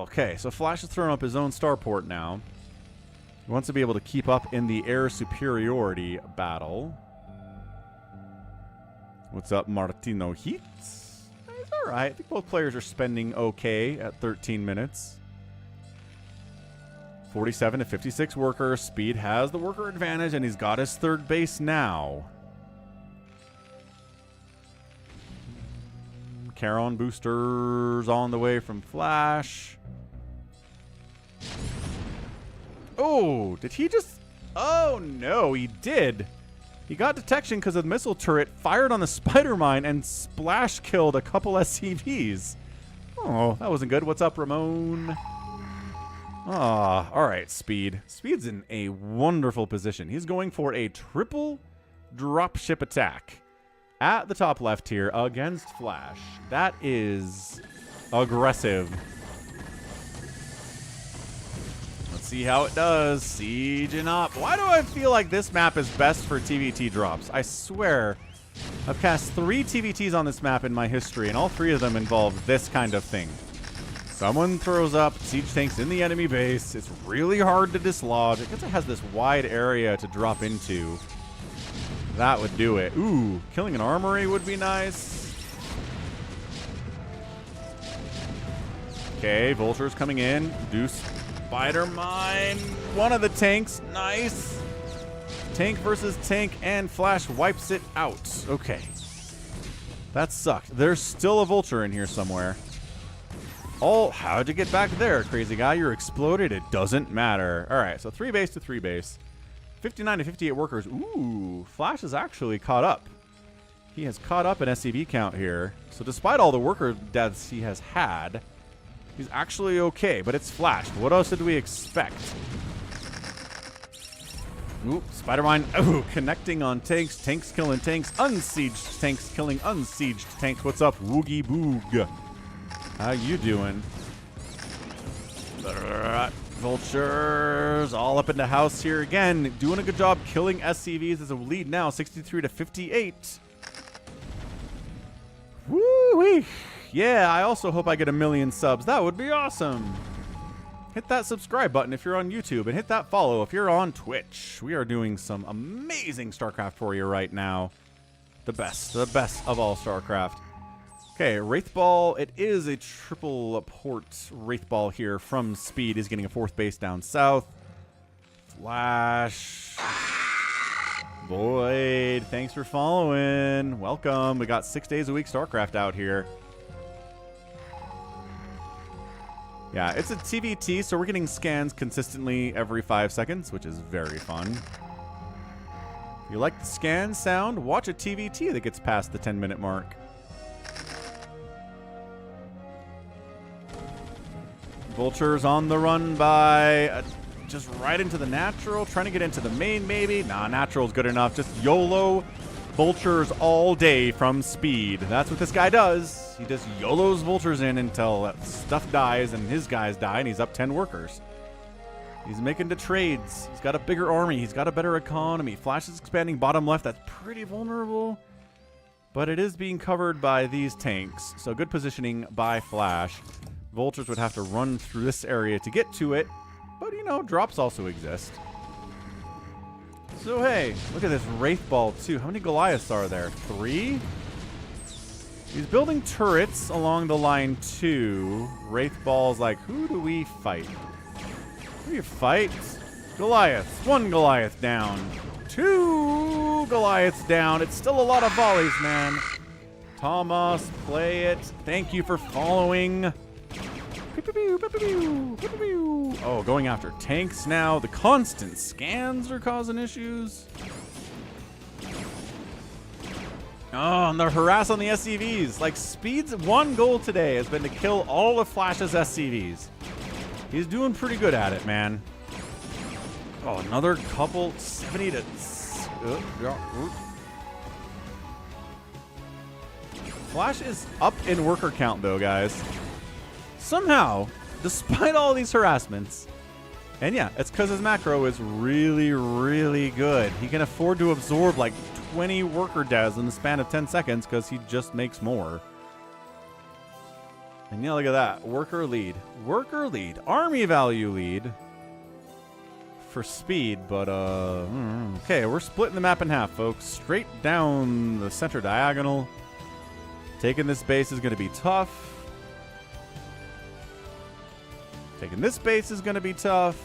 okay, so Flash is throwing up his own starport now. He wants to be able to keep up in the air superiority battle. What's up, Martino Heat? He's all right. I think both players are spending okay at 13 minutes. 47 to 56 workers. Speed has the worker advantage, and he's got his third base now. Charon boosters on the way from Flash. Oh, did he just... Oh, no, he did. He got detection because of the missile turret, fired on the spider mine, and splash killed a couple SCVs. Oh, that wasn't good. What's up, Ramon? Ah, all right, Speed. Speed's in a wonderful position. He's going for a triple dropship attack at the top left here against Flash. That is aggressive. Let's see how it does. Sieging up. Why do I feel like this map is best for TVT drops? I swear, I've cast 3 TVTs on this map in my history, and all 3 of them involve this kind of thing. Someone throws up siege tanks in the enemy base. It's really hard to dislodge. I guess it has this wide area to drop into. That would do it. Ooh, killing an armory would be nice. Okay, vultures coming in. Deuce spider mine. One of the tanks. Nice. Tank versus tank, and Flash wipes it out. Okay. That sucked. There's still a vulture in here somewhere. Oh, how'd you get back there, crazy guy? You're exploded. It doesn't matter. All right, so 3 base to 3 base. 59 to 58 workers. Ooh, Flash is actually caught up. He has caught up in SCV count here. So despite all the worker deaths he has had, he's actually okay, but it's Flash. What else did we expect? Ooh, Spider-Mine. Ooh, connecting on tanks. Tanks killing tanks. Unsieged tanks killing unsieged tanks. What's up, Woogie Boog? How you doing? Vultures all up in the house here again. Doing a good job killing SCVs as a lead now. 63 to 58. Woo-wee. Yeah, I also hope I get 1 million subs. That would be awesome. Hit that subscribe button if you're on YouTube, and hit that follow if you're on Twitch. We are doing some amazing StarCraft for you right now. The best of all StarCraft. Okay, Wraithball. It is a triple port Wraithball here from Speed. He's getting a 4th base down south. Flash. Void, thanks for following. Welcome. We got 6 days a week StarCraft out here. Yeah, it's a TVT, so we're getting scans consistently every 5 seconds, which is very fun. If you like the scan sound, watch a TVT that gets past the 10-minute mark. Vultures on the run by just right into the natural, trying to get into the main maybe. Nah, natural's good enough. Just YOLO vultures all day from Speed. That's what this guy does. He just YOLOs vultures in until stuff dies and his guys die and he's up 10 workers. He's making the trades. He's got a bigger army. He's got a better economy. Flash is expanding bottom left. That's pretty vulnerable. But it is being covered by these tanks. So good positioning by Flash. Vultures would have to run through this area to get to it. But, you know, drops also exist. So, hey, look at this Wraith Ball, too. How many Goliaths are there? 3? He's building turrets along the line, too. Wraith Ball's like, who do we fight? Who do you fight? Goliath. 1 Goliath down. 2 Goliaths down. It's still a lot of volleys, man. Thomas, play it. Thank you for following. Oh, going after tanks now. The constant scans are causing issues. Oh, and the harass on the SCVs. Like, Speed's one goal today has been to kill all of Flash's SCVs. He's doing pretty good at it, man. Oh, another couple. 70 to... Flash is up in worker count, though, guys. Somehow, despite all these harassments, and yeah, it's because his macro is really, really good. He can afford to absorb like 20 worker deaths in the span of 10 seconds because he just makes more. And yeah, look at that. Worker lead. Worker lead. Army value lead for Speed, but okay, we're splitting the map in half, folks. Straight down the center diagonal. Taking this base is going to be tough. Taking this base is going to be tough.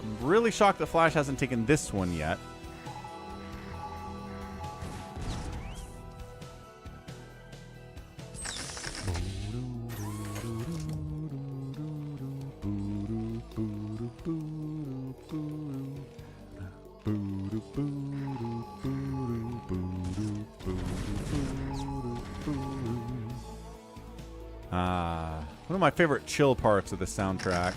I'm really shocked that Flash hasn't taken this one yet. One of my favorite chill parts of the soundtrack.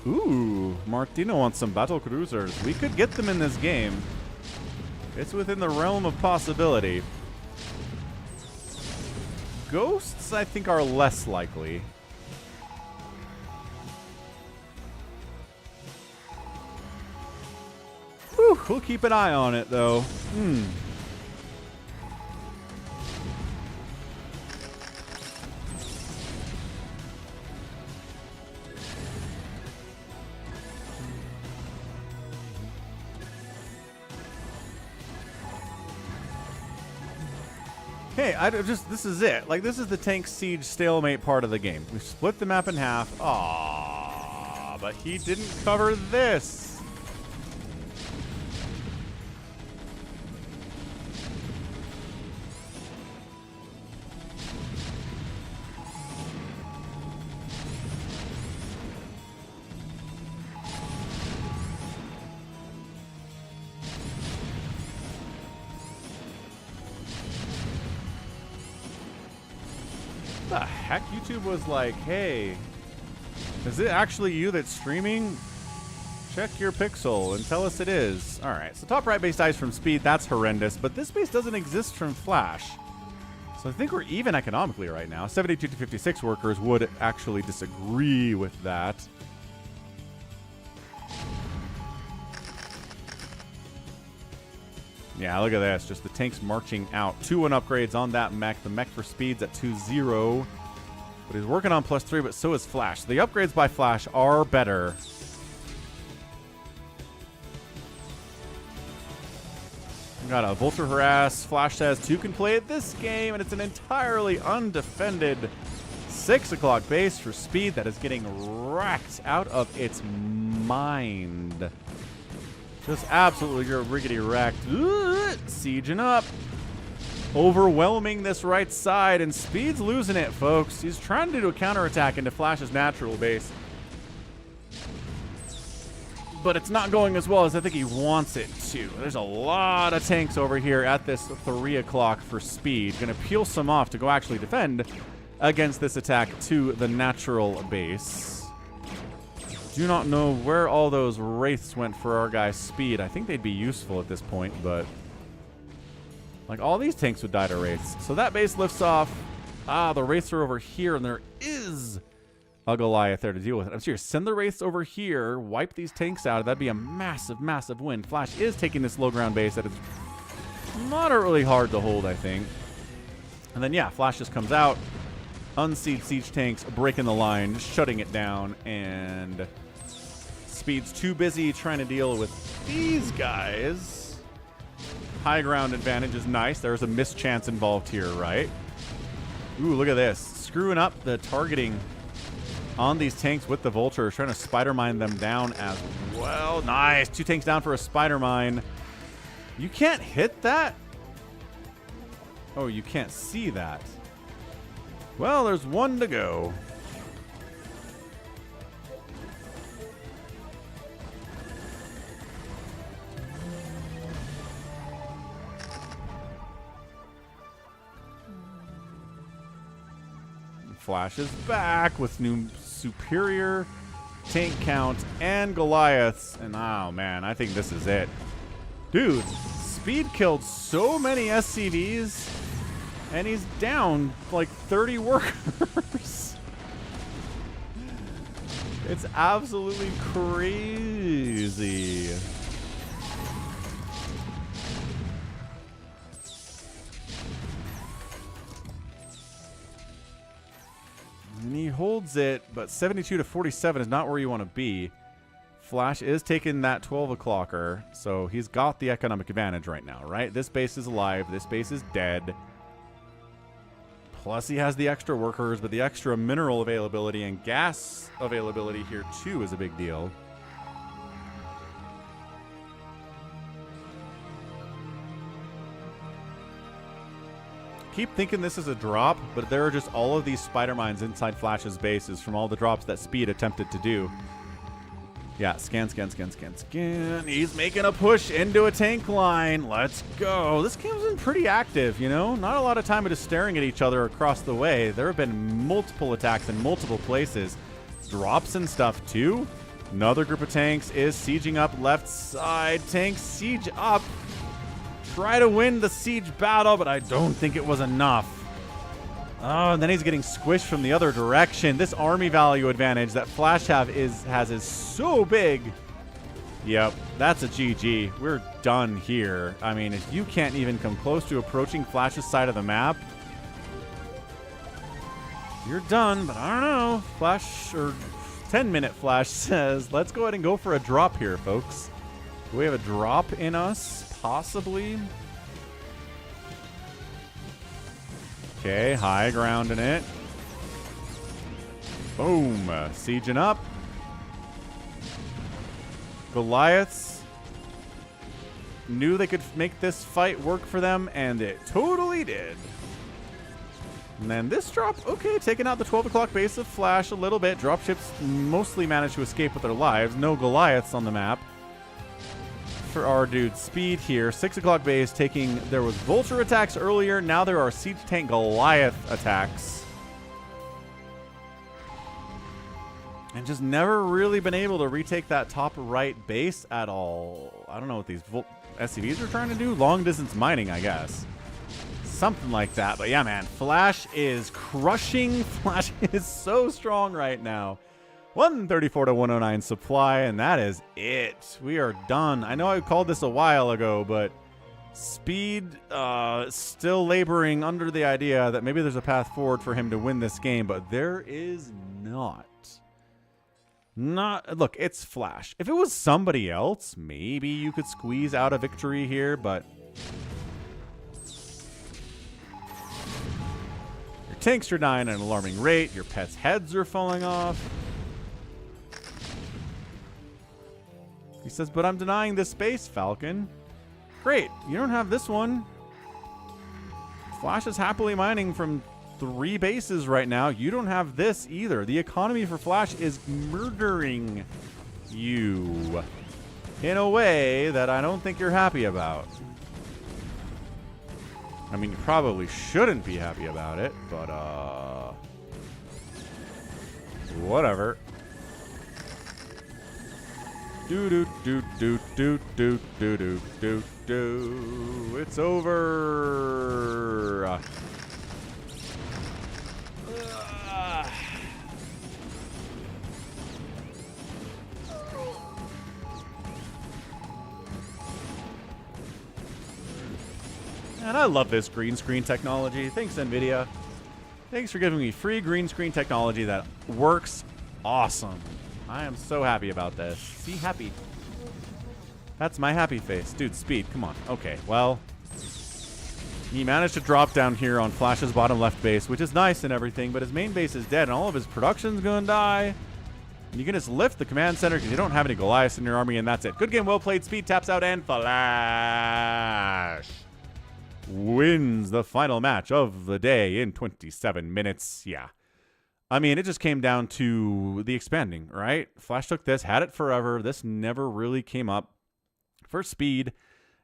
Ooh, Martino wants some battle cruisers. We could get them in this game. It's within the realm of possibility. Ghosts, I think, are less likely. Whew, we'll keep an eye on it, though. Hey, this is it. Like, this is the tank siege stalemate part of the game. We split the map in half. Aww, but he didn't cover this. The heck? YouTube was like, hey, is it actually you that's streaming? Check your pixel and tell us it is. Alright, so top right base dies from speed. That's horrendous, but this base doesn't exist from flash. So I think we're even economically right now. 72 to 56 workers would actually disagree with that. Yeah, look at this. Just the tanks marching out. 2-1 upgrades on that mech. The mech for speed's at 2-0. But he's working on +3, but so is Flash. The upgrades by Flash are better. We got a Vulture Harass. Flash says 2 can play at this game, and it's an entirely undefended 6 o'clock base for speed that is getting wrecked out of its mind. Just absolutely riggedy wrecked. Sieging up. Overwhelming this right side, and Speed's losing it, folks. He's trying to do a counterattack into Flash's natural base. But it's not going as well as I think he wants it to. There's a lot of tanks over here at this 3 o'clock for Speed. Gonna peel some off to go actually defend against this attack to the natural base. Do not know where all those Wraiths went for our guy's Speed. I think they'd be useful at this point, but like all these tanks would die to Wraiths. So that base lifts off. The Wraiths are over here, and there is a Goliath there to deal with it. I'm serious. Send the Wraiths over here, wipe these tanks out. That'd be a massive, massive win. Flash is taking this low ground base that is moderately hard to hold, I think. And then, yeah, Flash just comes out, unseed siege tanks, breaking the line, shutting it down, and Speed's too busy trying to deal with these guys. High ground advantage is nice. There's a mischance involved here, right? Ooh, look at this. Screwing up the targeting on these tanks with the Vultures, trying to spider mine them down as well. Nice. 2 tanks down for a spider mine. You can't hit that? Oh, you can't see that. Well, there's 1 to go. Flash is back with new superior tank count and Goliaths. And oh man, I think this is it. Dude, Speed killed so many SCVs and he's down like 30 workers. It's absolutely crazy. And he holds it, but 72 to 47 is not where you want to be. Flash is taking that 12 o'clocker, so he's got the economic advantage right now, right? This base is alive. This base is dead. Plus, he has the extra workers, but the extra mineral availability and gas availability here, too, is a big deal. Keep thinking this is a drop, but there are just all of these spider mines inside Flash's bases from all the drops that Speed attempted to do. Yeah, scan. He's making a push into a tank line. Let's go. This game's been pretty active, you know? Not a lot of time just staring at each other across the way. There have been multiple attacks in multiple places. Drops and stuff, too. Another group of tanks is sieging up left side. Tanks siege up. Try to win the siege battle, but I don't think it was enough. Oh, and then he's getting squished from the other direction. This army value advantage that Flash has is so big. Yep, that's a GG. We're done here. I mean, if you can't even come close to approaching Flash's side of the map, you're done. But I don't know. Flash, or 10-minute Flash says, let's go ahead and go for a drop here, folks. Do we have a drop in us? Possibly. Okay, high ground in it. Boom. Sieging up. Goliaths knew they could make this fight work for them, and it totally did. And then this drop, okay, taking out the 12 o'clock base of Flash a little bit. Dropships mostly managed to escape with their lives. No Goliaths on the map. For our dude Speed here, 6 o'clock base taking, there was Vulture attacks earlier, now there are Siege Tank Goliath attacks. And just never really been able to retake that top right base at all. I don't know what these SCVs are trying to do. Long distance mining, I guess. Something like that. But yeah, man, Flash is crushing. Flash is so strong right now. 134 to 109 supply, and that is it. We are done. I know I called this a while ago, but Speed still laboring under the idea that maybe there's a path forward for him to win this game, but there is not. Look, it's Flash. If it was somebody else, maybe you could squeeze out a victory here, but your tanks are dying at an alarming rate. Your pets' heads are falling off. He says, but I'm denying this space, Falcon. Great, you don't have this one. Flash is happily mining from 3 bases right now. You don't have this either. The economy for Flash is murdering you in a way that I don't think you're happy about. I mean, you probably shouldn't be happy about it, but whatever. It's over. And I love this green screen technology. Thanks, NVIDIA. Thanks for giving me free green screen technology that works awesome. I am so happy about this. Be happy. That's my happy face. Dude, Speed, come on. Okay, well, he managed to drop down here on Flash's bottom left base, which is nice and everything, but his main base is dead, and all of his production's gonna die. And you can just lift the command center because you don't have any Goliaths in your army, and that's it. Good game, well played. Speed taps out, and Flash wins the final match of the day in 27 minutes. Yeah. I mean, it just came down to the expanding, right? Flash took this, had it forever. This never really came up for Speed.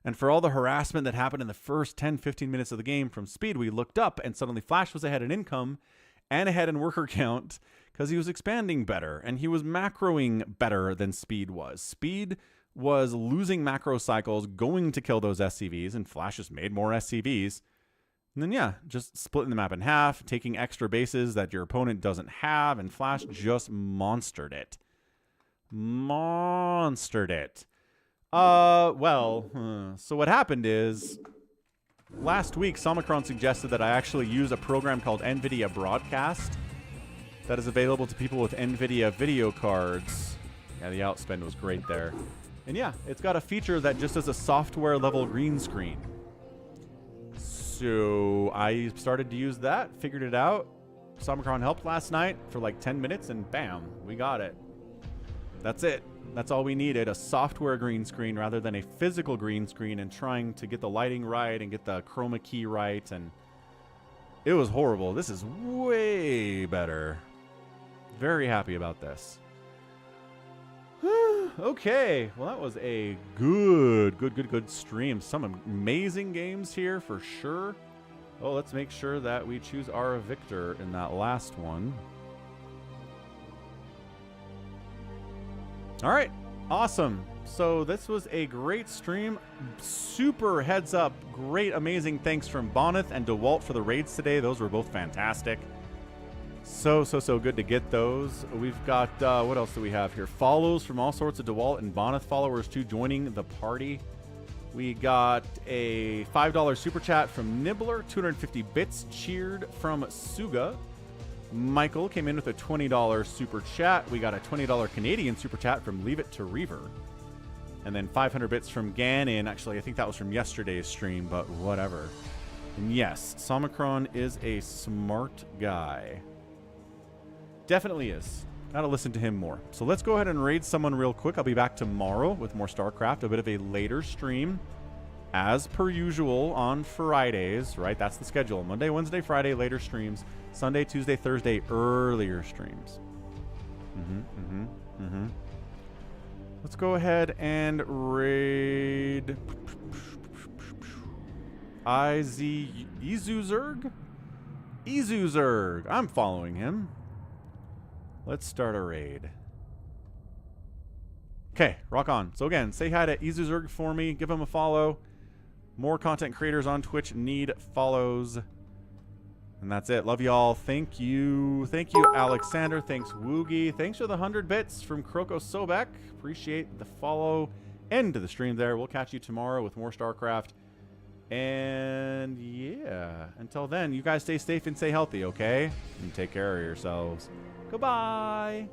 And for all the harassment that happened in the first 10, 15 minutes of the game from Speed, we looked up and suddenly Flash was ahead in income and ahead in worker count because he was expanding better and he was macroing better than Speed was. Speed was losing macro cycles, going to kill those SCVs, and Flash just made more SCVs. And then, yeah, just splitting the map in half, taking extra bases that your opponent doesn't have, and Flash just monstered it. So what happened is, last week, Somicron suggested that I actually use a program called NVIDIA Broadcast that is available to people with NVIDIA video cards. Yeah, the outspend was great there. And yeah, it's got a feature that just does a software level green screen. So I started to use that, figured it out. Somicron helped last night for like 10 minutes, and bam, we got it. That's it. That's all we needed, a software green screen rather than a physical green screen, and trying to get the lighting right and get the chroma key right, and it was horrible. This is way better. Very happy about this. Okay, well that was a good stream. Some amazing games here for sure. Oh, let's make sure that we choose our victor in that last one. All right, awesome. So this was a great stream. Super heads up, great, amazing thanks from Bonyth and DeWalt for the raids today. Those were both fantastic. So good to get those. We've got, what else do we have here? Follows from all sorts of DeWalt and Bonyth followers too joining the party. We got a $5 super chat from Nibbler, 250 bits cheered from Suga. Michael came in with a $20 super chat. We got a $20 Canadian super chat from Leave It to Reaver. And then 500 bits from Ganon. Actually, I think that was from yesterday's stream, but whatever. And yes, Somicron is a smart guy. Definitely is. Gotta listen to him more. So let's go ahead and raid someone real quick. I'll be back tomorrow with more StarCraft. A bit of a later stream, as per usual, on Fridays, right? That's the schedule. Monday, Wednesday, Friday, later streams. Sunday, Tuesday, Thursday, earlier streams. Let's go ahead and raid Zerg? Zerg. I'm following him. Let's start a raid. Okay, rock on. So again, say hi to Zerg for me. Give him a follow. More content creators on Twitch need follows. And that's it. Love y'all. Thank you. Thank you, Alexander. Thanks, Woogie. Thanks for the 100 bits from Kroko Sobek. Appreciate the follow. End to the stream there. We'll catch you tomorrow with more StarCraft. And yeah, until then, you guys stay safe and stay healthy, okay? And take care of yourselves. Goodbye.